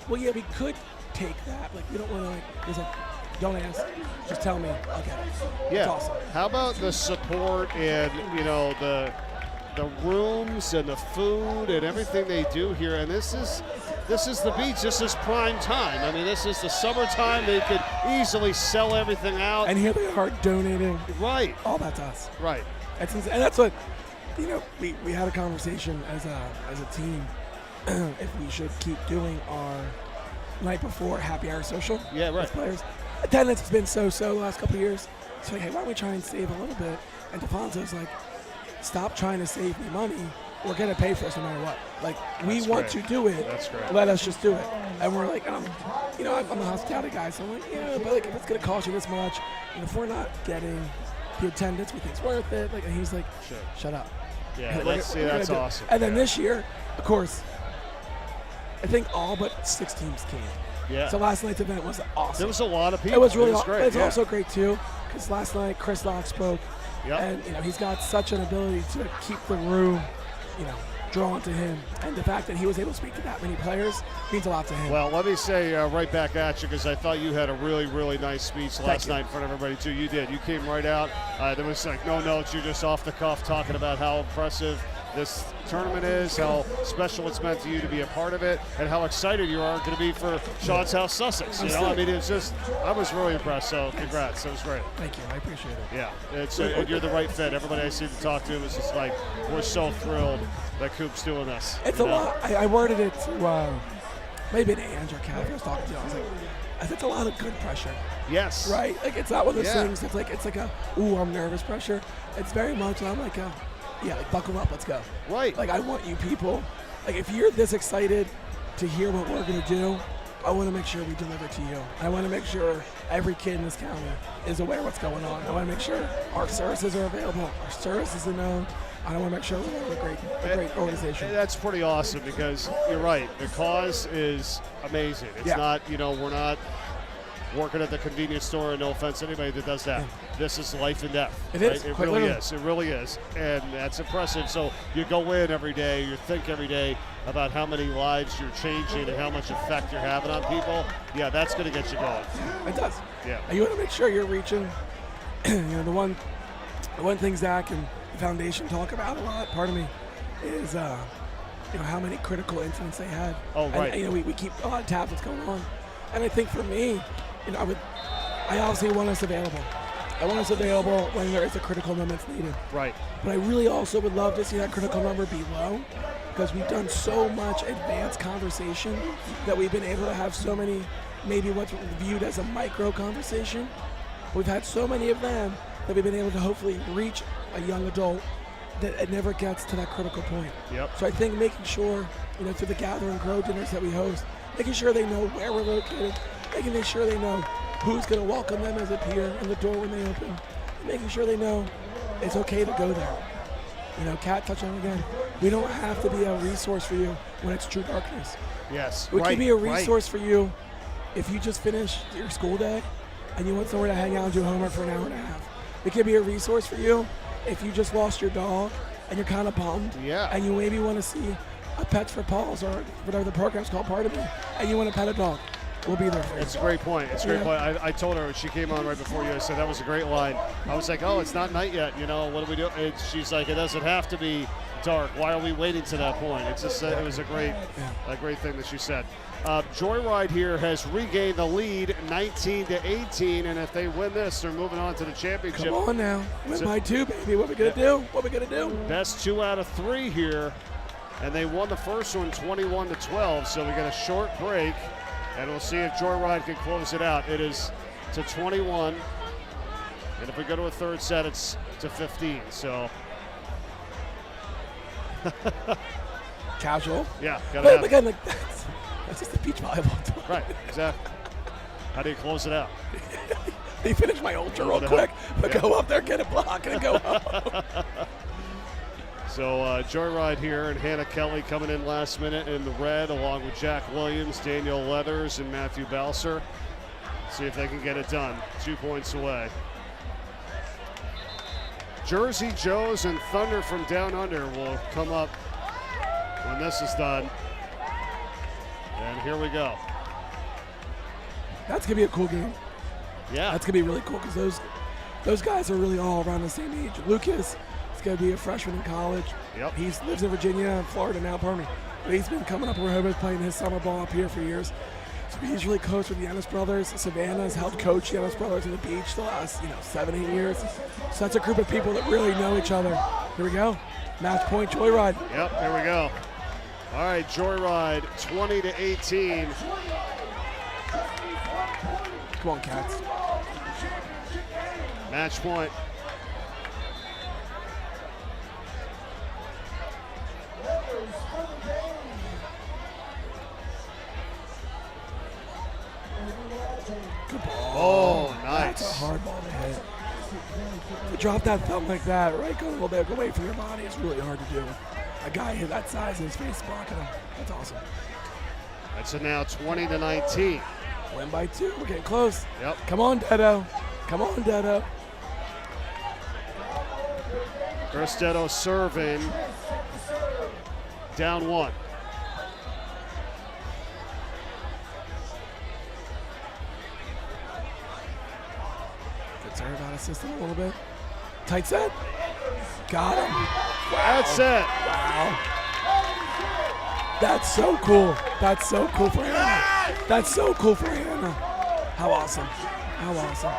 Well, yeah, we could take that. Like, we don't want to, like, he's like, don't ask, just tell me, I'll get it. Yeah. It's awesome. How about the support and, you know, the rooms and the food and everything they do here? And this is the beach. This is prime time. I mean, this is the summertime. They could easily sell everything out. And here they are donating. Right. All that to us. Right. And that's what, you know, we had a conversation as a team if we should keep doing our night before happy hour social. Yeah, right. As players. Attendance has been so the last couple of years. So like, hey, why don't we try and save a little bit? And DeFonso's like, stop trying to save me money. We're gonna pay for us no matter what. Like, we want to do it. That's great. Let us just do it. And we're like, you know, I'm a hospitality guy, so I'm like, yeah, but like, if it's gonna cost you this much, and if we're not getting the attendance we think's worth it, like, and he's like, shut up. Yeah, Like, that's awesome. And then this year, of course, I think all but 6 teams came. Yeah. So last night's event was awesome. There was a lot of people. It was really great. It's also great too, because last night Chris Locke spoke, Yep. and you know he's got such an ability to keep the room, you know, drawn to him, and the fact that he was able to speak to that many players means a lot to him. Well, let me say right back at you, because I thought you had a really, really nice speech last night in front of everybody too. You did. You came right out. There was like no notes. You're just off the cuff talking about how impressive this tournament is, how special it's meant to you to be a part of it, and how excited you are going to be for Sean's House Sussex. You know, I mean, it's just, I was really impressed. So congrats, that was great. Thank you, I appreciate it. Yeah, it's you're the right fit. Everybody I see to talk to was just like, we're so thrilled that Coop's doing this. It's a lot. I worded it to maybe to Andrew Caff I was talking to. I was like, it's a lot of good pressure. Yes. Right? Like, it's not one of those things that's like, it's like a, ooh, I'm nervous pressure. It's very much, I'm like, yeah, like, buckle up, let's go. Right. Like, I want you people, like, if you're this excited to hear what we're going to do, I want to make sure we deliver to you. I want to make sure every kid in this county is aware of what's going on. I want to make sure our services are available, our services are known. I want to make sure we have a great organization. That's pretty awesome, because you're right. The cause is amazing. It's not, you know, we're not working at the convenience store, and no offense to anybody that does that. Yeah. This is life and death. It is. It really is. It really is. And that's impressive. So you go in every day, you think every day about how many lives you're changing and how much effect you're having on people. Yeah, that's going to get you going. It does. Yeah. And you want to make sure you're reaching, you know, the one thing Zach and the foundation talk about a lot, part of me, is, you know, how many critical incidents they had. Oh, right. And, you know, we keep a lot of tabs what's going on. And I think for me, you know, I obviously want us available. I want us available when there is a critical number that's needed. Right. But I really also would love to see that critical number be low, because we've done so much advanced conversation that we've been able to have so many, maybe what's viewed as a micro conversation. We've had so many of them that we've been able to hopefully reach a young adult that it never gets to that critical point. Yep. So I think making sure, you know, through the Gather and Grow dinners that we host, making sure they know where we're located, making sure they know who's going to welcome them as a peer in the door when they open, and making sure they know it's okay to go there. You know, Kat touched on it again. We don't have to be a resource for you when it's true darkness. Yes. We can be a resource for you if you just finished your school day and you want somewhere to hang out and do homework for an hour and a half. It can be a resource for you if you just lost your dog and you're kind of bummed. Yeah. And you maybe want to see a Pets for Paws or whatever the program's called, part of it, and you want to pet a dog. We'll be there for you. It's a great point. It's a great point. I told her when she came on right before you, I said that was a great line. I was like, oh, it's not night yet. You know, what do we do? And she's like, it doesn't have to be dark. Why are we waiting to that point? It's just, it was a great thing that she said. Joyride here has regained the lead 19-18, and if they win this, they're moving on to the championship. Come on now. Win by 2, baby. What we going to do? What we going to do? Best 2 out of 3 here, and they won the first one 21-12, so we got a short break. And we'll see if Joyride can close it out. It is to 21. And if we go to a third set, it's to 15. So. Casual. Yeah, gotta have again, like, that's just the beach volleyball tour. Right, exactly. How do you close it out? They finish my ultra real quick, but go up there, get a block, and go home. So Joyride here, and Hannah Kelly coming in last minute in the red, along with Jack Williams, Daniel Leathers, and Matthew Balser. See if they can get it done. 2 points away. Jersey Joes and Thunder from Down Under will come up when this is done. And here we go. That's going to be a cool game. Yeah. That's going to be really cool because those guys are really all around the same age. Lucas is going to be a freshman in college. Yep. He lives in Virginia and Florida now, pardon me. But he's been coming up where Rehoboth playing his summer ball up here for years. So he's really close with the Ennis brothers. Savannah has helped coach the Ennis brothers on the beach the last 7-8 years. So that's a group of people that really know each other. Here we go. Match point, Joyride. Yep, here we go. All right, Joyride, 20-18. Come on, Cats. Match point. Good ball. Oh, nice. That's a hard ball to hit. To drop that thumb like that, right? Go a little bit away from your body. It's really hard to do. A guy hit that size in his face blocking him. That's awesome. That's a now 20-19. Win by 2. We're getting close. Yep. Come on, Dedo. Come on, Dedo. Dedo serving. Down 1. Good serve out of system a little bit. Tight set. Got him. Wow. That's it. Wow. That's so cool. That's so cool for Hannah. That's so cool for Hannah. How awesome. How awesome.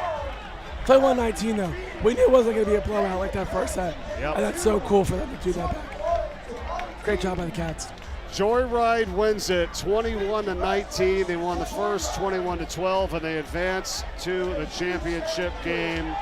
21-19 though. We knew it wasn't going to be a blowout like that first set. Yep. And that's so cool for them to do that back. Great job by the Cats. Joyride wins it 21-19. They won the first 21-12, and they advance to the championship game.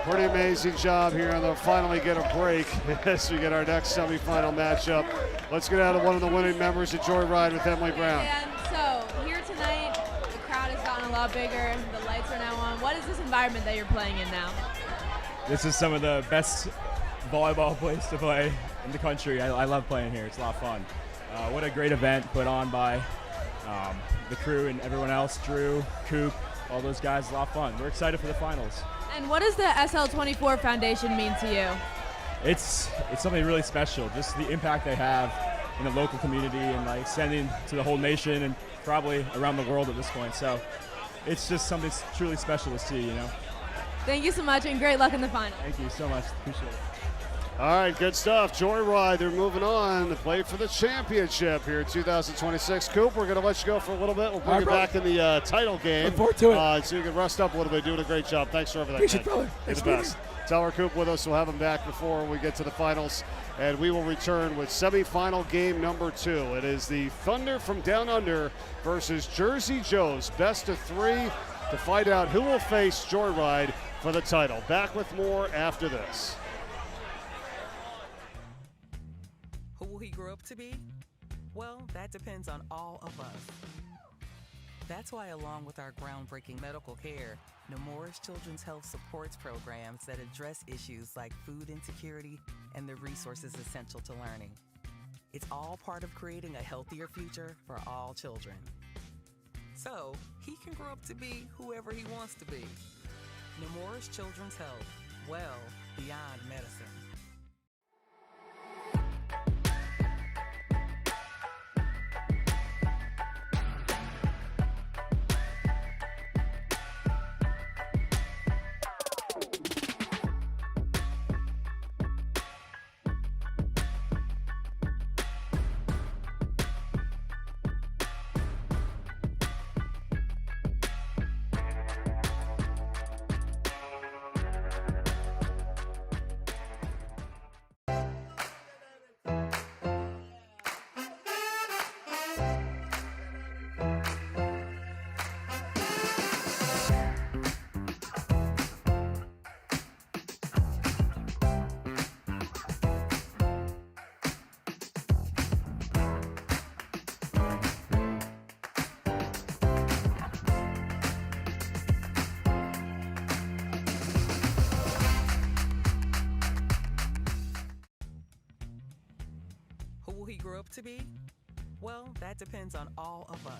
Pretty amazing job here, and they'll finally get a break as we get our next semifinal matchup. Let's get out of one of the winning members of Joyride with Emily Brown. And so here tonight, the crowd has gotten a lot bigger. The lights are now on. What is this environment that you're playing in now? This is some of the best volleyball place to play in the country. I love playing here. It's a lot of fun. What a great event put on by the crew and everyone else, Drew, Coop, all those guys. A lot of fun. We're excited for the finals. And what does the SL24 Foundation mean to you? It's something really special. Just the impact they have in the local community and like sending to the whole nation and probably around the world at this point. So it's just something truly special to see, you know. Thank you so much, and great luck in the final. Thank you so much. Appreciate it. All right, good stuff. Joyride, they're moving on to play for the championship here in 2026. Coop, we're going to let you go for a little bit. We'll bring you back in the title game. Look forward to it. So you can rest up a little bit. Doing a great job. Thanks for everything. Appreciate it, brother. You're the best. Teller Coop with us. We'll have him back before we get to the finals. And we will return with semifinal game number 2. It is the Thunder from Down Under versus Jersey Joes. Best of 3 to find out who will face Joyride for the title. Back with more after this. Who will he grow up to be? Well, that depends on all of us. That's why, along with our groundbreaking medical care, Nemours Children's Health supports programs that address issues like food insecurity and the resources essential to learning. It's all part of creating a healthier future for all children. So, he can grow up to be whoever he wants to be. Nemours Children's Health, well beyond medicine. Who will he grow up to be? Well, that depends on all of us.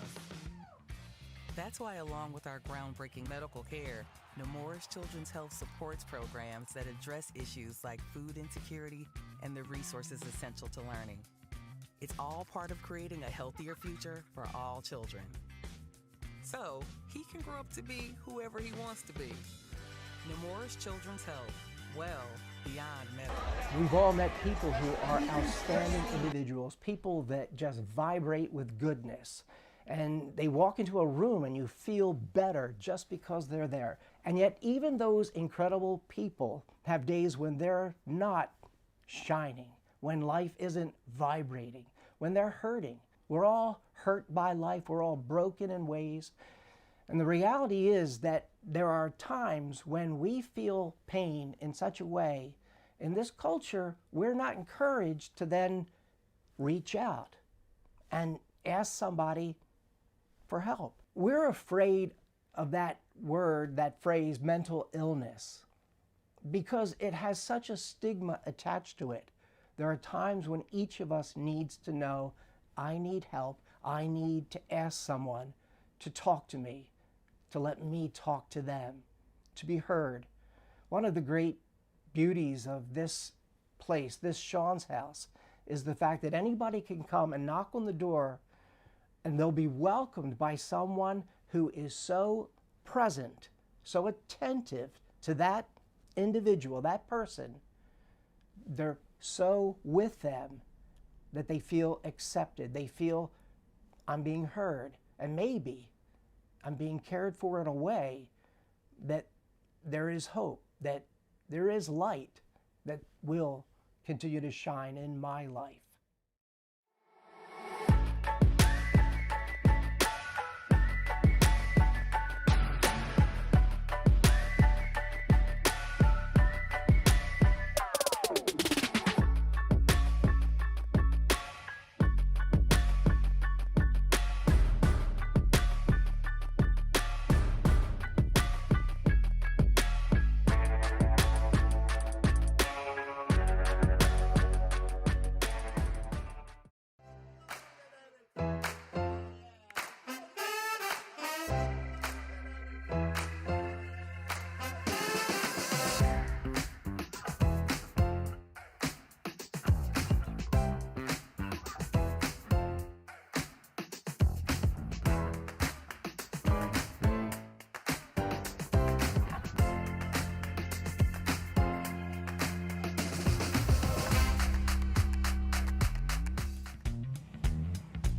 That's why, along with our groundbreaking medical care, Nemours Children's Health supports programs that address issues like food insecurity and the resources essential to learning. It's all part of creating a healthier future for all children. So he can grow up to be whoever he wants to be. Nemours Children's Health, well beyond medical. We've all met people who are outstanding individuals, people that just vibrate with goodness. And they walk into a room and you feel better just because they're there. And yet even those incredible people have days when they're not shining, when life isn't vibrating, when they're hurting. We're all hurt by life. We're all broken in ways. And the reality is that there are times when we feel pain in such a way, in this culture, we're not encouraged to then reach out and ask somebody for help. We're afraid of that word, that phrase, mental illness, because it has such a stigma attached to it. There are times when each of us needs to know, I need help. I need to ask someone to talk to me, to let me talk to them, to be heard. One of the great beauties of this place, this Sean's house, is the fact that anybody can come and knock on the door and they'll be welcomed by someone who is so present, so attentive to that individual, that person. They're so with them that they feel accepted. They feel, I'm being heard, and maybe I'm being cared for in a way that there is hope, that there is light that will continue to shine in my life.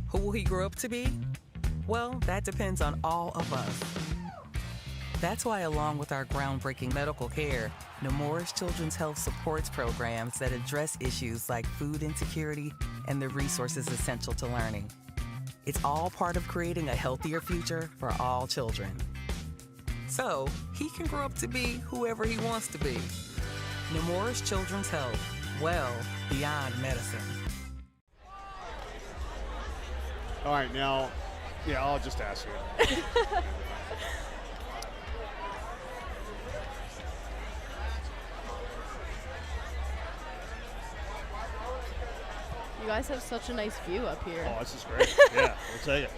Who will he grow up to be? Well, that depends on all of us. That's why, along with our groundbreaking medical care, Nemours Children's Health supports programs that address issues like food insecurity and the resources essential to learning. It's all part of creating a healthier future for all children. So he can grow up to be whoever he wants to be. Nemours Children's Health, well beyond medicine. All right, now, yeah, I'll just ask you. You guys have such a nice view up here. Oh, this is great. Yeah, we'll take it.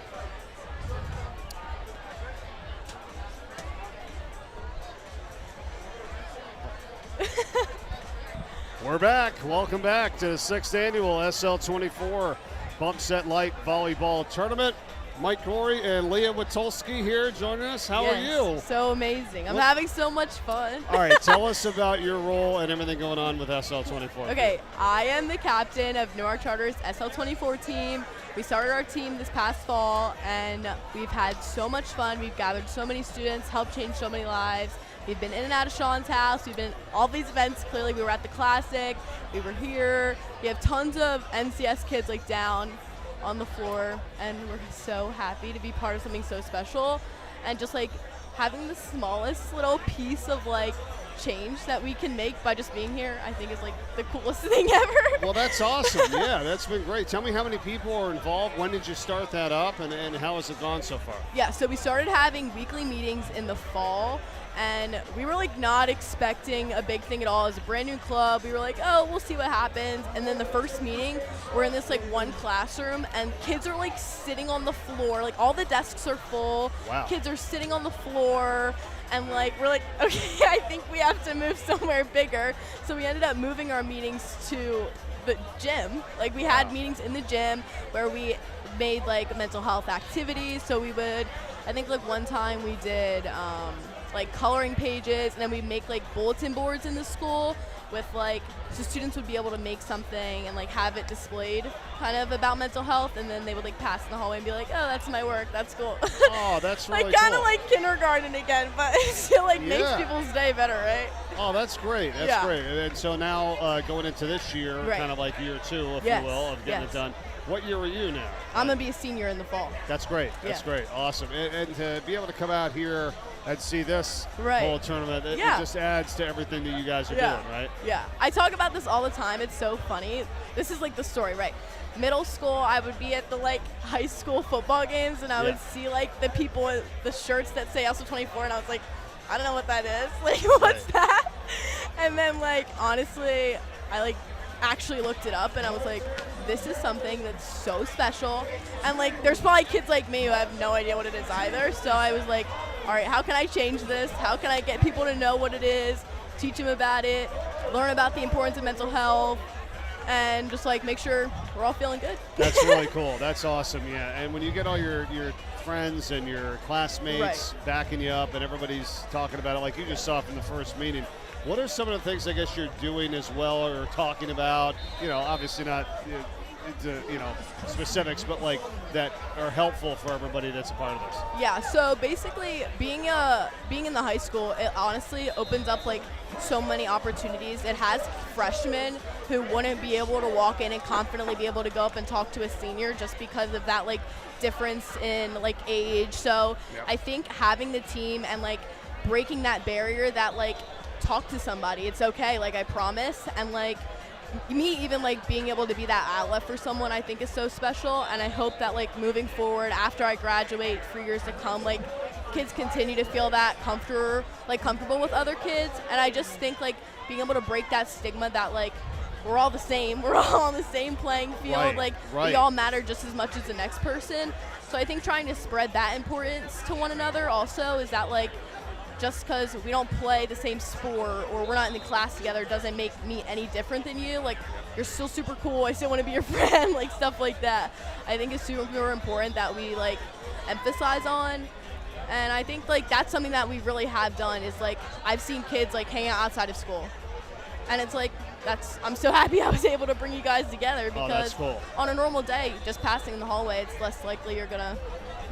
We're back. Welcome back to the 6th annual SL24 Bump Set Light Volleyball Tournament. Mike Gorey and Leah Witulski here joining us. How are you? So amazing. I'm having so much fun. All right, tell us about your role and everything going on with SL24. Okay, I am the captain of Newark Charter's SL24 team. We started our team this past fall, and we've had so much fun. We've gathered so many students, helped change so many lives. We've been in and out of Sean's house. We've been all these events. Clearly, we were at the Classic. We were here. We have tons of NCS kids like down on the floor, and we're so happy to be part of something so special. And just like having the smallest little piece of like change that we can make by just being here, I think is like the coolest thing ever. Well, that's awesome. Yeah, that's been great. Tell me how many people are involved. When did you start that up, and how has it gone so far? Yeah, so we started having weekly meetings in the fall, and we were like not expecting a big thing at all. As a brand new club, we were like, oh, we'll see what happens. And then the first meeting, we're in this like one classroom, and kids are like sitting on the floor. Like all the desks are full. Wow. Kids are sitting on the floor, and like we're like, okay, I think we have to move somewhere bigger. So we ended up moving our meetings to the gym. Like we had meetings in the gym where we made like mental health activities. So we would, I think like one time we did like coloring pages, and then we make like bulletin boards in the school with like, so students would be able to make something and like have it displayed kind of about mental health, and then they would like pass in the hallway and be like, oh, that's my work, that's cool. Oh, that's really like kind of cool. like kindergarten again, but it still like makes Yeah. people's day better, right? Oh, that's great. That's Yeah. great. And so now going into this year, Right. kind of like year 2, if Yes. you will, of getting Yes. it done. What year are you now? I'm gonna be a senior in the fall. That's great. That's Yeah. great. Awesome. And to be able to come out here and see this Right. whole tournament, it Yeah. just adds to everything that you guys are doing, right? Yeah. I talk about this all the time. It's so funny. This is like the story, right? Middle school, I would be at the like high school football games, and I would see like the people with the shirts that say SL24, and I was like, I don't know what that is. Like, what's that? And then like honestly, I like actually looked it up, and I was like, this is something that's so special. And like there's probably kids like me who have no idea what it is either. So I was like, all right, how can I change this? How can I get people to know what it is, teach them about it, learn about the importance of mental health, and just like make sure we're all feeling good. That's really cool. That's awesome, yeah. And when you get all your friends and your classmates backing you up and everybody's talking about it, like you just saw from the first meeting, what are some of the things I guess you're doing as well or talking about? You know, obviously not into, specifics, but like that are helpful for everybody that's a part of this. Yeah, so basically being in the high school, it honestly opens up like so many opportunities. It has freshmen who wouldn't be able to walk in and confidently be able to go up and talk to a senior just because of that like difference in like age. So I think having the team and like breaking that barrier that like talk to somebody, it's okay, like I promise. And like me even like being able to be that outlet for someone, I think is so special. And I hope that like moving forward after I graduate for years to come, like kids continue to feel that comfortable with other kids. And I just think like being able to break that stigma that like we're all the same, we're all on the same playing field, we all matter just as much as the next person. So I think trying to spread that importance to one another also is that like just because we don't play the same sport or we're not in the class together doesn't make me any different than you. Like, you're still super cool, I still want to be your friend, like stuff like that. I think it's super important that we like emphasize on. And I think like that's something that we really have done is like I've seen kids like hang out outside of school. And it's like, I'm so happy I was able to bring you guys together because on a normal day, just passing in the hallway, it's less likely you're gonna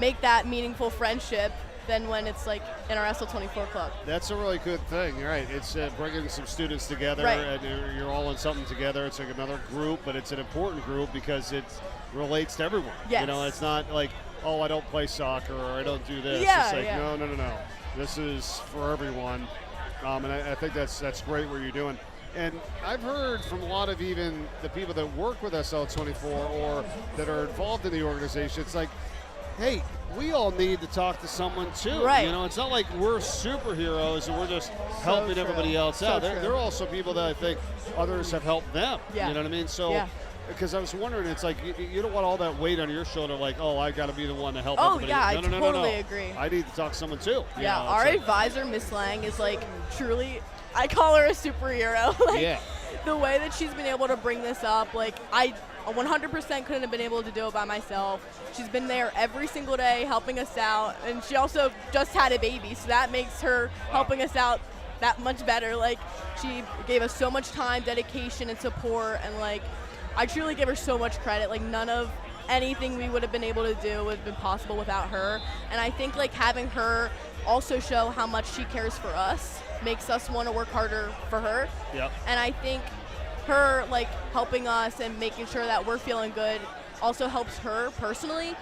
make that meaningful friendship than when it's like in our SL24 club. That's a really good thing, right? It's bringing some students together and you're all in something together. It's like another group, but it's an important group because it relates to everyone. Yes. You know, it's not like, oh, I don't play soccer or I don't do this. Yeah, it's like, no. This is for everyone. And I think that's great what you're doing. And I've heard from a lot of even the people that work with SL24 or that are involved in the organization, it's like, hey, we all need to talk to someone too. Right. You know, it's not like we're superheroes and we're just helping everybody else out. They're also people that I think others have helped them. Yeah. You know what I mean? So, because I was wondering, it's like you don't want all that weight on your shoulder, like, oh, I got to be the one to help everybody. Yeah, I totally agree. I need to talk to someone too. Yeah, our advisor, Miss Lang, is like truly, I call her a superhero. Like, the way that she's been able to bring this up, like I 100% couldn't have been able to do it by myself. She's been there every single day helping us out, and she also just had a baby, so that makes her helping us out that much better. Like, she gave us so much time, dedication, and support, and like I truly give her so much credit. Like, none of anything we would have been able to do would have been possible without her. And I think like having her also show how much she cares for us makes us want to work harder for her. Yep. And I think her like helping us and making sure that we're feeling good also helps her personally.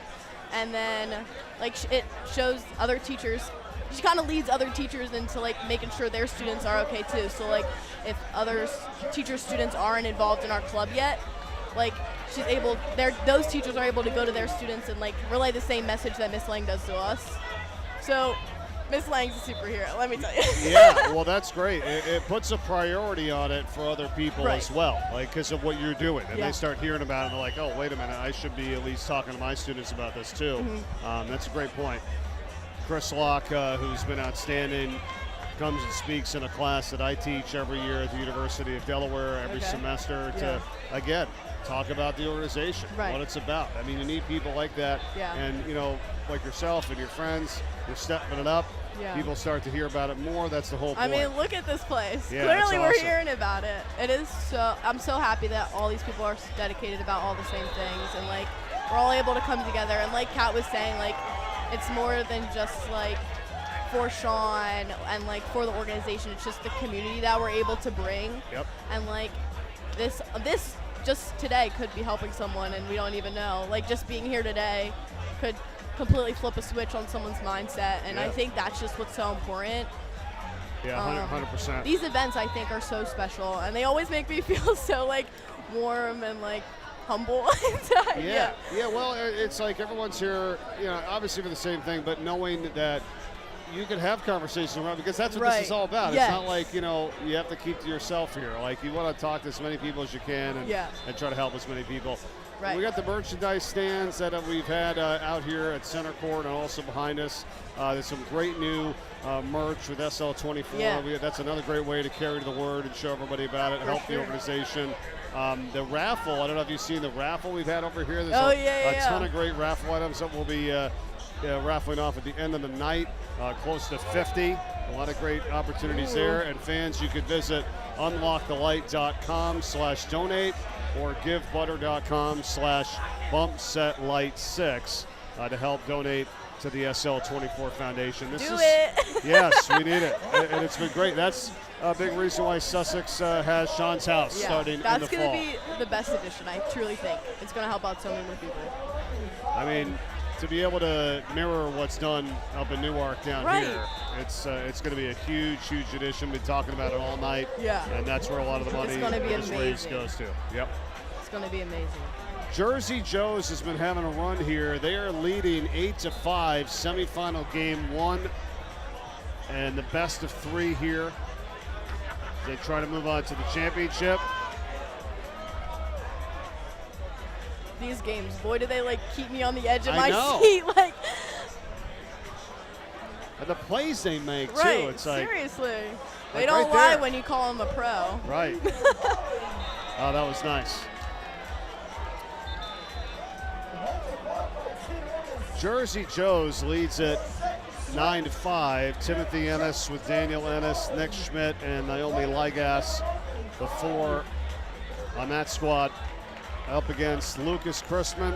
And then like it shows other teachers, she kind of leads other teachers into like making sure their students are okay too. So like if other teachers' students aren't involved in our club yet, like she's able, those teachers are able to go to their students and like relay the same message that Miss Lang does to us. So Miss Lang's a superhero, let me tell you. Yeah, well, that's great. It puts a priority on it for other people as well, like because of what you're doing. And they start hearing about it and they're like, oh, wait a minute, I should be at least talking to my students about this too. That's a great point. Chris Locke, who's been outstanding comes and speaks in a class that I teach every year at the University of Delaware every semester to, again, talk about the organization, what it's about. I mean, you need people like that. Yeah. And, you know, like yourself and your friends, you're stepping it up. Yeah. People start to hear about it more. That's the whole point. I mean, look at this place. Yeah, Clearly, it's we're awesome. hearing about it. It is so. I'm so happy that all these people are dedicated about all the same things, and like we're all able to come together. And like Kat was saying, like it's more than just like for Sean and like for the organization. It's just the community that we're able to bring. Yep. And like this just today could be helping someone, and we don't even know. Like just being here today could completely flip a switch on someone's mindset, and I think that's just what's so important. Yeah, 100%. These events, I think, are so special, and they always make me feel so like warm and like humble. Yeah. Well, it's like everyone's here, you know, obviously for the same thing, but knowing that you can have conversations around, because that's what this is all about. Yes. It's not like, you know, you have to keep to yourself here. Like you want to talk to as many people as you can and try to help as many people. Right. We got the merchandise stands that we've had out here at center court and also behind us. There's some great new merch with SL24. Yeah. That's another great way to carry the word and show everybody about it, help the organization. The raffle, I don't know if you've seen the raffle we've had over here. There's a ton of great raffle items that we'll be raffling off at the end of the night, close to 50. A lot of great opportunities there. And fans, you could visit unlockthelight.com/donate or givebutter.com/bumpsetlight6 to help donate to the SL24 Foundation. Yes, we need it. And it's been great. That's a big reason why Sussex has Sean's House starting in the fall. That's going to be the best addition, I truly think. It's going to help out so many more people. I mean, to be able to mirror what's done up in Newark down here, it's going to be a huge, huge addition. Been talking about it all night. Yeah. And that's where a lot of the money that is raised goes to. Yep. It's going to be amazing. Jersey Joe's has been having a run here. They are leading 8-5, semifinal game 1, and the best of 3 here. They try to move on to the championship. These games, boy, do they like keep me on the edge of I my know. seat. Like, and the plays they make too. right? It's like Seriously, they like don't right lie there. when you call them a pro. Right. Oh, that was nice. Jersey Joe's leads it 9-5. Timothy Ennis with Daniel Ennis, Nick Schmidt, and Naomi Ligas, the 4 on that squad. Up against Lucas Chrisman,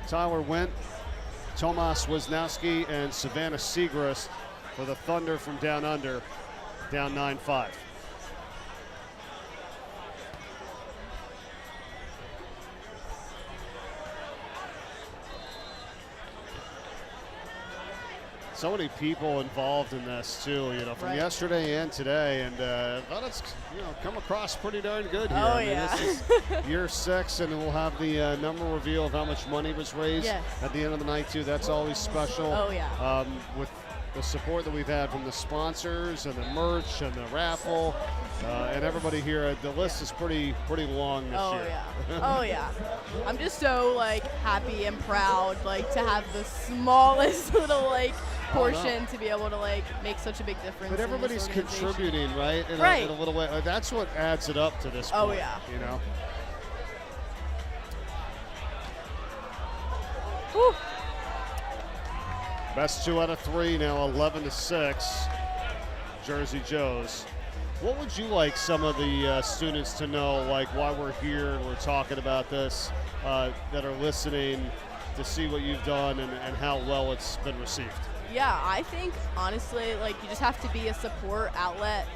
Tyler Wint, Tomas Wisnowski, and Savannah Segrist for the Thunder from down under, down 9-5. So many people involved in this too, you know, from yesterday and today, and thought it's, you know, come across pretty darn good here. Oh, I mean, this is year 6, and we'll have the number reveal of how much money was raised at the end of the night too. That's always special. Oh yeah. With the support that we've had from the sponsors and the merch and the raffle and everybody here, the list is pretty long this year. Oh yeah. I'm just so like happy and proud like to have the smallest little like portion to be able to like make such a big difference. But everybody's in this organization. contributing, right? In a little way. That's what adds it up to this point. Oh yeah. You know. Whew. Best 2 out of 3 now, 11-6. Jersey Joe's. What would you like some of the students to know, like why we're here and we're talking about this, that are listening to see what you've done and how well it's been received? Yeah, I think honestly, like you just have to be a support outlet.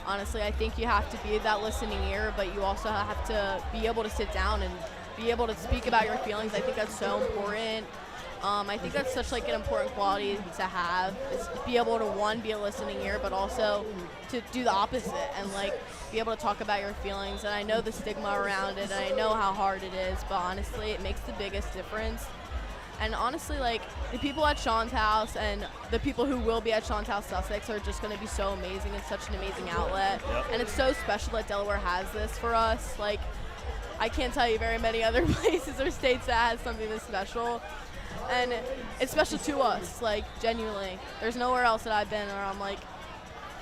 Honestly, I think you have to be that listening ear, but you also have to be able to sit down and be able to speak about your feelings. I think that's so important. I think that's such like an important quality to have, is to be able to, one, be a listening ear, but also to do the opposite and like be able to talk about your feelings. And I know the stigma around it, and I know how hard it is, but honestly, it makes the biggest difference. And honestly, like the people at Sean's House and the people who will be at Sean's House Sussex are just going to be so amazing. It's such an amazing outlet. And it's so special that Delaware has this for us. Like, I can't tell you very many other places or states that has something this special. And it's special to us, like, genuinely. There's nowhere else that I've been where I'm like,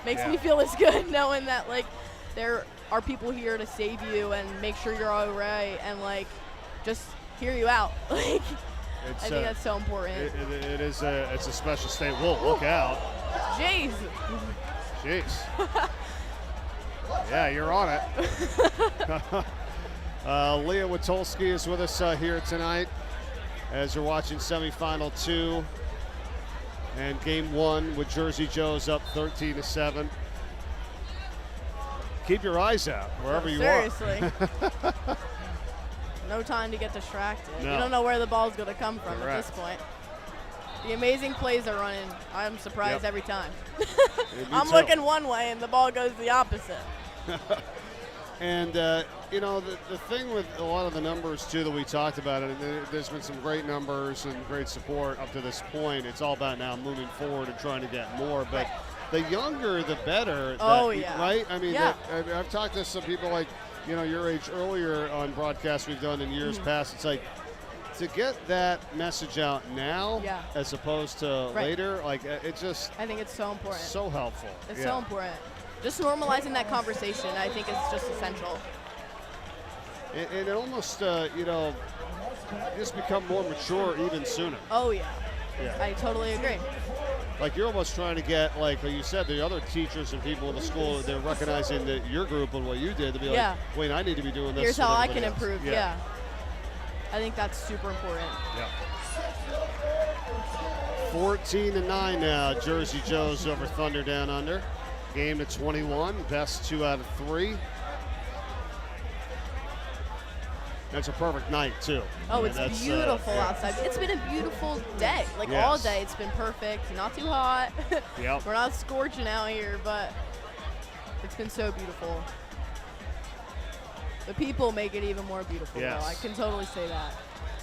Makes me feel as good knowing that like there are people here to save you and make sure you're all right and like just hear you out. Like I think that's so important. It's a special state. Whoa, look out. Jeez. Yeah, you're on it. Leah Witolski is with us here tonight as you're watching semifinal 2 and game 1 with Jersey Joe's up 13-7. Keep your eyes out wherever you are. Seriously. No time to get distracted. No. You don't know where the ball's going to come from at this point. The amazing plays they're running, I'm surprised every time. I'm looking one way and the ball goes the opposite. And, you know, the thing with a lot of the numbers, too, that we talked about, and there's been some great numbers and great support up to this point. It's all about now moving forward and trying to get more. But the younger, the better. Right? I mean, I've talked to some people like, you know, your age earlier on broadcasts we've done in years past. It's like to get that message out now as opposed to later, like it just. I think it's so important. So helpful. It's so important. Just normalizing that conversation, I think, is just essential. And it almost, you know, just become more mature even sooner. Oh, yeah. I totally agree. Like you're almost trying to get, like you said, the other teachers and people in the school, they're recognizing that your group and what you did to be like, wait, I need to be doing this. Here's how I can else. improve. Yeah. I think that's super important. Yeah. 14-9 now. Jersey Joe's over Thunder Down Under. Game to 21. Best 2 out of 3. That's a perfect night, too. Oh, it's beautiful outside. It's been a beautiful day. Like, all day it's been perfect. Not too hot. We're not scorching out here, but it's been so beautiful. The people make it even more beautiful, though. I can totally say that.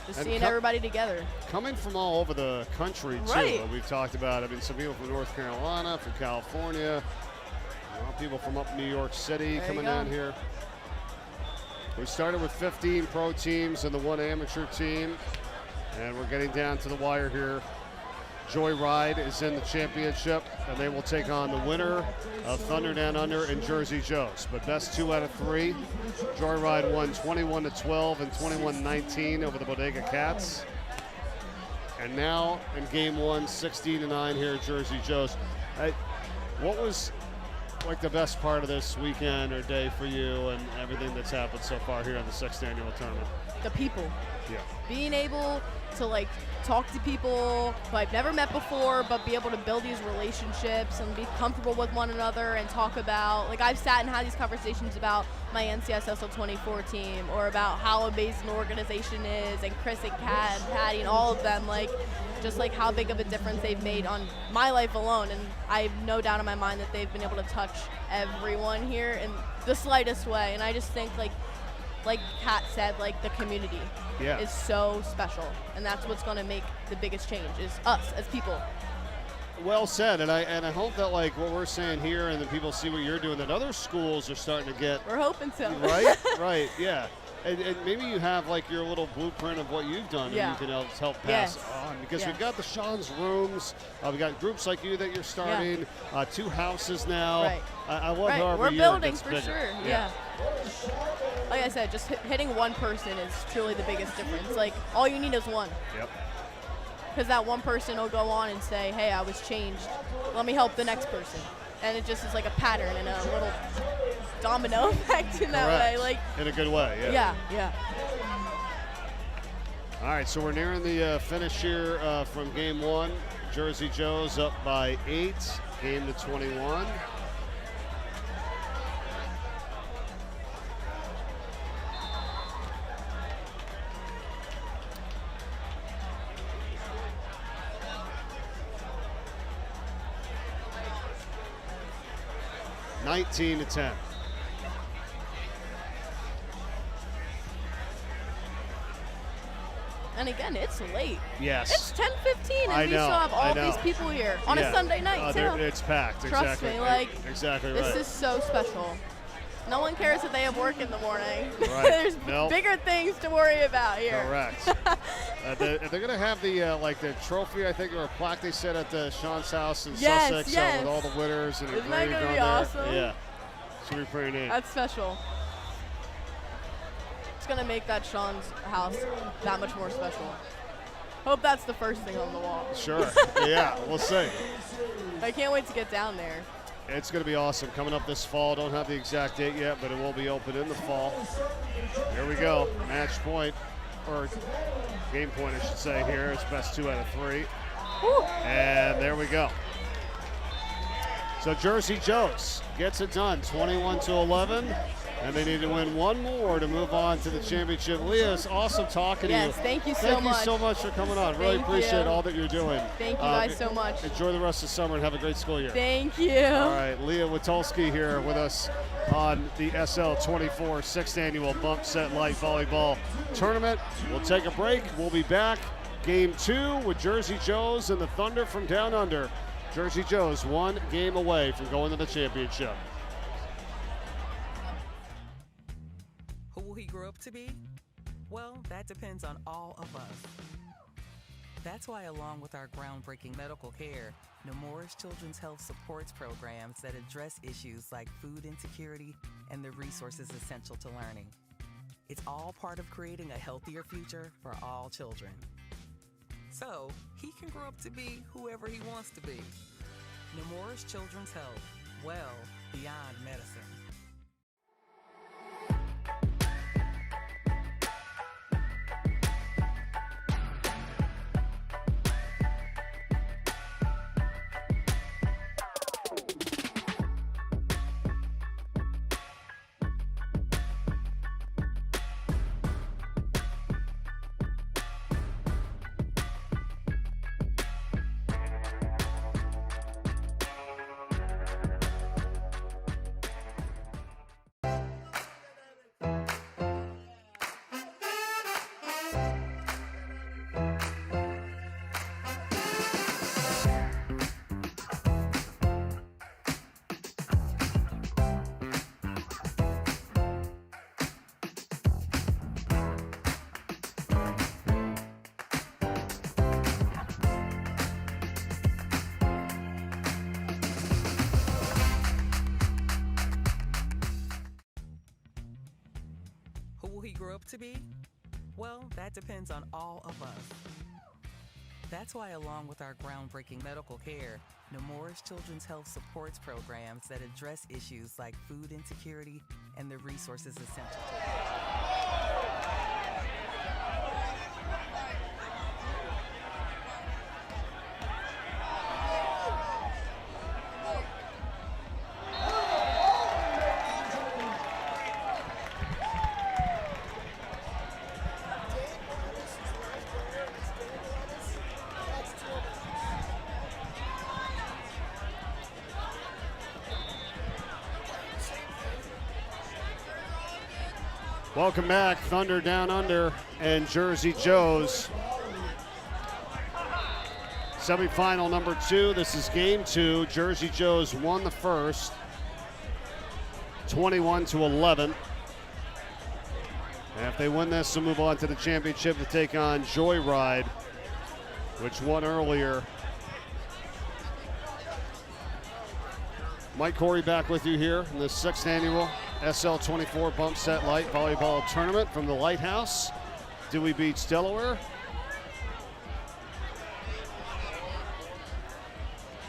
Just seeing everybody together. Coming from all over the country, too. We've talked about, I mean, some people from North Carolina, from California, people from up New York City coming down here. We started with 15 pro teams and the 1 amateur team, and we're getting down to the wire here. Joyride is in the championship, and they will take on the winner of Thunder Down Under and Jersey Joe's. But best 2 out of 3. Joyride won 21-12 and 21-19 over the Bodega Cats. And now in game 1, 16-9 here at Jersey Joe's. What was like the best part of this weekend or day for you and everything that's happened so far here in the 6th annual tournament? The people. Yeah. Being able to like talk to people who I've never met before, but be able to build these relationships and be comfortable with one another and talk about, like I've sat and had these conversations about my NCSSL 24 team or about how amazing the organization is, and Chris and Kat and Patty and all of them, like just like how big of a difference they've made on my life alone. And I have no doubt in my mind that they've been able to touch everyone here in the slightest way. And I just think like Kat said, like the community is so special, and that's what's going to make the biggest change is us as people. Well said, and I hope that like what we're saying here and the people see what you're doing, that other schools are starting to get. We're hoping so. Right, yeah. And maybe you have like your little blueprint of what you've done and you can help pass on, because we've got the Sean's rooms, we've got groups like you that you're starting, 2 houses now. Right. I love how we're building for sure. Yeah. Like I said, just hitting one person is truly the biggest difference. Like all you need is one. Yep. Because that one person will go on and say, hey, I was changed. Let me help the next person. And it just is like a pattern and a little domino effect in that way. Like in a good way, yeah. All right, so we're nearing the finish here from game 1. Jersey Joe's up by 8, game to 21. (19-10). And again, it's late. Yes. It's 10:15, and we still have all these people here on a Sunday night too. It's packed. Trust me, like exactly this right. is so special. No one cares that they have work in the morning. Right. There's Nope. bigger things to worry about here. Correct. They're going to have the trophy, I think, or a plaque they set at Sean's house in Sussex yes. with all the winners and Isn't that engraved gonna on be there. awesome? Yeah. Should be pretty neat. That's special. It's going to make that Sean's house that much more special. Hope that's the first thing on the wall. Sure. Yeah, we'll see. I can't wait to get down there. It's going to be awesome. Coming up this fall. Don't have the exact date yet, but it will be open in the fall. Here we go. Match point, or game point, I should say here. It's best 2 out of 3. Woo. And there we go. So Jersey Joes gets it done, 21-11. And they need to win one more to move on to the championship. Leah, it's awesome talking to you. Yes, thank you so Thank you much. so much for coming on. Really Thank appreciate you. all that you're doing. Thank you guys so much. Enjoy the rest of the summer and have a great school year. Thank you. All right, Leah Witulski here with us on the SL24 6th Annual Bump Set Light Volleyball Tournament. We'll take a break. We'll be back. Game 2 with Jersey Joes and the Thunder from Down Under. Jersey Joes 1 game away from going to the championship. Who will he grow up to be? Well, that depends on all of us. That's why, along with our groundbreaking medical care, Nemours Children's Health supports programs that address issues like food insecurity and the resources essential to learning. It's all part of creating a healthier future for all children. So, he can grow up to be whoever he wants to be. Nemours Children's Health, well beyond medicine. Who will he grow up to be? Well, that depends on all of us. That's why, along with our groundbreaking medical care, Nemours Children's Health supports programs that address issues like food insecurity and the resources essential to Welcome back, Thunder Down Under and Jersey Joes. Semifinal number 2. This is game 2. Jersey Joes won the first, 21-11. And if they win this, they'll move on to the championship to take on Joyride, which won earlier. Mike Corey back with you here in the 6th annual SL24 Bump Set Light Volleyball Tournament from the Lighthouse, Dewey Beach, Delaware.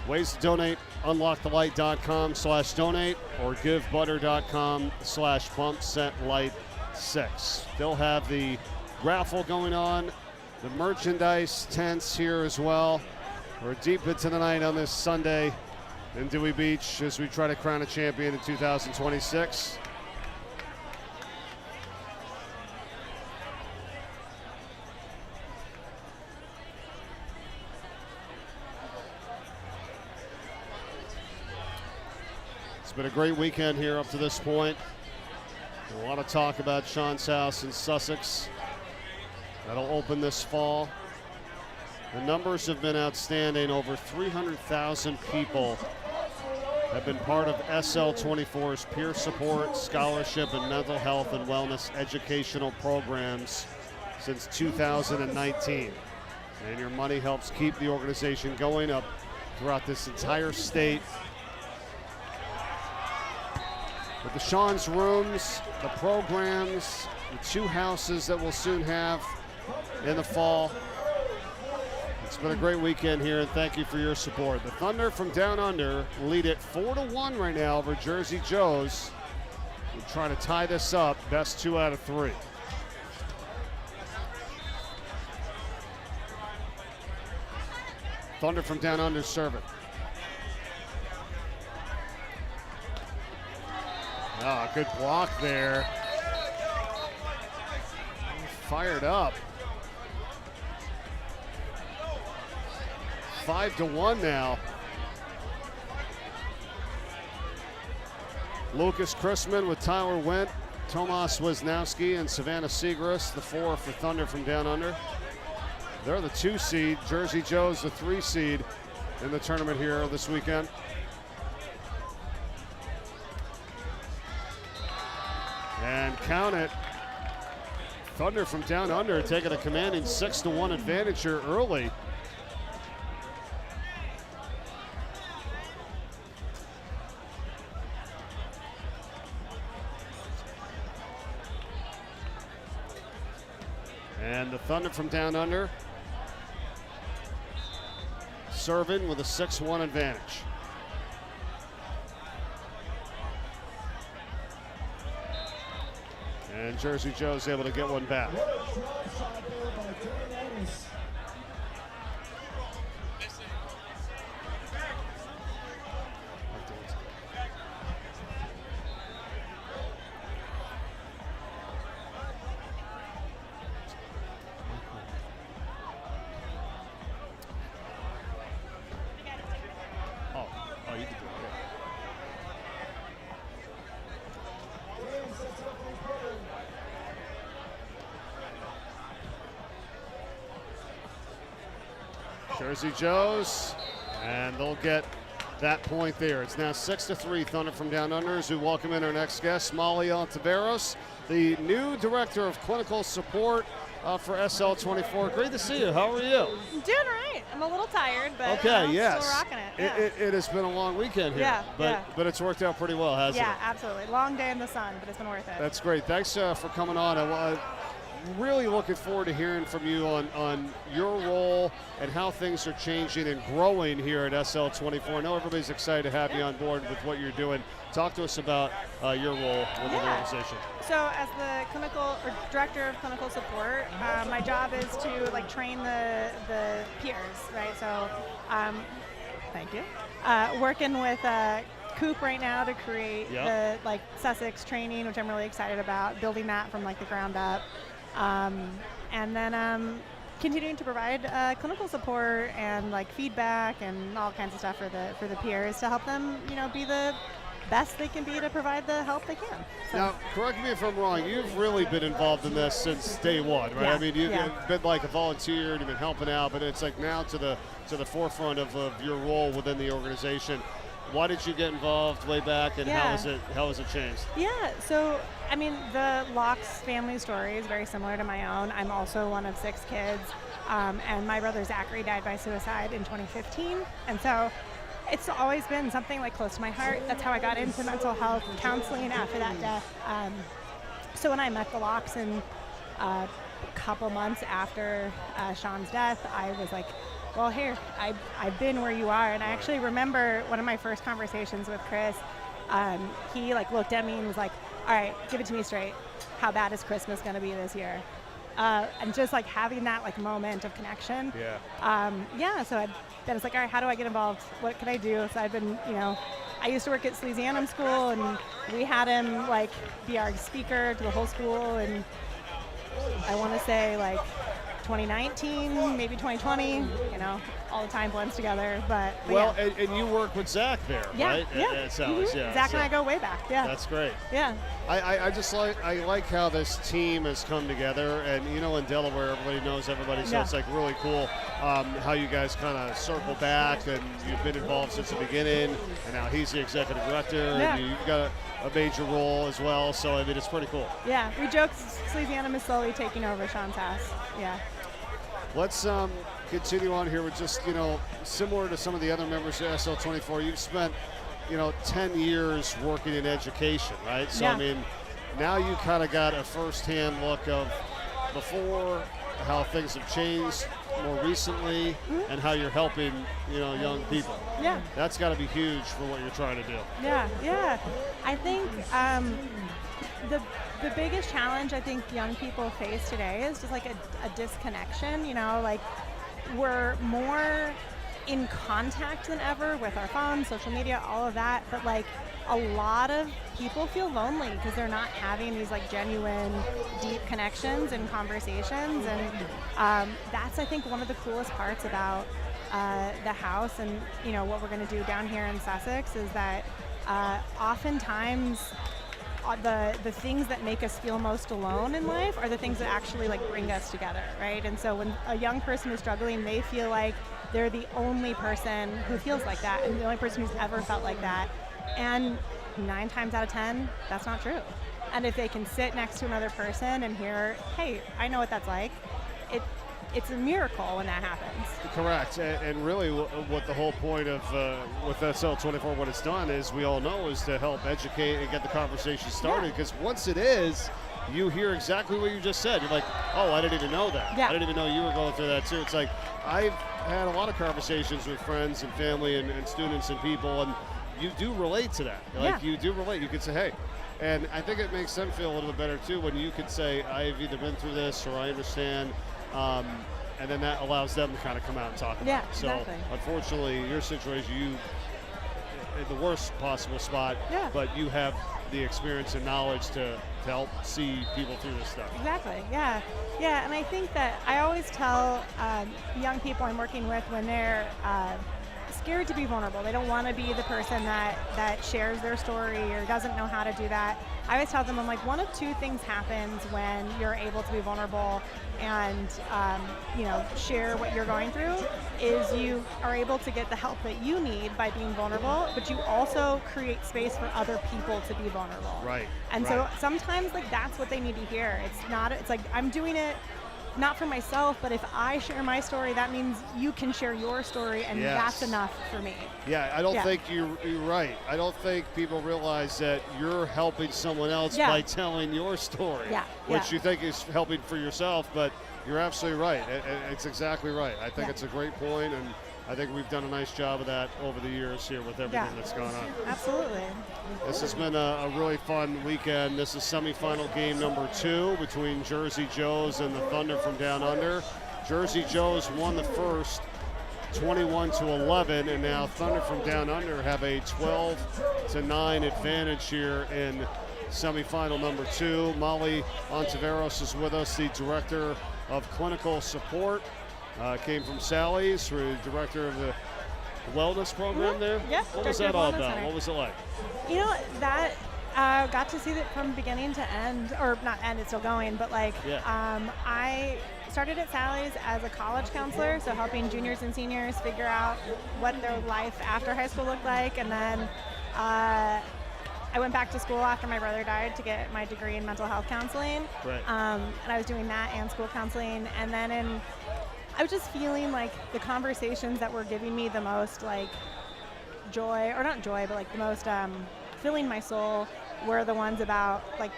Ways to donate, unlockthelight.com/donate or givebutter.com/bumpsetlight6. Still have the raffle going on, the merchandise tents here as well. We're deep into the night on this Sunday in Dewey Beach as we try to crown a champion in 2026. It's been a great weekend here up to this point. A lot of talk about Sean's house in Sussex. That'll open this fall. The numbers have been outstanding. Over 300,000 people have been part of SL24's peer support, scholarship, and mental health and wellness educational programs since 2019. And your money helps keep the organization going up throughout this entire state. With the Sean's rooms, the programs, the 2 houses that we'll soon have in the fall. It's been a great weekend here, and thank you for your support. The Thunder from Down Under lead it 4-1 right now over Jersey Joe's. We're trying to tie this up, best 2 out of 3. Thunder from Down Under serving. Ah, good block there. Fired up. 5-1 now. Lucas Chrisman with Tyler Wendt, Tomas Wisnowski, and Savannah Segrist, the 4 for Thunder from Down Under. They're the 2 seed. Jersey Joe's the 3 seed in the tournament here this weekend. And count it. Thunder from Down Under taking a commanding 6-1 advantage here early. And the Thunder from Down Under serving with a 6-1 advantage. And Jersey Joe's able to get one back. Oh, you can do it. Jersey Joe's, and they'll get that point there. It's now 6-3 Thunder from Down Under as we welcome in our next guest, Molly Ontiveros, the new Director of Clinical Support for SL24. Great to see you. How are you? I'm doing all right. I'm a little tired, but okay, yes. still rocking it. Yeah. It has been a long weekend here, but it's worked out pretty well, hasn't it? Yeah, absolutely. Long day in the sun, but it's been worth it. That's great. Thanks for coming on. Really looking forward to hearing from you on your role and how things are changing and growing here at SL24. I know everybody's excited to have you on board with what you're doing. Talk to us about your role within the organization. So as the director of clinical support, my job is to train the peers, right? So thank you. Working with Coop right now to create the Sussex training, which I'm really excited about, building that from the ground up. And then continuing to provide clinical support and feedback and all kinds of stuff for the peers to help them, be the best they can be to provide the help they can. So. Now, correct me if I'm wrong. You've really been involved in this since day one, right? Yeah, I mean, you've been a volunteer and you've been helping out, but it's now to the forefront of your role within the organization. Why did you get involved way back, and how has it changed? Yeah, so I mean, the Locke's family story is very similar to my own. I'm also one of 6 kids, and my brother Zachary died by suicide in 2015, and so it's always been something close to my heart. That's how I got into mental health counseling after that death. So when I met the Locks in a couple months after Sean's death, I was like, well, here, I've been where you are. And I actually remember one of my first conversations with Chris. He looked at me and was like, all right, give it to me straight. How bad is Christmas going to be this year? And just having that moment of connection. So then it's all right, how do I get involved? What can I do? So I've been, I used to work at Salesianum School, and we had him be our speaker to the whole school. And I want to say 2019, maybe 2020, all the time blends together. But Well, yeah. and you work with Zach there, Yeah, right? yeah. At Sally's, yeah. Zach so and I go way back. Yeah. That's great. Yeah. I just like how this team has come together, and in Delaware everybody knows everybody, so it's like really cool how you guys kind of circle back, and you've been involved since the beginning, and now he's the executive director, and you've got a major role as well. So I mean, it's pretty cool. Yeah, we joke Sleazy is slowly taking over Sean's house. Yeah. Let's continue on here with just similar to some of the other members of SL24. You've spent 10 years working in education, right? So, I mean, now you kind of got a firsthand look of before, how things have changed more recently, and how you're helping, young people. Yeah. That's got to be huge for what you're trying to do. Yeah. I think the biggest challenge I think young people face today is just like a disconnection, like we're more in contact than ever with our phones, social media, all of that, but like a lot of people feel lonely because they're not having these like genuine deep connections and conversations, and that's I think one of the coolest parts about the house and what we're going to do down here in Sussex is that oftentimes the things that make us feel most alone in life are the things that actually like bring us together, right? And so when a young person is struggling, they feel like they're the only person who feels like that, and the only person who's ever felt like that. And 9 times out of 10, that's not true. And if they can sit next to another person and hear, hey, I know what that's like, it's a miracle when that happens. Correct, and really what the whole point of with SL24, what it's done is, we all know, is to help educate and get the conversation started, because once it is, you hear exactly what you just said. You're like, oh, I didn't even know that. I didn't even know you were going through that too. It's like, I've had a lot of conversations with friends and family and students and people, and you do relate to that. Like, you do relate. You could say, hey, and I think it makes them feel a little bit better too when you could say, I've either been through this or I understand. And then that allows them to kind of come out and talk about it. So unfortunately, your situation, you in the worst possible spot, but you have the experience and knowledge to help see people through this stuff. Exactly, yeah. And I think that I always tell young people I'm working with when they're scared to be vulnerable, they don't want to be the person that shares their story or doesn't know how to do that. I always tell them, I'm like, one of two things happens when you're able to be vulnerable and share what you're going through, is you are able to get the help that you need by being vulnerable, but you also create space for other people to be vulnerable. Right. And so sometimes like that's what they need to hear. It's like I'm doing it not for myself, but if I share my story, that means you can share your story, and that's enough for me. Yeah, I don't think you're right. I don't think people realize that you're helping someone else by telling your story, which you think is helping for yourself, but you're absolutely right. It's exactly right. I think it's a great point, and I think we've done a nice job of that over the years here with everything that's gone on. Absolutely. This has been a really fun weekend. This is semifinal game number 2 between Jersey Joes and the Thunder from Down Under. Jersey Joes won the first 21-11, and now Thunder from Down Under have a 12-9 advantage here in semifinal number 2. Molly Ontiveros is with us, the Director of Clinical Support. Came from Sally's, for director of the wellness program there. Yeah. What was that all about? What was it like? That got to see that from beginning to end, or not end, it's still going, but like I started at Sally's as a college counselor, so helping juniors and seniors figure out what their life after high school looked like, and then I went back to school after my brother died to get my degree in mental health counseling. Right. And I was doing that and school counseling, and then I was just feeling like the conversations that were giving me the most like joy, or not joy, but like the most filling my soul, were the ones about like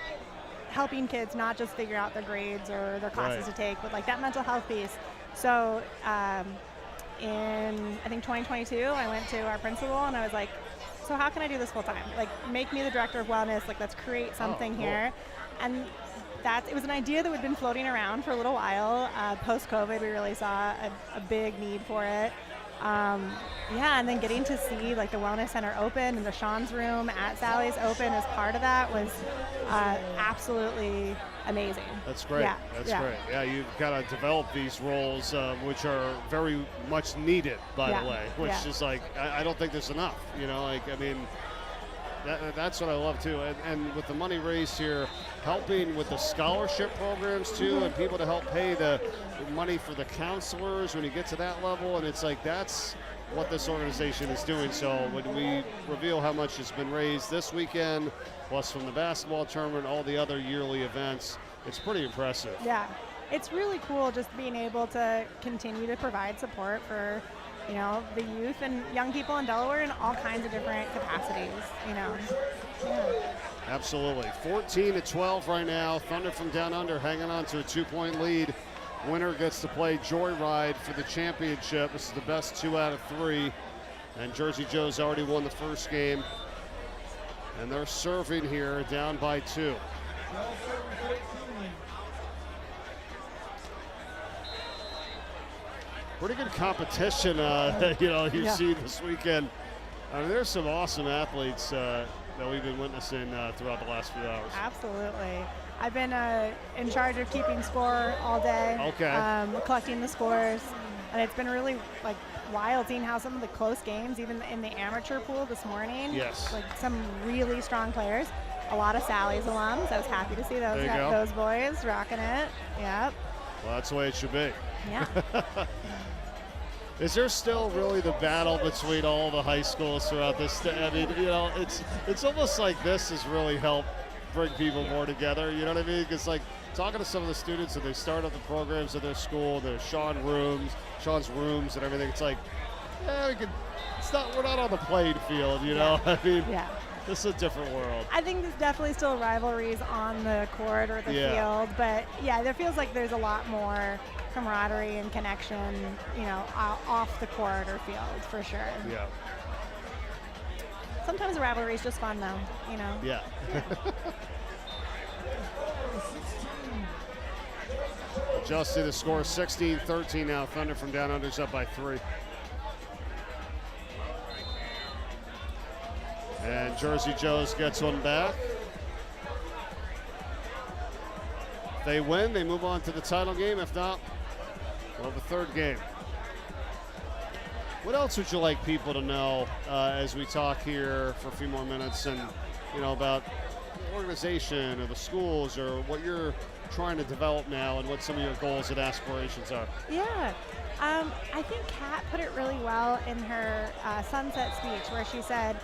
helping kids not just figure out their grades or their classes to take, but like that mental health piece. So in I think 2022, I went to our principal and I was like, so how can I do this full time? Like, make me the director of wellness, like let's create something here. And it was an idea that had been floating around for a little while. Post-COVID, we really saw a big need for it. Yeah, and then getting to see like the Wellness Center open and the Sean's Room at Sally's open as part of that was absolutely amazing. That's great. Yeah, That's great. Yeah, you've got to develop these roles, which are very much needed, by the way, which is like, I don't think there's enough, you know, like, I mean, that's what I love too. And with the money raised here, helping with the scholarship programs too, and people to help pay the money for the counselors when you get to that level. And it's like, that's what this organization is doing. So when we reveal how much has been raised this weekend, plus from the basketball tournament, all the other yearly events, it's pretty impressive. Yeah, it's really cool just being able to continue to provide support for, you know, the youth and young people in Delaware in all kinds of different capacities, you know. Yeah. Absolutely. 14-12 right now. Thunder from Down Under hanging on to a 2-point lead. Winner gets to play Joyride for the championship. This is the best 2 out of 3. And Jersey Joe's already won the first game. And they're serving here down by 2. Pretty good competition, you know, you see this weekend. I mean, there's some awesome athletes that we've been witnessing throughout the last few hours. Absolutely. I've been in charge of keeping score all day. Okay. Collecting the scores, and it's been really like wild seeing how some of the close games, even in the amateur pool this morning. Yes. Like some really strong players. A lot of Sally's alums. I was happy to see those boys rocking it. Yep. Well, that's the way it should be. Yeah. Is there still really the battle between all the high schools throughout this? I mean, you know, it's almost like this has really helped bring people more together. You know what I mean? Because like talking to some of the students and they start up the programs at their school, the Sean's rooms and everything. It's like, yeah, we're not on the playing field. You know, I mean, this is a different world. I think there's definitely still rivalries on the court or the field, but yeah, there feels like there's a lot more camaraderie and connection, you know, off the court or field for sure. Yeah. Sometimes the rivalry is just fun though, you know. Yeah. Adjusted the score 16-13 now. Thunder from Down Under's up by 3. And Jersey Joe's gets one back. If they win, they move on to the title game. If not, we'll have a third game. What else would you like people to know as we talk here for a few more minutes and, you know, about the organization or the schools or what you're trying to develop now and what some of your goals and aspirations are? Yeah. I think Kat put it really well in her sunset speech where she said,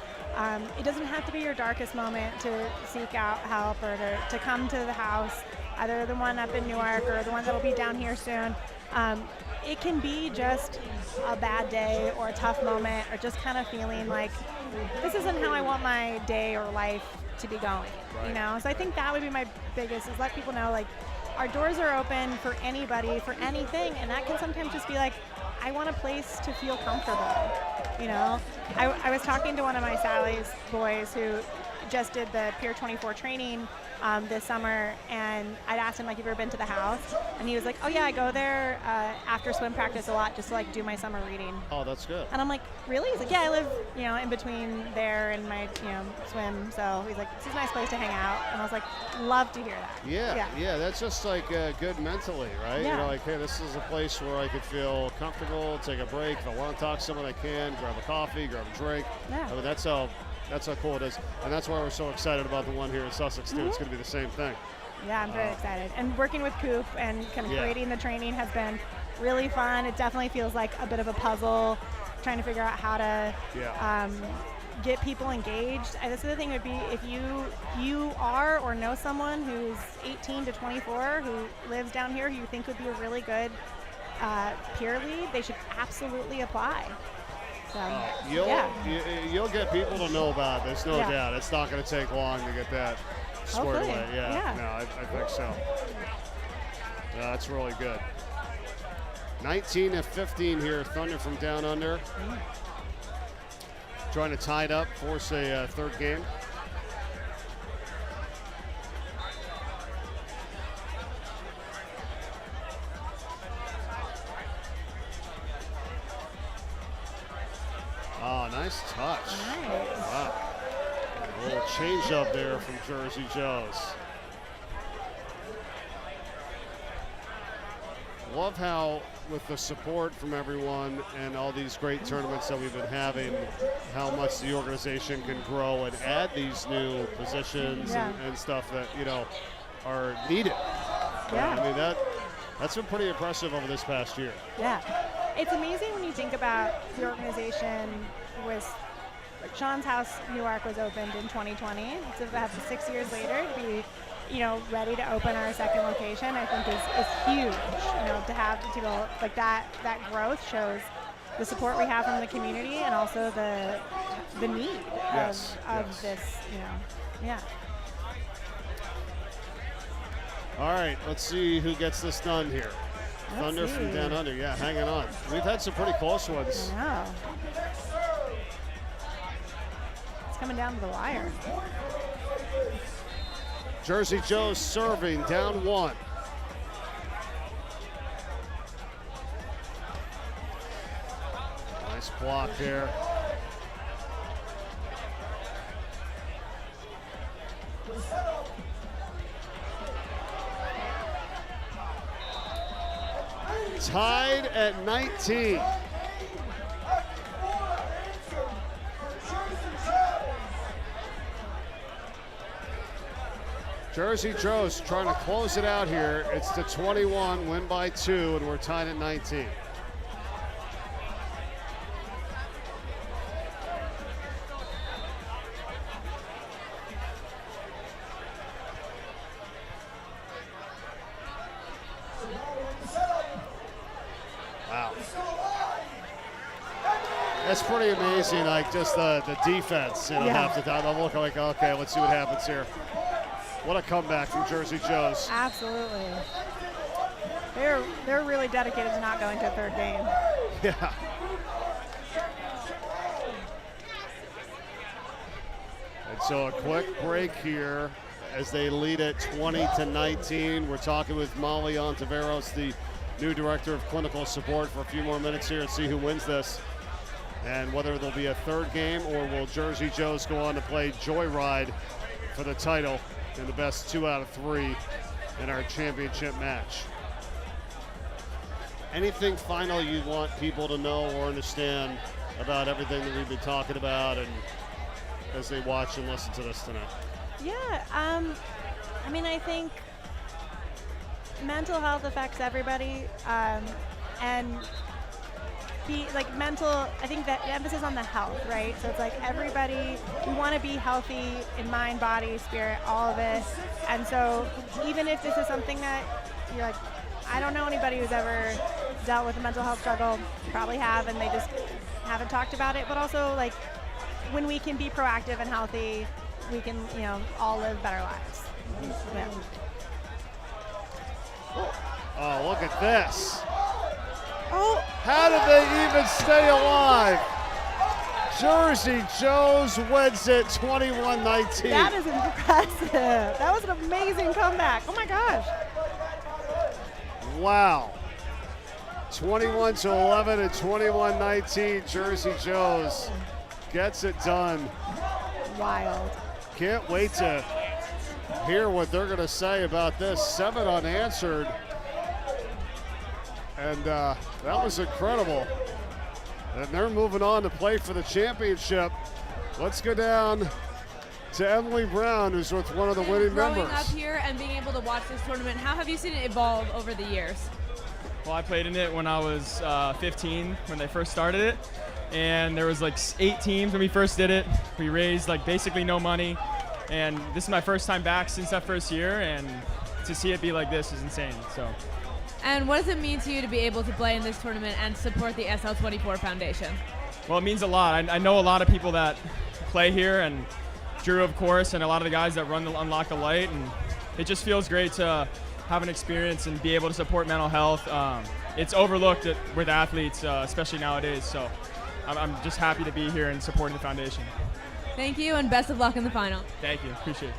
it doesn't have to be your darkest moment to seek out help or to come to the house, either the one up in Newark or the one that'll be down here soon. It can be just a bad day or a tough moment or just kind of feeling like this isn't how I want my day or life to be going, you know? So I think that would be my biggest, is let people know, like, our doors are open for anybody, for anything, and that can sometimes just be like, I want a place to feel comfortable, you know? I was talking to one of my Sally's boys who just did the Pier 24 training this summer, and I'd asked him, like, have you ever been to the house? And he was like, oh yeah, I go there after swim practice a lot just to like do my summer reading. Oh, that's good. And I'm like, really? He's like, yeah, I live, you know, in between there and my, you know, swim. So he's like, this is a nice place to hang out. And I was like, love to hear that. Yeah, that's just like good mentally, right? Yeah. You know, like, hey, this is a place where I could feel comfortable, take a break. If I want to talk to someone, I can. Grab a coffee, grab a drink. Yeah. I mean, that's how cool it is. And that's why we're so excited about the one here in Sussex, too. It's going to be the same thing. Yeah, I'm very excited. And working with Coop and kind of creating the training has been really fun. It definitely feels like a bit of a puzzle, trying to figure out how to get people engaged. And this other thing would be if you are or know someone who's 18 to 24 who lives down here who you think would be a really good peer lead, they should absolutely apply. So, you'll get people to know about it. There's no doubt. It's not going to take long to get that squared away. No, I think so. That's really good. 19-15 here, Thunder from Down Under. Trying to tie it up, force a third game. Oh, nice touch. Nice. Wow. A little change up there from Jersey Joe's. Love how, with the support from everyone and all these great tournaments that we've been having, how much the organization can grow and add these new positions and stuff that, you know, are needed. Yeah. I mean, that's been pretty impressive over this past year. Yeah. It's amazing when you think about the organization was, like Sean's house, Newark, was opened in 2020. So to have 6 years later to be, you know, ready to open our second location, I think is huge. You know, to have people like that growth shows the support we have from the community and also the need of this, you know, yeah. All right, let's see who gets this done here. Let's Thunder from see. down under, yeah, hanging on. We've had some pretty close ones. I know. It's coming down to the wire. Jersey Joe's serving, down 1. Nice block there. Tied at 19. Jersey Joe's trying to close it out here. It's the 21, win by 2, and we're tied at 19. Wow. That's pretty amazing, like just the defense, you know, half the time. I'm looking like, okay, let's see what happens here. What a comeback from Jersey Joe's. Absolutely. They're really dedicated to not going to a third game. Yeah. And so a quick break here as they lead at 20-19. We're talking with Molly Ontiveros, the new director of clinical support, for a few more minutes here and see who wins this and whether there'll be a third game or will Jersey Joe's go on to play Joyride for the title in the best 2 out of 3 in our championship match. Anything final you want people to know or understand about everything that we've been talking about and as they watch and listen to this tonight? Yeah, I mean, I think mental health affects everybody, and I think that emphasis on the health, right? So it's like everybody, we want to be healthy in mind, body, spirit, all of it. And so even if this is something that you're like, I don't know anybody who's ever dealt with a mental health struggle, probably have, and they just haven't talked about it. But also, like, when we can be proactive and healthy, we can, you know, all live better lives. Yeah. Oh, look at this. Oh. How did they even stay alive? Jersey Joe's wins it 21-19. That is impressive. That was an amazing comeback. Oh my gosh. Wow. 21-11 and 21-19. Jersey Joe's gets it done. Wild. Can't wait to hear what they're going to say about this. 7 unanswered. And that was incredible. And they're moving on to play for the championship. Let's go down to Emily Brown, who's with one of the winning members. Growing up here and being able to watch this tournament, how have you seen it evolve over the years? Well, I played in it when I was 15, when they first started it. And there was like 8 teams when we first did it. We raised like basically no money. And this is my first time back since that first year. And to see it be like this is insane. So. And what does it mean to you to be able to play in this tournament and support the SL24 Foundation? Well, it means a lot. I know a lot of people that play here, and Drew, of course, and a lot of the guys that run the UnLocke the Light. And it just feels great to have an experience and be able to support mental health. It's overlooked with athletes, especially nowadays. So I'm just happy to be here and supporting the foundation. Thank you, and best of luck in the final. Thank you. Appreciate it.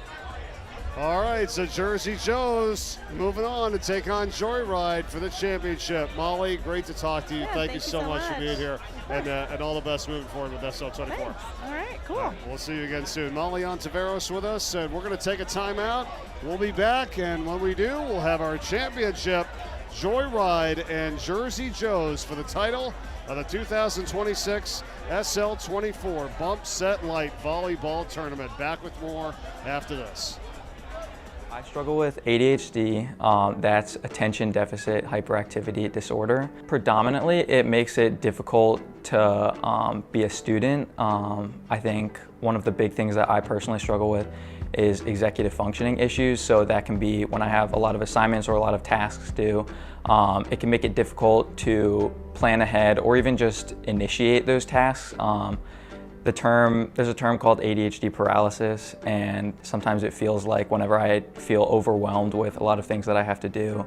All right, so Jersey Joe's moving on to take on Joyride for the championship. Molly, great to talk to you. Yeah, thank you so much for being here, and all the best moving forward with SL24. Thanks. All right, cool. All right, we'll see you again soon. Molly Ontiveros with us, and we're going to take a timeout. We'll be back, and when we do, we'll have our championship, Joyride and Jersey Joe's for the title of the 2026 SL24 Bump Set Light Volleyball Tournament. Back with more after this. I struggle with ADHD, that's attention deficit hyperactivity disorder. Predominantly, it makes it difficult to be a student. I think one of the big things that I personally struggle with is executive functioning issues. So that can be when I have a lot of assignments or a lot of tasks due. It can make it difficult to plan ahead or even just initiate those tasks. There's a term called ADHD paralysis, and sometimes it feels like whenever I feel overwhelmed with a lot of things that I have to do,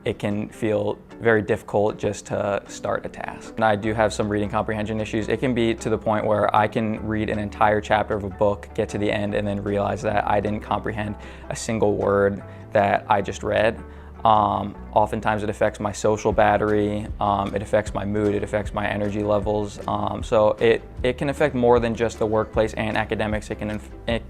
it can feel very difficult just to start a task. And I do have some reading comprehension issues. It can be to the point where I can read an entire chapter of a book, get to the end, and then realize that I didn't comprehend a single word that I just read. Oftentimes it affects my social battery, it affects my mood, it affects my energy levels. So it can affect more than just the workplace and academics. It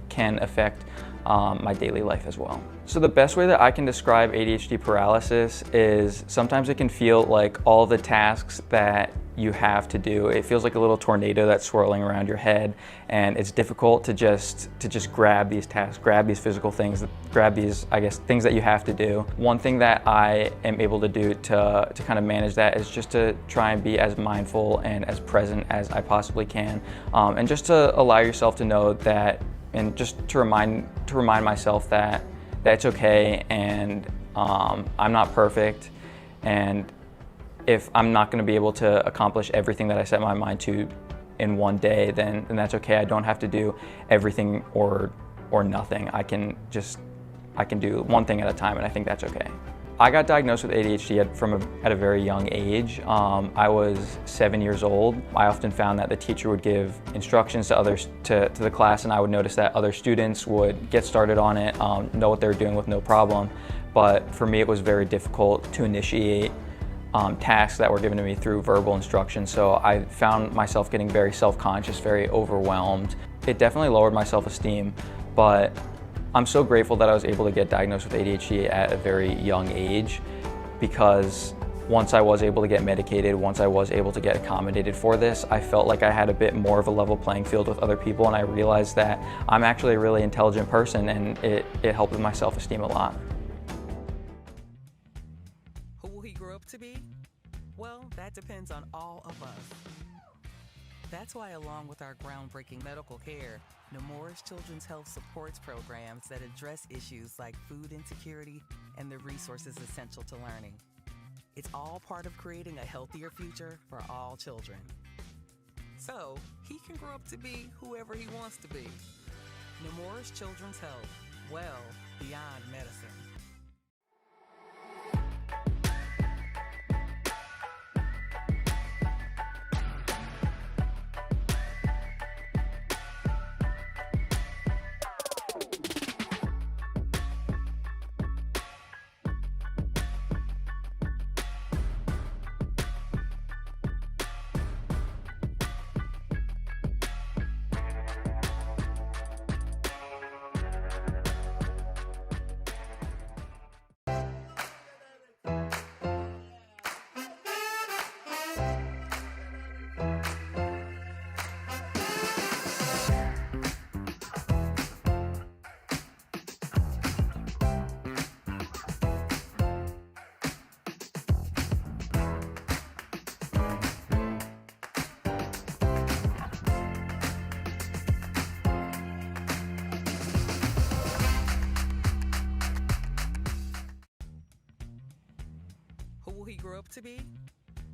can affect my daily life as well. So the best way that I can describe ADHD paralysis is sometimes it can feel like all the tasks that you have to do, it feels like a little tornado that's swirling around your head, and it's difficult to just grab these tasks, grab these physical things, grab these, I guess, things that you have to do. One thing that I am able to do to kind of manage that is just to try and be as mindful and as present as I possibly can, and just to allow yourself to know that, and just to remind myself that it's okay, and I'm not perfect, and if I'm not going to be able to accomplish everything that I set my mind to in one day, then that's okay. I don't have to do everything or nothing. I can do one thing at a time, and I think that's okay. I got diagnosed with ADHD at a very young age. I was 7 years old. I often found that the teacher would give instructions to others to the class, and I would notice that other students would get started on it, know what they were doing with no problem. But for me, it was very difficult to initiate tasks that were given to me through verbal instruction. So I found myself getting very self-conscious, very overwhelmed. It definitely lowered my self-esteem, but I'm so grateful that I was able to get diagnosed with ADHD at a very young age, because once I was able to get medicated, once I was able to get accommodated for this, I felt like I had a bit more of a level playing field with other people, and I realized that I'm actually a really intelligent person, and it helped with my self-esteem a lot. Who will he grow up to be? Well, that depends on all of us. That's why, along with our groundbreaking medical care, Newark's Children's Health supports programs that address issues like food insecurity and the resources essential to learning. It's all part of creating a healthier future for all children. So, he can grow up to be whoever he wants to be. Newark's Children's Health, well beyond medicine. Who will he grow up to be?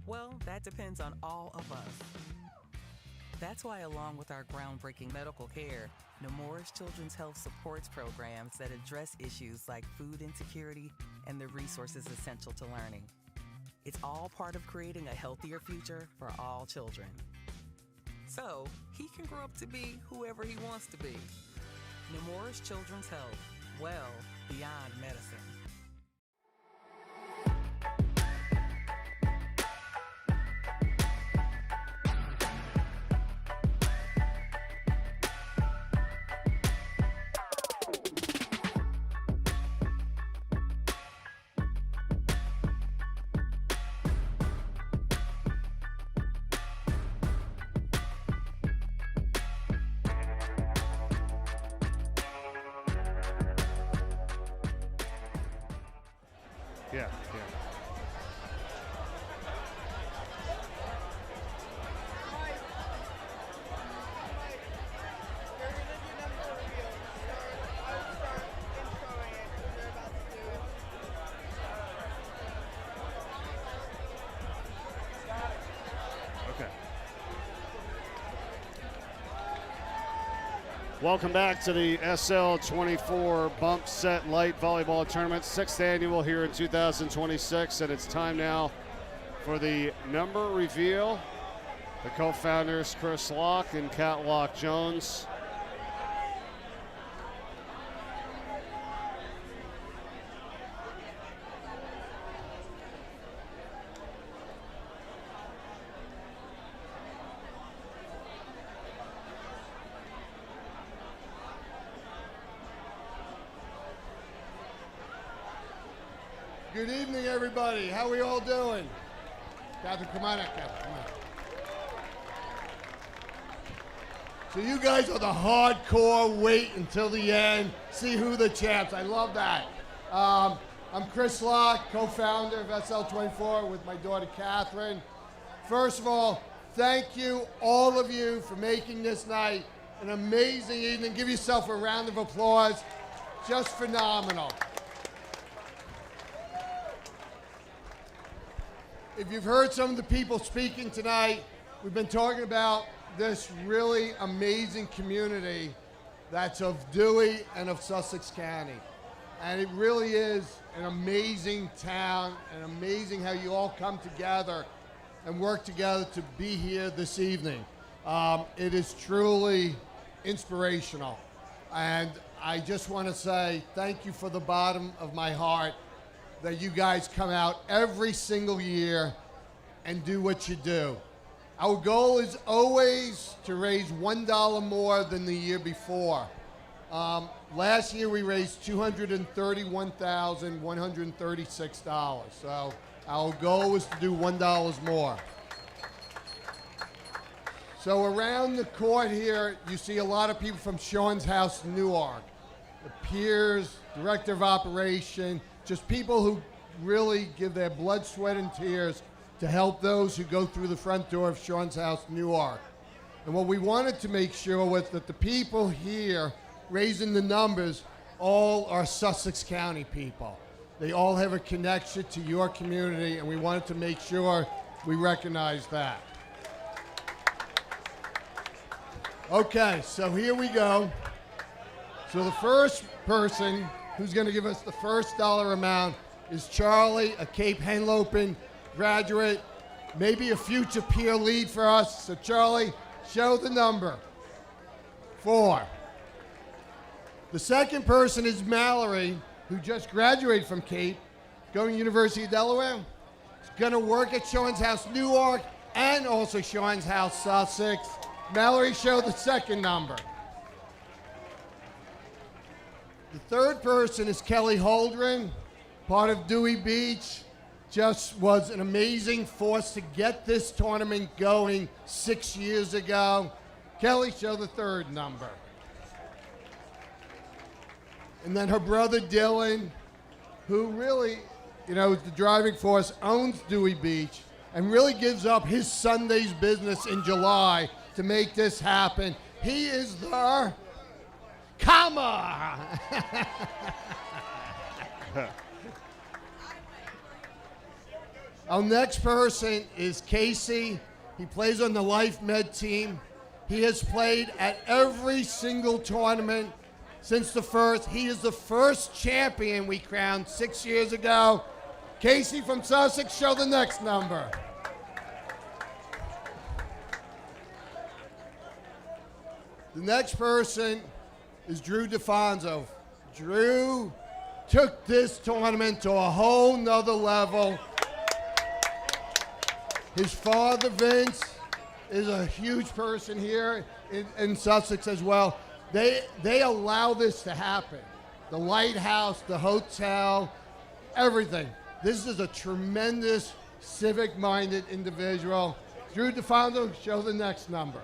Well, that depends on all of us. That's why, along with our groundbreaking medical care, Newark's Children's Health supports programs that address issues like food insecurity and the resources essential to learning. It's all part of creating a healthier future for all children. So, he can grow up to be whoever he wants to be. Newark's Children's Health, well beyond medicine. Yeah. Okay. Welcome back to the SL24 Bump Set Light Volleyball Tournament, 6th annual here in 2026, and it's time now for the number reveal. The co-founders, Chris Locke and Kat Locke-Jones. Good evening, everybody. How are we all doing? Catherine, come on up, Catherine. Come on. So you guys are the hardcore wait until the end, see who the champs. I love that. I'm Chris Locke, co-founder of SL24 with my daughter Catherine. First of all, thank you, all of you, for making this night an amazing evening. Give yourself a round of applause. Just phenomenal. If you've heard some of the people speaking tonight, we've been talking about this really amazing community that's of Dewey and of Sussex County. And it really is an amazing town and amazing how you all come together and work together to be here this evening. It is truly inspirational. And I just want to say thank you for the bottom of my heart that you guys come out every single year and do what you do. Our goal is always to raise $1 more than the year before. Last year we raised $231,136. So our goal was to do $1 more. So around the court here, you see a lot of people from Sean's House, Newark. The peers, director of operation, just people who really give their blood, sweat, and tears to help those who go through the front door of Sean's House, Newark. And what we wanted to make sure was that the people here raising the numbers all are Sussex County people. They all have a connection to your community, and we wanted to make sure we recognize that. Okay, so here we go. So the first person who's going to give us the first dollar amount is Charlie, a Cape Henlopen graduate, maybe a future peer lead for us. So Charlie, show the number. 4. The second person is Mallory, who just graduated from Cape, going to University of Delaware. She's going to work at Sean's House, Newark, and also Sean's House, Sussex. Mallory, show the second number. The third person is Kelly Holdren, part of Dewey Beach. Just was an amazing force to get this tournament going 6 years ago. Kelly, show the third number. And then her brother Dylan, who really, is the driving force, owns Dewey Beach, and really gives up his Sunday's business in July to make this happen. He is the comma. Our next person is Casey. He plays on the Life Med team. He has played at every single tournament since the first. He is the first champion we crowned 6 years ago. Casey from Sussex, show the next number. The next person is Drew DeFonso. Drew took this tournament to a whole nother level. His father, Vince, is a huge person here in Sussex as well. They allow this to happen. The lighthouse, the hotel, everything. This is a tremendous civic-minded individual. Drew DeFondo, show the next number.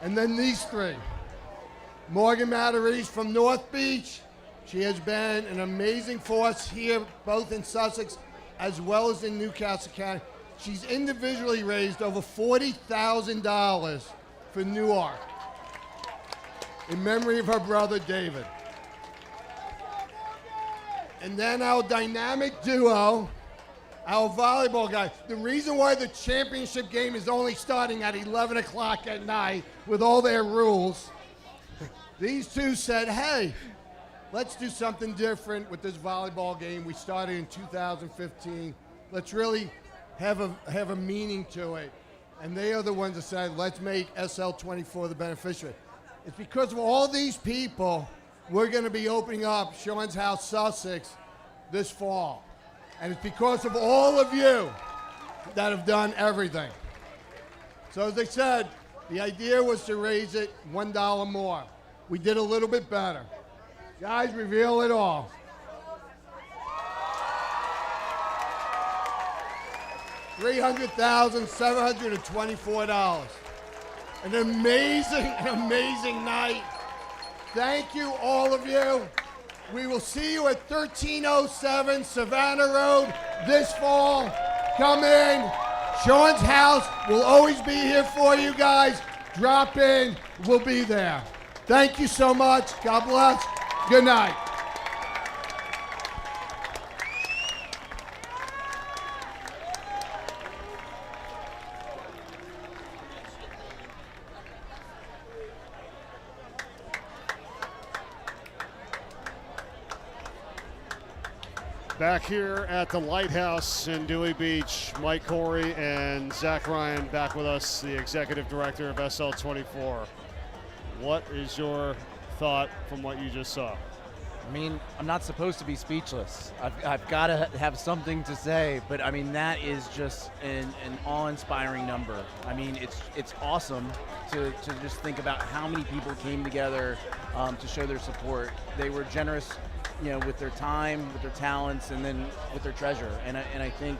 And then these three. Morgan Matarese from North Beach. She has been an amazing force here, both in Sussex as well as in Newcastle County. She's individually raised over $40,000 for Newark in memory of her brother, David. And then our dynamic duo, our volleyball guy. The reason why the championship game is only starting at 11 o'clock at night with all their rules, these two said, hey, let's do something different with this volleyball game. We started in 2015. Let's really have a meaning to it. And they are the ones that said, let's make SL24 the beneficiary. It's because of all these people, we're going to be opening up Sean's House Sussex this fall. And it's because of all of you that have done everything. So as I said, the idea was to raise it $1 more. We did a little bit better. Guys, reveal it all. $300,724. An amazing night. Thank you, all of you. We will see you at 1307 Savannah Road this fall. Come in. Sean's House will always be here for you guys. Drop in. We'll be there. Thank you so much. God bless. Good night. Back here at the Lighthouse in Dewey Beach, Mike Corey and Zach Ryan back with us, the executive director of SL24. What is your thought from what you just saw? I mean, I'm not supposed to be speechless. I've got to have something to say, but I mean, that is just an awe-inspiring number. I mean, it's awesome to just think about how many people came together to show their support. They were generous, you know, with their time, with their talents, and then with their treasure. And I think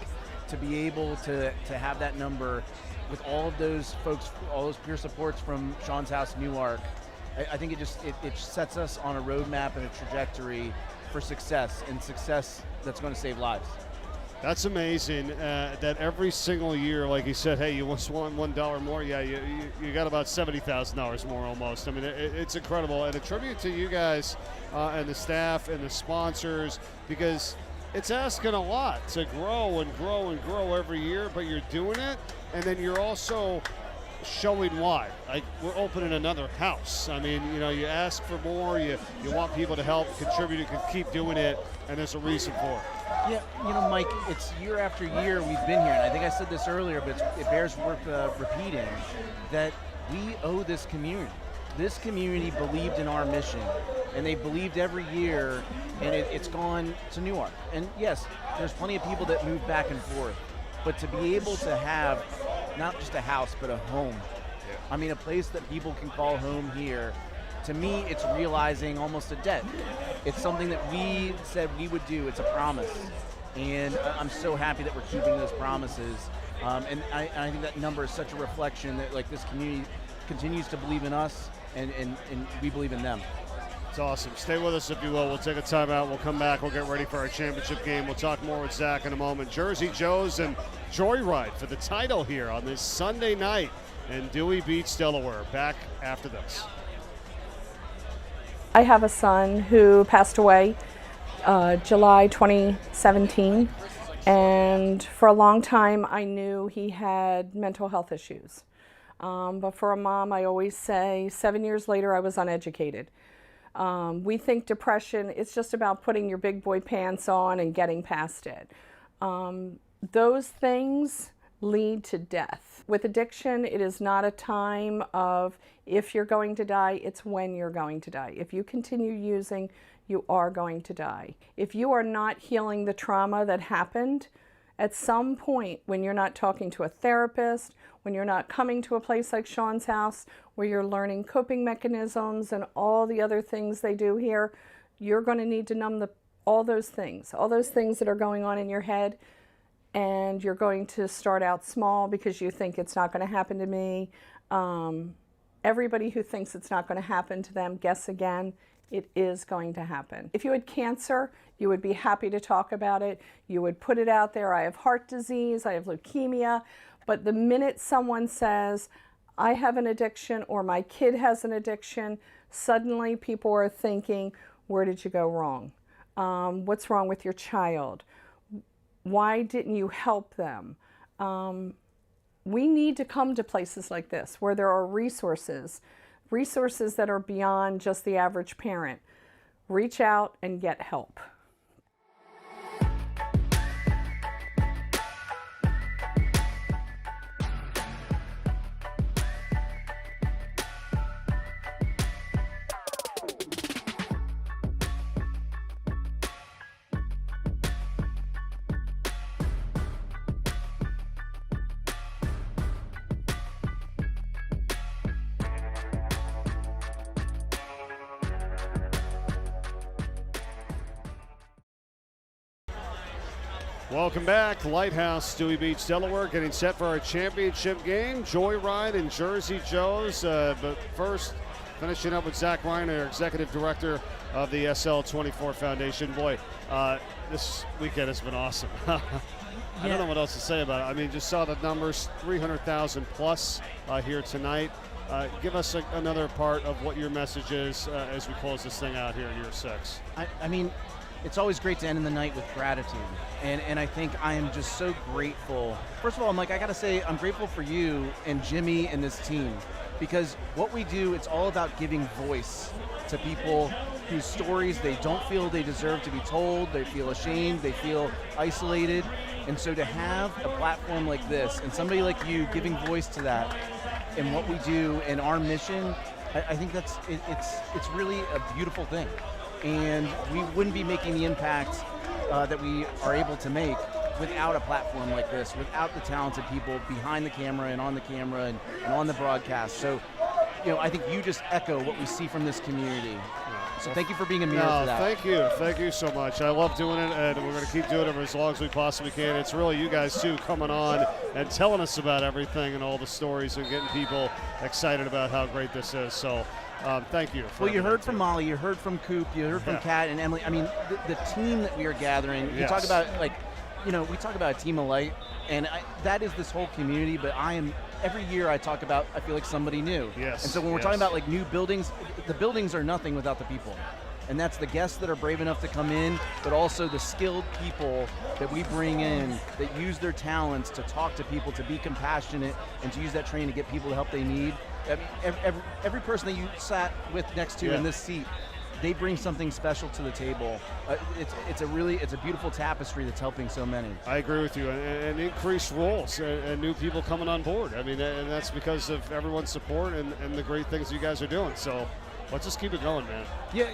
to be able to have that number with all of those folks, all those peer supports from Sean's House Newark, I think it sets us on a roadmap and a trajectory for success, and success that's going to save lives. That's amazing that every single year, like you said, hey, you just want $1 more? Yeah, you got about $70,000 more almost. I mean, it's incredible. And a tribute to you guys and the staff and the sponsors, because it's asking a lot to grow and grow and grow every year, but you're doing it, and then you're also showing why. Like, we're opening another house. I mean, you know, you ask for more, you want people to help contribute, you can keep doing it, and there's a reason for it. Yeah, you know, Mike, it's year after year we've been here, and I think I said this earlier, but it bears worth repeating, that we owe this community. This community believed in our mission, and they believed every year, and it's gone to Newark. And yes, there's plenty of people that move back and forth, but to be able to have not just a house, but a home. Yeah. I mean, a place that people can call home here. To me, it's realizing almost a debt. It's something that we said we would do. It's a promise. And I'm so happy that we're keeping those promises. And I think that number is such a reflection that, like, this community continues to believe in us, and we believe in them. It's awesome. Stay with us if you will. We'll take a timeout. We'll come back. We'll get ready for our championship game. We'll talk more with Zach in a moment. Jersey Joe's and Joyride for the title here on this Sunday night in Dewey Beach, Delaware. Back after this. I have a son who passed away July 2017, and for a long time I knew he had mental health issues. But for a mom, I always say 7 years later I was uneducated. We think depression, it's just about putting your big boy pants on and getting past it. Those things lead to death. With addiction, it is not a time of if you're going to die, it's when you're going to die. If you continue using, you are going to die. If you are not healing the trauma that happened, at some point when you're not talking to a therapist, when you're not coming to a place like Sean's house where you're learning coping mechanisms and all the other things they do here, you're going to need to numb all those things that are going on in your head. And you're going to start out small because you think it's not going to happen to me. Everybody who thinks it's not going to happen to them, guess again. It is going to happen. If you had cancer, you would be happy to talk about it. You would put it out there. I have heart disease, I have leukemia. But the minute someone says, I have an addiction or my kid has an addiction, suddenly people are thinking, where did you go wrong? What's wrong with your child? Why didn't you help them? We need to come to places like this where there are resources that are beyond just the average parent. Reach out and get help. Welcome back. Lighthouse, Dewey Beach, Delaware, getting set for our championship game. Joyride and Jersey Joe's. But first, finishing up with Zach Ryan, our executive director of the SL24 Foundation. Boy, this weekend has been awesome. I don't know what else to say about it. I mean, just saw the numbers, 300,000 plus here tonight. Give us another part of what your message is as we close this thing out here in year 6. I mean, it's always great to end the night with gratitude. And I think I am just so grateful. First of all, I got to say, I'm grateful for you and Jimmy and this team. Because what we do, it's all about giving voice to people whose stories they don't feel they deserve to be told. They feel ashamed. They feel isolated. And so to have a platform like this and somebody like you giving voice to that and what we do and our mission, I think it's really a beautiful thing. And we wouldn't be making the impact that we are able to make without a platform like this, without the talented people behind the camera and on the camera and on the broadcast. So, I think you just echo what we see from this community. So thank you for being a mirror for that. Thank you so much. I love doing it, and we're going to keep doing it for as long as we possibly can. It's really you guys, too, coming on and telling us about everything and all the stories and getting people excited about how great this is. So thank you. Well, you heard from Molly, you heard from Coop, you heard from Kat and Emily. I mean, the team that we are gathering, you talk about, we talk about a team of light, and that is this whole community, but every year I feel like somebody new. Yes. And so when we're talking about new buildings, the buildings are nothing without the people. And that's the guests that are brave enough to come in, but also the skilled people that we bring in that use their talents to talk to people, to be compassionate, and to use that training to get people the help they need. I mean, every person that you sat with next to in this seat, they bring something special to the table. It's a beautiful tapestry that's helping so many. I agree with you, and increased roles and new people coming on board. I mean, and that's because of everyone's support and the great things you guys are doing. So let's just keep it going, man. Yeah,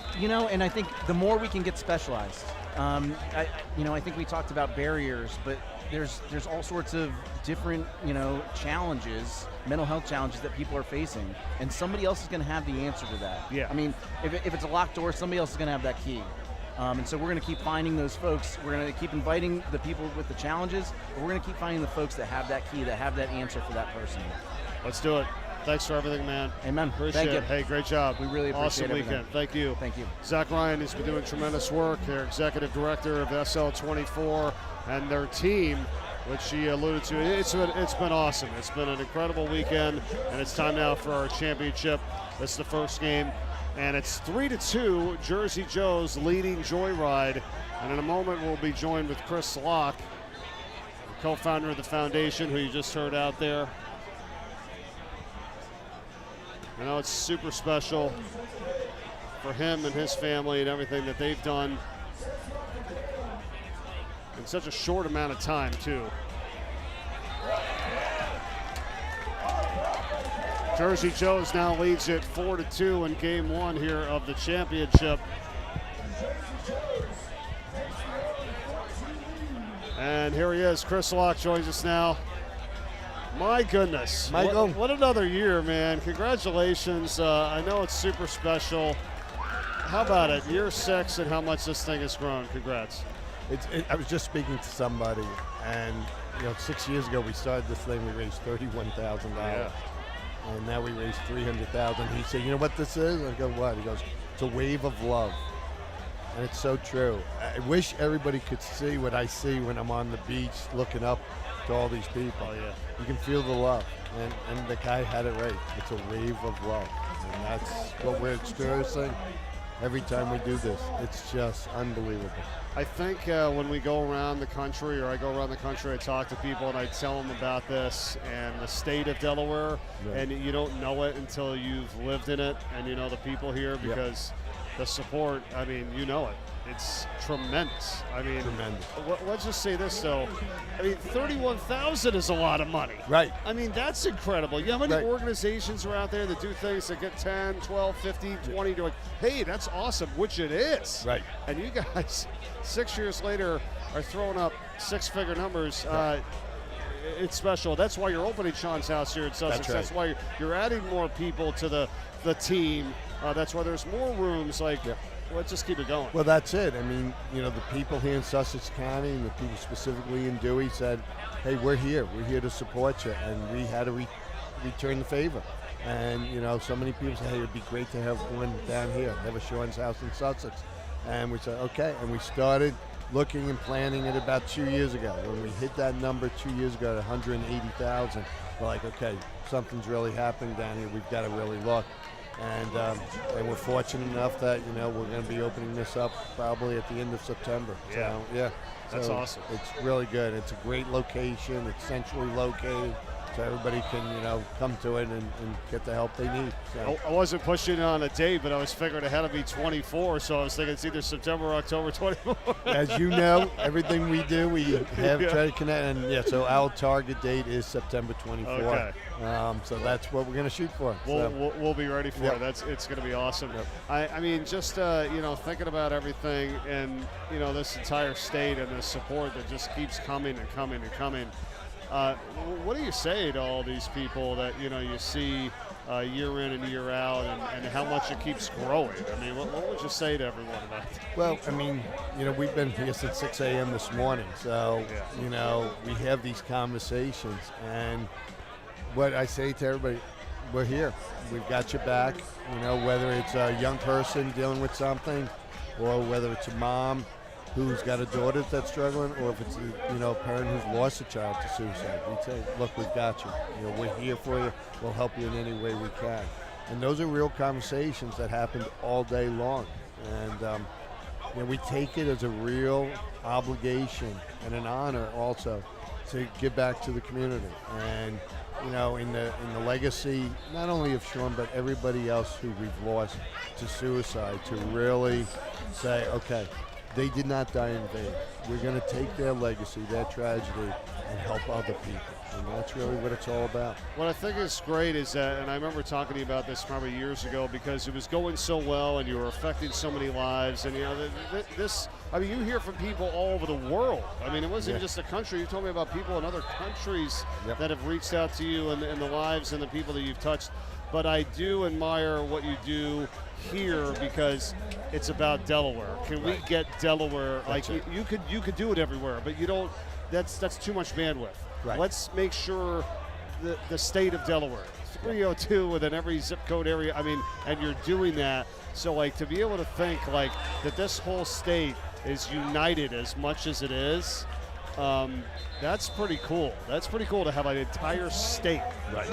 and I think the more we can get specialized. I think we talked about barriers, but there's all sorts of different, challenges, mental health challenges that people are facing, and somebody else is going to have the answer to that. Yeah. I mean, if it's a locked door, somebody else is going to have that key. And so we're going to keep finding those folks. We're going to keep inviting the people with the challenges, but we're going to keep finding the folks that have that key, that have that answer for that person. Let's do it. Thanks for everything, man. Amen. Appreciate it. Hey, great job. We really appreciate awesome everything. Weekend. Thank you. Thank you. Zach Ryan has been doing tremendous work. Their executive director of SL24 and their team, which she alluded to. It's been awesome. It's been an incredible weekend, and it's time now for our championship. This is the first game, and it's 3-2. Jersey Joe's leading Joyride, and in a moment we'll be joined with Chris Locke, the co-founder of the foundation, who you just heard out there. I know it's super special for him and his family and everything that they've done in such a short amount of time, too. Jersey Joe's now leads it 4-2 in game one here of the championship. And here he is. Chris Locke joins us now. My goodness. Michael. What another year, man. Congratulations. I know it's super special. How about it? Year 6 and how much this thing has grown. Congrats. I was just speaking to somebody, and 6 years ago we started this thing. We raised $31,000, and now we raised $300,000. He said, "You know what this is?" I go, "What?" He goes, "It's a wave of love," and it's so true. I wish everybody could see what I see when I'm on the beach, looking up to all these people. Oh yeah, you can feel the love, and the guy had it right. It's a wave of love, and that's what we're experiencing every time we do this. It's just unbelievable. I think when we go around the country, or I go around the country, I talk to people and I tell them about this and the state of Delaware, and you don't know it until you've lived in it and you know the people here, because the support, I mean, you know it. It's tremendous. I mean, tremendous. Let's just say this, though. I mean, $31,000 is a lot of money. Right. I mean, that's incredible. You know how many organizations are out there that do things that get 10, 12, 15, 20? You're like, hey, that's awesome, which it is. Right. And you guys, 6 years later, are throwing up six-figure numbers. It's special. That's why you're opening Sean's house here in Sussex. That's right. That's why you're adding more people to the team. That's why there's more rooms. Let's just keep it going. Well, that's it. I mean, the people here in Sussex County and the people specifically in Dewey said, hey, we're here. We're here to support you. And we had to return the favor. And, so many people say, hey, it'd be great to have one down here. Have a Sean's house in Sussex. And we said, okay. And we started looking and planning it about 2 years ago. When we hit that number 2 years ago at 180,000, we're like, okay, something's really happening down here. We've got to really look. And we're fortunate enough that we're going to be opening this up probably at the end of September. Yeah, so, that's awesome. It's really good. It's a great location. It's centrally located, so everybody can come to it and get the help they need. So. I wasn't pushing on a date, but I was figuring it had to be 24, so I was thinking it's either September or October 24. As you know, everything we do, we have tried to connect, and so our target date is September 24th. Okay. So that's what we're going to shoot for. We'll be ready for it. It's going to be awesome. I mean, just thinking about everything and this entire state and the support that just keeps coming and coming and coming. What do you say to all these people that you see year in and year out, and how much it keeps growing? I mean, what would you say to everyone about it? Well, I mean, we've been here since 6 a.m. this morning, so we have these conversations, and what I say to everybody, we're here. We've got your back. Whether it's a young person dealing with something, or whether it's a mom who's got a daughter that's struggling, or if it's a parent who's lost a child to suicide. We say, look, we've got you. We're here for you. We'll help you in any way we can. And those are real conversations that happened all day long. And we take it as a real obligation and an honor also to give back to the community. And in the legacy, not only of Sean, but everybody else who we've lost to suicide, to really say, okay, they did not die in vain. We're going to take their legacy, their tragedy, and help other people. And that's really what it's all about. What I think is great is that, and I remember talking to you about this probably years ago, because it was going so well and you were affecting so many lives. And, you hear from people all over the world. I mean, it wasn't just the country. You told me about people in other countries that have reached out to you and the lives and the people that you've touched. But I do admire what you do here because it's about Delaware. Can we get Delaware? You could do it everywhere, but you don't. That's too much bandwidth. Right. Let's make sure the state of Delaware, 302 within every zip code area. I mean, and you're doing that. So to be able to think that this whole state is united as much as it is. That's pretty cool. That's pretty cool to have an entire state, right?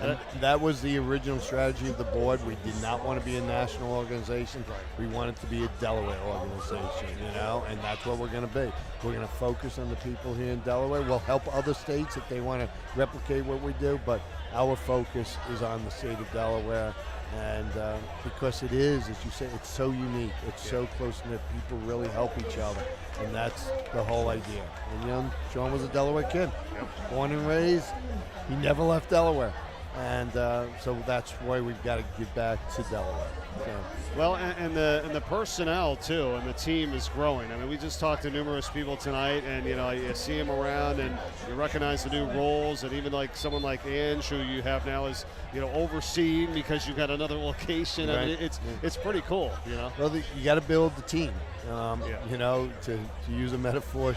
And that was the original strategy of the board. We did not want to be a national organization. We wanted to be a Delaware organization, and that's what we're going to be. We're going to focus on the people here in Delaware. We'll help other states if they want to replicate what we do, but our focus is on the state of Delaware. And because it is, as you say, it's so unique. It's so close-knit. People really help each other. And that's the whole idea. And Sean was a Delaware kid. Born and raised. He never left Delaware. And so that's why we've got to get back to Delaware. So. Well, and the personnel too, and the team is growing. I mean, we just talked to numerous people tonight, and you see them around, and you recognize the new roles, and even like someone like Ange, who you have now is overseeing because you've got another location. Right. I mean, it's pretty cool. Well, you got to build the team. To use a metaphor,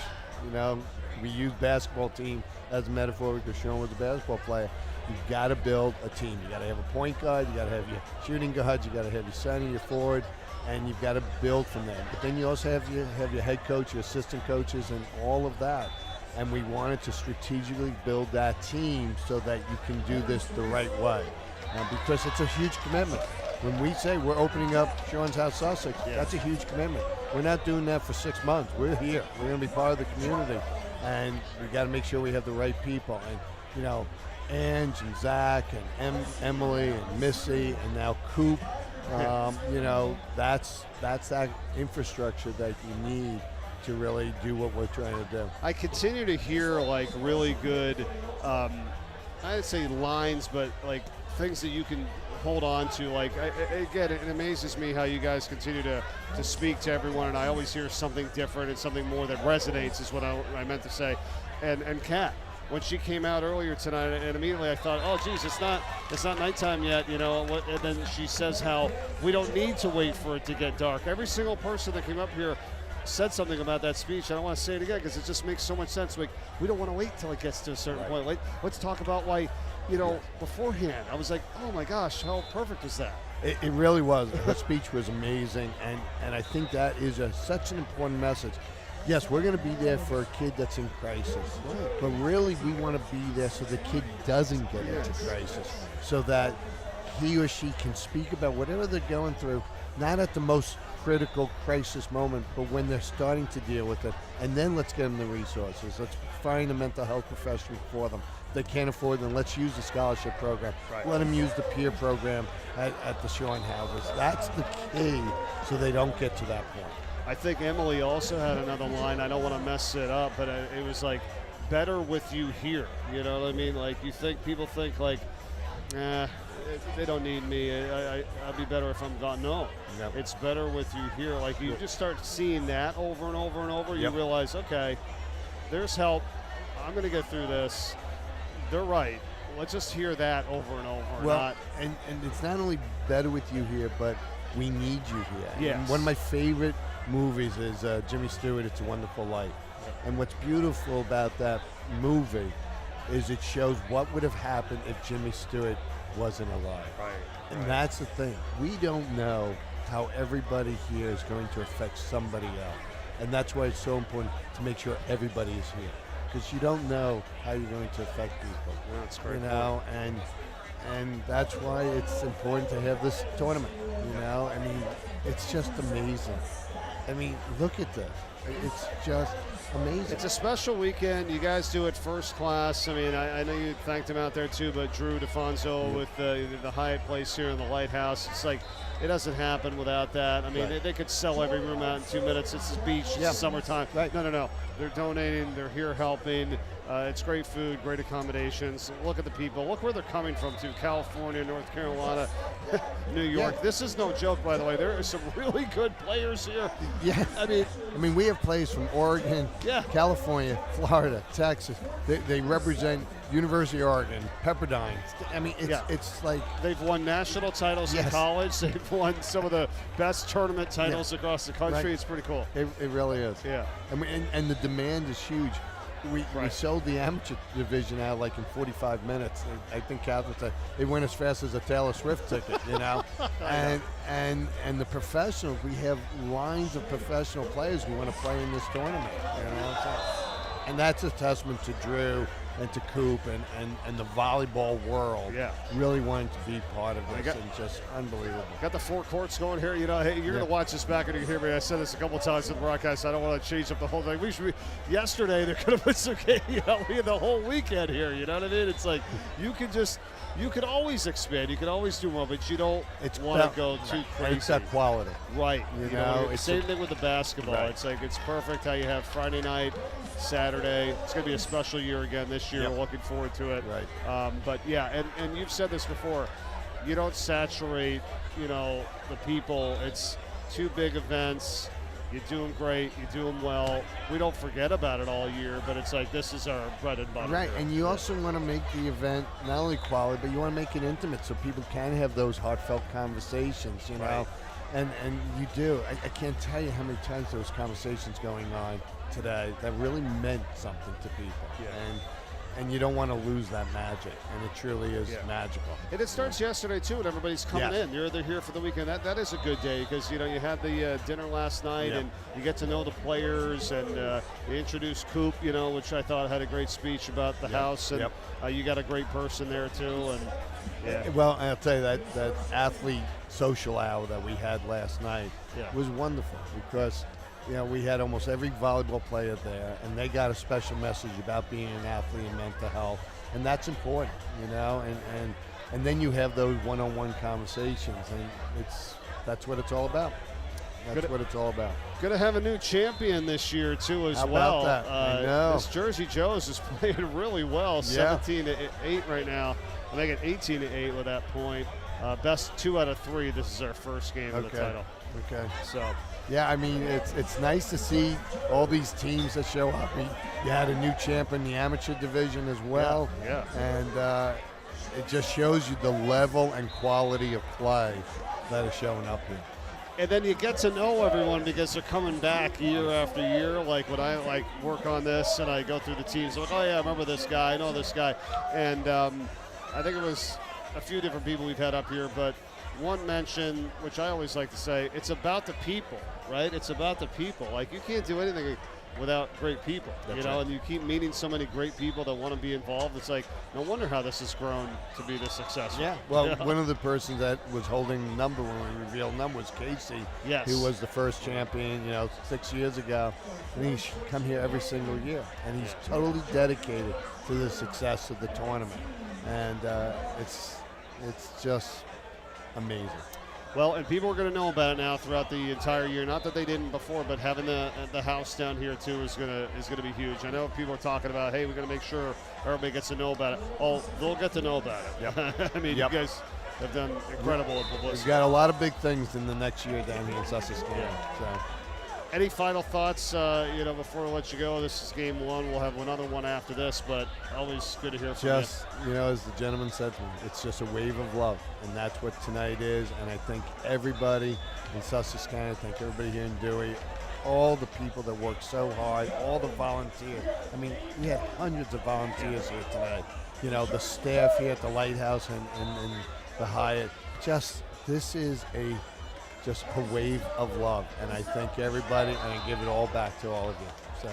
we use basketball team as a metaphor because Sean was a basketball player. You've got to build a team. You got to have a point guard. You got to have your shooting guards. You got to have your center, your forward, and you've got to build from there. But then you also have your head coach, your assistant coaches, and all of that. And we wanted to strategically build that team so that you can do this the right way, because it's a huge commitment. When we say we're opening up Sean's House Sussex, that's a huge commitment. We're not doing that for 6 months. We're here. We're going to be part of the community, and we got to make sure we have the right people. And Ange and Zach and Emily and Missy and now Coop, that's that infrastructure that you need to really do what we're trying to do. I continue to hear like really good, I'd say lines, but like things that you can hold on to. Like, again, it amazes me how you guys continue to speak to everyone, and I always hear something different and something more that resonates is what I meant to say. And Kat, when she came out earlier tonight, and immediately I thought, oh, geez, it's not nighttime yet, and then she says how we don't need to wait for it to get dark. Every single person that came up here said something about that speech. I don't want to say it again because it just makes so much sense. Like, we don't want to wait till it gets to a certain point. Like, let's talk about why, beforehand. I was like, oh my gosh, how perfect was that? It really was. Her speech was amazing, and I think that is such an important message. Yes, we're going to be there for a kid that's in crisis, but really we want to be there so the kid doesn't get into crisis, so that he or she can speak about whatever they're going through, not at the most critical crisis moment, but when they're starting to deal with it. And then let's get them the resources. Let's find a mental health professional for them. If they can't afford them, let's use the scholarship program. Right. Let them use the peer program at the Sean houses. That's the key so they don't get to that point. I think Emily also had another line. I don't want to mess it up, but it was like, better with you here. You know what I mean? Like, people think like, they don't need me. I'd be better if I'm gone. No, it's better with you here. Like, you just start seeing that over and over and over. You realize, okay, there's help. I'm going to get through this. They're right. Let's just hear that over and over. Well, and it's not only better with you here, but we need you here. Yes. And one of my favorite movies is Jimmy Stewart, It's a Wonderful Life. And what's beautiful about that movie is it shows what would have happened if Jimmy Stewart wasn't alive. Right. And that's the thing. We don't know how everybody here is going to affect somebody else. And that's why it's so important to make sure everybody is here. Because you don't know how you're going to affect people. That's great. And that's why it's important to have this tournament. I mean, it's just amazing. I mean, look at this. It's just amazing. It's a special weekend. You guys do it first class. I mean, I know you thanked him out there too, but Drew DeFonso with the Hyatt place here in the Lighthouse. It's like, it doesn't happen without that. I mean, they could sell every room out in 2 minutes. It's the beach. It's the summertime. Right. No. They're donating. They're here helping. It's great food, great accommodations. Look at the people. Look where they're coming from, too. California, North Carolina, New York. This is no joke, by the way. There are some really good players here. Yeah. I mean, we have players from Oregon, California, Florida, Texas. They represent University of Oregon, Pepperdine. I mean, it's like... They've won national titles in college. They've won some of the best tournament titles across the country. Right. It's pretty cool. It really is. Yeah. And the demand is huge. We sold the amateur division out like in 45 minutes. I think Catherine said it went as fast as a Taylor Swift ticket, and the professionals, we have lines of professional players who want to play in this tournament, and that's a testament to Drew and to Coop and the volleyball world really wanting to be part of this, and just unbelievable. Got the 4 courts going here. Hey, you're going to watch this back and you hear me. I said this a couple times in the broadcast. I don't want to change up the whole thing. Yesterday, there could have been some we had the whole weekend here. You know what I mean? It's like you could always expand. You could always do more, but you don't want to go too crazy. It's that quality. Right. Same thing with the basketball. It's like it's perfect how you have Friday night, Saturday. It's going to be a special year again this year. Yep. We're looking forward to it. Right. But yeah, and you've said this before. You don't saturate, the people. It's 2 big events. You do them great. You do them well. We don't forget about it all year, but it's like this is our bread and butter. Right, here. and you also want to make the event not only quality, but you want to make it intimate so people can have those heartfelt conversations, Right. And you do. I can't tell you how many times there was conversations going on today that really meant something to people. Yeah. And you don't want to lose that magic, and it truly is magical. And it starts yesterday too, and everybody's coming in. They're here for the weekend. That is a good day because you had the dinner last night, and you get to know the players, and you introduced Coop, which I thought had a great speech about the house, and you got a great person there too, and Well, I'll tell you that athlete social hour that we had last night was wonderful because. We had almost every volleyball player there, and they got a special message about being an athlete and mental health, and that's important, and then you have those one-on-one conversations, and that's what it's all about. That's what it's all about. Going to have a new champion this year too, as How well. about that? I know. This Jersey Joe's is playing really well. 17-8 right now. I think at 18-8 with that point. Best 2 out of 3. This is our first game of the title. Okay. So. Yeah, I mean, it's nice to see all these teams that show up. You had a new champ in the amateur division as well. Yeah. And it just shows you the level and quality of play that is showing up here. And then you get to know everyone because they're coming back year after year. Like when I work on this and I go through the teams, like, oh yeah, I remember this guy, I know this guy. And I think it was a few different people we've had up here, but one mention, which I always like to say, it's about the people, right? It's about the people. Like you can't do anything without great people, That's right. and you keep meeting so many great people that want to be involved. It's like, no wonder how this has grown to be this successful. Yeah, well, one of the persons that was holding the number when we revealed number was Casey, who was the first champion, 6 years ago. And he's come here every single year, and he's totally dedicated to the success of the tournament. And it's just amazing. Well, and people are going to know about it now throughout the entire year. Not that they didn't before, but having the house down here too is going to be huge. I know people are talking about, hey, we're going to make sure everybody gets to know about it. Oh, they'll get to know about it. Yep. I mean, you guys have done incredible publicity. We've got a lot of big things in the next year down here in Sussex County. So. Any final thoughts, before we let you go? This is game 1. We'll have another one after this, but always good to hear from you. As the gentleman said, it's just a wave of love, and that's what tonight is. And I think everybody in Sussex County, I think everybody here in Dewey, all the people that work so hard, all the volunteers. I mean, we had hundreds of volunteers here tonight. The staff here at the Lighthouse and the Hyatt. This is just a wave of love, and I thank everybody, and I give it all back to all of you. So,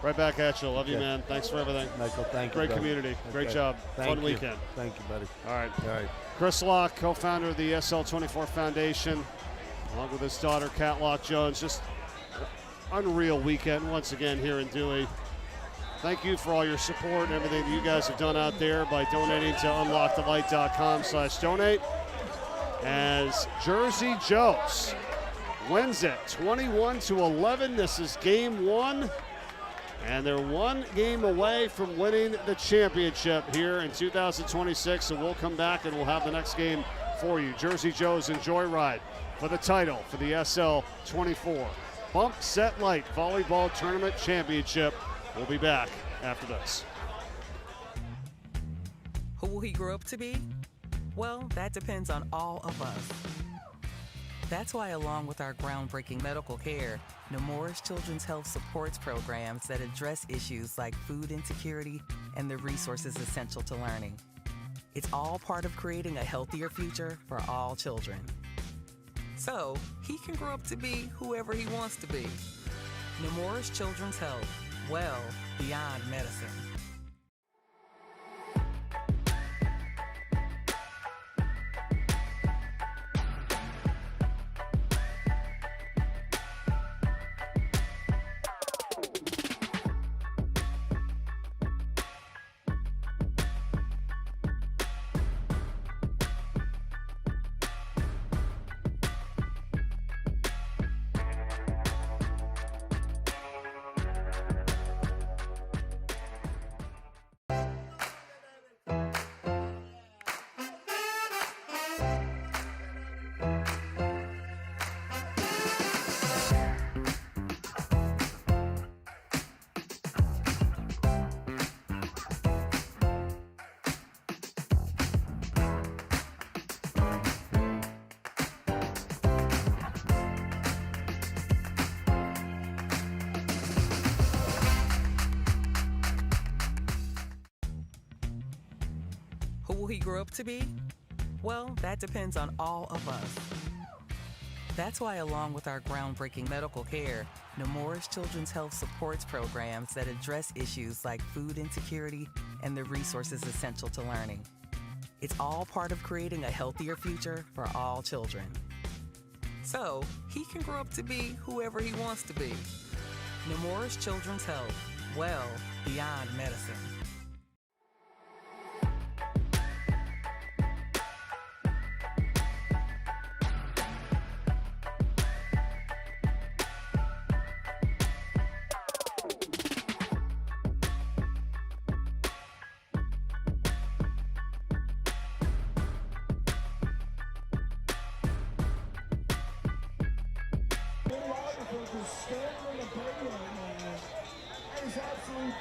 right back at you. Love you, man. Thanks for everything. Michael, thank you. Great brother. community. Great job. Fun weekend. Thank you, buddy. All right. All right. Chris Locke, co-founder of the SL24 Foundation, along with his daughter, Kat Locke Jones. Just unreal weekend once again here in Dewey. Thank you for all your support and everything that you guys have done out there by donating to unlockthelight.com/donate. As Jersey Joe's wins it 21-11. This is game 1, and they're 1 game away from winning the championship here in 2026. So we'll come back and we'll have the next game for you. Jersey Joe's and Joyride for the title for the SL24 Bump Set Light Volleyball Tournament Championship. We'll be back after this. Who will he grow up to be? Well, that depends on all of us. That's why, along with our groundbreaking medical care, Nemours Children's Health supports programs that address issues like food insecurity and the resources essential to learning. It's all part of creating a healthier future for all children. So, he can grow up to be whoever he wants to be. Nemours Children's Health, well beyond medicine. Who will he grow up to be? Well, that depends on all of us. That's why, along with our groundbreaking medical care, Nemours Children's Health supports programs that address issues like food insecurity and the resources essential to learning. It's all part of creating a healthier future for all children. So, he can grow up to be whoever he wants to be. Nemours Children's Health, well beyond medicine.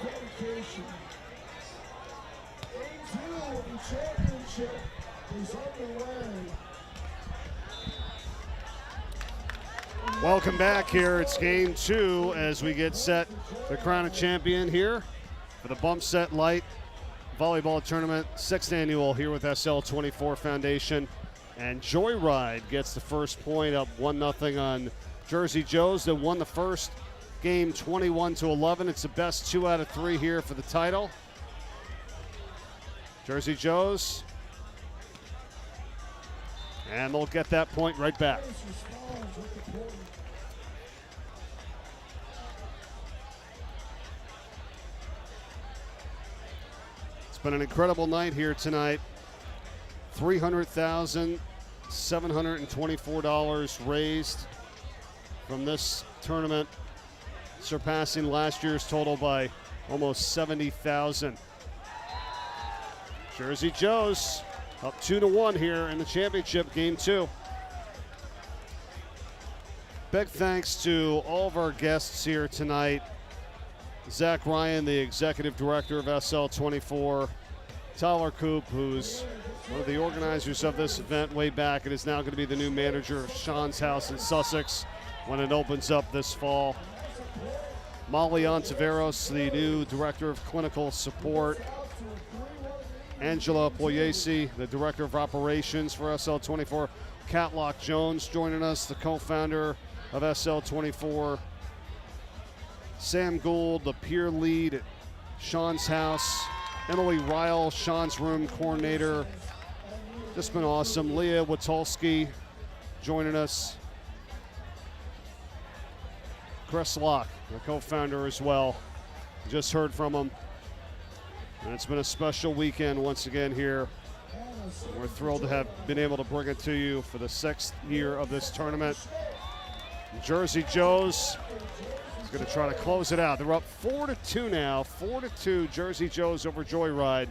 Dedication. Game 2 of the championship is underway. Welcome back here. It's game 2 as we get set to crown a champion here for the Bump Set Light Volleyball Tournament, 6th annual here with SL24 Foundation. And Joyride gets the first point, up 1-0 on Jersey Joes that won the first game 21-11. It's the best 2 out of 3 here for the title. Jersey Joes. And they'll get that point right back. It's been an incredible night here tonight. $300,724 raised from this tournament, surpassing last year's total by almost $70,000. Jersey Joes up 2-1 here in the championship, game 2. Big thanks to all of our guests here tonight. Zach Ryan, the executive director of SL24. Tyler Coop, who's one of the organizers of this event way back and is now going to be the new manager of Sean's House in Sussex when it opens up this fall. Molly Ontiveros, the new Director of Clinical Support. Angela Pugliese, the Director of Operations for SL24. Catlock Jones joining us, the co-founder of SL24. Sam Gould, the peer lead at Sean's House. Emily Ryle, Sean's Room coordinator. Just been awesome. Leah Witulski joining us. Chris Locke, the co-founder as well. Just heard from him. And it's been a special weekend once again here. We're thrilled to have been able to bring it to you for the 6th year of this tournament. Jersey Joes is going to try to close it out. They're up 4-2 now. 4-2 Jersey Joes over Joyride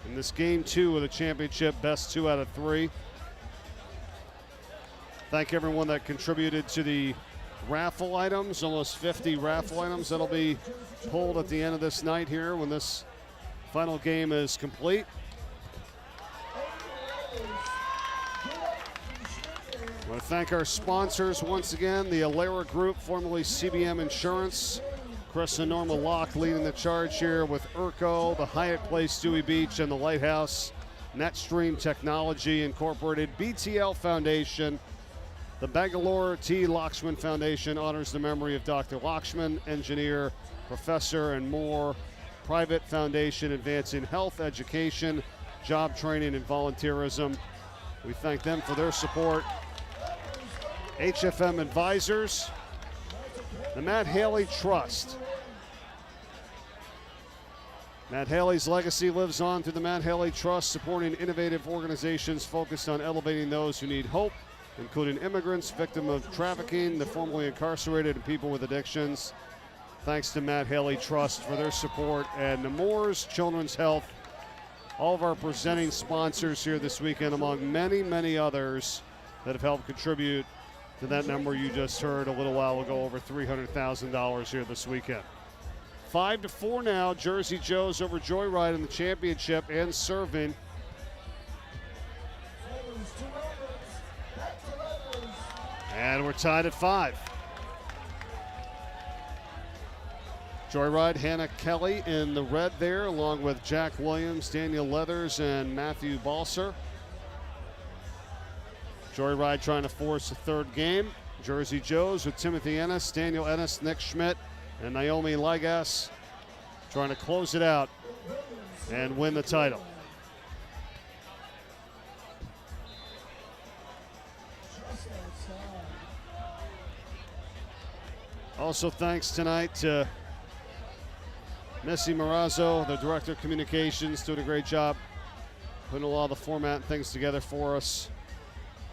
in this game 2 of the championship, best 2 out of 3. Thank everyone that contributed to the raffle items, almost 50 raffle items that'll be pulled at the end of this night here when this final game is complete. I want to thank our sponsors once again, the Alara Group, formerly CBM Insurance. Chris and Norma Locke leading the charge here with Urco, the Hyatt Place Dewey Beach, and the Lighthouse. Netstream Technology Incorporated, BTL Foundation. The Bangalore T. Lakshman Foundation honors the memory of Dr. Lakshman, engineer, professor, and more. Private foundation advancing health, education, job training, and volunteerism. We thank them for their support. HFM Advisors, the Matt Haley Trust. Matt Haley's legacy lives on through the Matt Haley Trust, supporting innovative organizations focused on elevating those who need hope, including immigrants, victims of trafficking, the formerly incarcerated, and people with addictions. Thanks to Matt Haley Trust for their support, and Nemours Children's Health, all of our presenting sponsors here this weekend, among many, many others that have helped contribute to that number you just heard a little while ago, over $300,000 here this weekend. 5-4 now, Jersey Joes over Joyride in the championship and serving. And we're tied at 5. Joyride, Hannah Kelly in the red there, along with Jack Williams, Daniel Leathers, and Matthew Balser. Joyride trying to force a third game. Jersey Joes with Timothy Ennis, Daniel Ennis, Nick Schmidt, and Naomi Ligas trying to close it out and win the title. Also thanks tonight to Missy Marazzo, the Director of Communications, doing a great job putting a lot of the format and things together for us.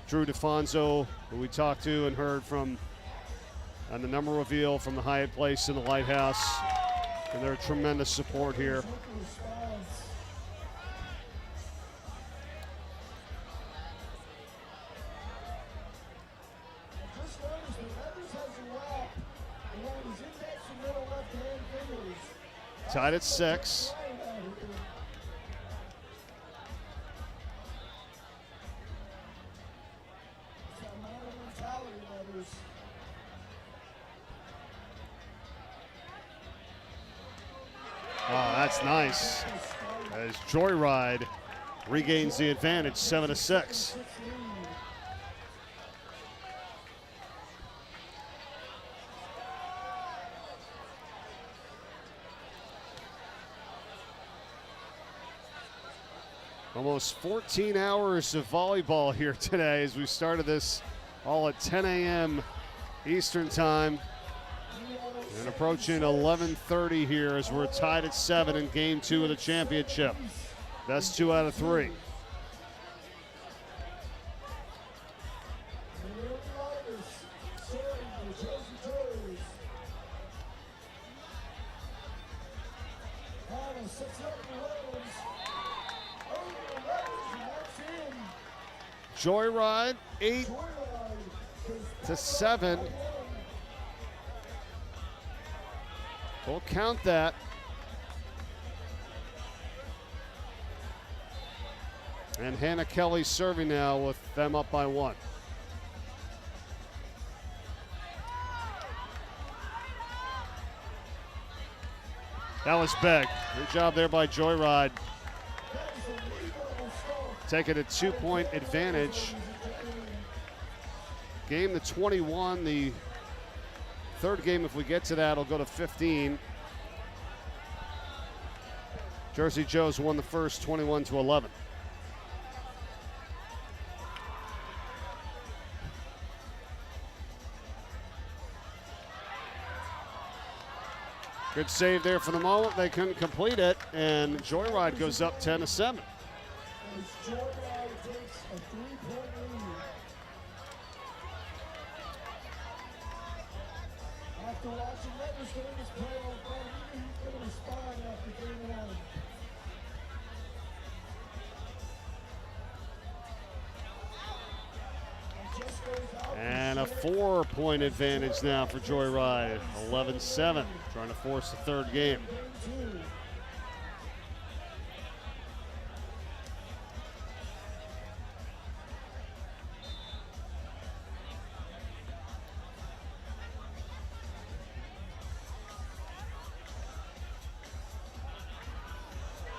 Drew DeFonso, who we talked to and heard from on the number reveal from the Hyatt Place in the Lighthouse, and their tremendous support here. Tied at 6. Oh, that's nice. As Joyride regains the advantage, 7-6. Almost 14 hours of volleyball here today as we started this all at 10 a.m. Eastern time. And approaching 11:30 here as we're tied at 7 in game 2 of the championship. Best 2 out of 3. Joyride 8-7. We'll count that. And Hannah Kelly serving now with them up by 1. That was big. Good job there by Joyride. Taking a 2-point advantage. Game to 21. The third game, if we get to that, will go to 15. Jersey Joes won the first 21-11. Good save there for the moment. They couldn't complete it, and Joyride goes up 10-7. Joyride takes a 3-point lead. After watching Letters getting his play on front, he knew he was going to respond after game 1. And a 4-point advantage now for Joyride. 11-7, trying to force the third game.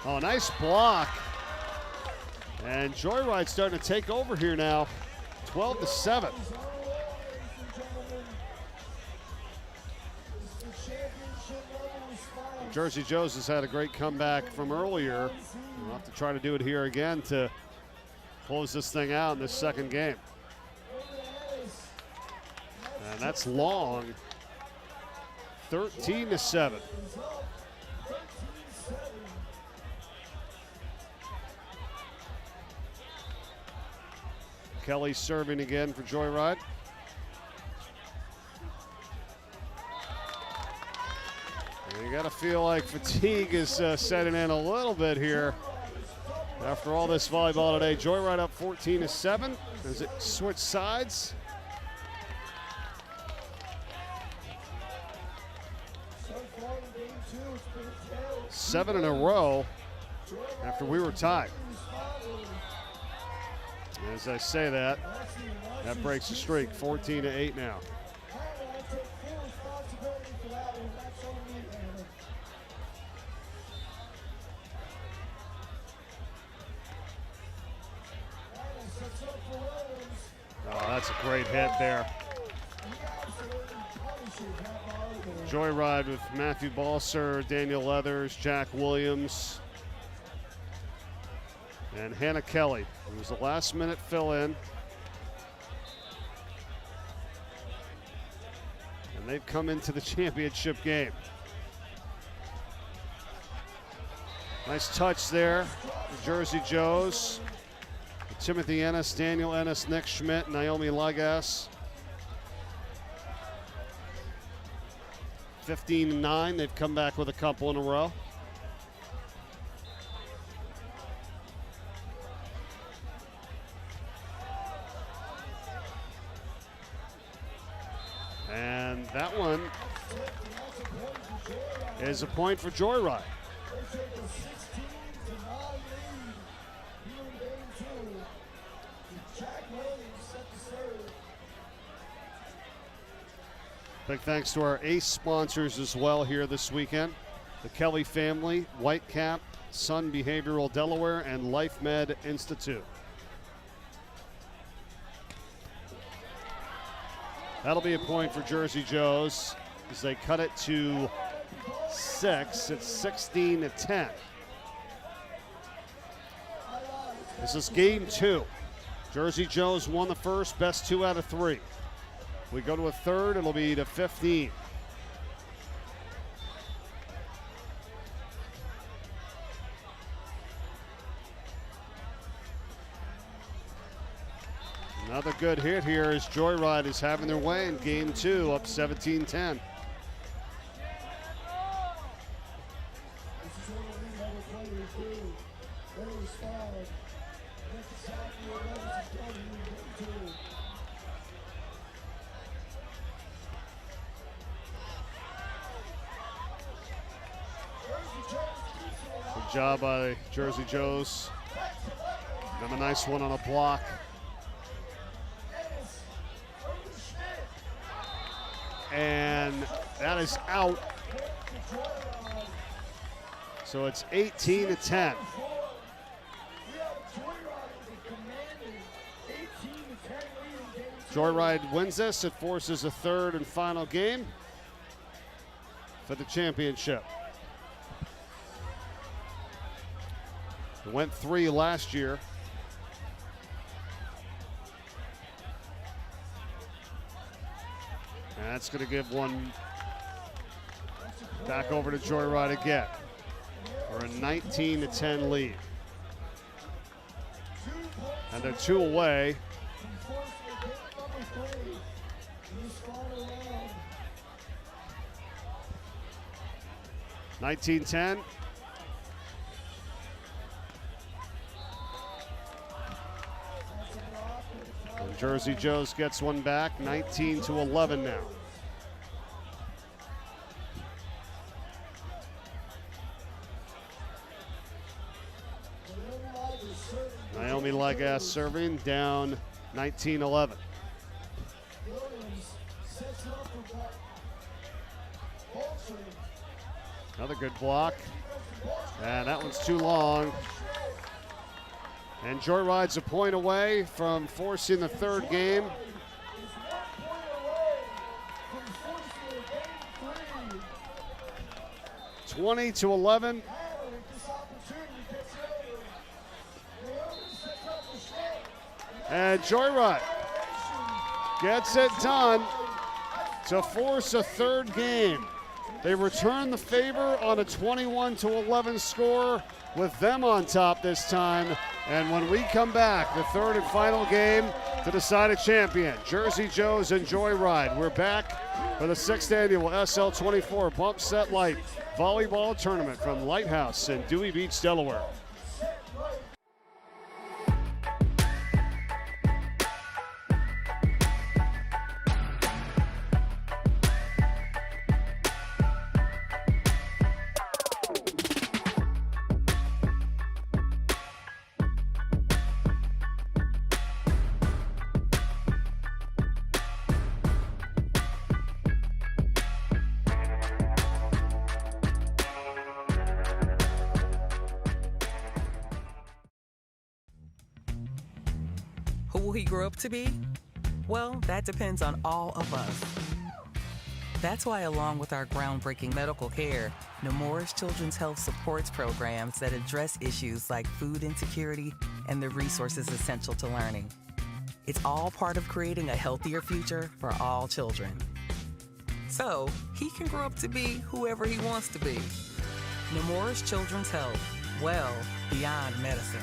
Oh, nice block. And Joyride's starting to take over here now. 12-7. Jersey Joes has had a great comeback from earlier. We'll have to try to do it here again to close this thing out in this second game. And that's long. 13-7. Kelly serving again for Joyride. And you got to feel like fatigue is setting in a little bit here after all this volleyball today. Joyride up 14-7. Does it switch sides? Seven in a row after we were tied. As I say that, that breaks the streak, 14-8 now. That's a great hit there. Joyride with Matthew Balser, Daniel Leathers, Jack Williams, and Hannah Kelly. It was a last-minute fill-in. And they've come into the championship game. Nice touch there, the Jersey Joes. Timothy Ennis, Daniel Ennis, Nick Schmidt, Naomi Lagas. 15-9, they've come back with a couple in a row. And that one is a point for Joyride. Big thanks to our ACE sponsors as well here this weekend. The Kelly family, Whitecap, Sun Behavioral Delaware, and LifeMed Institute. That'll be a point for Jersey Joes as they cut it to 6. It's 16-10. This is game 2. Jersey Joes won the first, best 2 out of 3. We go to a third, it'll be to 15. Another good hit here as Joyride is having their way in game 2, up 17-10. Good job by Jersey Joes. Got a nice one on a block. And that is out. So it's 18-10. Joyride wins this. It forces a third and final game for the championship. It went 3 last year. And that's going to give one back over to Joyride again for a 19-10 lead. And they're 2 away. $19-10. And Jersey Joes gets one back, 19-11 now. Naomi Lagas serving, down 19-11. Another good block. And that one's too long. And Joyride's a point away from forcing the third game. $20-11. And Joyride gets it done to force a third game. They return the favor on a 21-11 score with them on top this time. And when we come back, the third and final game to decide a champion, Jersey Joes and Joyride. We're back for the 6th annual SL24 Bump Set Light Volleyball Tournament from Lighthouse in Dewey Beach, Delaware. Who will he grow up to be? Well, that depends on all of us. That's why, along with our groundbreaking medical care, Nemours Children's Health supports programs that address issues like food insecurity and the resources essential to learning. It's all part of creating a healthier future for all children. So he can grow up to be whoever he wants to be. Nemours Children's Health, well beyond medicine.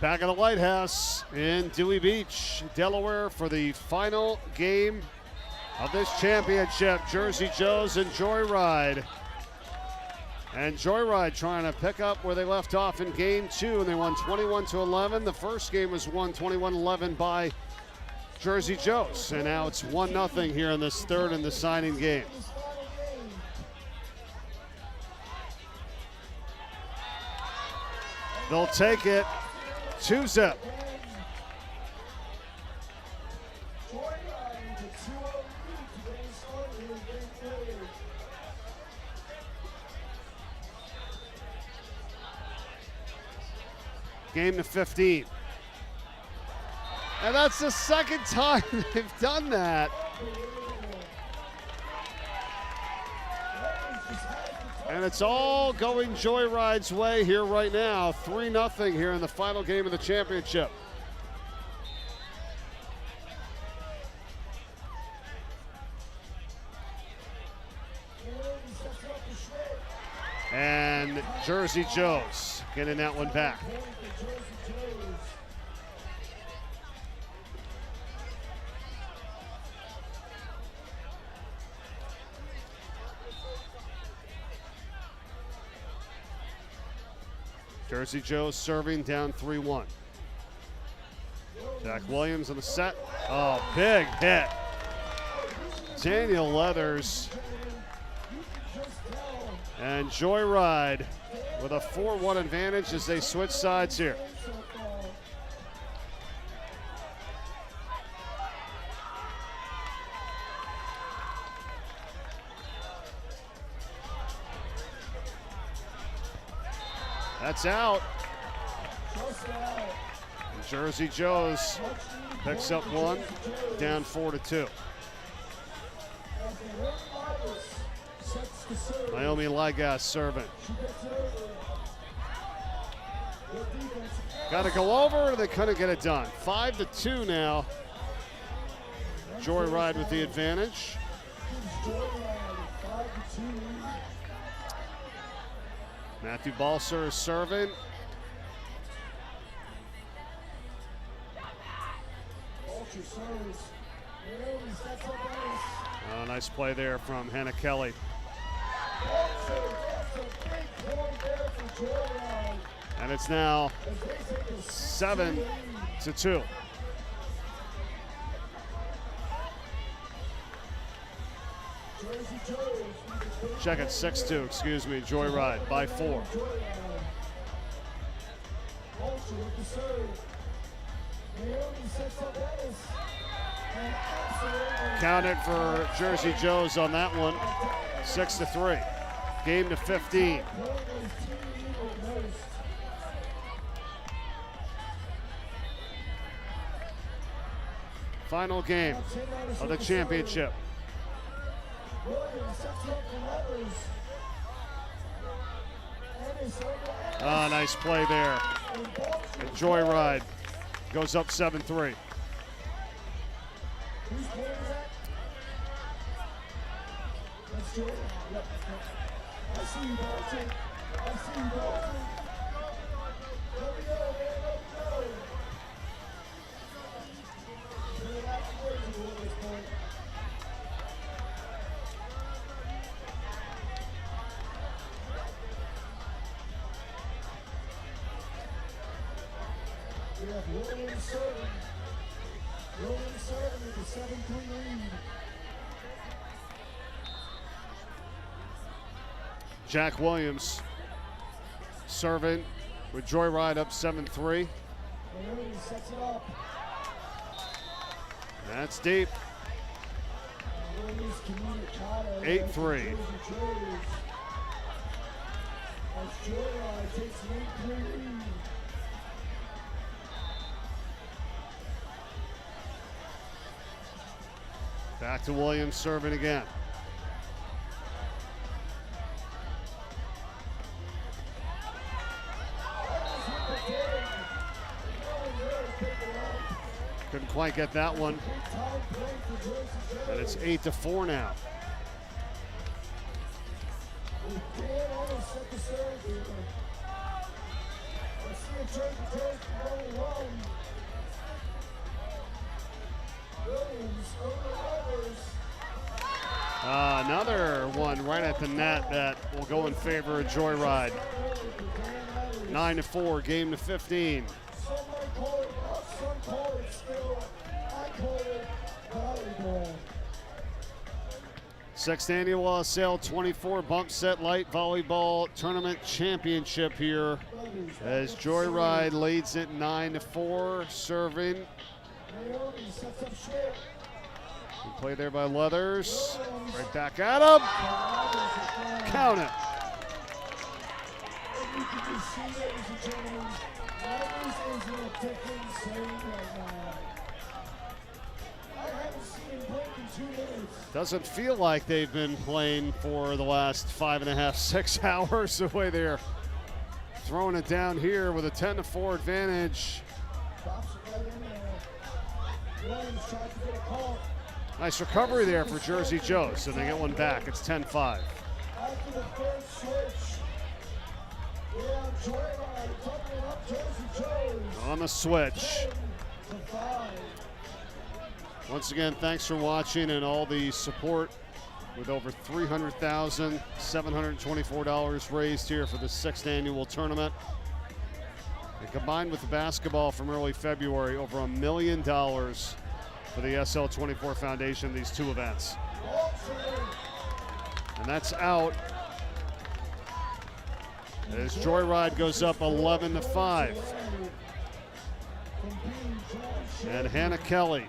Back at the Lighthouse in Dewey Beach, Delaware, for the final game of this championship. Jersey Joes and Joyride. And Joyride trying to pick up where they left off in game 2, and they won 21-11. The first game was won 21-11 by Jersey Joes, and now it's 1-0 here in this third and deciding game. They'll take it 2-zip. Game to 15. And that's the second time they've done that. And it's all going Joyride's way here right now. 3-0 here in the final game of the championship. And Jersey Joes getting that one back. Jersey Joes serving down 3-1. Jack Williams on the set. Oh, big hit. Daniel Leathers. And Joyride with a 4-1 advantage as they switch sides here. That's out. Jersey Joes picks up one, down 4-2. Naomi Ligas serving. Got to go over, they couldn't get it done. 5-2 now. Joyride with the advantage. Matthew Balser is serving. Oh, nice play there from Hannah Kelly. And it's now 7-2. Check it, 6-2, excuse me, Joyride by 4. Counted for Jersey Joes on that one, 6-3. Game to 15. Final game of the championship. Ah, nice play there. And Joyride goes up 7-3. We have Williams serving. Williams serving with a 7-3 lead. Jack Williams serving with Joyride up 7-3. Williams sets it up. That's deep. 8-3. As Joyride takes an 8-3 lead. Back to Williams serving again. Couldn't quite get that one. And it's 8-4 now. Another one right at the net that will go in favor of Joyride. 9-4, game to 15. Sixth annual SL 24 Bump Set Light Volleyball Tournament Championship here as Joyride leads it 9-4, serving. Good play there by Leathers. Right back at him. Count it. Doesn't feel like they've been playing for the last 5.5, 6 hours, the way they're throwing it down here with a 10-4 advantage. Nice recovery there for Jersey Joe's, so they get one back. It's 10-5. On the switch. Once again, thanks for watching and all the support with over $300,724 raised here for the 6th annual tournament. And combined with the basketball from early February, over $1 million for the SL24 Foundation, these two events. And that's out as Joyride goes up 11-5. And Hannah Kelly,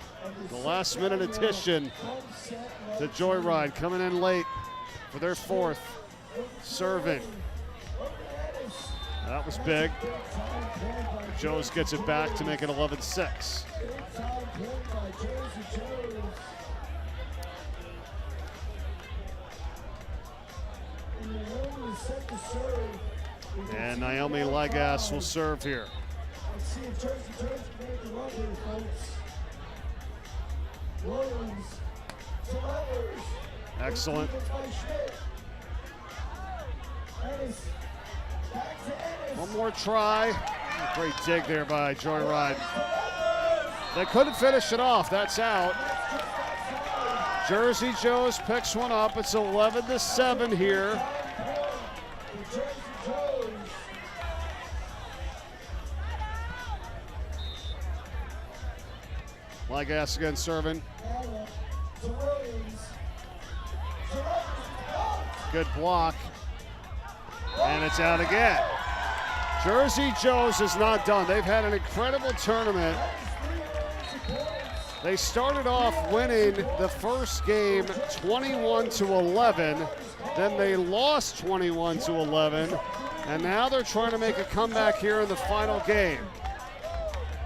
the last minute addition to Joyride, coming in late for their 4th, serving. That was big. Joes gets it back to make it 11-6. And Naomi Ligas will serve here. Excellent. One more try. Great dig there by Joyride. They couldn't finish it off. That's out. Jersey Joe's picks one up. It's 11-7 here. Ligas again serving. Good block. And it's out again. Jersey Joe's is not done. They've had an incredible tournament. They started off winning the first game 21-11. Then they lost 21-11. And now they're trying to make a comeback here in the final game.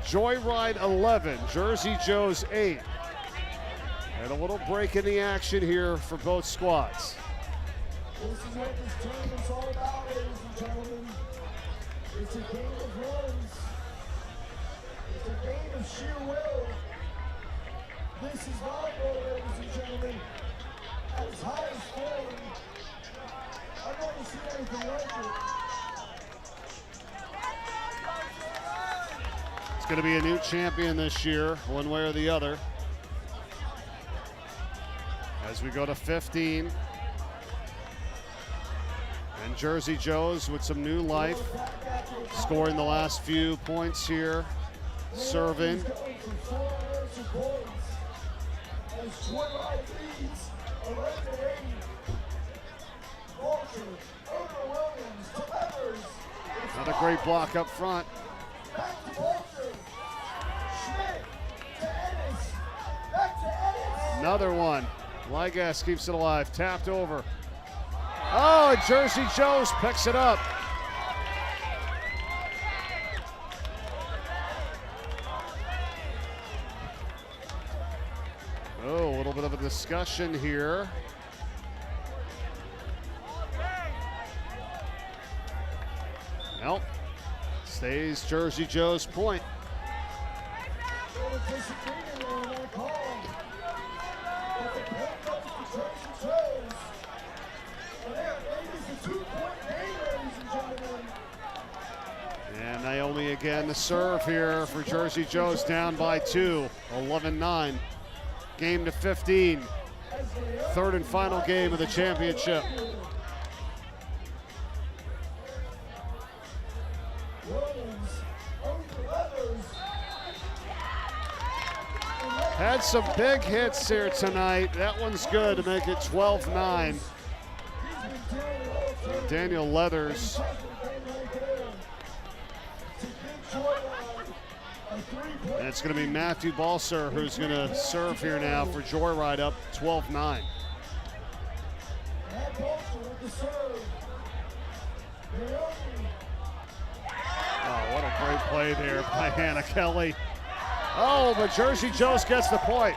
Joyride 11, Jersey Joe's 8. And a little break in the action here for both squads. This is what this tournament's all about, ladies and gentlemen. It's a game of runs. It's a game of sheer will. This is volleyball, ladies and gentlemen. At its highest form. I've never seen anything like it. It's going to be a new champion this year, one way or the other. As we go to 15. And Jersey Joe's with some new life, scoring the last few points here serving. Another great block up front. Another one. Ligas keeps it alive. Tapped over. Oh, and Jersey Joe's picks it up. Oh, a little bit of a discussion here. Nope. Stays Jersey Joe's point. And Naomi again the serve here for Jersey Joe's, down by 2, 11-9. Game to 15. Third and final game of the championship. Had some big hits here tonight. That one's good to make it 12-9. Daniel Leathers. And it's going to be Matthew Balser who's going to serve here now for Joyride, up 12-9. Oh, what a great play there by Hannah Kelly. Oh, but Jersey Joe's gets the point.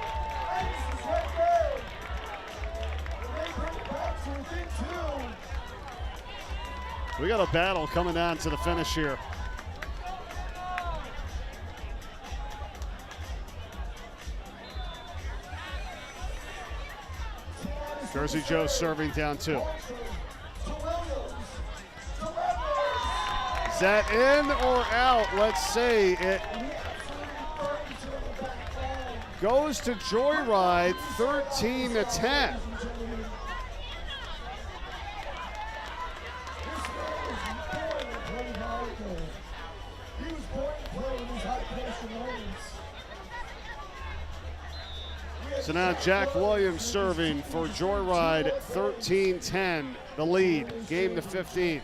We got a battle coming down to the finish here. Jersey Joe serving down 2. Is that in or out? Let's see. It goes to Joyride, 13-10. So now Jack Williams serving for Joyride, 13-10, the lead, game to 15.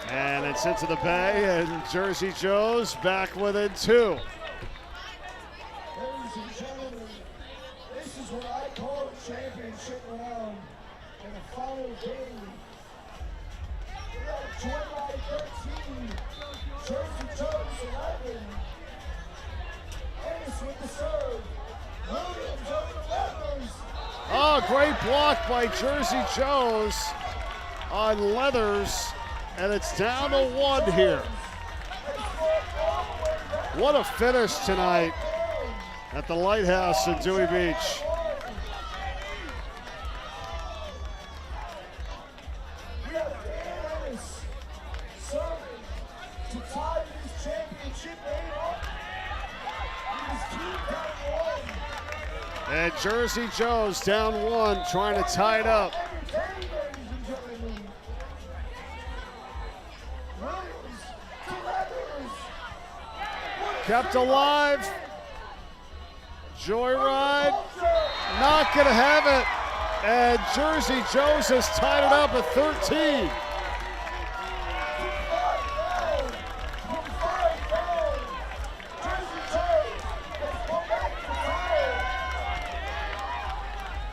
And it's into the bay, and Jersey Joe's back within 2. Ladies and gentlemen, this is what I call a championship round in the final game. We got Joyride 13, Jersey Joe's 11. Ennis with the serve. Williams over the Leathers. Oh, great block by Jersey Joe's on Leathers. And it's down to 1 here. What a finish tonight at the Lighthouse in Dewey Beach. We have Ennis serving to tie this championship game up. His team down 1. And Jersey Joe's down 1, trying to tie it up. Kept alive. Joyride not going to have it. And Jersey Joe's has tied it up at 13.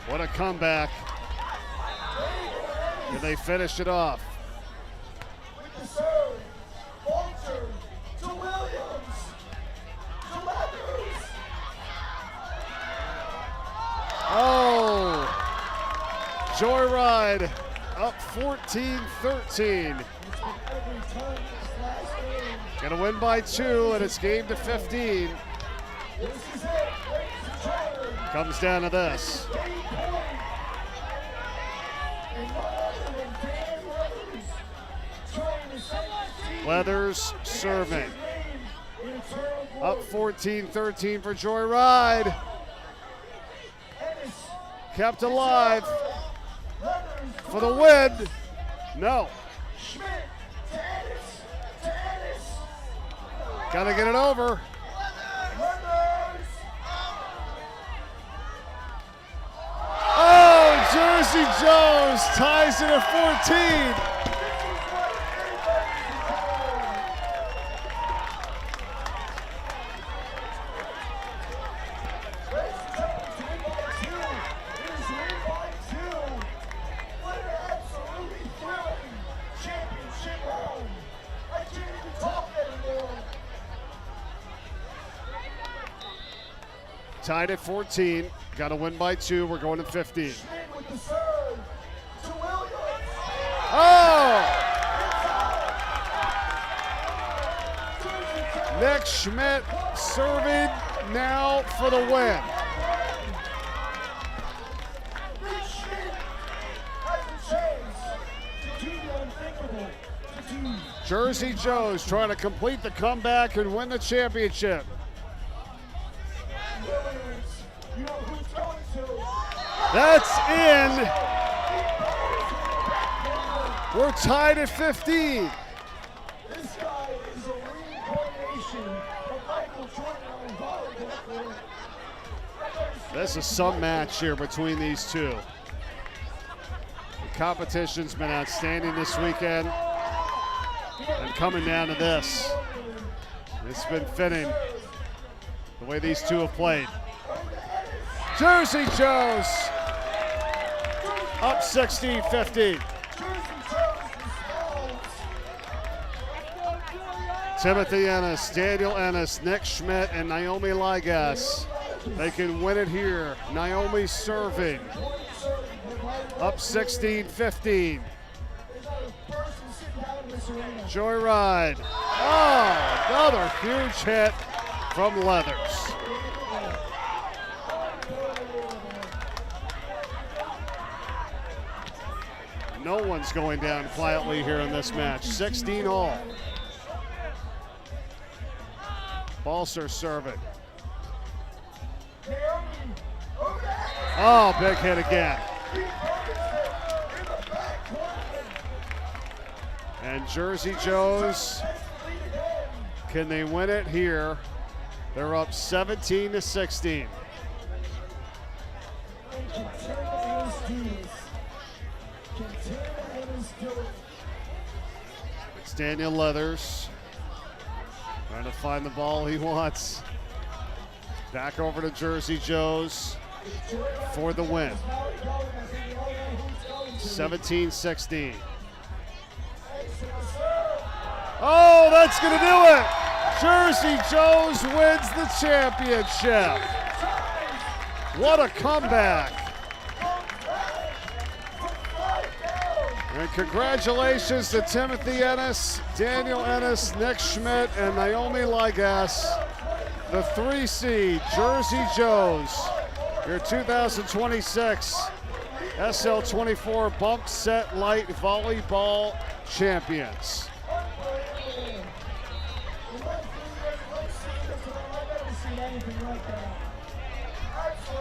What a comeback. And they finished it off. With the serve, Walter to Williams. Oh, Joyride up 14-13. Gonna win by 2, and it's game to 15. Comes down to this. Leathers serving. Up 14-13 for Joyride. Kept alive for the win. No. Gotta get it over. Oh, Jersey Joes ties it at 14. Tied at 14. Got to win by 2. We're going to 15. Oh! Nick Schmidt serving now for the win. Jersey Joes trying to complete the comeback and win the championship. That's in. We're tied at 15. This guy is a reincarnation of Michael Jordan on volleyball. This is some match here between these two. The competition's been outstanding this weekend. And coming down to this, it's been fitting the way these two have played. Jersey Joes up 16-15. Timothy Ennis, Daniel Ennis, Nick Schmidt, and Naomi Ligas. They can win it here. Naomi serving. Up 16-15. Joyride. Oh, another huge hit from Leathers. No one's going down quietly here in this match. 16 all. Balser serving. Oh, big hit again. And Jersey Joes, can they win it here? They're up 17-16. It's Daniel Leathers trying to find the ball he wants. Back over to Jersey Joes for the win. 17-16. Oh, that's going to do it. Jersey Joes wins the championship. What a comeback. And congratulations to Timothy Ennis, Daniel Ennis, Nick Schmidt, and Naomi Ligas. The 3 seed Jersey Joes, your 2026 SL24 Bump Set Light Volleyball champions.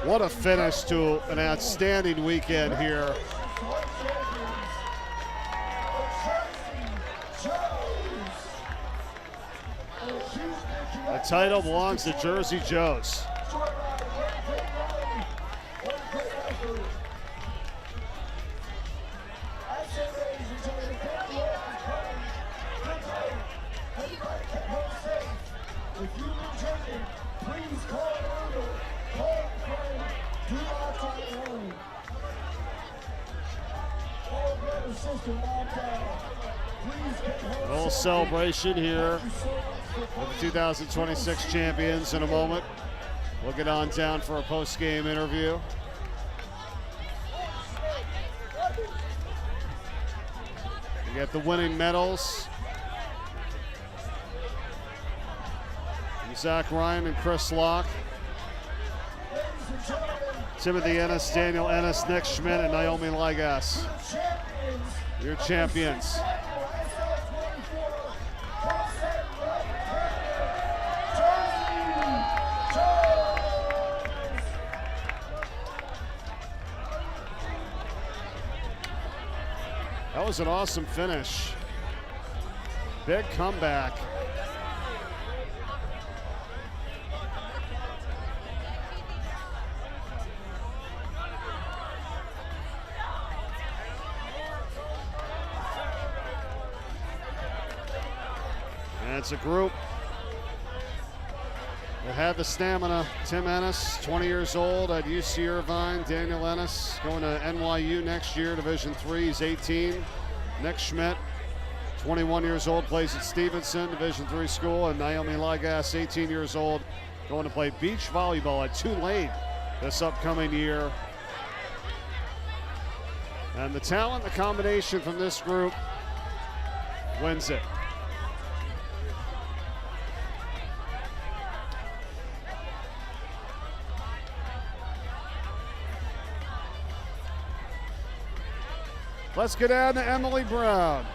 What a finish to an outstanding weekend here. The title belongs to Jersey Joes. A little celebration here with the 2026 champions in a moment. We'll get on down for a post-game interview. You get the winning medals. From Zach Ryan and Chris Locke. Timothy Ennis, Daniel Ennis, Nick Schmidt, and Naomi Ligas. Your champions. That was an awesome finish. Big comeback. And it's a group that had the stamina. Tim Ennis, 20 years old at UC Irvine. Daniel Ennis going to NYU next year, Division III. He's 18. Nick Schmidt, 21 years old, plays at Stevenson, Division III school. And Naomi Ligas, 18 years old, going to play beach volleyball at Tulane this upcoming year. And the talent, the combination from this group wins it. Let's get down to Emily Brown.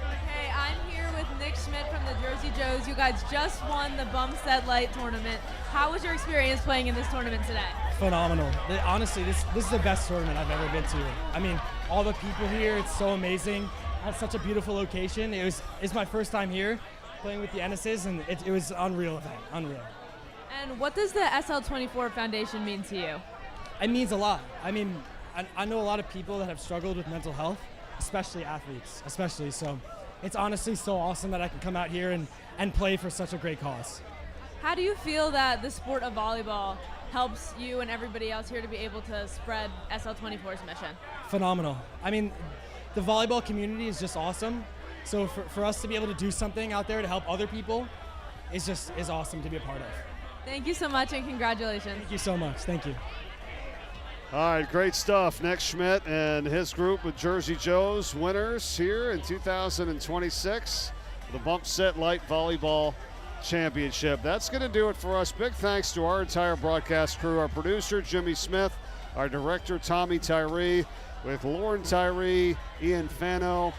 Okay, I'm here with Nick Schmidt from the Jersey Joes. You guys just won the Bumstead Light Tournament. How was your experience playing in this tournament today? Phenomenal. Honestly, this is the best tournament I've ever been to. I mean, all the people here, it's so amazing. At such a beautiful location. It's my first time here playing with the Ennises, and it was an unreal event, unreal. And what does the SL24 Foundation mean to you? It means a lot. I mean, I know a lot of people that have struggled with mental health, especially athletes, so it's honestly so awesome that I can come out here and play for such a great cause. How do you feel that the sport of volleyball helps you and everybody else here to be able to spread SL24's mission? Phenomenal. I mean, the volleyball community is just awesome. So for us to be able to do something out there to help other people is awesome to be a part of. Thank you so much and congratulations. Thank you so much. Thank you. All right, great stuff. Nick Schmidt and his group with Jersey Joes, winners here in 2026, the Bumstead Light Volleyball Championship. That's going to do it for us. Big thanks to our entire broadcast crew, our producer, Jimmy Smith, our director, Tommy Tyree, with Lauren Tyree, Ian Fano,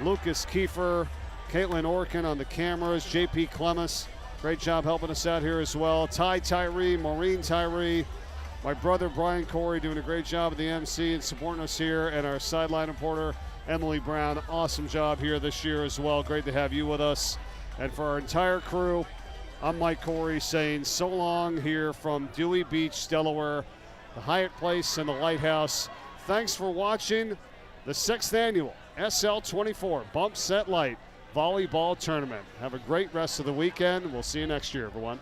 Lucas Kiefer, Caitlin Orkin on the cameras, JP Clemis, great job helping us out here as well. Ty Tyree, Maureen Tyree, my brother Brian Corey doing a great job at the MC and supporting us here, and our sideline reporter Emily Brown, awesome job here this year as well. Great to have you with us. And for our entire crew, I'm Mike Corey saying so long here from Dewey Beach, Delaware, the Hyatt Place and the Lighthouse. Thanks for watching the 6th annual SL24 Bumstead Light Volleyball Tournament. Have a great rest of the weekend. We'll see you next year, everyone.